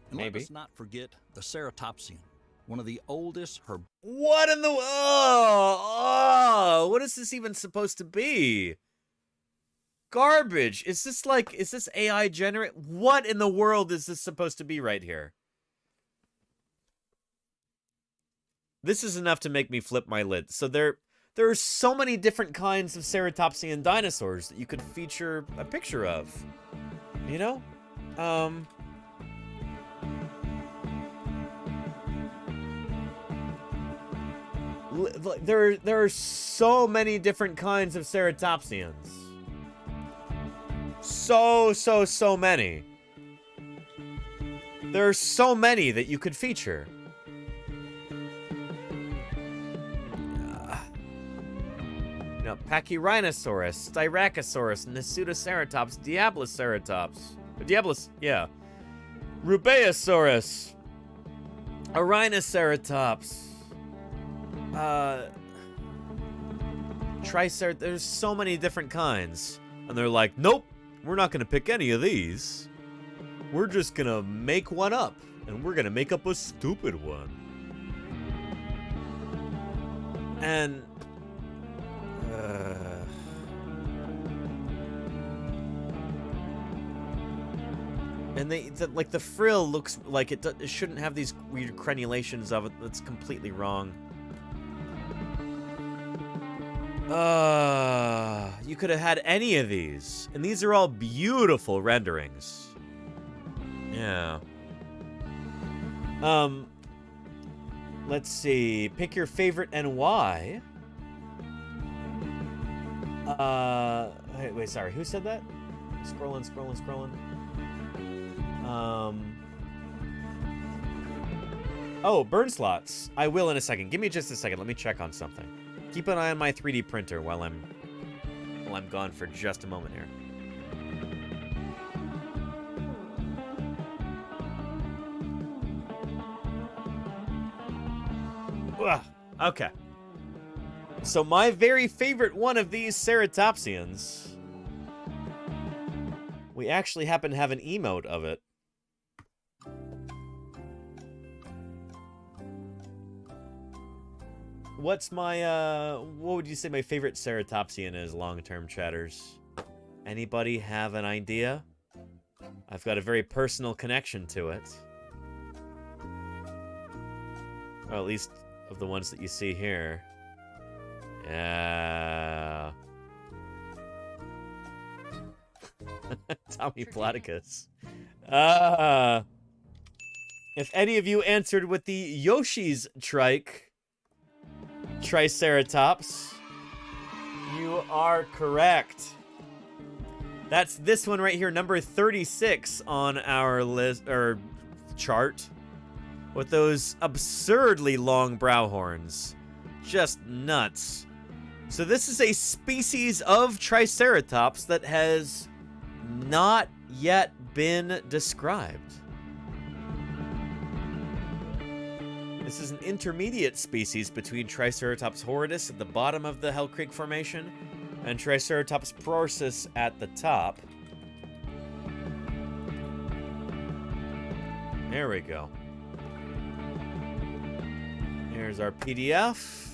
And Maybe. let us not forget the ceratopsian, one of the oldest What in the... Oh, what is this even supposed to be? Garbage. Is this AI generate? What in the world is this supposed to be right here? This is enough to make me flip my lid. So there are so many different kinds of ceratopsian dinosaurs that you could feature a picture of. You know? There are so many different kinds of ceratopsians. So many. There are so many that you could feature. You know, Pachyrhinosaurus, Styracosaurus, Nasutoceratops, yeah. Rubeosaurus, Orinoceratops, Triceratops. There's so many different kinds. And they're like, nope, we're not going to pick any of these. We're just going to make one up. And we're going to make up a stupid one. And... and like the frill looks like it shouldn't have these weird crenulations of it. That's completely wrong. You could have had any of these. And these are all beautiful renderings. Yeah. Let's see. Pick your favorite and why. Wait, sorry. Who said that? Scrolling. Oh, burn slots. I will in a second. Give me just a second. Let me check on something. Keep an eye on my 3D printer while I'm gone for just a moment here. Ugh, okay. So my very favorite one of these ceratopsians, we actually happen to have an emote of it. What's my, what would you say my favorite ceratopsian is, long-term chatters? Anybody have an idea? I've got a very personal connection to it. Or at least of the ones that you see here. Yeah. Tommy Platycus. If any of you answered with the Yoshi's Triceratops, you are correct. That's this one right here, number 36 on our list or chart, with those absurdly long brow horns. Just nuts. So this is a species of Triceratops that has not yet been described. This is an intermediate species between Triceratops horridus at the bottom of the Hell Creek Formation and Triceratops prorsus at the top. There we go. Here's our PDF.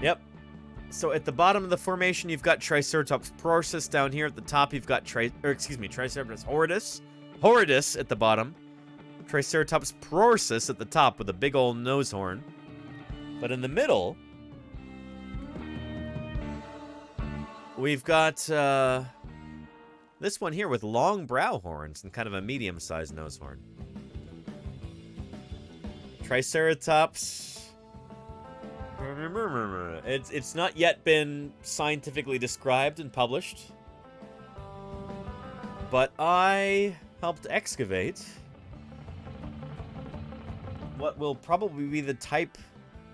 Yep. So at the bottom of the formation, you've got Triceratops prorsus. Down here at the top, you've got Triceratops horridus at the bottom. Triceratops prorsus at the top with a big old nose horn. But in the middle, we've got this one here with long brow horns and kind of a medium-sized nose horn. Triceratops. It's not yet been scientifically described and published, but I helped excavate what will probably be the type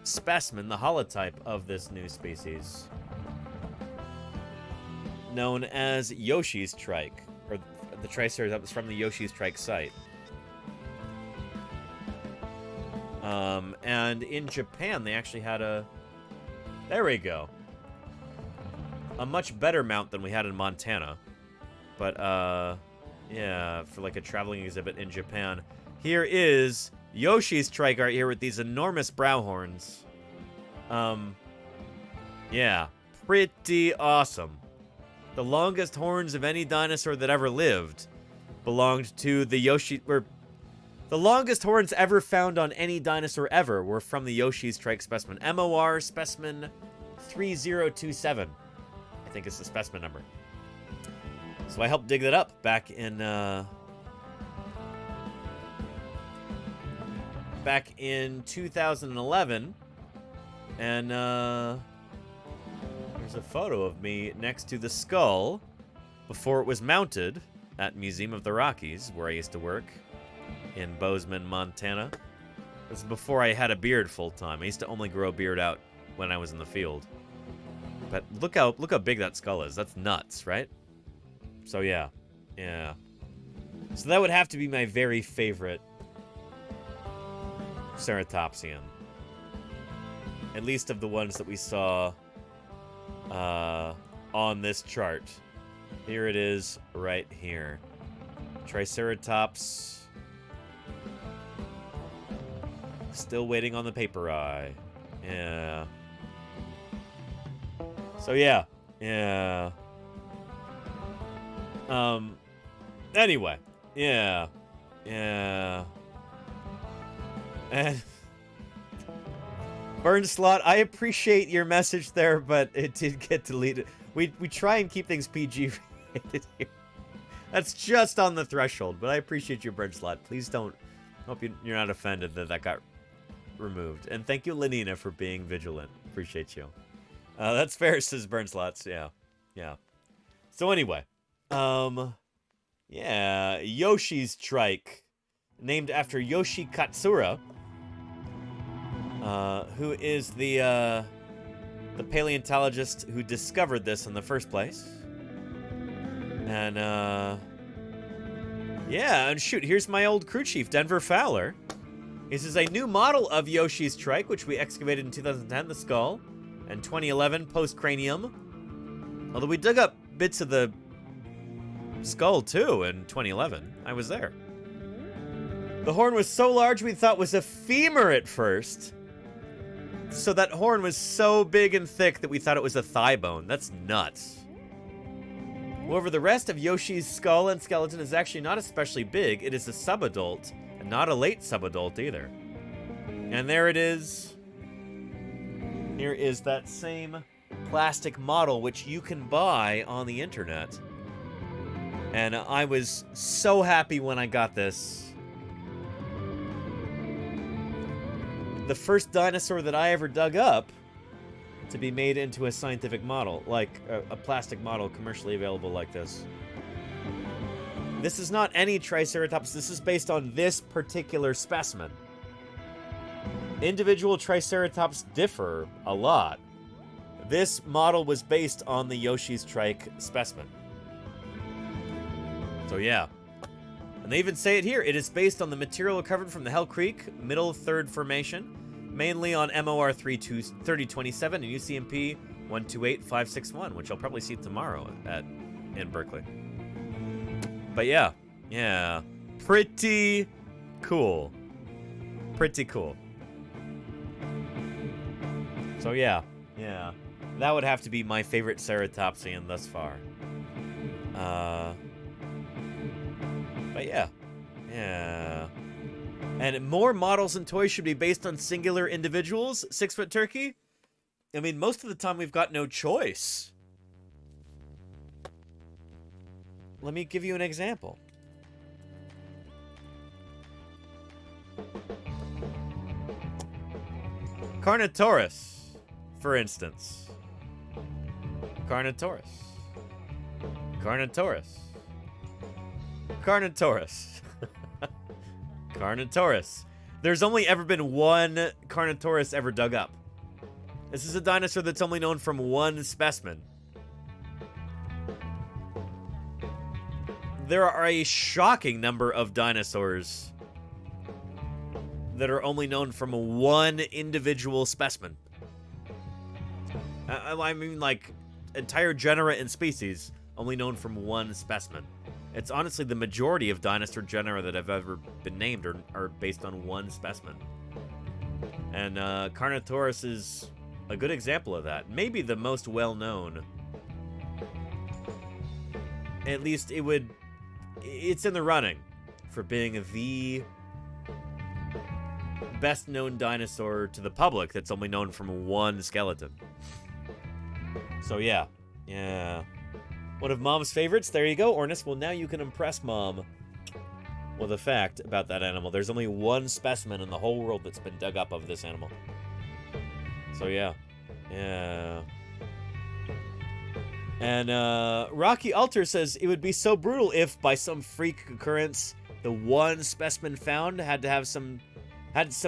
specimen, the holotype of this new species, known as Yoshi's trike. the Triceratops from the Yoshi's Trike site. And in Japan, they actually had a... There we go. A much better mount than we had in Montana. But, yeah, for like a traveling exhibit in Japan. Here is Yoshi's Trike right here with these enormous brow horns. Yeah, pretty awesome. The longest horns of any dinosaur that ever lived belonged to the Yoshi... The longest horns ever found on any dinosaur ever were from the Yoshi's Trike specimen. MOR specimen 3027, I think is the specimen number. So I helped dig that up back in 2011. And there's a photo of me next to the skull before it was mounted at Museum of the Rockies, where I used to work in Bozeman, Montana. This is before I had a beard full time. I used to only grow a beard out when I was in the field. But look how big that skull is. That's nuts, right? So yeah. So that would have to be my very favorite ceratopsian. At least of the ones that we saw on this chart. Here it is right here. Triceratops. Still waiting on the paper eye. Yeah. So yeah. Anyway. Yeah. And Burn Slot, I appreciate your message there, but it did get deleted. We try and keep things PG rated here. That's just on the threshold, but I appreciate your Burn Slot. Please don't. Hope you're not offended that got removed. And thank you, Lenina, for being vigilant. Appreciate you. That's fair, says Burn Slots. Yeah. So anyway, yeah, Yoshi's Trike, named after Yoshi Katsura, who is the paleontologist who discovered this in the first place. And yeah, and shoot, here's my old crew chief, Denver Fowler. This is a new model of Yoshi's Trike, which we excavated in 2010, the skull, and 2011, post-cranium. Although we dug up bits of the skull, too, in 2011. I was there. The horn was so large we thought was a femur at first. So that horn was so big and thick that we thought it was a thigh bone. That's nuts. However, the rest of Yoshi's skull and skeleton is actually not especially big. It is a subadult, and not a late subadult either. And there it is. Here is that same plastic model, which you can buy on the internet. And I was so happy when I got this. The first dinosaur that I ever dug up to be made into a scientific model, like a plastic model commercially available like this. This is not any Triceratops. This is based on this particular specimen. Individual Triceratops differ a lot. This model was based on the Yoshi's Trike specimen. So yeah. And they even say it here. It is based on the material recovered from the Hell Creek Middle Third Formation, mainly on MOR 3027 and UCMP 128561, which I'll probably see tomorrow in Berkeley. But yeah. Pretty cool. So yeah. That would have to be my favorite ceratopsian thus far. But yeah. And more models and toys should be based on singular individuals, 6-foot turkey? I mean, most of the time we've got no choice. Let me give you an example. Carnotaurus, for instance. Carnotaurus. There's only ever been one Carnotaurus ever dug up. This is a dinosaur that's only known from one specimen. there are a shocking number of dinosaurs that are only known from one individual specimen. I mean, like, entire genera and species only known from one specimen. It's honestly the majority of dinosaur genera that have ever been named are based on one specimen. And Carnotaurus is a good example of that. Maybe the most well-known. At least it's in the running for being the best-known dinosaur to the public that's only known from one skeleton. So yeah. One of Mom's favorites. There you go, Ornis. Well, now you can impress Mom with a fact about that animal. There's only one specimen in the whole world that's been dug up of this animal. So yeah. And Rocky Alter says it would be so brutal if, by some freak occurrence, the one specimen found had some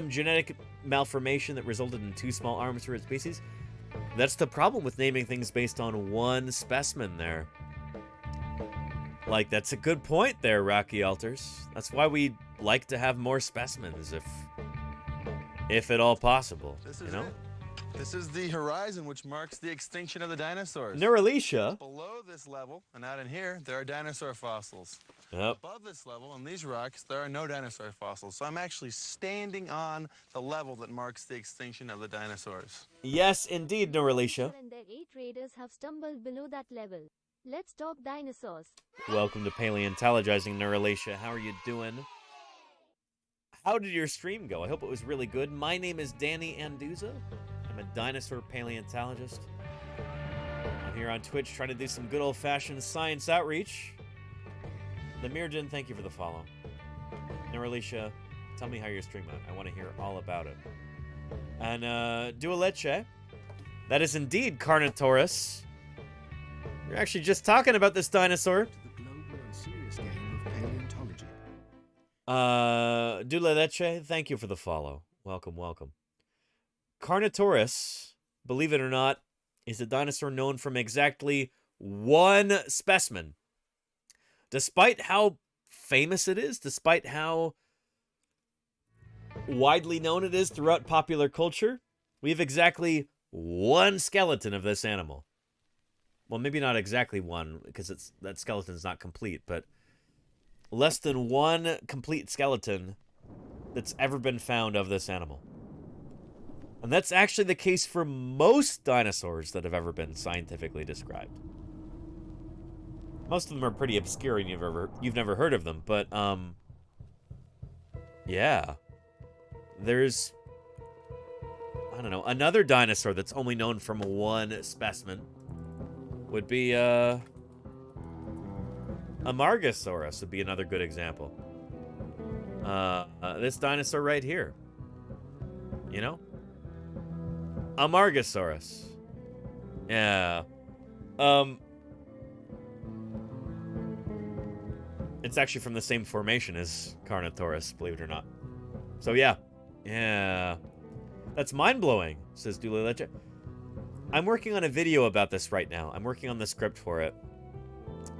genetic malformation that resulted in 2 small arms for its species. That's the problem with naming things based on one specimen there. Like, that's a good point there, Rocky Alters. That's why we like to have more specimens, if at all possible, you know? This is the horizon, which marks the extinction of the dinosaurs. Neuralicia. Below this level, and out in here, there are dinosaur fossils. Yep. Above this level, on these rocks, there are no dinosaur fossils. So I'm actually standing on the level that marks the extinction of the dinosaurs. Yes, indeed, Neuralicia. And their 8 raiders have stumbled below that level. Let's talk dinosaurs. Welcome to Paleontologizing, Neuralicia. How are you doing? How did your stream go? I hope it was really good. My name is Danny Anduza. I'm a dinosaur paleontologist. I'm here on Twitch trying to do some good old-fashioned science outreach. The Mirjin, thank you for the follow. Neuralicia, tell me how your stream went. I want to hear all about it. And Dualeche, that is indeed Carnotaurus. We're actually just talking about this dinosaur. The global and serious game of paleontology. Dualeche, thank you for the follow. Welcome, welcome. Carnotaurus, believe it or not, is a dinosaur known from exactly one specimen. Despite how famous it is, despite how widely known it is throughout popular culture, we have exactly one skeleton of this animal. Well, maybe not exactly one, because that skeleton's not complete, but less than one complete skeleton that's ever been found of this animal. And that's actually the case for most dinosaurs that have ever been scientifically described. Most of them are pretty obscure and you've never heard of them, but yeah. There's, I don't know, another dinosaur that's only known from one specimen would be Alvarezsaurs would be another good example. This dinosaur right here. You know? Alvarezsaurs. Yeah. It's actually from the same formation as Carnotaurus, believe it or not. So yeah. Yeah. That's mind-blowing, says Dualeche. I'm working on a video about this right now. I'm working on the script for it.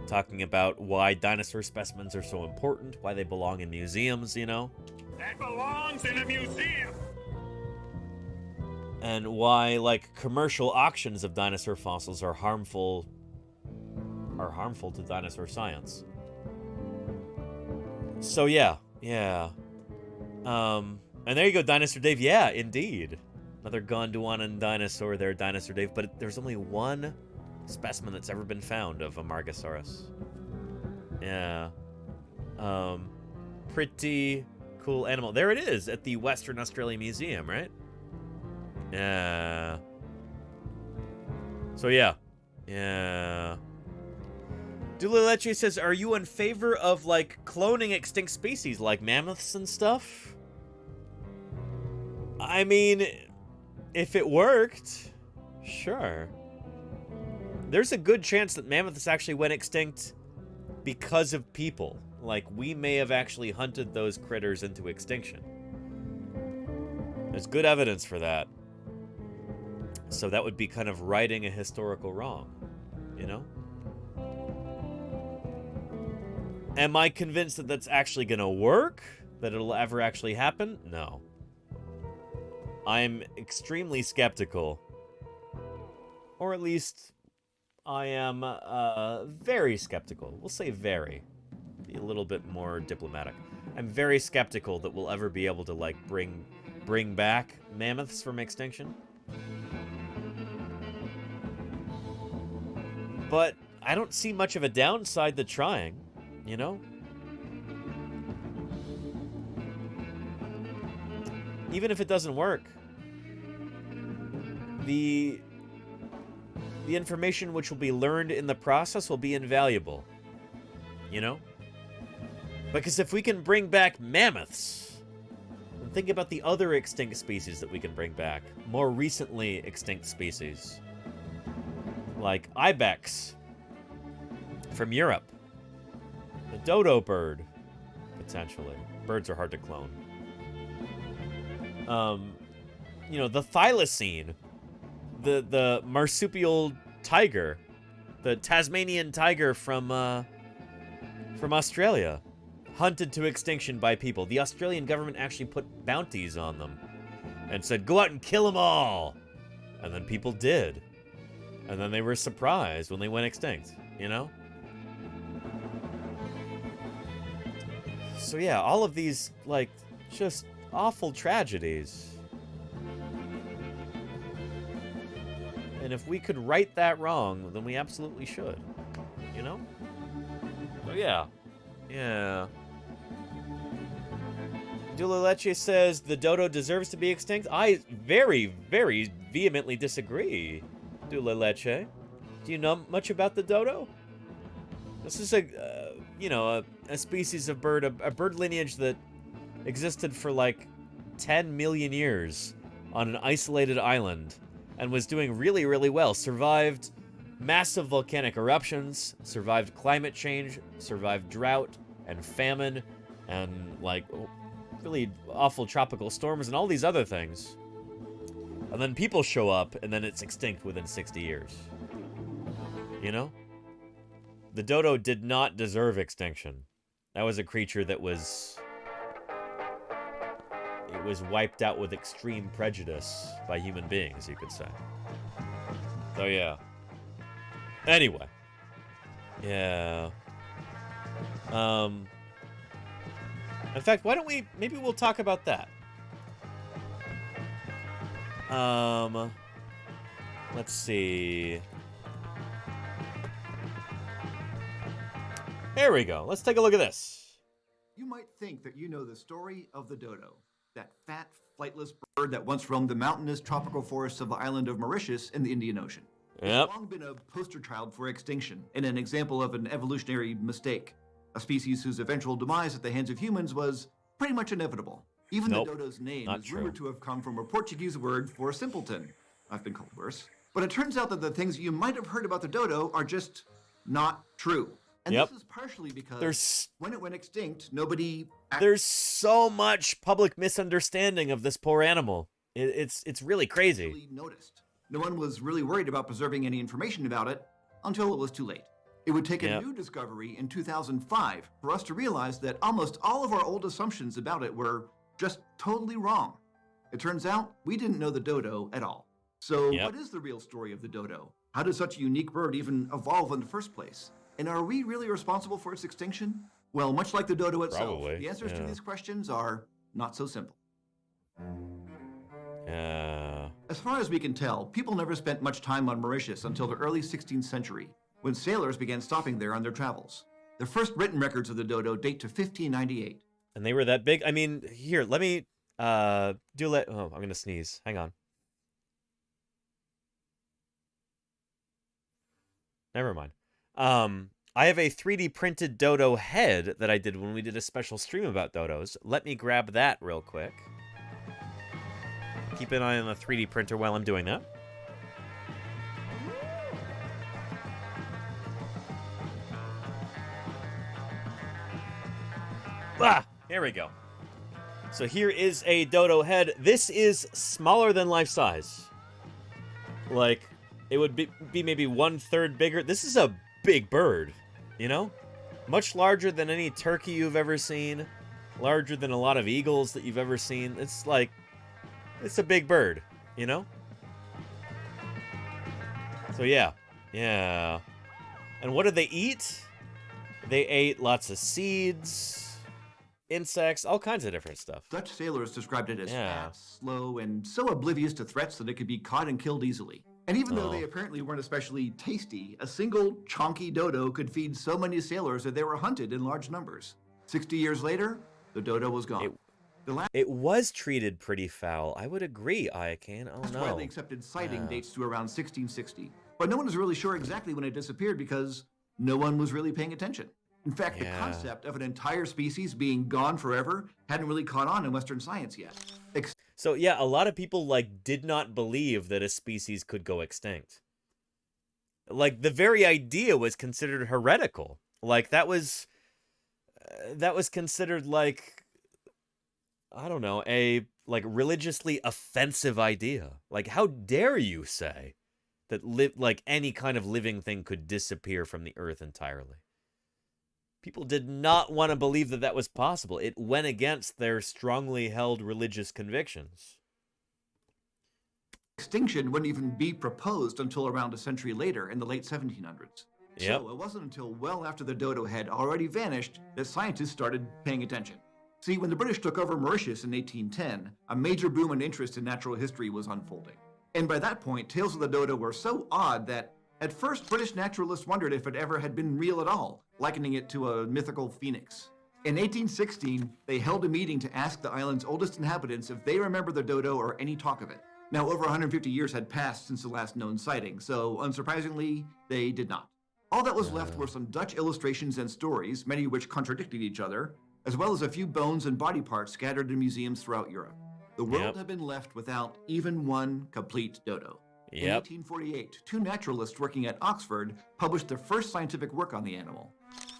Talking about why dinosaur specimens are so important, why they belong in museums, you know? That belongs in a museum! And why, like, commercial auctions of dinosaur fossils are harmful to dinosaur science. So yeah. And there you go, Dinosaur Dave. Yeah, indeed. Another Gondwanan dinosaur there, Dinosaur Dave. But there's only one specimen that's ever been found of Alvarezsaurs. Yeah. Pretty cool animal. There it is at the Western Australia Museum, right? Yeah. So yeah. Dualeche says, are you in favor of, like, cloning extinct species like mammoths and stuff? I mean, if it worked, sure. There's a good chance that mammoths actually went extinct because of people. Like, we may have actually hunted those critters into extinction. There's good evidence for that. So that would be kind of righting a historical wrong, you know? Am I convinced that that's actually going to work? That it'll ever actually happen? No. I'm extremely skeptical. Or at least, I am very skeptical. We'll say very. Be a little bit more diplomatic. I'm very skeptical that we'll ever be able to, like, bring back mammoths from extinction. But I don't see much of a downside to trying, you know? Even if it doesn't work, the information which will be learned in the process will be invaluable, you know? Because if we can bring back mammoths, and think about the other extinct species that we can bring back, more recently extinct species, like ibex from Europe, the dodo bird, potentially. Birds are hard to clone. You know, the thylacine, the marsupial tiger, the Tasmanian tiger from Australia, hunted to extinction by people. The Australian government actually put bounties on them and said, go out and kill them all. And then people did. And then they were surprised when they went extinct, you know? So yeah, all of these, like, just awful tragedies. And if we could right that wrong, then we absolutely should. You know? So yeah. Yeah. Dulaleche says the dodo deserves to be extinct. I very, very vehemently disagree, Dulaleche. Do you know much about the dodo? This is you know, a species of bird, a bird lineage that existed for like 10 million years on an isolated island and was doing really, really well. Survived massive volcanic eruptions, survived climate change, survived drought and famine and like really awful tropical storms and all these other things. And then people show up and then it's extinct within 60 years. You know? The dodo did not deserve extinction. That was a creature that was... It was wiped out with extreme prejudice by human beings, you could say. So, yeah. Anyway. Yeah. In fact, why don't we... Maybe we'll talk about that. Let's see... There we go. Let's take a look at this. You might think that you know the story of the dodo, that fat, flightless bird that once roamed the mountainous tropical forests of the island of Mauritius in the Indian Ocean. Yep. It's long been a poster child for extinction and an example of an evolutionary mistake, a species whose eventual demise at the hands of humans was pretty much inevitable. Even the dodo's name is rumored to have come from a Portuguese word for simpleton. I've been called worse. But it turns out that the things you might have heard about the dodo are just not true. And this is partially because when it went extinct, nobody... There's so much public misunderstanding of this poor animal. It's really crazy. Noticed. No one was really worried about preserving any information about it until it was too late. It would take a new discovery in 2005 for us to realize that almost all of our old assumptions about it were just totally wrong. It turns out we didn't know the dodo at all. So what is the real story of the dodo? How did such a unique bird even evolve in the first place? And are we really responsible for its extinction? Well, much like the dodo itself, the answers to these questions are not so simple. As far as we can tell, people never spent much time on Mauritius until the early 16th century, when sailors began stopping there on their travels. The first written records of the dodo date to 1598. And they were that big? I mean, here, let me oh, I'm going to sneeze. Hang on. Never mind. I have a 3D printed dodo head that I did when we did a special stream about dodos. Let me grab that real quick. Keep an eye on the 3D printer while I'm doing that. Ah, here we go. So here is a dodo head. This is smaller than life size. Like, it would be maybe 1/3 bigger. This is a big bird, you know? Much larger than any turkey you've ever seen. Larger than a lot of eagles that you've ever seen. It's like, it's a big bird, you know? So yeah. Yeah. And what did they eat? They ate lots of seeds, insects, all kinds of different stuff. Dutch sailors described it as fast, slow, and so oblivious to threats that it could be caught and killed easily. And even though they apparently weren't especially tasty, a single chonky dodo could feed so many sailors that they were hunted in large numbers. 60 years later, the dodo was gone. It was treated pretty foul. I would agree, Iacan. Oh, no. Widely accepted sighting dates to around 1660. But no one is really sure exactly when it disappeared because no one was really paying attention. In fact, the concept of an entire species being gone forever hadn't really caught on in Western science yet. So yeah, a lot of people like did not believe that a species could go extinct. Like the very idea was considered heretical. Like that was considered like, I don't know, a like religiously offensive idea. Like how dare you say that like any kind of living thing could disappear from the earth entirely? People did not want to believe that that was possible. It went against their strongly held religious convictions. Extinction wouldn't even be proposed until around a century later in the late 1700s. Yep. So it wasn't until well after the dodo had already vanished that scientists started paying attention. See, when the British took over Mauritius in 1810, a major boom in interest in natural history was unfolding. And by that point, tales of the dodo were so odd that at first British naturalists wondered if it ever had been real at all, likening it to a mythical phoenix. In 1816, they held a meeting to ask the island's oldest inhabitants if they remember the dodo or any talk of it. Now, over 150 years had passed since the last known sighting, so unsurprisingly, they did not. All that was left were some Dutch illustrations and stories, many of which contradicted each other, as well as a few bones and body parts scattered in museums throughout Europe. The world had been left without even one complete dodo. In 1848, two naturalists working at Oxford published their first scientific work on the animal.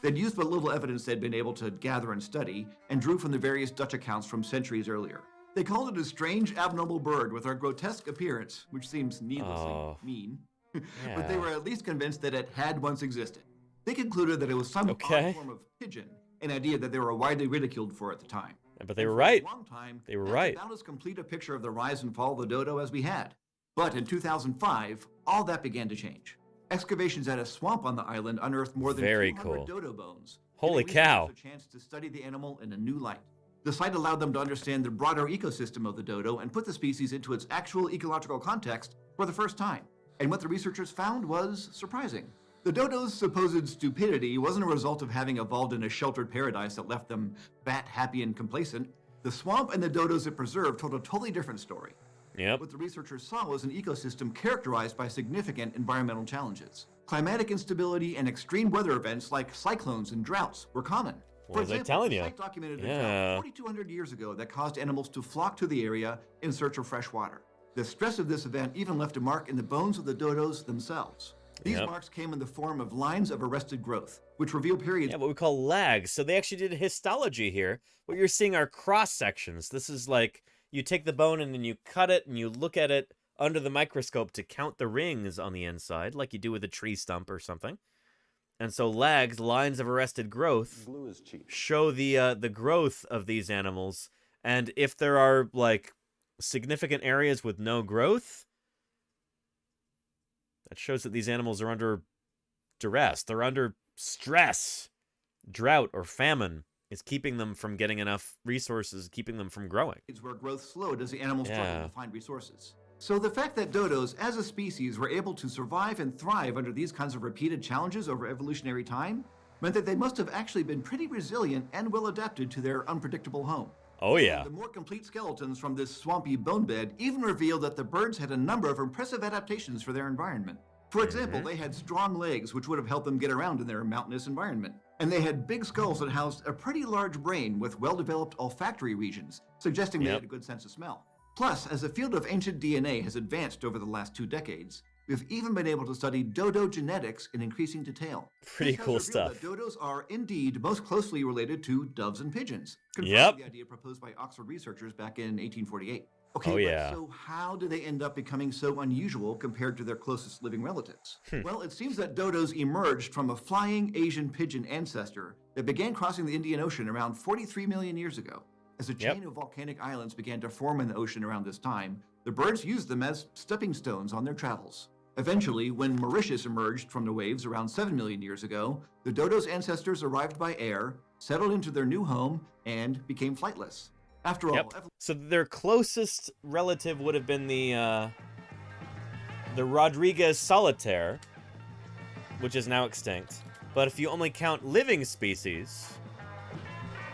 They'd used what little evidence they'd been able to gather and study, and drew from the various Dutch accounts from centuries earlier. They called it a strange, abnormal bird with a grotesque appearance, which seems needlessly mean, but they were at least convinced that it had once existed. They concluded that it was some odd form of pigeon, an idea that they were widely ridiculed for at the time. But they were right. For a long time, they were right. About as complete a picture of the rise and fall of the dodo as we had. But in 2005, all that began to change. Excavations at a swamp on the island unearthed more than 200 dodo bones. Holy cow. A chance to study the animal in a new light. The site allowed them to understand the broader ecosystem of the dodo and put the species into its actual ecological context for the first time. And what the researchers found was surprising. The dodo's supposed stupidity wasn't a result of having evolved in a sheltered paradise that left them fat, happy, and complacent. The swamp and the dodos it preserved told a totally different story. What the researchers saw was an ecosystem characterized by significant environmental challenges. Climatic instability and extreme weather events like cyclones and droughts were common. For example, the site documented a drought 4,200 years ago that caused animals to flock to the area in search of fresh water. The stress of this event even left a mark in the bones of the dodos themselves. These marks came in the form of lines of arrested growth, which reveal periods. Yeah, what we call lags. So they actually did histology here. What you're seeing are cross sections. This is like you take the bone and then you cut it and you look at it under the microscope to count the rings on the inside, like you do with a tree stump or something. And so lags, lines of arrested growth, show the growth of these animals. And if there are like significant areas with no growth, that shows that these animals are under duress. They're under stress. Drought or famine is keeping them from getting enough resources, keeping them from growing. It's where growth slowed as the animals struggled to find resources. So the fact that dodos, as a species, were able to survive and thrive under these kinds of repeated challenges over evolutionary time meant that they must have actually been pretty resilient and well adapted to their unpredictable home. Oh, yeah. The more complete skeletons from this swampy bone bed even revealed that the birds had a number of impressive adaptations for their environment. For example, they had strong legs, which would have helped them get around in their mountainous environment. And they had big skulls that housed a pretty large brain with well-developed olfactory regions, suggesting they had a good sense of smell. Plus, as the field of ancient DNA has advanced over the last 2 decades, we've even been able to study dodo genetics in increasing detail. Pretty cool stuff. That dodos are indeed most closely related to doves and pigeons, confirming the idea proposed by Oxford researchers back in 1848. Okay, oh, yeah. So how do they end up becoming so unusual compared to their closest living relatives? Well, it seems that dodos emerged from a flying Asian pigeon ancestor that began crossing the Indian Ocean around 43 million years ago. As a chain of volcanic islands began to form in the ocean around this time, the birds used them as stepping stones on their travels. Eventually, when Mauritius emerged from the waves around 7 million years ago, the dodo's ancestors arrived by air, settled into their new home, and became flightless. After all, so their closest relative would have been the Rodriguez solitaire, which is now extinct. But if you only count living species,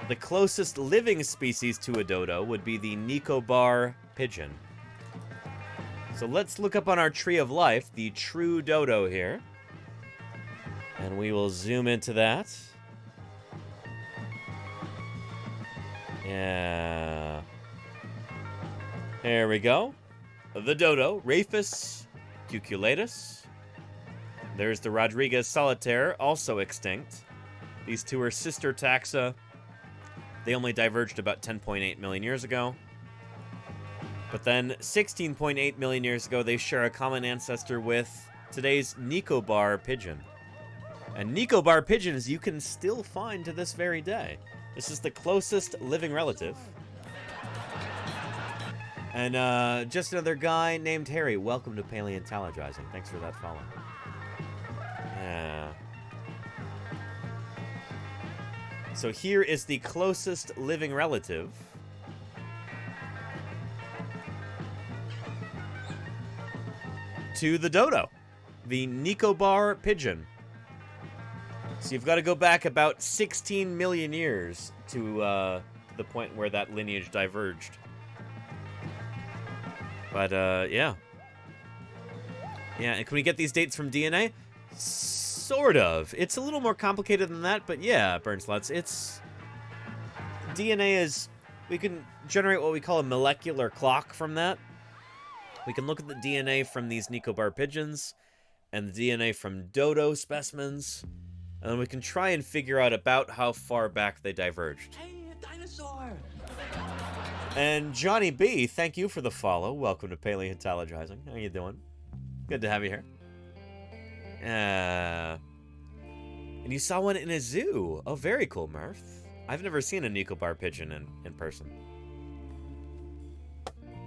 the closest living species to a dodo would be the Nicobar pigeon. So let's look up on our tree of life the true dodo here. And we will zoom into that. Yeah. There we go. The dodo, Rhapis cuculatus. There's the Rodriguez solitaire, also extinct. These two are sister taxa. They only diverged about 10.8 million years ago. But then 16.8 million years ago, they share a common ancestor with today's Nicobar pigeon. And Nicobar pigeons you can still find to this very day. This is the closest living relative. And just another guy named Harry. Welcome to Paleontologizing. Thanks for that follow. Yeah. So here is the closest living relative. To the dodo. The Nicobar pigeon. So you've got to go back about 16 million years to the point where that lineage diverged. But, yeah. Yeah, and can we get these dates from DNA? Sort of. It's a little more complicated than that, but yeah, Burnsluts, it's... DNA is... We can generate what we call a molecular clock from that. We can look at the DNA from these Nicobar pigeons and the DNA from dodo specimens. And then we can try and figure out about how far back they diverged. Hey, a dinosaur! And Johnny B, thank you for the follow. Welcome to Paleontologizing. How you doing? Good to have you here. And you saw one in a zoo. Oh, very cool, Murph. I've never seen a Nicobar pigeon in person.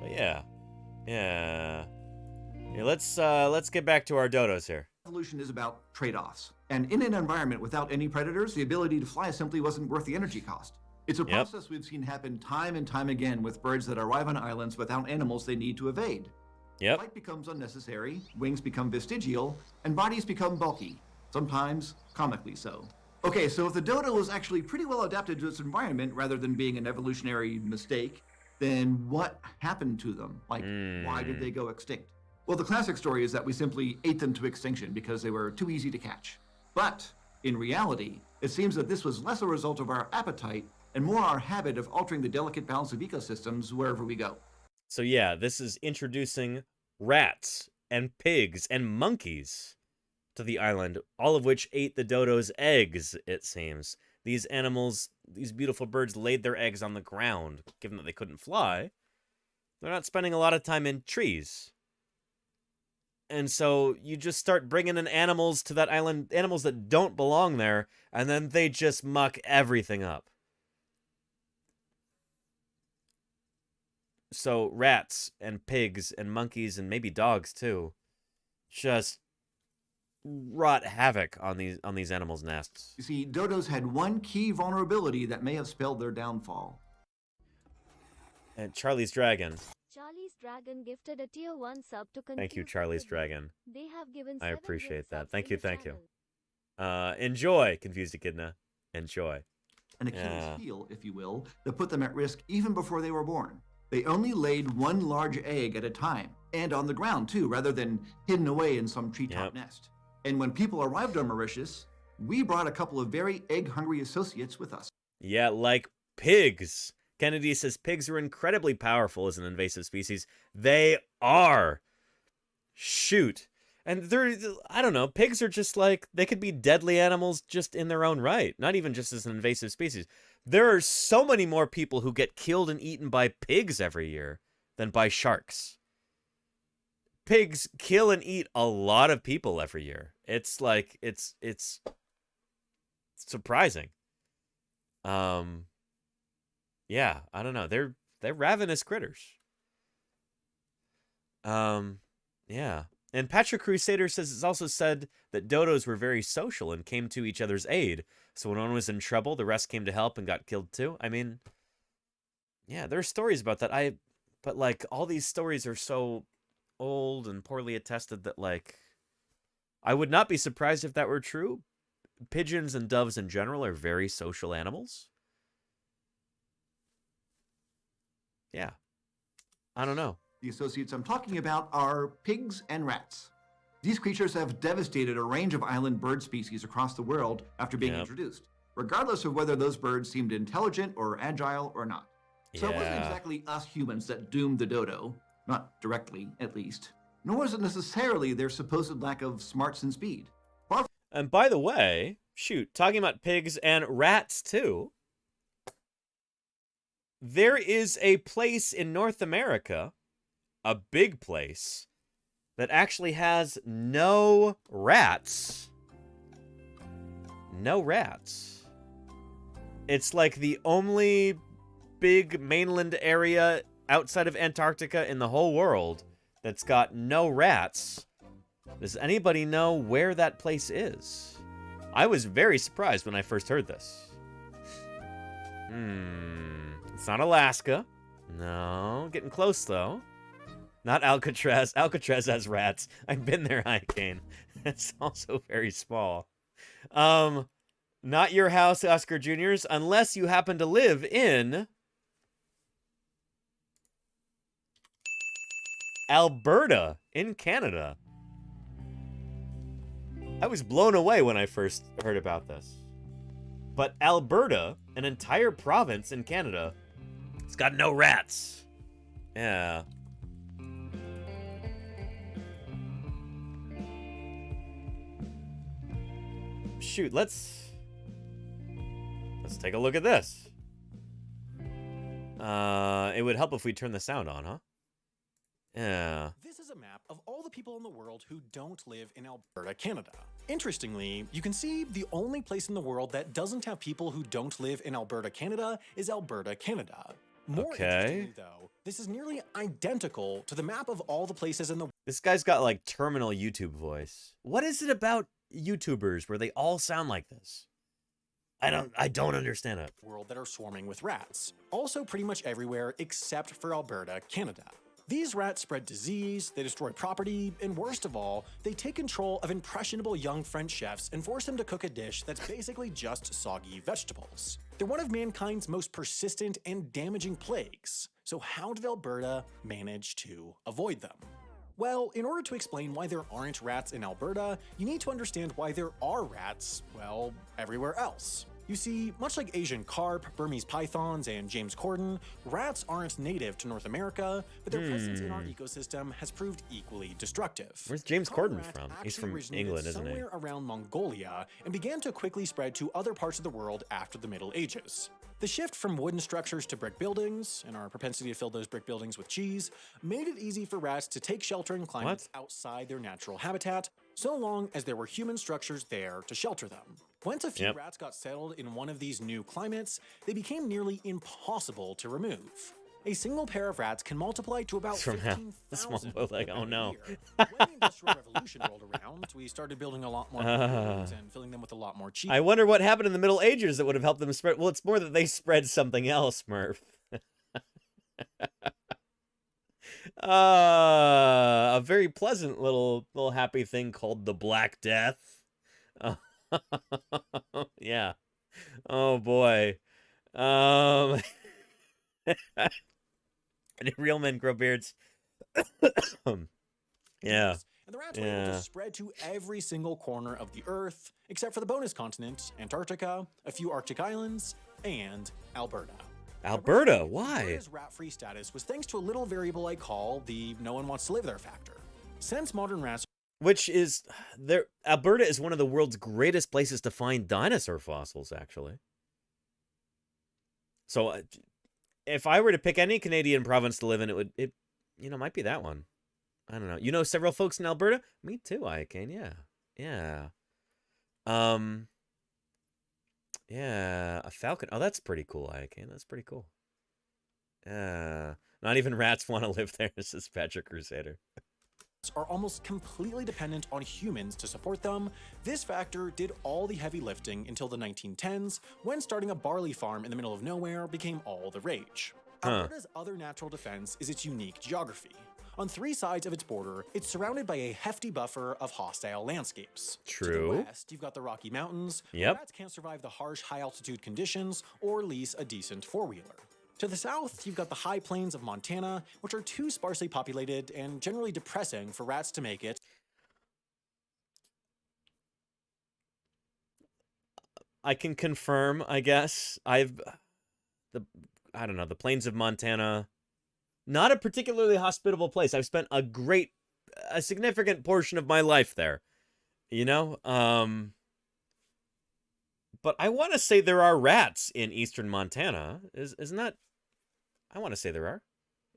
But yeah. Yeah. Let's get back to our dodos here. Evolution is about trade-offs. And in an environment without any predators, the ability to fly simply wasn't worth the energy cost. It's a process we've seen happen time and time again with birds that arrive on islands without animals they need to evade. Flight becomes unnecessary, wings become vestigial, and bodies become bulky, sometimes comically so. Okay, so if the dodo was actually pretty well adapted to its environment rather than being an evolutionary mistake, then what happened to them? Like, why did they go extinct? Well, the classic story is that we simply ate them to extinction because they were too easy to catch. But in reality, it seems that this was less a result of our appetite and more our habit of altering the delicate balance of ecosystems wherever we go. So yeah, this is introducing rats and pigs and monkeys to the island, all of which ate the dodo's eggs, it seems. These animals, these beautiful birds, laid their eggs on the ground, given that they couldn't fly. They're not spending a lot of time in trees. And so you just start bringing in animals to that island, animals that don't belong there, and then they just muck everything up. So rats and pigs and monkeys and maybe dogs too, just wrought havoc on these animals' nests. You see, dodos had one key vulnerability that may have spelled their downfall. And Charlie's Dragon. Charlie's Dragon gifted a tier 1 sub to continue. Thank you, Charlie's Dragon. They have given I 7 appreciate that. subs Thank to you, the thank you. channel. Enjoy, Confused Echidna. Enjoy. An Achilles heel, if you will, that put them at risk even before they were born. They only laid one large egg at a time, and on the ground too, rather than hidden away in some treetop nest. And when people arrived on Mauritius, we brought a couple of very egg-hungry associates with us. Yeah, like pigs. Kennedy says pigs are incredibly powerful as an invasive species. They are. Shoot. And they're, I don't know, pigs are just like, they could be deadly animals just in their own right, not even just as an invasive species. There are so many more people who get killed and eaten by pigs every year than by sharks. Pigs kill and eat a lot of people every year. It's like, it's surprising. Yeah, I don't know. They're ravenous critters. Yeah. And Patrick Crusader says it's also said that dodos were very social and came to each other's aid. So when one was in trouble, the rest came to help and got killed too. I mean, yeah, there are stories about that. But like all these stories are so old and poorly attested that like I would not be surprised if that were true. Pigeons and doves in general are very social animals. Yeah. I don't know. The associates I'm talking about are pigs and rats. These creatures have devastated a range of island bird species across the world after being introduced, regardless of whether those birds seemed intelligent or agile or not. So it wasn't exactly us humans that doomed the dodo, not directly at least, nor was it necessarily their supposed lack of smarts and speed. And by the way, shoot, talking about pigs and rats too, there is a place in North America, a big place, that actually has no rats. No rats. It's like the only big mainland area outside of Antarctica in the whole world that's got no rats. Does anybody know where that place is? I was very surprised when I first heard this. It's not Alaska. No, getting close though. Not Alcatraz. Alcatraz has rats. I've been there, Hurricane. It's also very small. Not your house, Oscar Juniors, unless you happen to live in Alberta in Canada. I was blown away when I first heard about this. But Alberta, an entire province in Canada, it's got no rats. Yeah. Shoot, let's take a look at this. It would help if we turn the sound on, huh? Yeah. This is a map of all the people in the world who don't live in Alberta, Canada. Interestingly, you can see the only place in the world that doesn't have people who don't live in Alberta, Canada is Alberta, Canada. More interestingly, though, this is nearly identical to the map of all the places in the world. This guy's got like terminal YouTube voice. What is it about YouTubers where they all sound like this? I don't understand it. World that are swarming with rats. Also pretty much everywhere except for Alberta, Canada. These rats spread disease, they destroy property, and worst of all, they take control of impressionable young French chefs and force them to cook a dish that's basically just soggy vegetables. They're one of mankind's most persistent and damaging plagues. So how did Alberta manage to avoid them? Well, in order to explain why there aren't rats in Alberta, you need to understand why there are rats, well, everywhere else. You see, much like Asian carp, Burmese pythons, and James Corden, rats aren't native to North America, but their presence in our ecosystem has proved equally destructive. Where's James Corden from? He's from England, isn't he? Somewhere around Mongolia, and began to quickly spread to other parts of the world after the Middle Ages. The shift from wooden structures to brick buildings, and our propensity to fill those brick buildings with cheese, made it easy for rats to take shelter in climates outside their natural habitat, so long as there were human structures there to shelter them. Once a few rats got settled in one of these new climates, they became nearly impossible to remove. A single pair of rats can multiply to about 15,000. Like, oh no. When the Industrial Revolution rolled around, we started building a lot more buildings and filling them with a lot more cheese. I wonder what happened in the Middle Ages that would have helped them spread. Well, it's more that they spread something else, Murph. A very pleasant little happy thing called the Black Death. Yeah. Oh boy. Real men grow beards. Yeah. And the rats were able to spread to every single corner of the Earth, except for the bonus continent, Antarctica, a few Arctic islands, and Alberta. Alberta? Why? Alberta's rat-free status was thanks to a little variable I call the no one wants to live there factor. Since modern rats... Which is... Alberta is one of the world's greatest places to find dinosaur fossils, actually. So... if I were to pick any Canadian province to live in, might be that one. I don't know. You know several folks in Alberta? Me too, Iacane. Yeah. Yeah. Yeah, a falcon. Oh, that's pretty cool, Iacane. That's pretty cool. Not even rats want to live there, says Patrick Crusader. Are almost completely dependent on humans to support them. This factor did all the heavy lifting until the 1910s, when starting a barley farm in the middle of nowhere became all the rage. Alberta's other natural defense is its unique geography. On 3 sides of its border, it's surrounded by a hefty buffer of hostile landscapes. True. To the west, you've got the Rocky Mountains. Yep. Rats can't survive the harsh high-altitude conditions or lease a decent four-wheeler. To the south, you've got the high plains of Montana, which are too sparsely populated and generally depressing for rats to make it. I can confirm, I guess. I don't know, the plains of Montana, not a particularly hospitable place. I've spent a significant portion of my life there, but I want to say there are rats in eastern Montana. Isn't that? I want to say there are.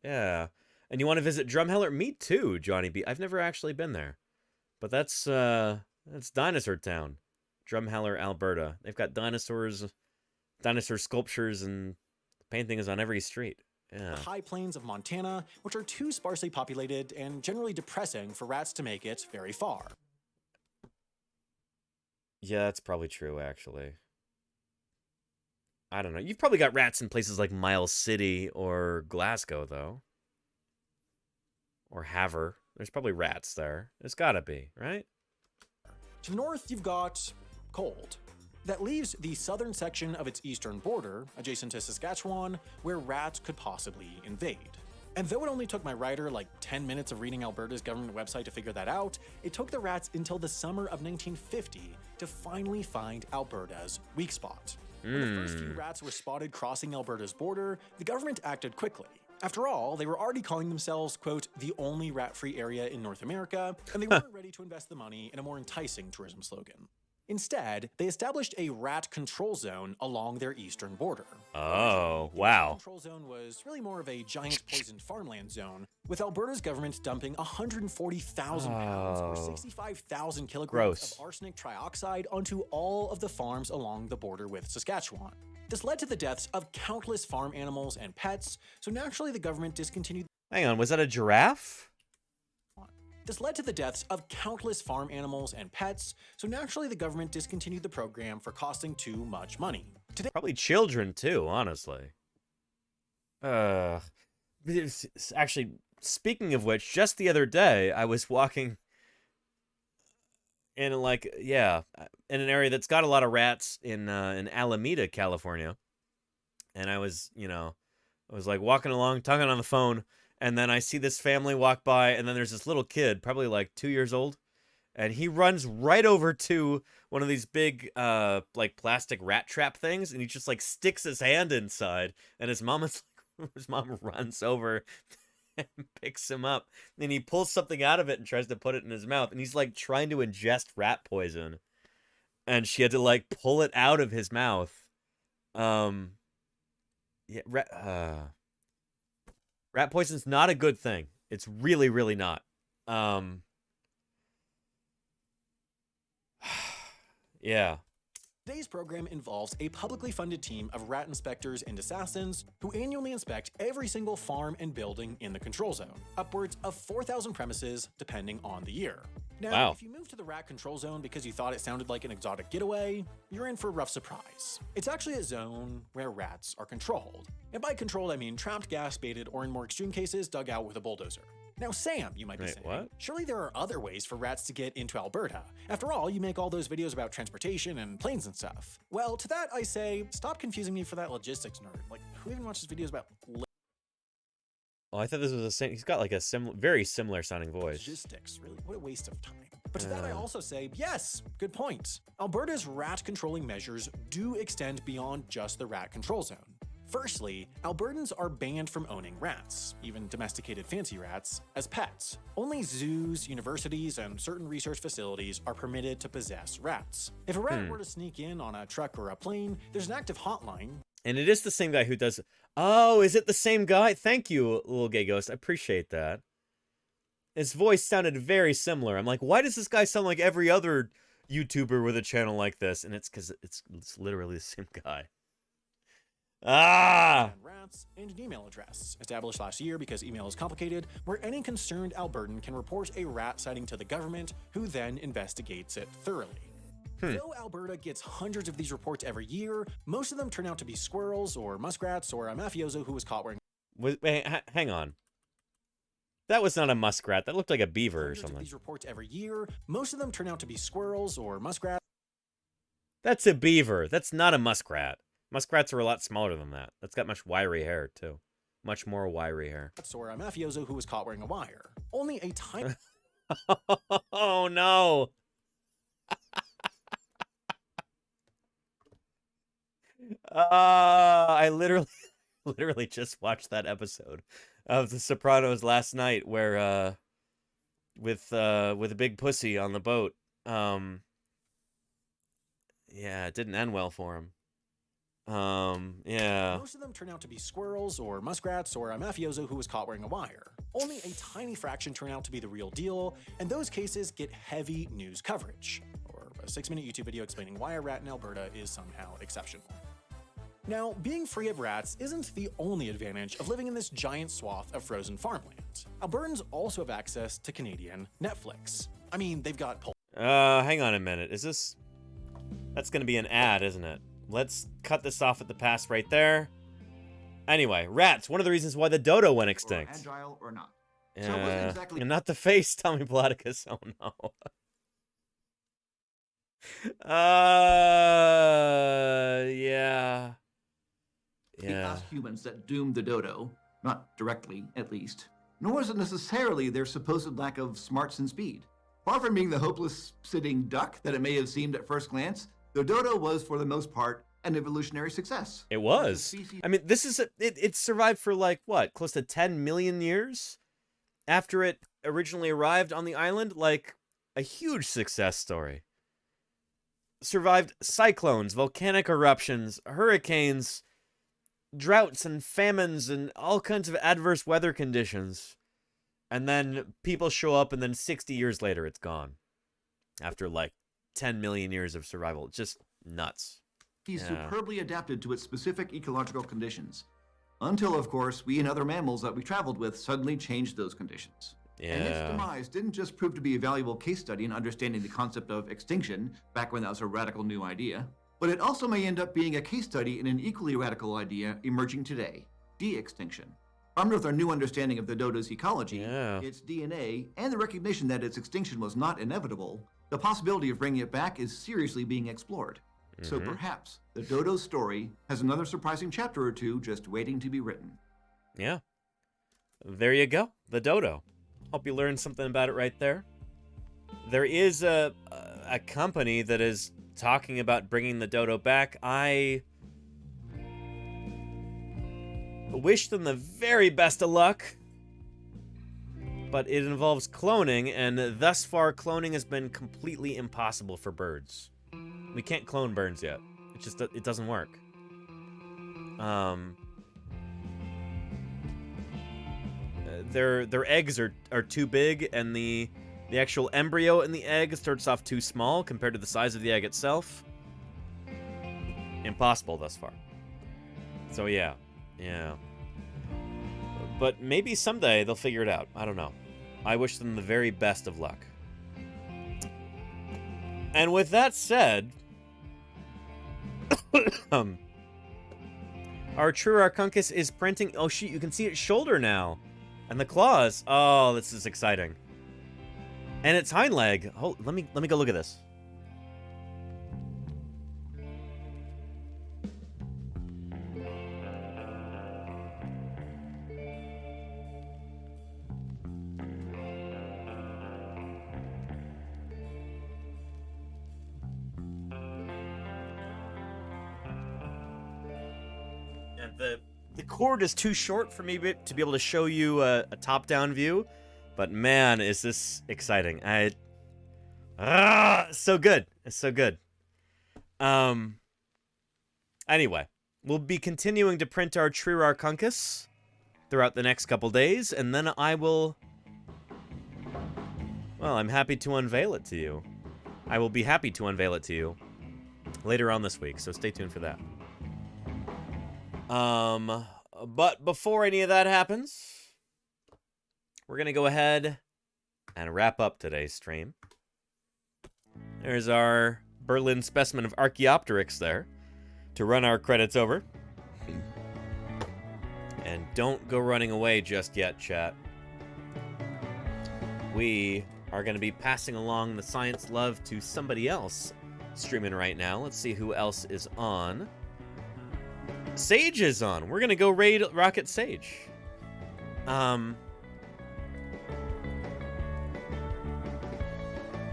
Yeah. And you want to visit Drumheller? Me too, Johnny B. I've never actually been there, but that's Dinosaur Town, Drumheller, Alberta. They've got dinosaur sculptures, and painting is on every street. Yeah. The high plains of Montana, which are too sparsely populated and generally depressing for rats to make it very far. Yeah, that's probably true, actually. I don't know. You've probably got rats in places like Miles City or Glasgow, though. Or Havre. There's probably rats there. There's gotta be, right? To the north, you've got cold. That leaves the southern section of its eastern border, adjacent to Saskatchewan, where rats could possibly invade. And though it only took my writer like 10 minutes of reading Alberta's government website to figure that out, it took the rats until the summer of 1950 to finally find Alberta's weak spot. When the first few rats were spotted crossing Alberta's border, the government acted quickly. After all, they were already calling themselves, quote, the only rat-free area in North America, and they weren't ready to invest the money in a more enticing tourism slogan. Instead, they established a rat control zone along their eastern border. Oh, wow. The control zone was really more of a giant poisoned farmland zone, with Alberta's government dumping 140,000 pounds or 65,000 kilograms of arsenic trioxide onto all of the farms along the border with Saskatchewan. This led to the deaths of countless farm animals and pets, so naturally the government discontinued. Hang on, was that a giraffe? This led to the deaths of countless farm animals and pets, so naturally the government discontinued the program for costing too much money. Today, probably children too, honestly. Actually, speaking of which, just the other day I was walking in in an area that's got a lot of rats in Alameda, California, and I was like walking along, talking on the phone. And then I see this family walk by, and then there's this little kid, probably like 2 years old, and he runs right over to one of these big, like plastic rat trap things, and he just like sticks his hand inside, and his mom runs over and picks him up, and he pulls something out of it and tries to put it in his mouth, and he's like trying to ingest rat poison, and she had to like pull it out of his mouth. Rat poison's not a good thing. It's really, really not. Yeah. Today's program involves a publicly funded team of rat inspectors and assassins who annually inspect every single farm and building in the control zone, upwards of 4,000 premises depending on the year. Now, if you moved to the rat control zone because you thought it sounded like an exotic getaway, you're in for a rough surprise. It's actually a zone where rats are controlled. And by controlled, I mean trapped, gas-baited, or in more extreme cases, dug out with a bulldozer. Now, Sam, you might be saying, what? Surely there are other ways for rats to get into Alberta. After all, you make all those videos about transportation and planes and stuff. Well, to that I say, stop confusing me for that logistics nerd. Like, who even watches videos about Oh, I thought this was the same. He's got like a very similar sounding voice. logistics? Really, what a waste of time. But to that I also say, yes, good point. Alberta's rat controlling measures do extend beyond just the rat control zone. Firstly, Albertans are banned from owning rats, even domesticated fancy rats, as pets. Only zoos, universities, and certain research facilities are permitted to possess rats. If a rat were to sneak in on a truck or a plane, there's an active hotline. And it is the same guy who does... Oh, is it the same guy? Thank you, Little Gay Ghost. I appreciate that. His voice sounded very similar. I'm like, why does this guy sound like every other YouTuber with a channel like this? And it's because it's literally the same guy. Ah! Rats and an email address, established last year because email is complicated, where any concerned Albertan can report a rat sighting to the government, who then investigates it thoroughly. Though Alberta gets hundreds of these reports every year, most of them turn out to be squirrels or muskrats or a mafioso who was caught wearing... Wait, hang on. That was not a muskrat. That looked like a beaver or something. These reports every year, most of them turn out to be squirrels or muskrats. That's a beaver. That's not a muskrat. Muskrats are a lot smaller than that. That's got much wiry hair, too. Much more wiry hair. Or a mafioso who was caught wearing a wire. Only a tiny... Oh, no. I literally just watched that episode of The Sopranos last night where, with a big pussy on the boat. Yeah, it didn't end well for him. Yeah. Most of them turn out to be squirrels or muskrats or a mafioso who was caught wearing a wire. Only a tiny fraction turn out to be the real deal, and those cases get heavy news coverage. Or a 6-minute YouTube video explaining why a rat in Alberta is somehow exceptional. Now, being free of rats isn't the only advantage of living in this giant swath of frozen farmland. Albertans also have access to Canadian Netflix. I mean, they've got... Hang on a minute. Is this... That's gonna be an ad, isn't it? Let's cut this off at the pass right there. Anyway, rats. One of the reasons why the dodo went extinct. Or agile or not. Yeah. So it wasn't exactly... And not the face, tell me, Platicus. Oh, no. Yeah. The last humans that doomed the dodo. Not directly, at least. Nor is it necessarily their supposed lack of smarts and speed. Far from being the hopeless sitting duck that it may have seemed at first glance, the dodo was, for the most part, an evolutionary success. It was. I mean, this is... It survived for, like, what? Close to 10 million years? After it originally arrived on the island? Like, a huge success story. Survived cyclones, volcanic eruptions, hurricanes, droughts and famines, and all kinds of adverse weather conditions. And then people show up, and then 60 years later, it's gone. After, like, 10 million years of survival. It's just nuts. He's superbly adapted to its specific ecological conditions. Until, of course, we and other mammals that we traveled with suddenly changed those conditions. Yeah. And its demise didn't just prove to be a valuable case study in understanding the concept of extinction, back when that was a radical new idea, but it also may end up being a case study in an equally radical idea emerging today, de-extinction. Armed with our new understanding of the dodo's ecology, its DNA, and the recognition that its extinction was not inevitable, the possibility of bringing it back is seriously being explored. So perhaps the dodo's story has another surprising chapter or two just waiting to be written. Yeah. There you go. The dodo. Hope you learned something about it right there. There is a company that is talking about bringing the dodo back. I wish them the very best of luck. But it involves cloning, and thus far cloning has been completely impossible for birds. We can't clone birds yet. It doesn't work. Their eggs are too big, and the actual embryo in the egg starts off too small compared to the size of the egg itself. Impossible thus far. So yeah. But maybe someday they'll figure it out. I don't know. I wish them the very best of luck. And with that said, our True Arcuncus is printing... Oh, shoot, you can see its shoulder now. And the claws. Oh, this is exciting. And its hind leg. Oh, let me go look at this. The cord is too short for me to be able to show you a top-down view, but man, is this exciting. So good. It's so good. Anyway, we'll be continuing to print our Trirarchuncus throughout the next couple days, and then I will... Well, I'm happy to unveil it to you. I will be happy to unveil it to you later on this week, so stay tuned for that. But before any of that happens, we're going to go ahead and wrap up today's stream. There's our Berlin specimen of Archaeopteryx there to run our credits over. And don't go running away just yet, chat. We are going to be passing along the science love to somebody else streaming right now. Let's see who else is on. Sage is on. We're going to go raid Rocket Sage.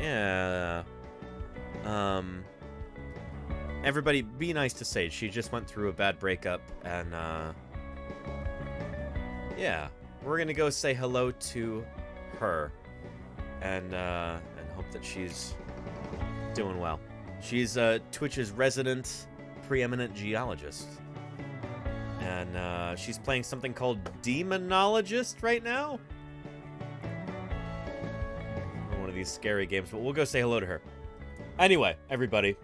Yeah. Everybody be nice to Sage. She just went through a bad breakup, and yeah, we're gonna go say hello to her, and hope that she's doing well. She's Twitch's resident preeminent geologist, and she's playing something called Demonologist right now. One of these scary games, but we'll go say hello to her. Anyway, everybody,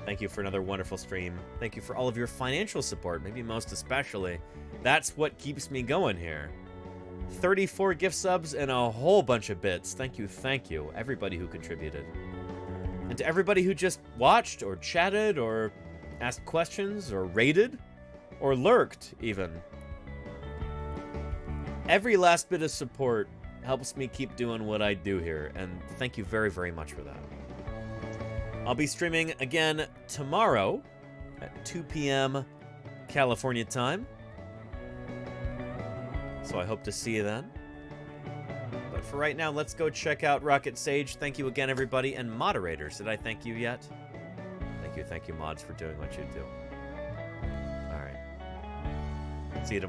thank you for another wonderful stream. Thank you for all of your financial support, maybe most especially. That's what keeps me going here. 34 gift subs and a whole bunch of bits. Thank you, everybody who contributed. And to everybody who just watched or chatted or asked questions or rated or lurked even. Every last bit of support helps me keep doing what I do here, and thank you very, very much for that. I'll be streaming again tomorrow at 2 p.m. California time. So I hope to see you then. But for right now, let's go check out Rocket Sage. Thank you again, everybody. And moderators, did I thank you yet? Thank you, mods, for doing what you do. All right. See you tomorrow.